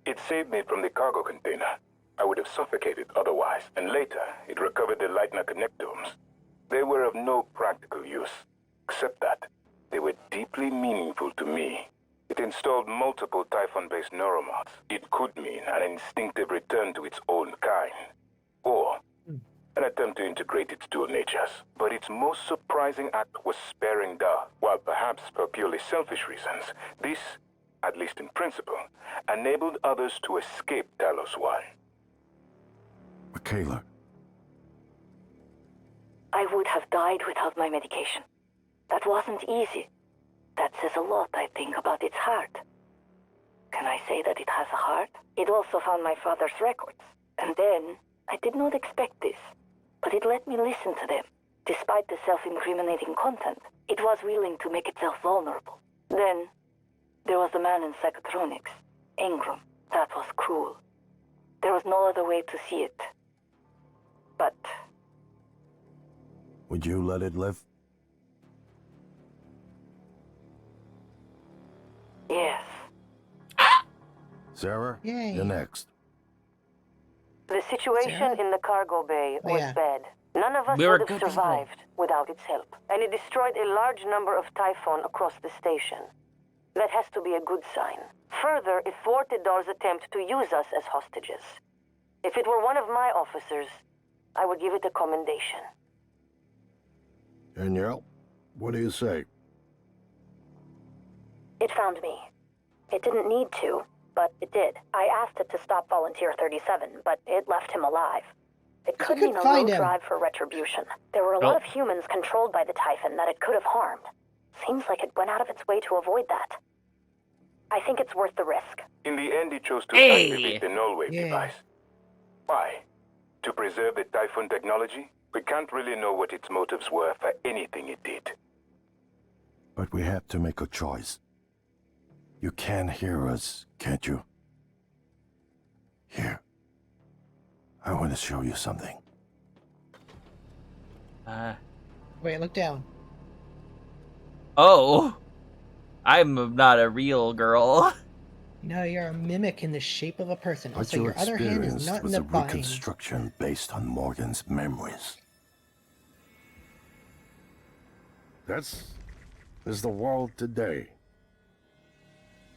It saved me from the cargo container. I would have suffocated otherwise, and later it recovered the Leitner connectomes. They were of no practical use, except that they were deeply meaningful to me. It installed multiple Typhon-based neuromods. It could mean an instinctive return to its own kind, or an attempt to integrate its dual natures. But its most surprising act was sparing Da. While perhaps for purely selfish reasons, this, at least in principle, enabled others to escape Talos 1. Michaela. I would have died without my medication. That wasn't easy. That says a lot, I think, about its heart. Can I say that it has a heart? It also found my father's records. And then, I did not expect this, but it let me listen to them. Despite the self-incriminating content, it was willing to make itself vulnerable. Then, there was the man in psychotronics, Ingram. That was cruel. There was no other way to see it. But... Would you let it live? yes. Sarah, Yay. you're next. The situation in the cargo bay was bad. None of us We were would have good survived without its help. And it destroyed a large number of Typhon across the station. That has to be a good sign. Further, it thwarted Dar's attempt to use us as hostages. If it were one of my officers, I would give it a commendation. Danielle, what do you say? It found me. It didn't need to, but it did. I asked it to stop Volunteer 37, but it left him alive. It If could we could mean a find low him. drive for retribution. There were a lot of humans controlled by the Typhon that it could have harmed. Seems like it went out of its way to avoid that. I think it's worth the risk. In the end, he chose to activate the null-wave Yeah. device. Why? To preserve the Typhon technology? We can't really know what its motives were for anything it did. But we have to make a choice. You can hear us, can't you? Here. I want to show you something. Wait, look down. Oh. I'm not a real girl. No, you're a mimic in the shape of a person. What Also, you your other hand is experienced not in was the a bind. reconstruction based on Morgan's memories. This is the world today.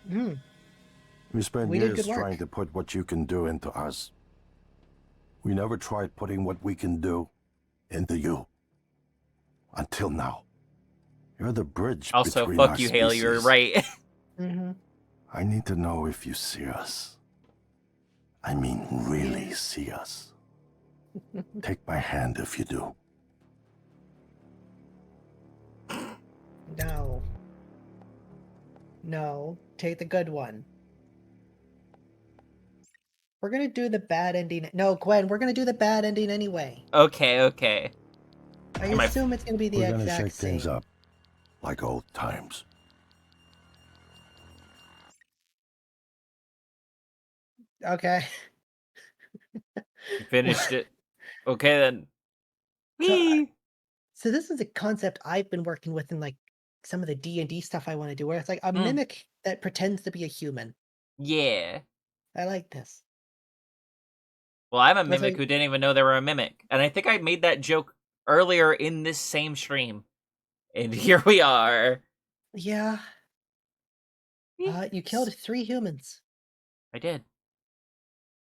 Hmm. We spent We did years good work. trying to put what you can do into us. We never tried putting what we can do into you. Until now. You're the bridge Also, between fuck our you, Haley. You're species. right. Mm-hmm. I need to know if you see us. I mean, really see us. Take my hand if you do. No. No. Take the good one. We're gonna do the bad ending. No, Gwen, we're gonna do the bad ending anyway. Okay. I assume it's gonna be the We're gonna exact shake things same. up. Like old times. Okay. You finished it. Okay, then. So this is a concept I've been working with in like some of the D&D stuff I want to do, where it's like a Mm. mimic that pretends to be a human. Yeah. I like this. Well, I'm a That's mimic like- who didn't even know they were a mimic. And I think I made that joke earlier in this same stream. And here we are. Yeah. You killed 3 humans. I did.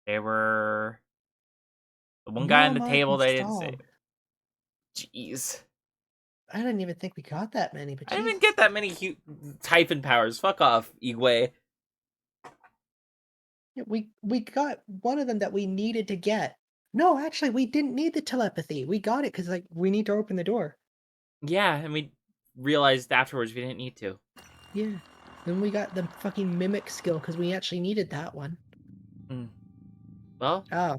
They were the one No guy on the mod table that I didn't installed. say. Jeez. I didn't even think we got that many, but I didn't even Jesus. get that many Typhon powers. Fuck off, Igwe. Yeah, we got one of them that we needed to get. No, actually, we didn't need the telepathy. We got it because like we need to open the door. Yeah, and we realized afterwards we didn't need to. Yeah. Then we got the fucking mimic skill because we actually needed that one. Well, Oh.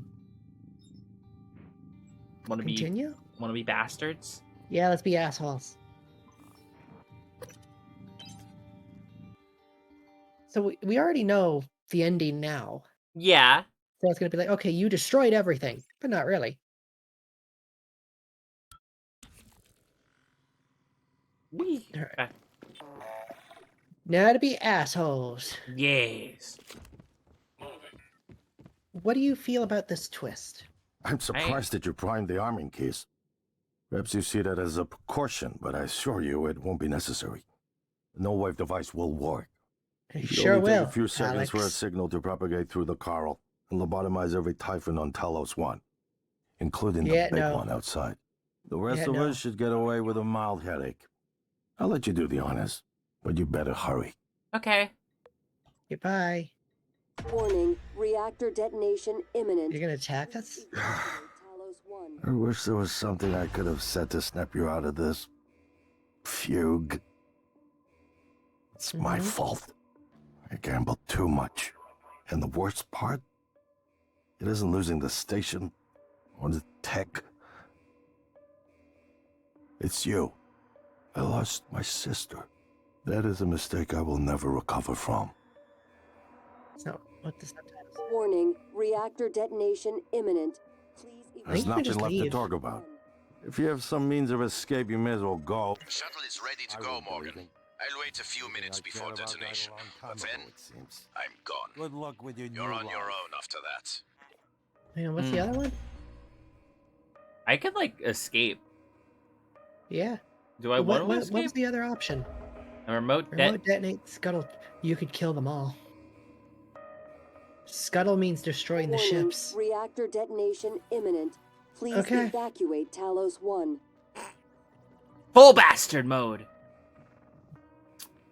Want to Continue? be bastards? Yeah, let's be assholes. So we already know the ending now. Yeah. So it's gonna be like, okay, you destroyed everything, but not really. Wee. Alright. Now to be assholes. Yes. What do you feel about this twist? I'm surprised that you primed the arming case. Perhaps you see that as a precaution, but I assure you it won't be necessary. The null-wave device will work. It It'll sure only take will, a few seconds for a Alex. signal to propagate through the coral and lobotomize every Typhon on Talos 1, including Yeah, the big no. one outside. The rest Yeah, of no. us should get away with a mild headache. I'll let you do the honors, but you better hurry. Okay. Goodbye. Warning, reactor detonation imminent. You're gonna attack us? I wish there was something I could have said to snap you out of this fugue. It's my fault. I gambled too much. And the worst part? It isn't losing the station or the tech. It's you. I lost my sister. That is a mistake I will never recover from. So, what the subtitles? Warning, reactor detonation imminent. Please There's you can nothing just left to leave. talk about. If you have some means of escape, you may as well go. Shuttle is ready to go, Morgan. I'll wait a few minutes before detonation, but then I'm gone. Good luck with your You're on your own after that. Hang on, what's the other one? I could like escape. Yeah. Do I want to escape? What was the other option? A remote detonate scuttle. You could kill them all. Scuttle means destroying the Warning, ships. reactor detonation imminent. Please Okay. evacuate Talos 1. Full bastard mode.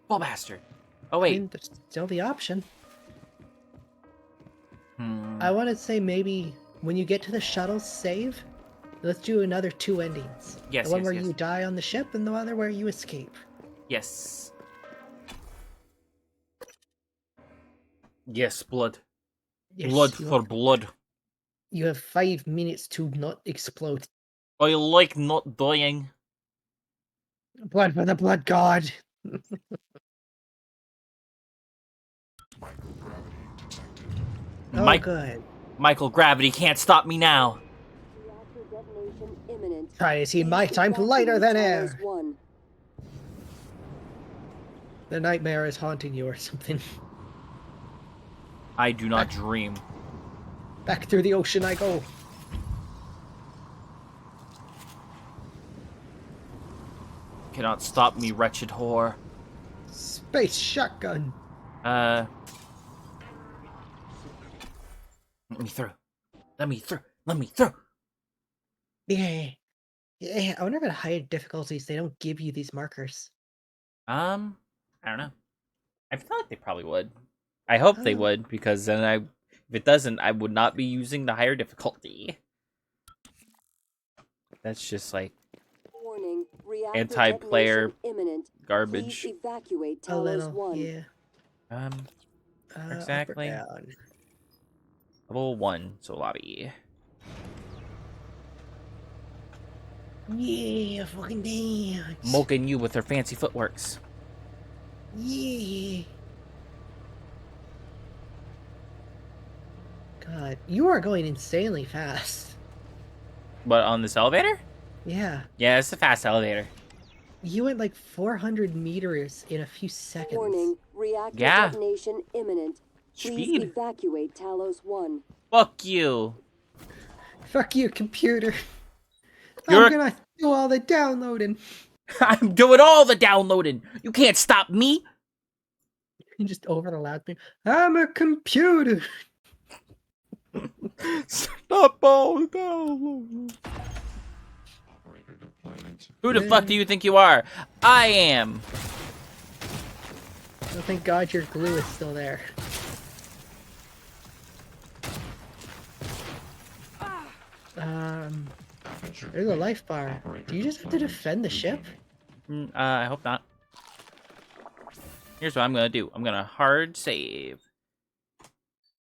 Full bastard. Oh I wait. mean, there's still the option. Hmm. I want to say maybe when you get to the shuttle save, let's do another 2 endings. Yes, the one yes, where yes. you die on the ship and the other where you escape. Yes. Yes, blood. Yes, Blood you for have, blood. you have 5 minutes to not explode. I like not dying. Blood for the blood god. Oh, good. Michael Gravity can't stop me now. Reactor detonation imminent. Try to see my Please time lighter than evacuate air. Talos 1. The nightmare is haunting you or something. I do not dream. Back through the ocean I go. Cannot stop me, wretched whore. Space shotgun. Let me through. Let me through. Let me through. Yeah. Yeah, I wonder if at higher difficulties they don't give you these markers. I don't know. I feel like they probably would. I hope they Oh. would, because then if it doesn't, I would not be using the higher difficulty. That's just like Warning. Reactor anti-player detonation imminent. garbage. Please evacuate A Talos little, 1. yeah. Where Up or exactly? down? Level 1, so lobby. Yeah, fucking dance. Moking you with her fancy footworks. Yeah. God, you are going insanely fast. But on this elevator? Yeah. Yeah, it's a fast elevator. You went like 400 meters in a few seconds. Warning. Reactor Yeah. detonation imminent. Please Speed. evacuate Talos 1. Fuck you. Fuck you, computer. You're I'm gonna do all the downloading. I'm doing all the downloading. You can't stop me. Just over the loudspeaker. I'm a computer. Stop all the downloading. Who the fuck do you think you are? I am. Oh, thank God your glue is still there. There's a life bar. Do you just have to defend the ship? I hope not. Here's what I'm gonna do. I'm gonna hard save.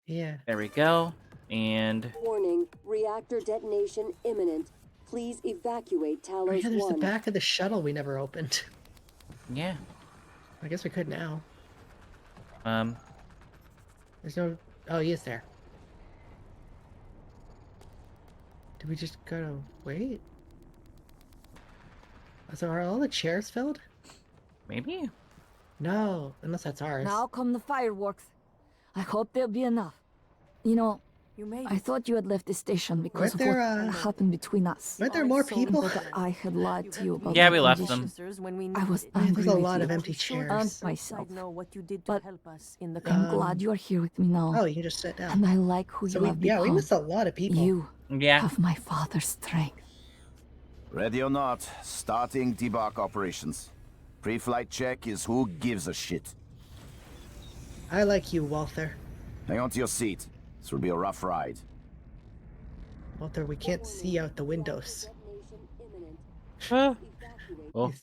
Yeah. There we go. And Warning. Reactor detonation imminent. Please evacuate Talos Oh, yeah, there's 1. the back of the shuttle we never opened. yeah. I guess we could now. There's no... Oh, he is there. Do we just gotta wait? So are all the chairs filled? Maybe. No, unless that's ours. Now come the fireworks. I hope there'll be enough. You know, I thought you had left the station because Weren't of there, what happened between us. Weren't there more people? But I had lied to you about Yeah, my we left them. conditions. I was Yeah, angry there's a with lot you of empty and chairs. myself. But I'm Um, glad you are here with me now. Oh, you can just sit down. And I like who So you have become. we missed a lot of people. You Yeah. have my father's strength. Ready or not, starting debark operations. Pre-flight check is who gives a shit. I like you, Walther. Hang on to your seat. This will be a rough ride. Walther, we can't see out the windows. Well,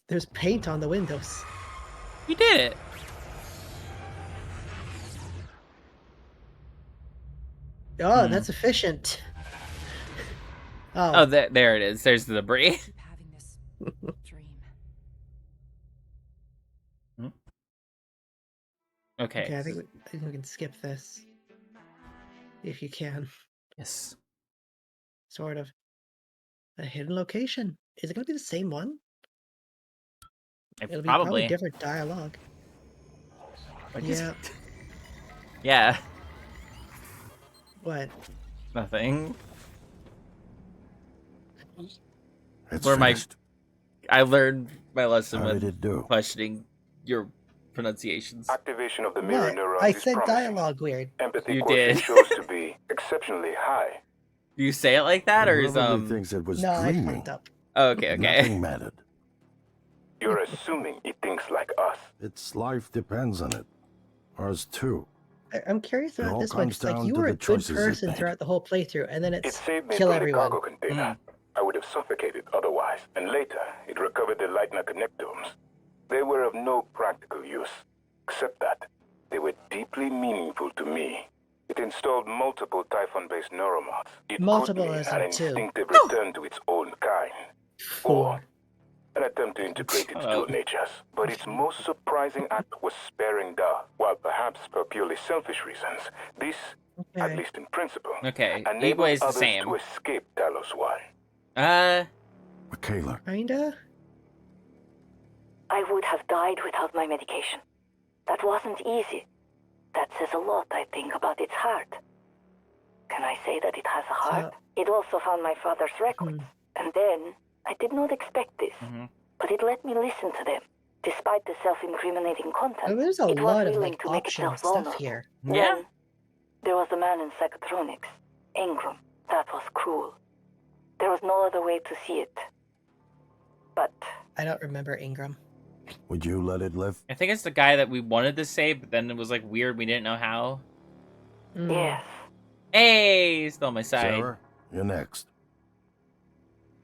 There's paint on the windows. we did it. Oh, that's efficient. Oh, there it is. There's the debris. Okay. Okay, I think we can skip this. If you can. Yes. Sort of. A hidden location. Is it going to be the same one? It'll be probably different dialogue. Yeah. Yeah. What? Nothing. It's Where finished. I learned my lesson How did with it do? questioning your pronunciations. Activation of the mirror What? neurons I is said promising. dialogue weird. Empathy You quotient did. shows to be exceptionally high. Do you say it like that, or is Probably thinks it was No, I dreaming. fucked up. Oh, okay, okay. Nothing mattered. You're assuming it thinks like us. Its life depends on it. Ours too. I'm curious It about all this one. comes It's like down you to were the a good choices it person made. throughout the whole playthrough, and then It it's saved me kill from everyone. the cargo container. I would have suffocated otherwise, and later it recovered the Lightner connectomes. They were of no practical use, except that they were deeply meaningful to me. It installed multiple Typhon-based neuromods. It Multiple could mean as an in two. instinctive return to its own kind, or 4. an attempt to integrate its Shut two up. natures. But its most surprising act was sparing Da. While perhaps for purely selfish reasons, this, at least in principle, Okay, enabled Igwe's the others same. to escape Talos 1. Michaela. Kinda? I would have died without my medication. That wasn't easy. That says a lot, I think, about its heart. Can I say that it has a heart? It also found my father's records. And then, I did not expect this, but it let me listen to them. Despite the self-incriminating content, Oh, there's a it was lot of willing like to make optional itself stuff vulnerable. here. Then, there was the man in psychotronics, Ingram. That was cruel. There was no other way to see it. But I don't remember Ingram. Would you let it live? I think it's the guy that we wanted to save, but then it was like weird. We didn't know how. yes, Hey, he's still on my side. Sarah, you're next.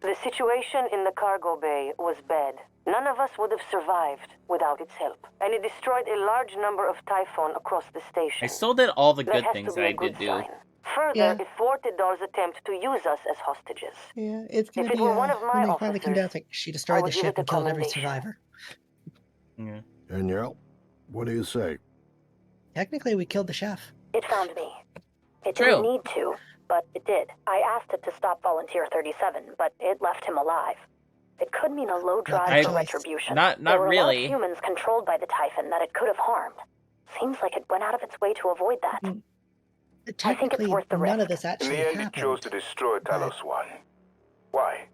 the situation in the cargo bay was bad. None of us would have survived without its help, and it destroyed a large number of Typhon across the station. I still did all the That good has things to be that a I good did do. sign. Further, Yeah. it thwarted Dar's attempt to use us as hostages. Yeah, it's gonna If it be were one of my when they finally come down. officers, It's like she I destroyed the would give ship it a and killed every commendation. survivor. Danielle, what do you say? Technically, we killed the chef. It found me. It True. didn't need to, but it did. I asked it to stop Volunteer 37, but it left him alive. It could mean a low drive for retribution. Not there were a lot really. of humans controlled by the Typhon that it could have harmed. Seems like it went out of its way to avoid that. I think it's Technically, worth the none risk. of this In actually the end, happened. it chose to destroy Talos 1. Why?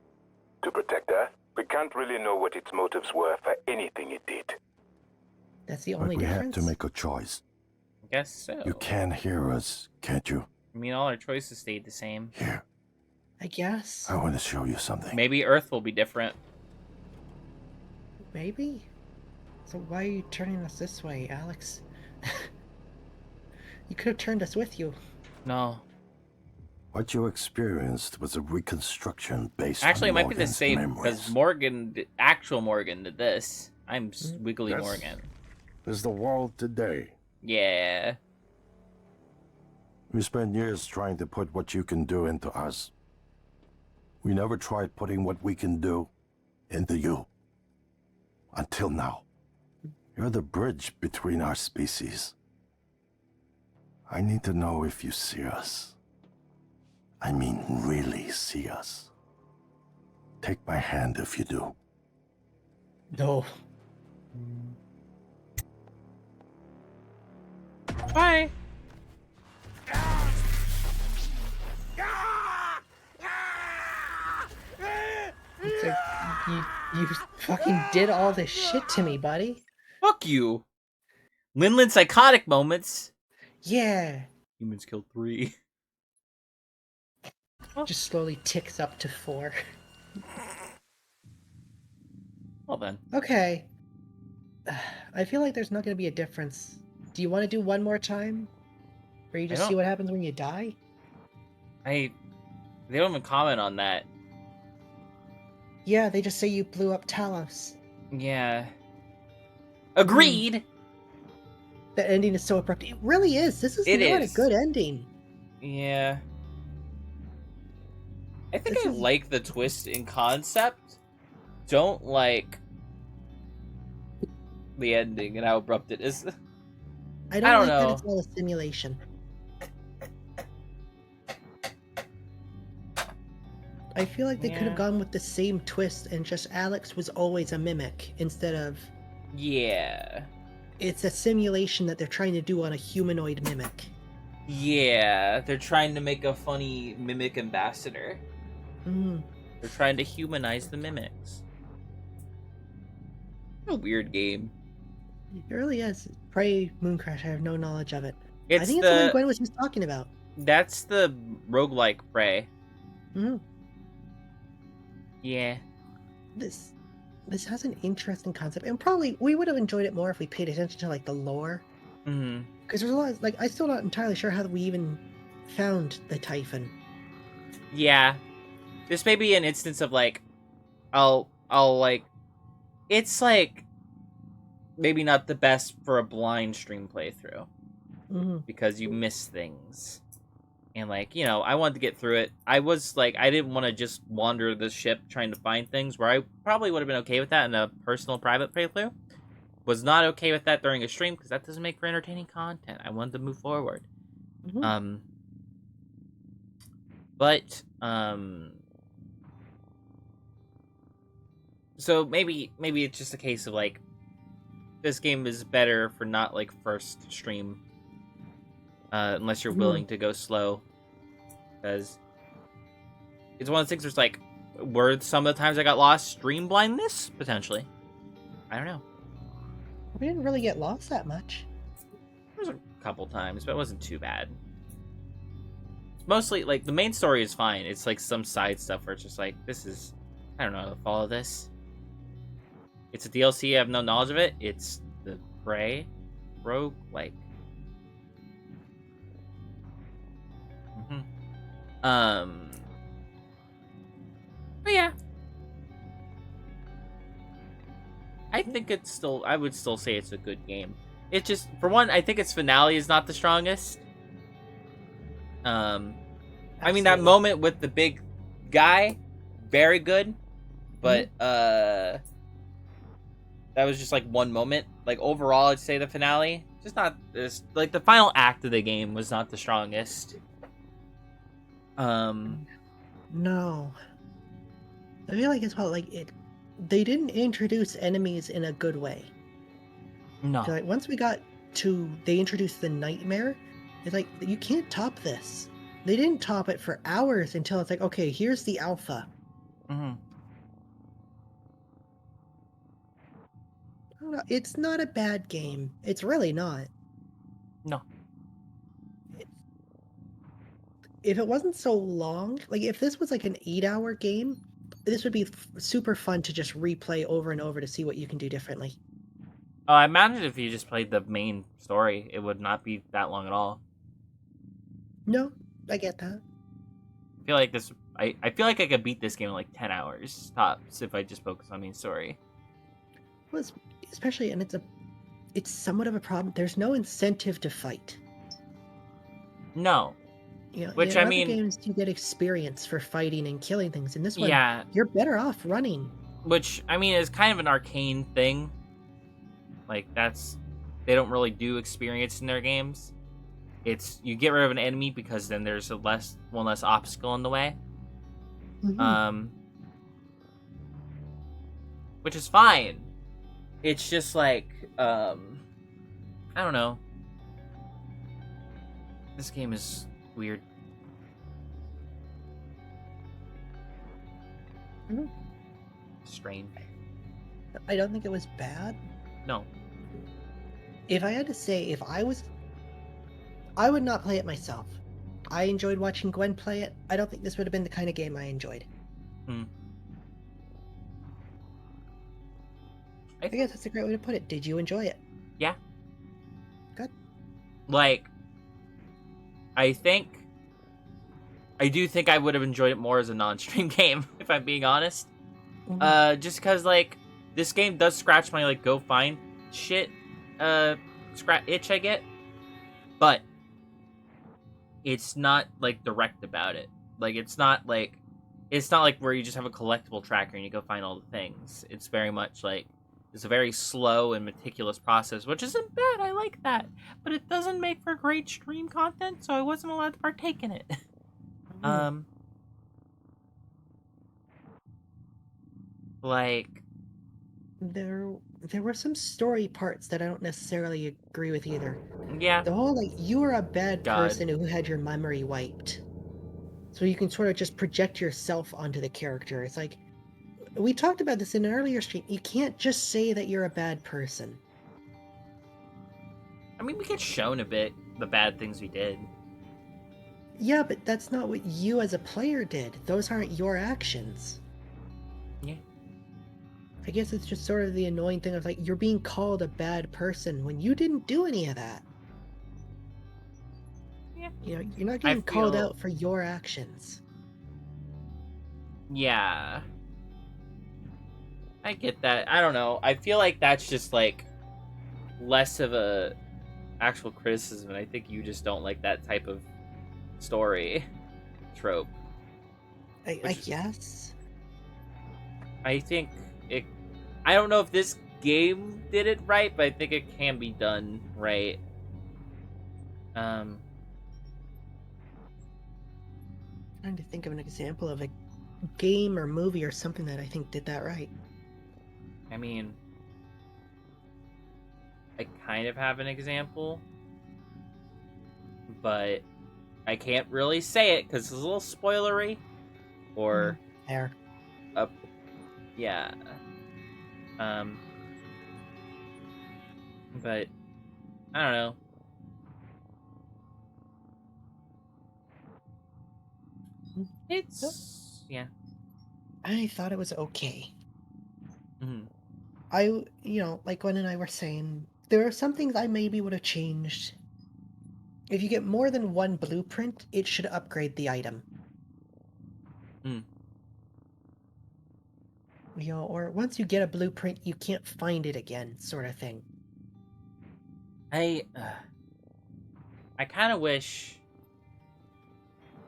To protect Earth? We can't really know what its motives were for anything it did. That's the But only we have difference. to make a choice. I guess so. You can hear us, can't you? I mean, all our choices stayed the same. I guess. I want to show you something. Maybe Earth will be different. Maybe. So why are you turning us this way, Alex? You could have turned us with you. No. What you experienced was a reconstruction based Actually, it on might be the Morgan's same memories. because actual Morgan did this. I'm Wiggly That's- Morgan. Is the world today. Yeah. We spent years trying to put what you can do into us. We never tried putting what we can do into you. Until now. You're the bridge between our species. I need to know if you see us. I mean, really see us. Take my hand if you do. No. Bye. It's like, you fucking did all this shit to me, buddy. Fuck you. LynLyn psychotic moments. Yeah. Humans killed 3. Just slowly ticks up to 4. Well then. Okay. I feel like there's not going to be a difference. Do you want to do one more time? Or you just see don't- what happens when you die? They don't even comment on that. Yeah, they just say you blew up Talos. Yeah. Agreed. The ending is so abrupt. It really is. This is not a good ending. Yeah. I think I like the twist in concept. Don't like the ending and how abrupt it is. I don't like know. that it's all a simulation. I feel like they could Yeah. have gone with the same twist and just Alex was always a mimic instead of Yeah. it's a simulation that they're trying to do on a humanoid mimic. Yeah. They're trying to make a funny mimic ambassador. Mm. They're trying to humanize the mimics. What a weird game. It really is. Prey Mooncrash, I have no knowledge of it. I It's think it's the one the- Gwen was just talking about. That's the roguelike Prey. Mm. Yeah. This has an interesting concept, and probably we would have enjoyed it more if we paid attention to like the lore. Mm-hmm. Because there's a lot, like, I'm still not entirely sure how we even found the Typhon. Yeah. This may be an instance of, like, I'll like, it's, like, maybe not the best for a blind stream playthrough. Because you miss things. And, like, you know, I wanted to get through it. I was, like, I didn't want to just wander the ship trying to find things, where I probably would have been okay with that in a personal private playthrough. Was not okay with that during a stream, because that doesn't make for entertaining content. I wanted to move forward. So maybe it's just a case of, like, this game is better for not, like, first stream. Unless you're willing to go slow. Because it's one of those things where it's like, were some of the times I got lost stream blindness? Potentially. I don't know. We didn't really get lost that much. There was a couple times, but it wasn't too bad. Mostly, like, the main story is fine. It's, like, some side stuff where it's just like, this is... I don't know how to follow this. It's a DLC, I have no knowledge of it. It's the Prey rogue, like... But yeah. I think it's still... I would still say it's a good game. It just... For one, I think its finale is not the strongest. I mean, that moment with the big guy, very good. But, that was just, like, one moment. Like, overall, I'd say the finale, just not this... Like, the final act of the game was not the strongest. No. I feel like as well, like, they didn't introduce enemies in a good way. No. So, like, once we got to... They introduced the Nightmare, it's like, you can't top this. They didn't top it for hours until it's like, okay, here's the alpha. I don't know, it's not a bad game. It's really not. No. If it wasn't so long, like, if this was like an 8-hour game, this would be super fun to just replay over and over to see what you can do differently. Oh, I imagine if you just played the main story, it would not be that long at all. No, I get that. I feel like this... I feel like I could beat this game in, like, 10 hours, tops, if I just focus on main story. Well, especially, and it's somewhat of a problem. There's no incentive to fight. No. You know, Which, in I other mean... games, you get experience for fighting and killing things. In this one, yeah, you're better off running. Which, I mean, is kind of an arcane thing. Like, that's... They don't really do experience in their games. It's... You get rid of an enemy because then there's one less obstacle in the way. Which is fine. It's just like, I don't know. This game is weird. Strange. I don't think it was bad. No. If I had to say, I would not play it myself. I enjoyed watching Gwen play it. I don't think this would have been the kind of game I enjoyed. I guess that's a great way to put it. Did you enjoy it? Yeah. Good. Like, I do think I would have enjoyed it more as a non-stream game, if I'm being honest. Just because, like, this game does scratch my, like, go find shit, itch I get. But it's not, like, direct about it. Like, it's not like where you just have a collectible tracker and you go find all the things. It's very much like, it's a very slow and meticulous process, which isn't bad. I like that. But it doesn't make for great stream content, so I wasn't allowed to partake in it. Like... There were some story parts that I don't necessarily agree with either. Yeah. The whole, like, you were a bad person who had your memory wiped. So you can sort of just project yourself onto the character. It's like, we talked about this in an earlier stream. You can't just say that you're a bad person. I mean, we get shown a bit the bad things we did. Yeah, but that's not what you as a player did. Those aren't your actions. Yeah. I guess it's just sort of the annoying thing of, like, you're being called a bad person when you didn't do any of that. You know, you're not getting called out for your actions. Yeah. I get that. I don't know. I feel like that's just like less of a actual criticism, and I think you just don't like that type of story trope. I guess. I think it. I don't know if this game did it right, but I think it can be done right. Trying to think of an example of a game or movie or something that I think did that right. I mean, I kind of have an example, but I can't really say it because it's a little spoilery. Or there. Yeah. But I don't know. It's yeah. I thought it was okay. Mm-hmm. Like Gwen and I were saying, there are some things I maybe would have changed. If you get more than one blueprint, it should upgrade the item. Mm. Or once you get a blueprint, you can't find it again, sort of thing. I kind of wish.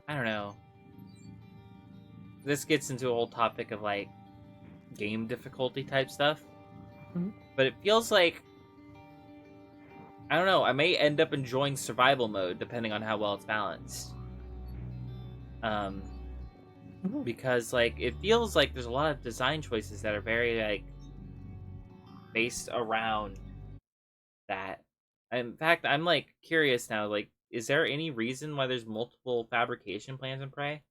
I don't know. This gets into a whole topic of like game difficulty type stuff. Mm-hmm. But it feels like I don't know. I may end up enjoying survival mode depending on how well it's balanced. Because like it feels like there's a lot of design choices that are very like based around that. In fact, I'm like curious now. Like, is there any reason why there's multiple fabrication plans in Prey?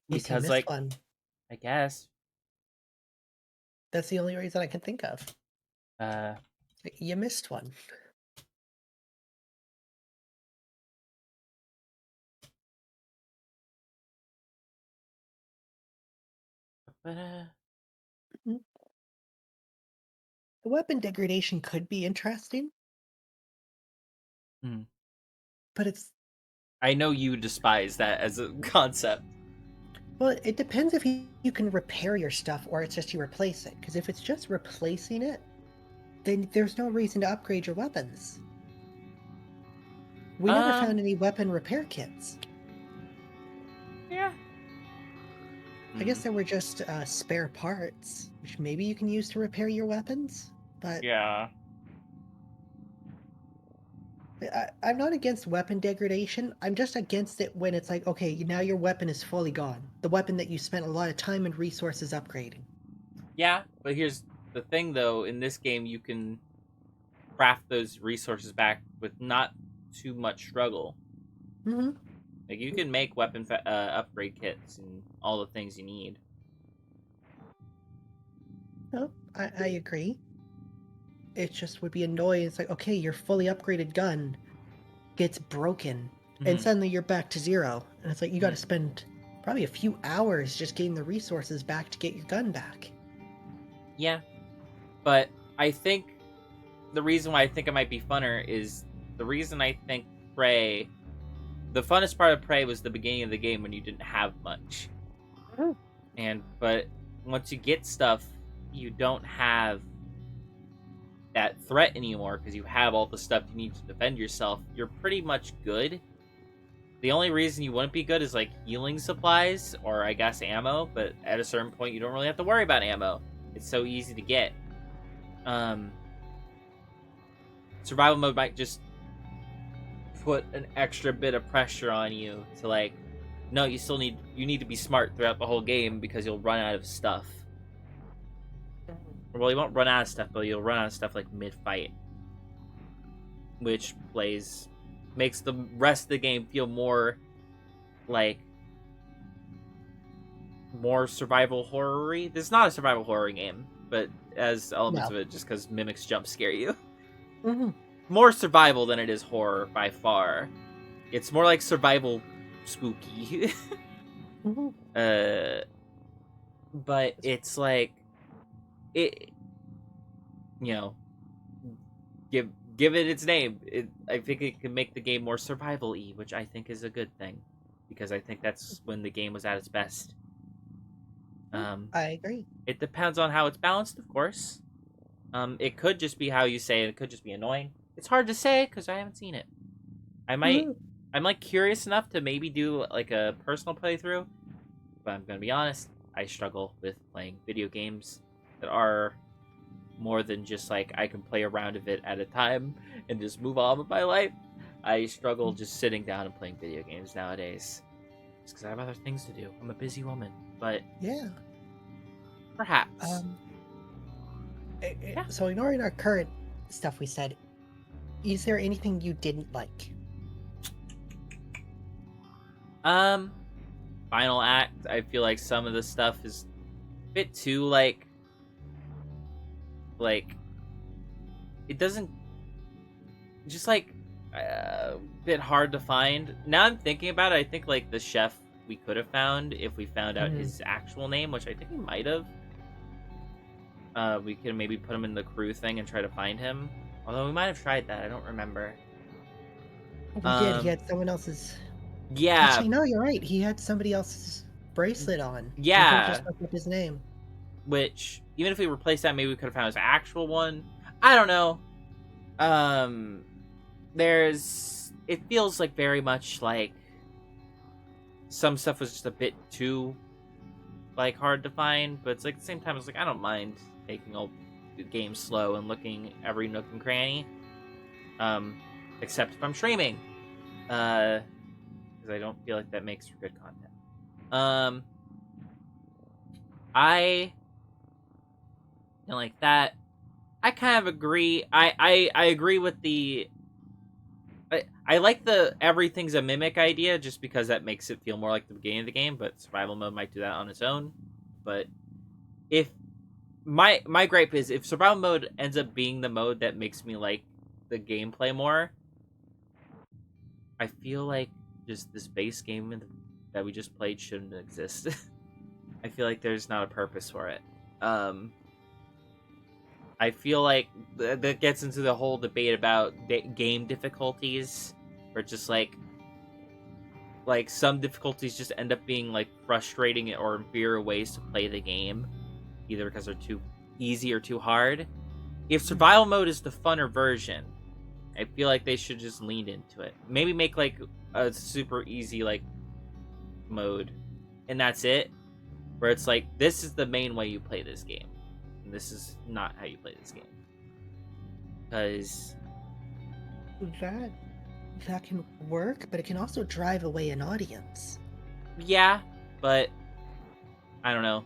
Because like, one. I guess that's the only reason I can think of. You missed one. But the weapon degradation could be interesting. But it's... I know you despise that as a concept. Well, it depends if you can repair your stuff or it's just you replace it. Because if it's just replacing it, then there's no reason to upgrade your weapons. We never found any weapon repair kits. Yeah. I guess there were just spare parts, which maybe you can use to repair your weapons, but... Yeah. I'm not against weapon degradation. I'm just against it when it's like, okay, now your weapon is fully gone. The weapon that you spent a lot of time and resources upgrading. Yeah, but here's the thing, though. In this game, you can craft those resources back with not too much struggle. Mm-hmm. Like, you can make weapon upgrade kits and all the things you need. No, I agree. It just would be annoying. It's like, okay, your fully upgraded gun gets broken, and suddenly you're back to zero. And it's like, you got to spend probably a few hours just getting the resources back to get your gun back. Yeah, but I think the reason why I think it might be funner is the reason I think Prey... The funnest part of Prey was the beginning of the game when you didn't have much. But once you get stuff, you don't have that threat anymore because you have all the stuff you need to defend yourself. You're pretty much good. The only reason you wouldn't be good is like healing supplies or I guess ammo, but at a certain point you don't really have to worry about ammo. It's so easy to get. Survival mode might just put an extra bit of pressure on you to like, no, you need to be smart throughout the whole game because you'll run out of stuff. Well, you won't run out of stuff, but you'll run out of stuff like mid-fight, which makes the rest of the game feel more like more survival horror-y. This is not a survival horror game, but as elements of it, just because mimics jump scare you. More survival than it is horror by far. It's more like survival spooky. But it's like it, give it its name. I think it can make the game more survival-y, which I think is a good thing, because I think that's when the game was at its best. I agree. It depends on how it's balanced, of course. It could just be how you say it. It could just be annoying. It's hard to say because I haven't seen it. I'm like curious enough to maybe do like a personal playthrough, but I'm gonna be honest. I struggle with playing video games that are more than just like I can play a round of it at a time and just move on with my life. I struggle just sitting down and playing video games nowadays. It's because I have other things to do. I'm a busy woman, but yeah, perhaps. So ignoring our current stuff we said, is there anything you didn't like? Final act. I feel like some of the stuff is a bit too like it doesn't just like a bit hard to find. Now I'm thinking about it, I think like the chef we could have found if we found out his actual name, which I think we might have. We could maybe put him in the crew thing and try to find him. Although we might have tried that, I don't remember. We did. He had someone else's. Yeah. Actually, no, you're right. He had somebody else's bracelet on. Yeah. We could've just looked up his name. Which, even if we replaced that, maybe we could have found his actual one. I don't know. It feels like very much like some stuff was just a bit too like hard to find, but it's like at the same time it's like I don't mind taking a game slow and looking every nook and cranny. Except if I'm streaming. Because I don't feel like that makes for good content. I don't like that. I kind of agree. I agree with the. I like the everything's a mimic idea just because that makes it feel more like the beginning of the game, but survival mode might do that on its own. But if my gripe is if survival mode ends up being the mode that makes me like the gameplay more, I feel like just this base game that we just played shouldn't exist. I feel like there's not a purpose for it. I feel like that gets into the whole debate about game difficulties, where it's just like some difficulties just end up being like frustrating or inferior ways to play the game, either because they're too easy or too hard. If survival mode is the funner version, I feel like they should just lean into it. Maybe make like a super easy like mode, and that's it. Where it's like, this is the main way you play this game, and this is not how you play this game. Because that can work, but it can also drive away an audience. Yeah, but I don't know.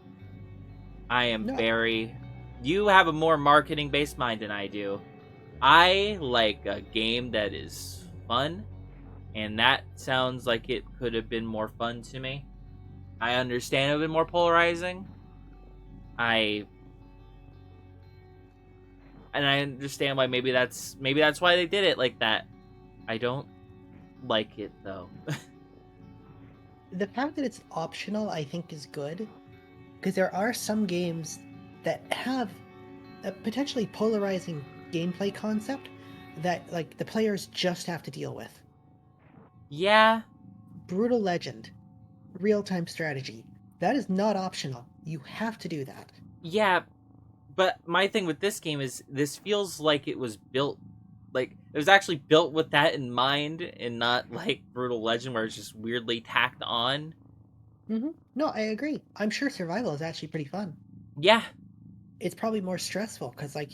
I am very. You have a more marketing-based mind than I do. I like a game that is fun, and that sounds like it could have been more fun to me. I understand it would have been more polarizing. I understand why maybe that's why they did it like that. I don't like it though. The fact that it's optional, I think, is good, because there are some games that have a potentially polarizing gameplay concept that like the players just have to deal with. Yeah. Brutal Legend, real-time strategy. That is not optional. You have to do that. Yeah, but my thing with this game is this feels like it was built, like it was actually built with that in mind, and not like Brutal Legend where it's just weirdly tacked on. No, I agree. I'm sure survival is actually pretty fun. Yeah. It's probably more stressful because, like,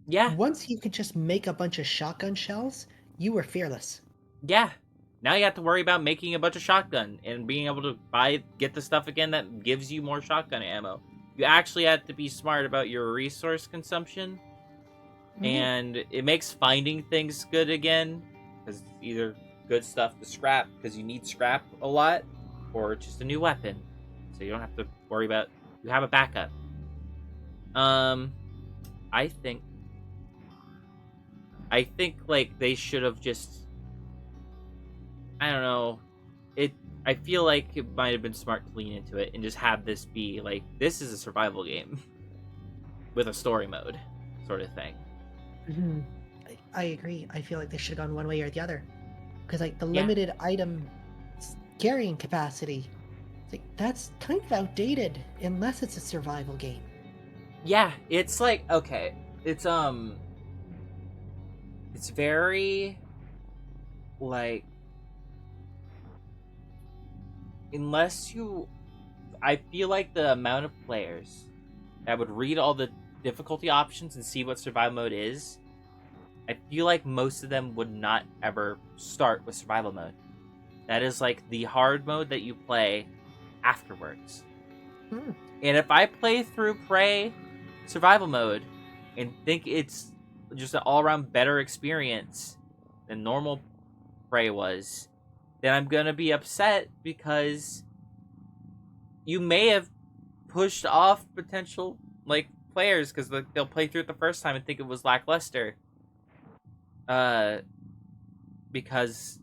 yeah, once you could just make a bunch of shotgun shells, you were fearless. Yeah. Now you have to worry about making a bunch of shotgun and being able to get the stuff again that gives you more shotgun ammo. You actually have to be smart about your resource consumption. And it makes finding things good again, because it's either good stuff to scrap, because you need scrap a lot, or just a new weapon, so you don't have to worry about, you have a backup. I think like they should have just, I don't know, I feel like it might have been smart to lean into it and just have this be like, this is a survival game with a story mode sort of thing. I agree. I feel like they should have gone one way or the other. Because, like, the Yeah. limited item carrying capacity, it's like, that's kind of outdated unless it's a survival game. Yeah, it's like, okay, it's very, like, unless you, I feel like the amount of players that would read all the difficulty options and see what survival mode is, I feel like most of them would not ever start with survival mode. That is like the hard mode that you play afterwards. Hmm. And if I play through Prey survival mode and think it's just an all-around better experience than normal Prey was, then I'm gonna be upset because you may have pushed off potential like players because they'll play through it the first time and think it was lackluster. Because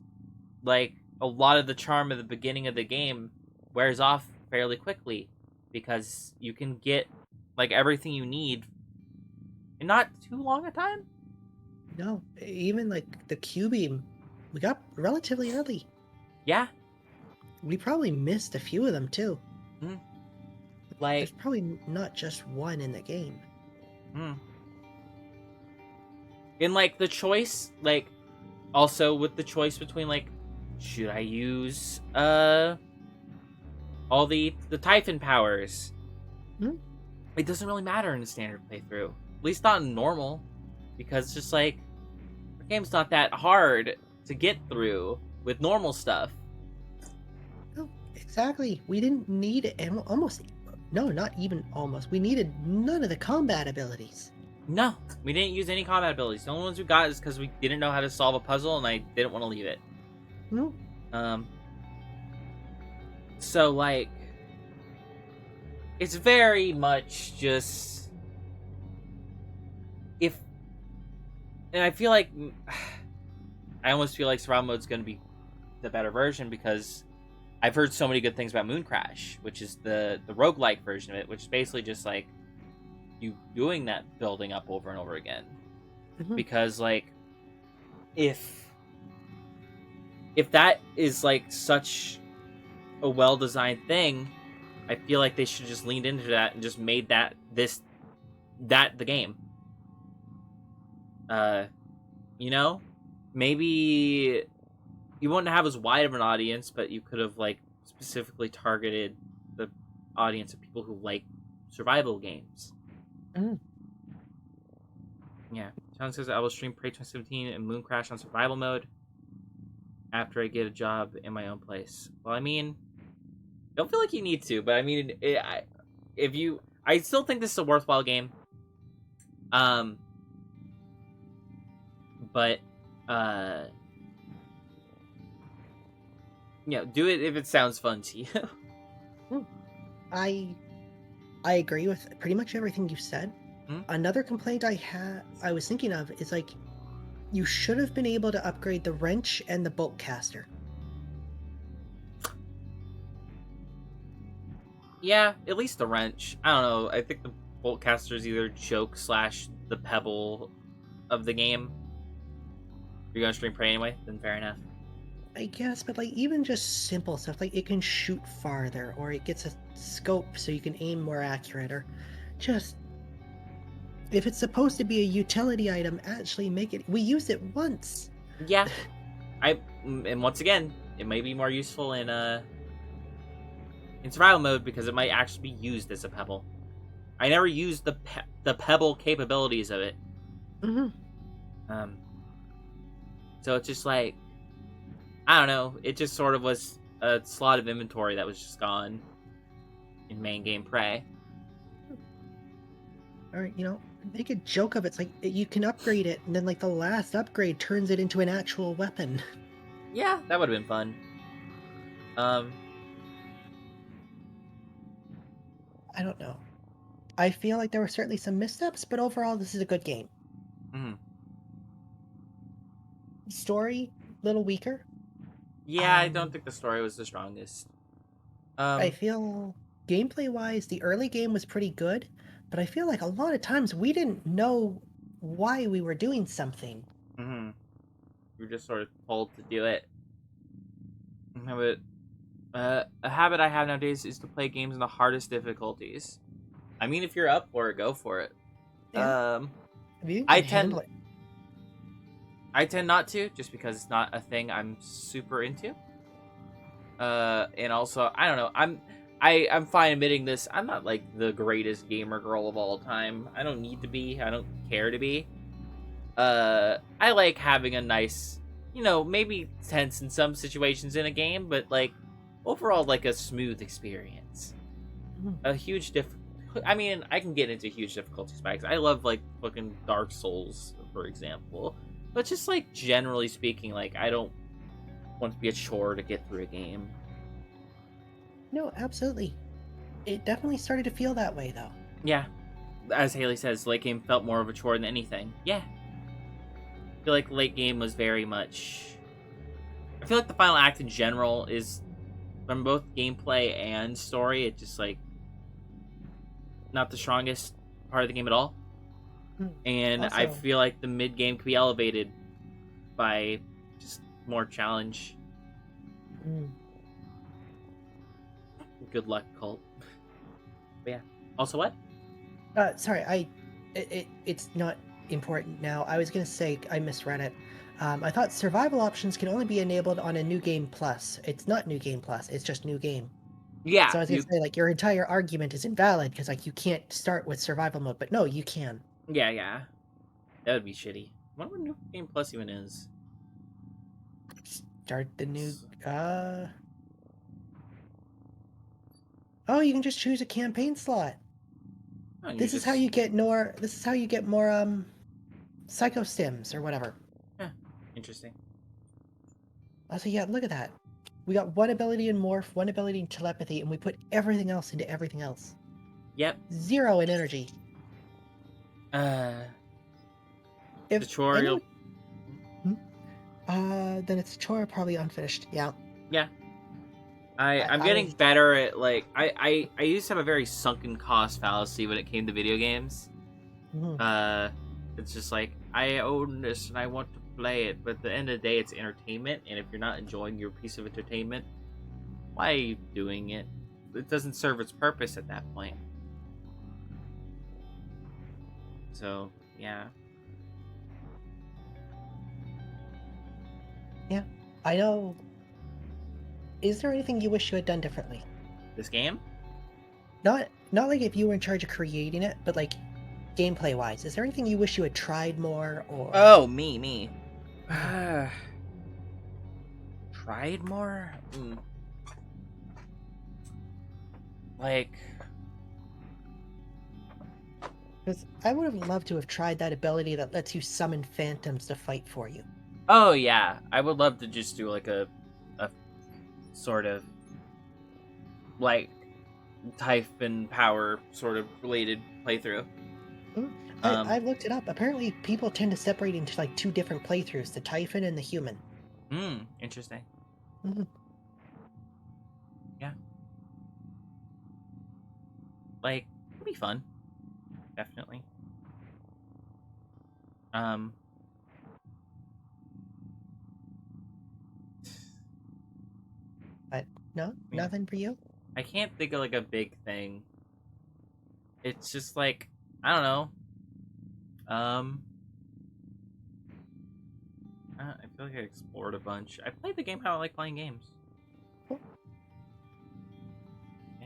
like a lot of the charm of the beginning of the game wears off fairly quickly because you can get like everything you need in not too long a time. No, even like the Q-beam, we got relatively early. Yeah. We probably missed a few of them too. Like, there's probably not just one in the game. In like the choice, like also with the choice between like, should I use all the Typhon powers? It doesn't really matter in the standard playthrough. At least not in normal. Because it's just like the game's not that hard to get through with normal stuff. No, exactly. We didn't need it, and almost no, not even almost. We needed none of the combat abilities. No, we didn't use any combat abilities. The only ones we got is because we didn't know how to solve a puzzle, and I didn't want to leave it. No. So like, it's very much just and I feel like I almost feel like survival mode's going to be the better version because I've heard so many good things about Moon Crash, which is the roguelike version of it, which is basically just like you doing that building up over and over again. Because like if that is like such a well-designed thing, I feel like they should just leaned into that and just made that the game. You know, maybe you wouldn't have as wide of an audience, but you could have like specifically targeted the audience of people who like survival games. Yeah, John says I will stream Prey 2017 and Moon Crash on survival mode after I get a job in my own place. Well, I mean, don't feel like you need to, but I mean, I still think this is a worthwhile game. But do it if it sounds fun to you. I agree with pretty much everything you said. Another complaint I was thinking of is like, you should have been able to upgrade the wrench and the bolt caster. Yeah, at least the wrench. I don't know. I think the bolt caster is either joke / the pebble of the game. You're gonna stream Prey anyway? Then fair enough. I guess, but like even just simple stuff like it can shoot farther, or it gets a scope so you can aim more accurate, or just if it's supposed to be a utility item, actually make it. We used it once. Yeah, and once again, it may be more useful in survival mode because it might actually be used as a pebble. I never used the pebble capabilities of it. So it's just like, I don't know. It just sort of was a slot of inventory that was just gone in main game Prey. Or, make a joke of it. It's like you can upgrade it, and then like the last upgrade turns it into an actual weapon. Yeah, that would have been fun. I don't know. I feel like there were certainly some missteps, but overall, this is a good game. Story, a little weaker. Yeah, I don't think the story was the strongest. I feel gameplay-wise, the early game was pretty good, but I feel like a lot of times we didn't know why we were doing something. Mm-hmm. You're just sort of told to do it. But a habit I have nowadays is to play games in the hardest difficulties. I mean, if you're up for it, go for it. Yeah. If you I can handle tend it. I tend not to, just because it's not a thing I'm super into. And also, I don't know. I'm fine admitting this. I'm not like the greatest gamer girl of all time. I don't need to be. I don't care to be. I like having a nice, maybe tense in some situations in a game, but like overall, like a smooth experience. A huge I mean, I can get into huge difficulty spikes. I love like fucking Dark Souls, for example. But just like generally speaking, like I don't want it to be a chore to get through a game. No, absolutely. It definitely started to feel that way, though. Yeah, as Haley says, late game felt more of a chore than anything. Yeah, I feel like late game was very much. I feel like the final act in general is, from both gameplay and story, it's just like not the strongest part of the game at all. And I Also- feel like the mid game could be elevated by just more challenge. Good luck, Colt. But yeah. Also, what? Sorry, it's not important now. I was gonna say I misread it. I thought survival options can only be enabled on a New Game Plus. It's not New Game Plus. It's just New Game. Yeah. So I was gonna say like your entire argument is invalid because like you can't start with survival mode, but no, you can. Yeah. That would be shitty. I wonder what New Game Plus even is. Start the new. Oh, you can just choose a campaign slot. Oh, and This is how you get more. This is how you get more psychostims or whatever. Yeah, interesting. Also, yeah, look at that. We got one ability in morph, one ability in telepathy, and we put everything else into everything else. Yep. 0 in energy. Tutorial. Then it's chore probably unfinished. Yeah. Yeah. I'm getting better at like I used to have a very sunken cost fallacy when it came to video games. It's just like I own this and I want to play it, but at the end of the day, it's entertainment, and if you're not enjoying your piece of entertainment, why are you doing it? It doesn't serve its purpose at that point. So yeah. Yeah, I know. Is there anything you wish you had done differently? This game? Not like if you were in charge of creating it, but like gameplay wise. Is there anything you wish you had tried more or Oh, me. Tried more? Like, because I would have loved to have tried that ability that lets you summon phantoms to fight for you. oh yeah, I would love to just do like a sort of like Typhon power sort of related playthrough. I looked it up. Apparently, people tend to separate into like 2 different playthroughs: the Typhon and the human. Interesting. Yeah. Like, it'll be fun. Definitely. But no, nothing for you. I can't think of like a big thing. It's just like, I don't know. I feel like I explored a bunch. I played the game how I like playing games.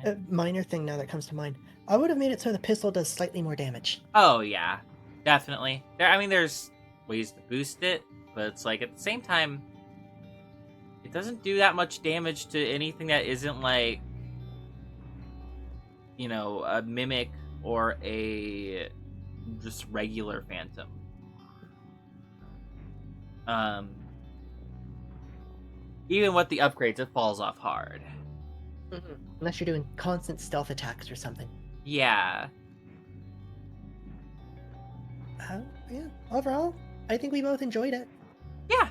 A minor thing now that comes to mind. I would have made it so the pistol does slightly more damage. Oh yeah, definitely. There's ways to boost it, but it's like at the same time, it doesn't do that much damage to anything that isn't like, a mimic or a just regular phantom. Even with the upgrades, it falls off hard. Unless you're doing constant stealth attacks or something. Yeah. Yeah. Overall, I think we both enjoyed it. Yeah.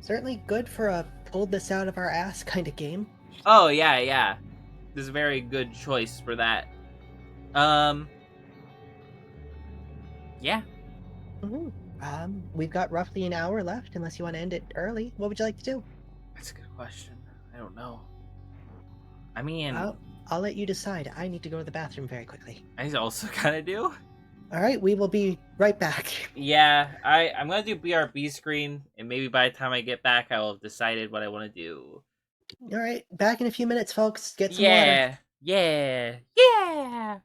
Certainly good for a pulled this out of our ass kind of game. Oh yeah. This is a very good choice for that. Yeah. We've got roughly an hour left, unless you want to end it early. What would you like to do? That's a good question. I don't know. I mean, I'll let you decide. I need to go to the bathroom very quickly. I also kind of do. All right, we will be right back. Yeah, I'm gonna do BRB screen, and maybe by the time I get back, I will have decided what I want to do. All right, back in a few minutes, folks. Get some water. Yeah, yeah, yeah.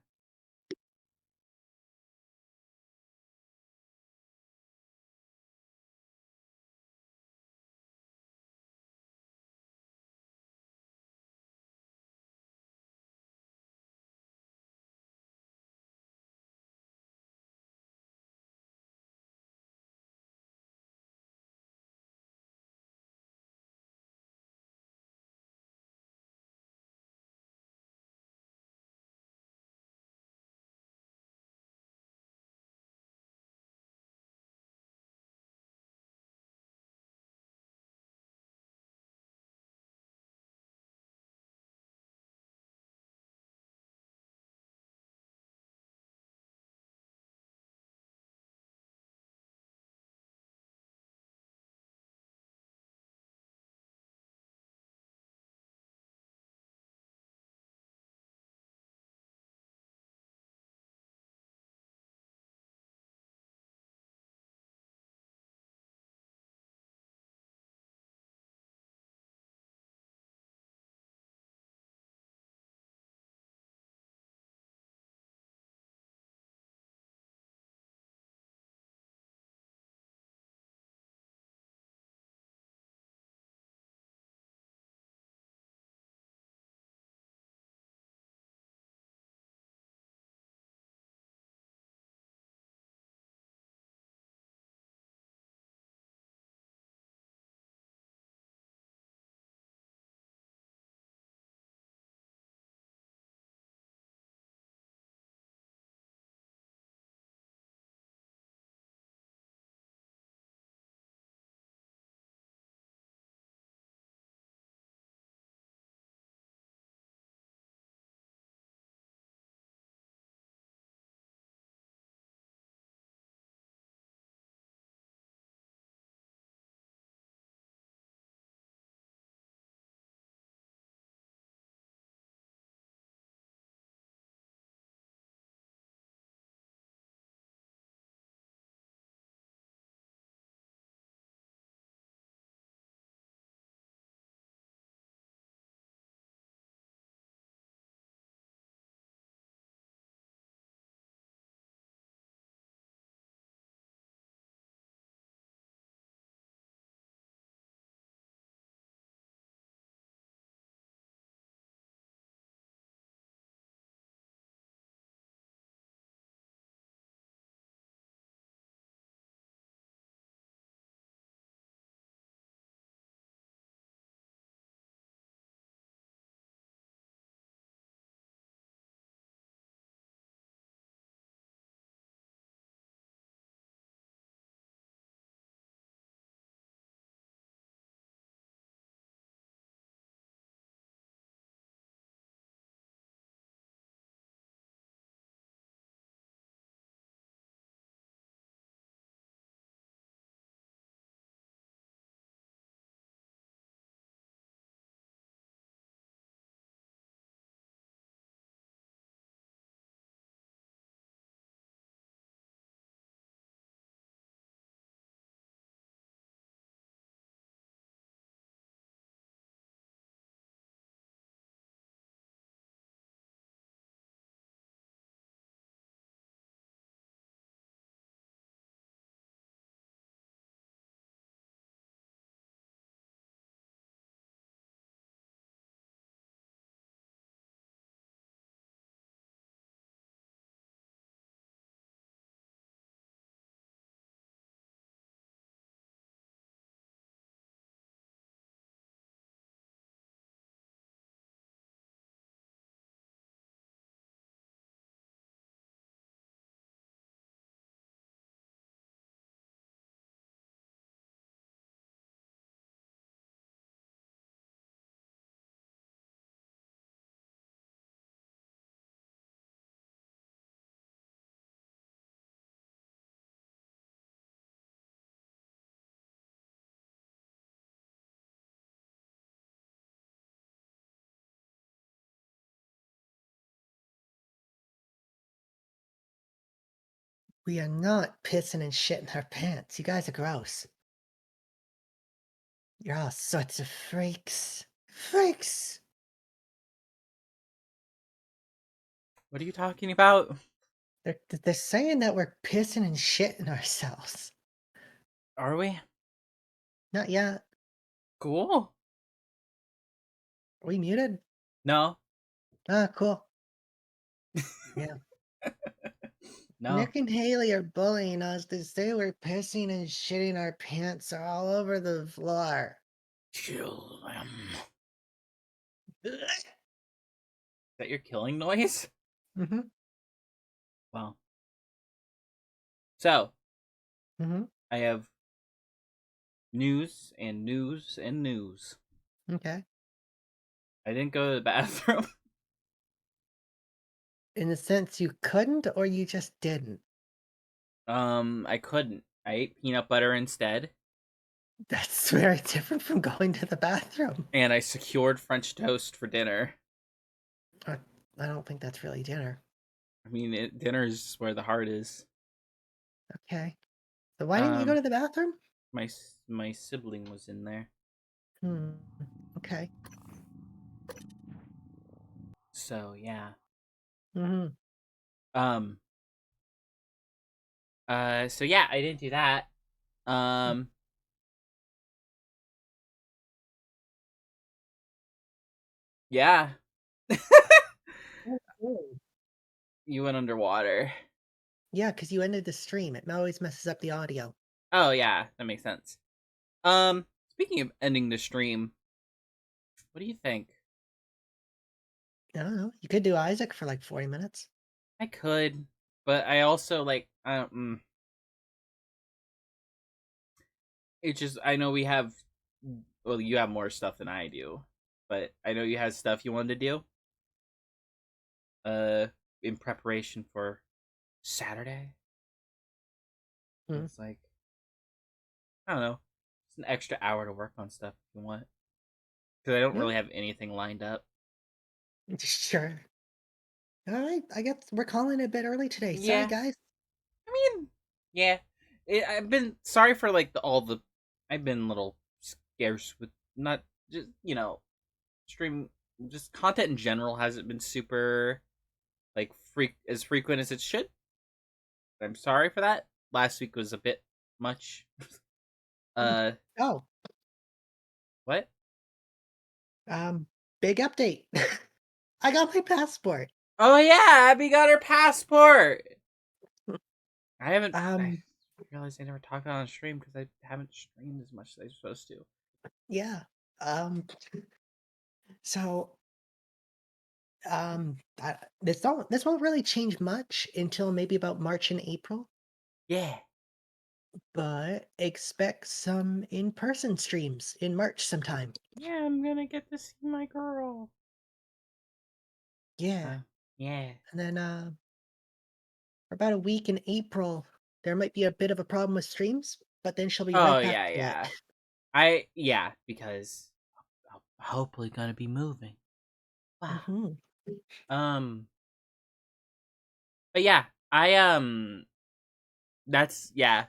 We are not pissing and shitting our pants. You guys are gross. You're all sorts of freaks. Freaks! What are you talking about? They're saying that we're pissing and shitting ourselves. Are we? Not yet. Cool. Are we muted? No. Ah, cool. Yeah. No. Nick and Haley are bullying us to say we're pissing and shitting our pants all over the floor. Kill them. Is that your killing noise? Mm-hmm. Well. So. Mm-hmm. I have news and news and news. Okay. I didn't go to the bathroom. In the sense you couldn't, or you just didn't? I couldn't. I ate peanut butter instead. That's very different from going to the bathroom. And I secured French toast for dinner. I don't think that's really dinner. I mean, dinner is where the heart is. Okay. So why didn't you go to the bathroom? My sibling was in there. Okay. So yeah. Mm-hmm. So yeah, I didn't do that. Yeah. You went underwater. Yeah, because you ended the stream. It always messes up the audio. Oh yeah, that makes sense. Speaking of ending the stream, what do you think? I don't know. You could do Isaac for like 40 minutes. I could, but I also like I don't. It's just I know we have. Well, you have more stuff than I do, but I know you had stuff you wanted to do. In preparation for Saturday. It's like I don't know. It's an extra hour to work on stuff if you want. Because I don't really have anything lined up. Sure. All right. I guess we're calling it a bit early today. Sorry, Yeah. guys. I mean, yeah. I've been sorry for like all the. I've been a little scarce with not just stream just content in general hasn't been super like as frequent as it should. I'm sorry for that. Last week was a bit much. Oh. What? Big update. I got my passport. Oh yeah, Abby got her passport. I haven't. I realized I never talked on stream because I haven't streamed as much as I'm supposed to. Yeah. So this won't really change much until maybe about March and April. Yeah. But expect some in-person streams in March sometime. Yeah, I'm gonna get to see my girl. Yeah. Yeah. And then for about a week in April, there might be a bit of a problem with streams, but then she'll be Oh right back to yeah, because I'm hopefully gonna be moving. Wow. But yeah, that's yeah.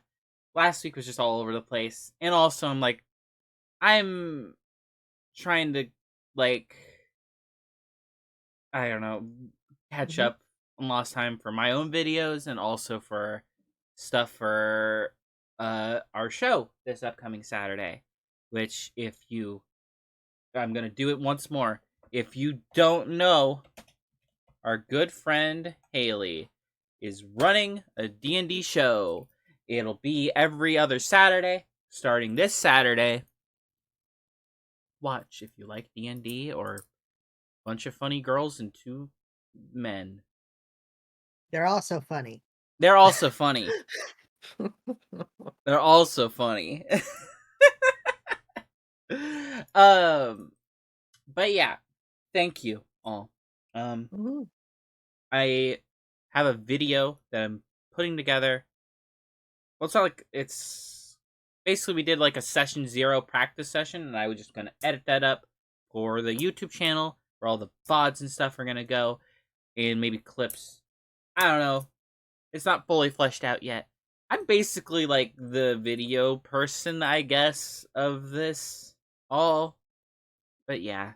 Last week was just all over the place, and also I'm trying to like I don't know catch up on lost time for my own videos and also for stuff for our show this upcoming Saturday, which I'm gonna do it once more. If you don't know, our good friend Haley is running a D&D show. It'll be every other Saturday, starting this Saturday. Watch if you like D&D or a bunch of funny girls and 2 men. They're also funny. They're also funny. They're also funny. But yeah, thank you all. I have a video that I'm putting together. Well, it's not like it's basically we did like a session 0 practice session, and I was just gonna edit that up for the YouTube channel where all the VODs and stuff are gonna go, and maybe clips. I don't know. It's not fully fleshed out yet. I'm basically like the video person, I guess, of this all. But yeah.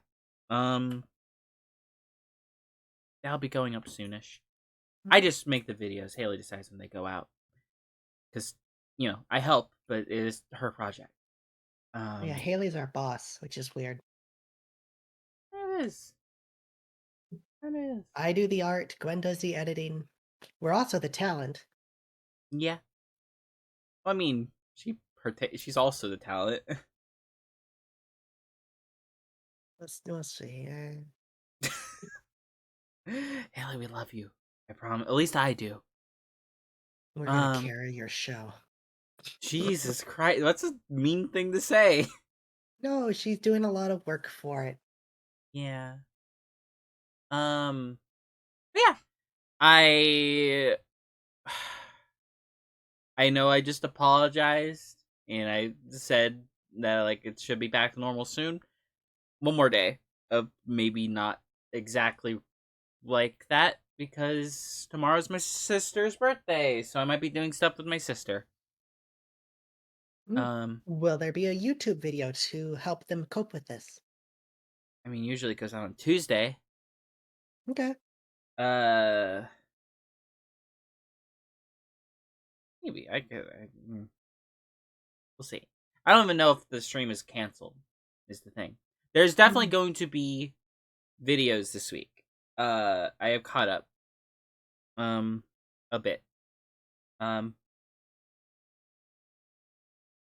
That'll be going up soonish. I just make the videos. Haley decides when they go out. Because, I help, but it is her project. Yeah, Haley's our boss, which is weird. It is. It is. I do the art, Gwen does the editing. We're also the talent. Yeah. I mean, she's also the talent. Let's see. Haley, we love you. I promise. At least I do. We're gonna carry your show. Jesus Christ, that's a mean thing to say. No, she's doing a lot of work for it. Yeah. Yeah. I know I just apologized and I said that like it should be back to normal soon. One more day of maybe not exactly like that because tomorrow's my sister's birthday, so I might be doing stuff with my sister. Will there be a YouTube video to help them cope with this? I mean, usually it goes out on Tuesday. Okay. Maybe I could. We'll see. I don't even know if the stream is canceled. Is the thing. There's definitely going to be videos this week. I have caught up. A bit.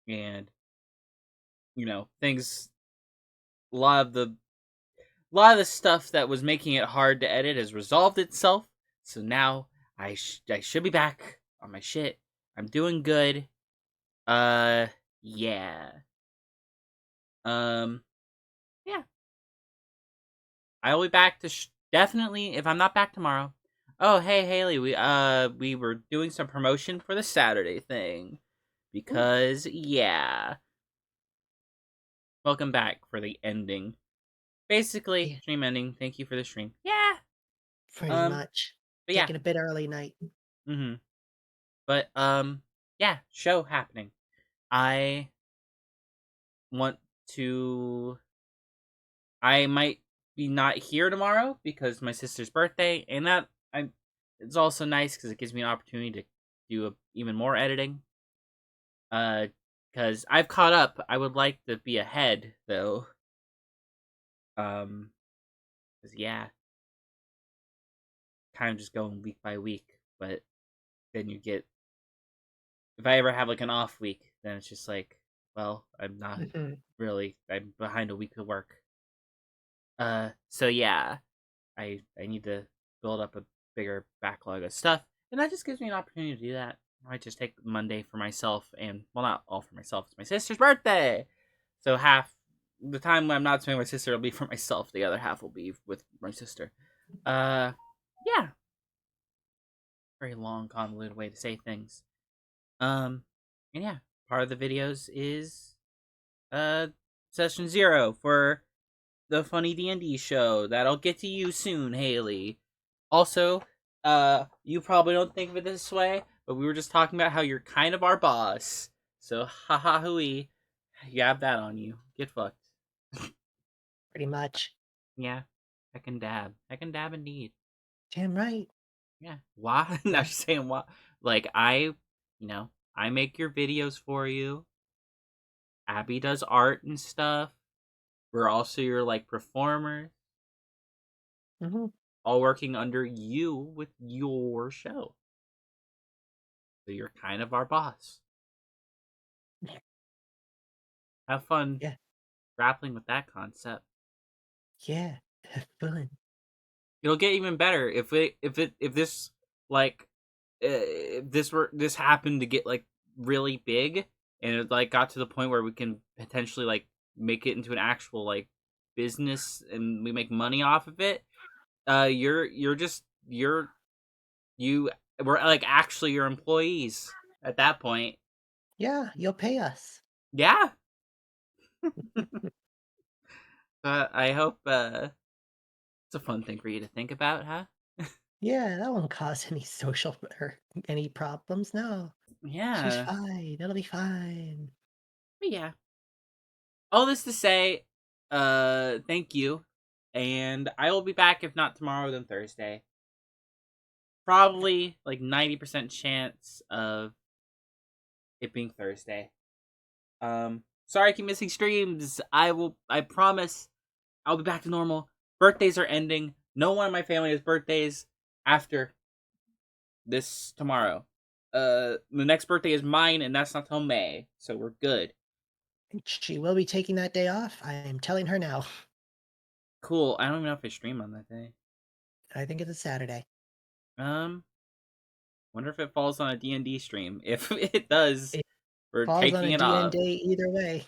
And things. A lot of the stuff that was making it hard to edit has resolved itself. So now I should be back on my shit. I'm doing good. Yeah. Yeah. I'll be back to definitely if I'm not back tomorrow. Oh, hey Haley, we were doing some promotion for the Saturday thing because yeah. Welcome back for the ending. Basically, stream ending. Thank you for the stream. Yeah. Pretty much. But yeah. Taking a bit early night. But yeah, show happening. I want to I might be not here tomorrow because my sister's birthday, and it's also nice because it gives me an opportunity to do even more editing. Because I've caught up. I would like to be ahead though. Because yeah, kind of just going week by week, but then you get. If I ever have like an off week, then it's just like, well, I'm not really. I'm behind a week of work. So yeah, I need to build up a bigger backlog of stuff, and that just gives me an opportunity to do that. I might just take Monday for myself, and well, not all for myself. It's my sister's birthday, so half the time when I'm not spending with my sister will be for myself. The other half will be with my sister. Yeah, very long, convoluted way to say things. And yeah, part of the videos is session 0 for the funny D&D show. That'll get to you soon, Haley. Also, you probably don't think of it this way, but we were just talking about how you're kind of our boss. So, haha hooey. You have that on you. Get fucked. Pretty much. Yeah. I can dab. I can dab indeed. Damn right. Yeah. Why? Now she's saying why. Like, I make your videos for you. Abby does art and stuff. We're also your, like, performers. All working under you with your show. So you're kind of our boss. Have fun grappling with that concept. Yeah, have fun. It'll get even better if this like if this happened to get like really big and it like got to the point where we can potentially like make it into an actual like business and we make money off of it. We're like actually your employees at that point. Yeah, you'll pay us. Yeah. I hope it's a fun thing for you to think about, huh? Yeah, that won't cause any social or any problems. No, she's Yeah. fine. It'll be fine. But yeah. All this to say, thank you. And I will be back if not tomorrow, then Thursday. Probably like 90% chance of it being Thursday. Sorry I keep missing streams. I promise I'll be back to normal. Birthdays are ending. No one in my family has birthdays after this tomorrow. The next birthday is mine, and that's not till May, so we're good. She will be taking that day off. I am telling her now. Cool. I don't even know if I stream on that day. I think it's a Saturday. Wonder if it falls on a D&D stream. If it does, It we're falls on taking a it DN off. day either way.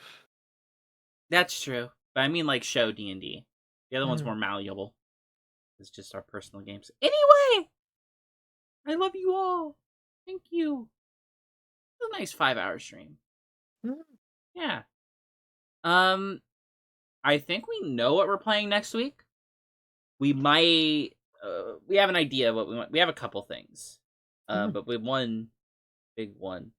That's true. But I mean like show D&D. The other one's Mm. more malleable. It's just our personal games. Anyway! I love you all. Thank you. It was a nice 5-hour stream. Mm. Yeah. I think we know what we're playing next week. We might we have an idea of what we want. We have a couple things. But we have one big one.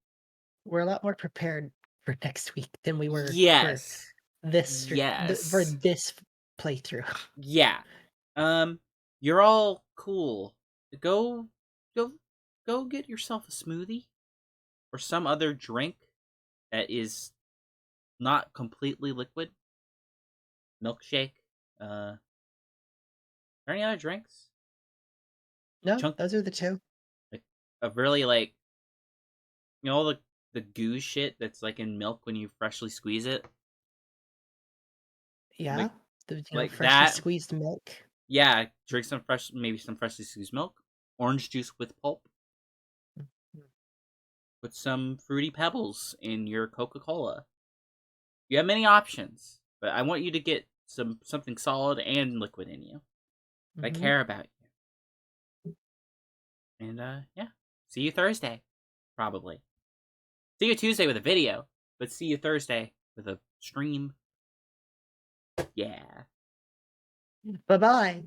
We're a lot more prepared for next week than we were Yes. for this for Yes. this playthrough. Yeah. You're all cool. Go get yourself a smoothie or some other drink that is not completely liquid. Milkshake. Are there any other drinks? No, those are the two. Like a really like the goo shit that's like in milk when you freshly squeeze it. Yeah, Like freshly that. squeezed milk. Yeah, drink some maybe some freshly squeezed milk, orange juice with pulp. Put some fruity pebbles in your Coca-Cola. You have many options, but I want you to get something solid and liquid in you. I care about you. And yeah, see you Thursday, probably. See you Tuesday with a video, but see you Thursday with a stream. Yeah. Bye-bye.